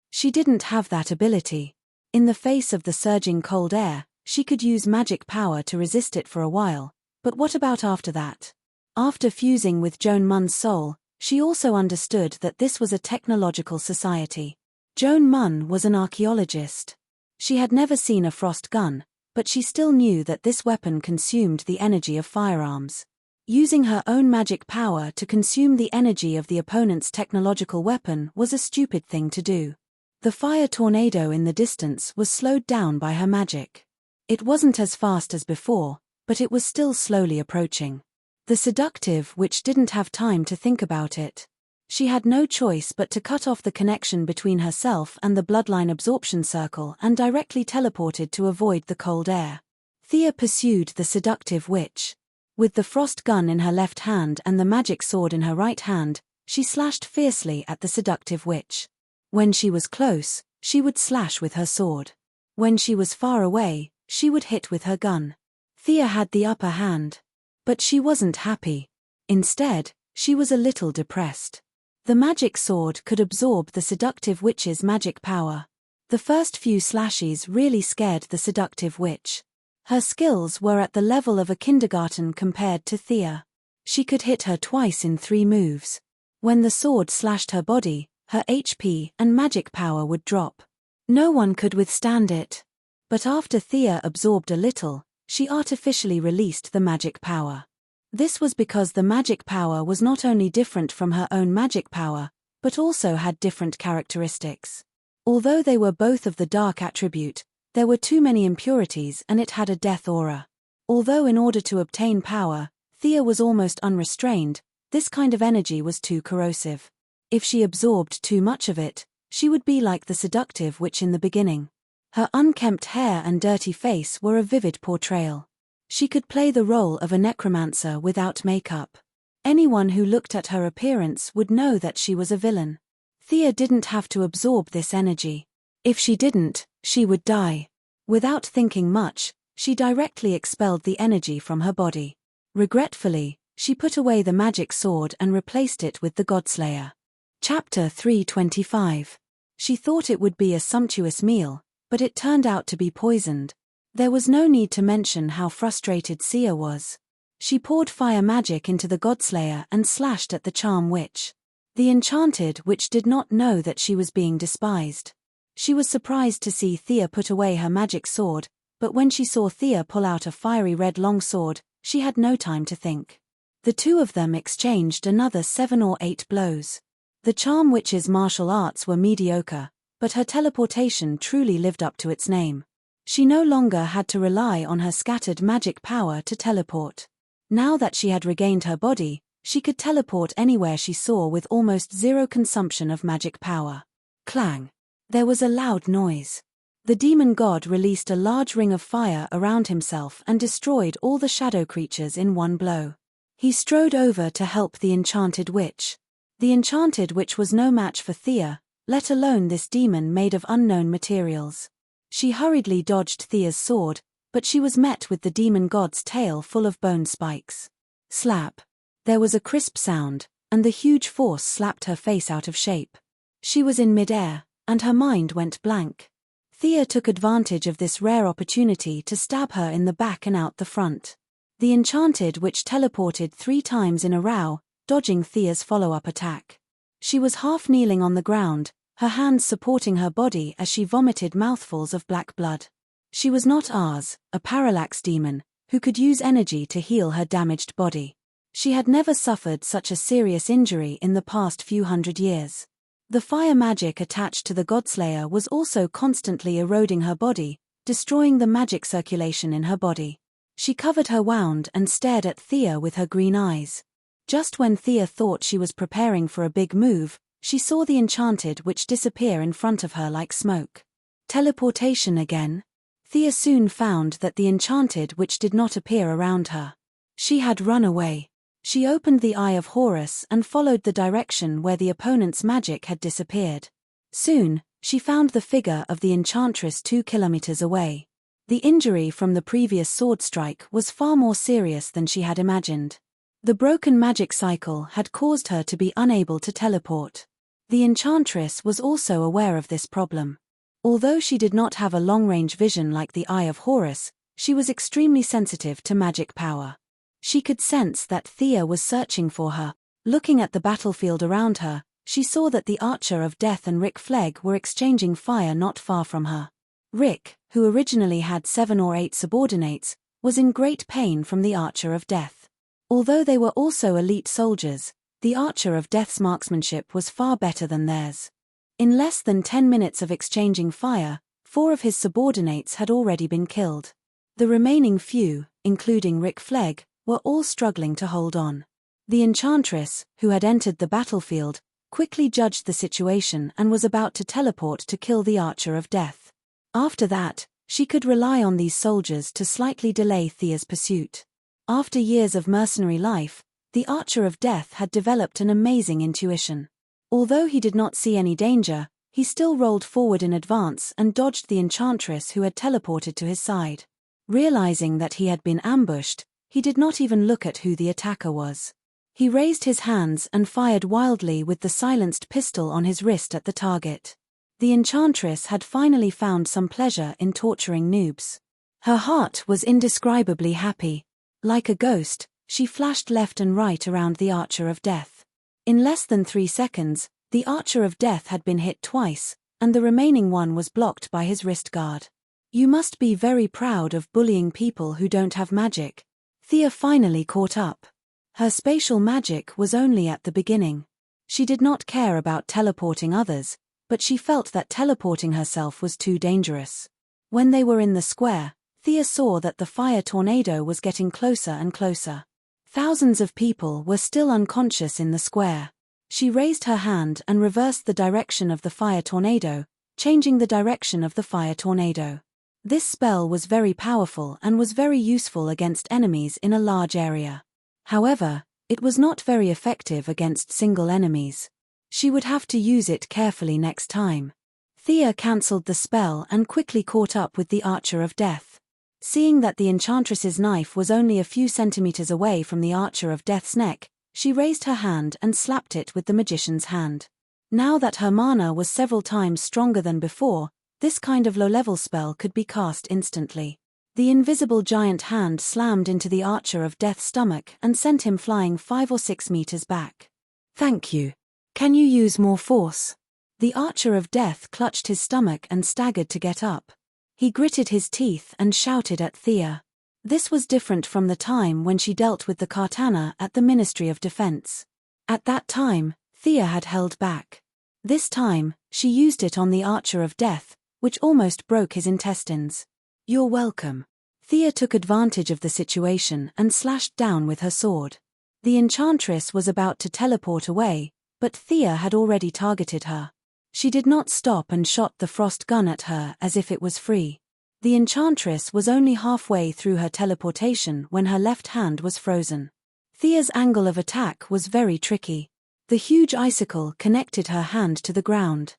She didn't have that ability. In the face of the surging cold air, she could use magic power to resist it for a while, but what about after that? After fusing with Joan Munn's soul, she also understood that this was a technological society. Joan Munn was an archaeologist. She had never seen a frost gun, but she still knew that this weapon consumed the energy of firearms. Using her own magic power to consume the energy of the opponent's technological weapon was a stupid thing to do. The fire tornado in the distance was slowed down by her magic. It wasn't as fast as before, but it was still slowly approaching. The seductive witch didn't have time to think about it. She had no choice but to cut off the connection between herself and the bloodline absorption circle and directly teleported to avoid the cold air. Thea pursued the seductive witch. With the frost gun in her left hand and the magic sword in her right hand, she slashed fiercely at the seductive witch. When she was close, she would slash with her sword. When she was far away, she would hit with her gun. Thea had the upper hand. But she wasn't happy. Instead, she was a little depressed. The magic sword could absorb the seductive witch's magic power. The first few slashes really scared the seductive witch. Her skills were at the level of a kindergarten compared to Thea. She could hit her twice in 3 moves. When the sword slashed her body, her HP and magic power would drop. No one could withstand it. But after Thea absorbed a little, she artificially released the magic power. This was because the magic power was not only different from her own magic power, but also had different characteristics. Although they were both of the dark attribute, there were too many impurities and it had a death aura. Although in order to obtain power, Thea was almost unrestrained, this kind of energy was too corrosive. If she absorbed too much of it, she would be like the seductive witch in the beginning. Her unkempt hair and dirty face were a vivid portrayal. She could play the role of a necromancer without makeup. Anyone who looked at her appearance would know that she was a villain. Thea didn't have to absorb this energy. If she didn't, she would die. Without thinking much, she directly expelled the energy from her body. Regretfully, she put away the magic sword and replaced it with the Godslayer. Chapter 325. She thought it would be a sumptuous meal, but it turned out to be poisoned. There was no need to mention how frustrated Sia was. She poured fire magic into the Godslayer and slashed at the charm witch. The enchanted witch did not know that she was being despised. She was surprised to see Thea put away her magic sword, but when she saw Thea pull out a fiery red long sword, she had no time to think. The two of them exchanged another 7 or 8 blows. The charm witch's martial arts were mediocre, but her teleportation truly lived up to its name. She no longer had to rely on her scattered magic power to teleport. Now that she had regained her body, she could teleport anywhere she saw with almost zero consumption of magic power. Clang! There was a loud noise. The demon god released a large ring of fire around himself and destroyed all the shadow creatures in one blow. He strode over to help the enchanted witch. The enchanted witch was no match for Thea, let alone this demon made of unknown materials. She hurriedly dodged Thea's sword, but she was met with the demon god's tail full of bone spikes. Slap! There was a crisp sound, and the huge force slapped her face out of shape. She was in midair, and her mind went blank. Thea took advantage of this rare opportunity to stab her in the back and out the front. The enchanted witch teleported 3 times in a row, dodging Thea's follow-up attack. She was half kneeling on the ground, her hands supporting her body as she vomited mouthfuls of black blood. She was not Ars, a parallax demon, who could use energy to heal her damaged body. She had never suffered such a serious injury in the past few hundred years. The fire magic attached to the Godslayer was also constantly eroding her body, destroying the magic circulation in her body. She covered her wound and stared at Thea with her green eyes. Just when Thea thought she was preparing for a big move, she saw the enchanted witch disappear in front of her like smoke. Teleportation again? Thea soon found that the enchanted witch did not appear around her. She had run away. She opened the Eye of Horus and followed the direction where the opponent's magic had disappeared. Soon, she found the figure of the enchantress 2 kilometers away. The injury from the previous sword strike was far more serious than she had imagined. The broken magic cycle had caused her to be unable to teleport. The enchantress was also aware of this problem. Although she did not have a long-range vision like the Eye of Horus, she was extremely sensitive to magic power. She could sense that Thea was searching for her. Looking at the battlefield around her, she saw that the Archer of Death and Rick Flegg were exchanging fire not far from her. Rick, who originally had 7 or 8 subordinates, was in great pain from the Archer of Death. Although they were also elite soldiers, the Archer of Death's marksmanship was far better than theirs. In less than 10 minutes of exchanging fire, 4 of his subordinates had already been killed. The remaining few, including Rick Flegg, were all struggling to hold on. The Enchantress, who had entered the battlefield, quickly judged the situation and was about to teleport to kill the Archer of Death. After that, she could rely on these soldiers to slightly delay Thea's pursuit. After years of mercenary life, the Archer of Death had developed an amazing intuition. Although he did not see any danger, he still rolled forward in advance and dodged the Enchantress who had teleported to his side. Realizing that he had been ambushed, he did not even look at who the attacker was. He raised his hands and fired wildly with the silenced pistol on his wrist at the target. The Enchantress had finally found some pleasure in torturing noobs. Her heart was indescribably happy. Like a ghost, she flashed left and right around the Archer of Death. In less than 3 seconds, the Archer of Death had been hit twice, and the remaining one was blocked by his wrist guard. You must be very proud of bullying people who don't have magic. Thea finally caught up. Her spatial magic was only at the beginning. She did not care about teleporting others, but she felt that teleporting herself was too dangerous. When they were in the square, Thea saw that the fire tornado was getting closer and closer. Thousands of people were still unconscious in the square. She raised her hand and reversed the direction of the fire tornado, changing the direction of the fire tornado. This spell was very powerful and was very useful against enemies in a large area. However, it was not very effective against single enemies. She would have to use it carefully next time. Thea cancelled the spell and quickly caught up with the Archer of Death. Seeing that the Enchantress's knife was only a few centimeters away from the Archer of Death's neck, she raised her hand and slapped it with the magician's hand. Now that her mana was several times stronger than before, this kind of low-level spell could be cast instantly. The invisible giant hand slammed into the Archer of Death's stomach and sent him flying 5 or 6 meters back. Thank you. Can you use more force? The Archer of Death clutched his stomach and staggered to get up. He gritted his teeth and shouted at Thea. This was different from the time when she dealt with the Kartana at the Ministry of Defense. At that time, Thea had held back. This time, she used it on the Archer of Death, which almost broke his intestines. You're welcome. Thea took advantage of the situation and slashed down with her sword. The Enchantress was about to teleport away, but Thea had already targeted her. She did not stop and shot the frost gun at her as if it was free. The Enchantress was only halfway through her teleportation when her left hand was frozen. Thea's angle of attack was very tricky. The huge icicle connected her hand to the ground.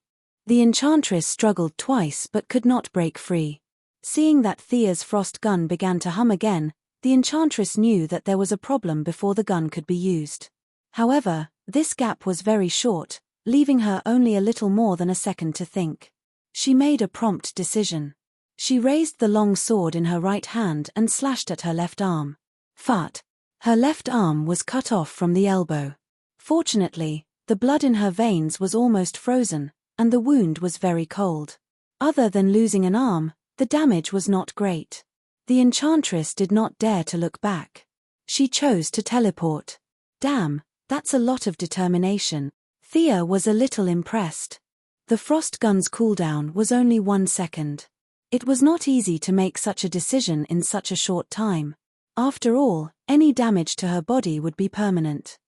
The Enchantress struggled twice but could not break free. Seeing that Thea's frost gun began to hum again, the Enchantress knew that there was a problem before the gun could be used. However, this gap was very short, leaving her only a little more than a second to think. She made a prompt decision. She raised the long sword in her right hand and slashed at her left arm. Fart! Her left arm was cut off from the elbow. Fortunately, the blood in her veins was almost frozen, and the wound was very cold. Other than losing an arm, the damage was not great. The Enchantress did not dare to look back. She chose to teleport. Damn, that's a lot of determination. Thea was a little impressed. The frost gun's cooldown was only 1 second. It was not easy to make such a decision in such a short time. After all, any damage to her body would be permanent.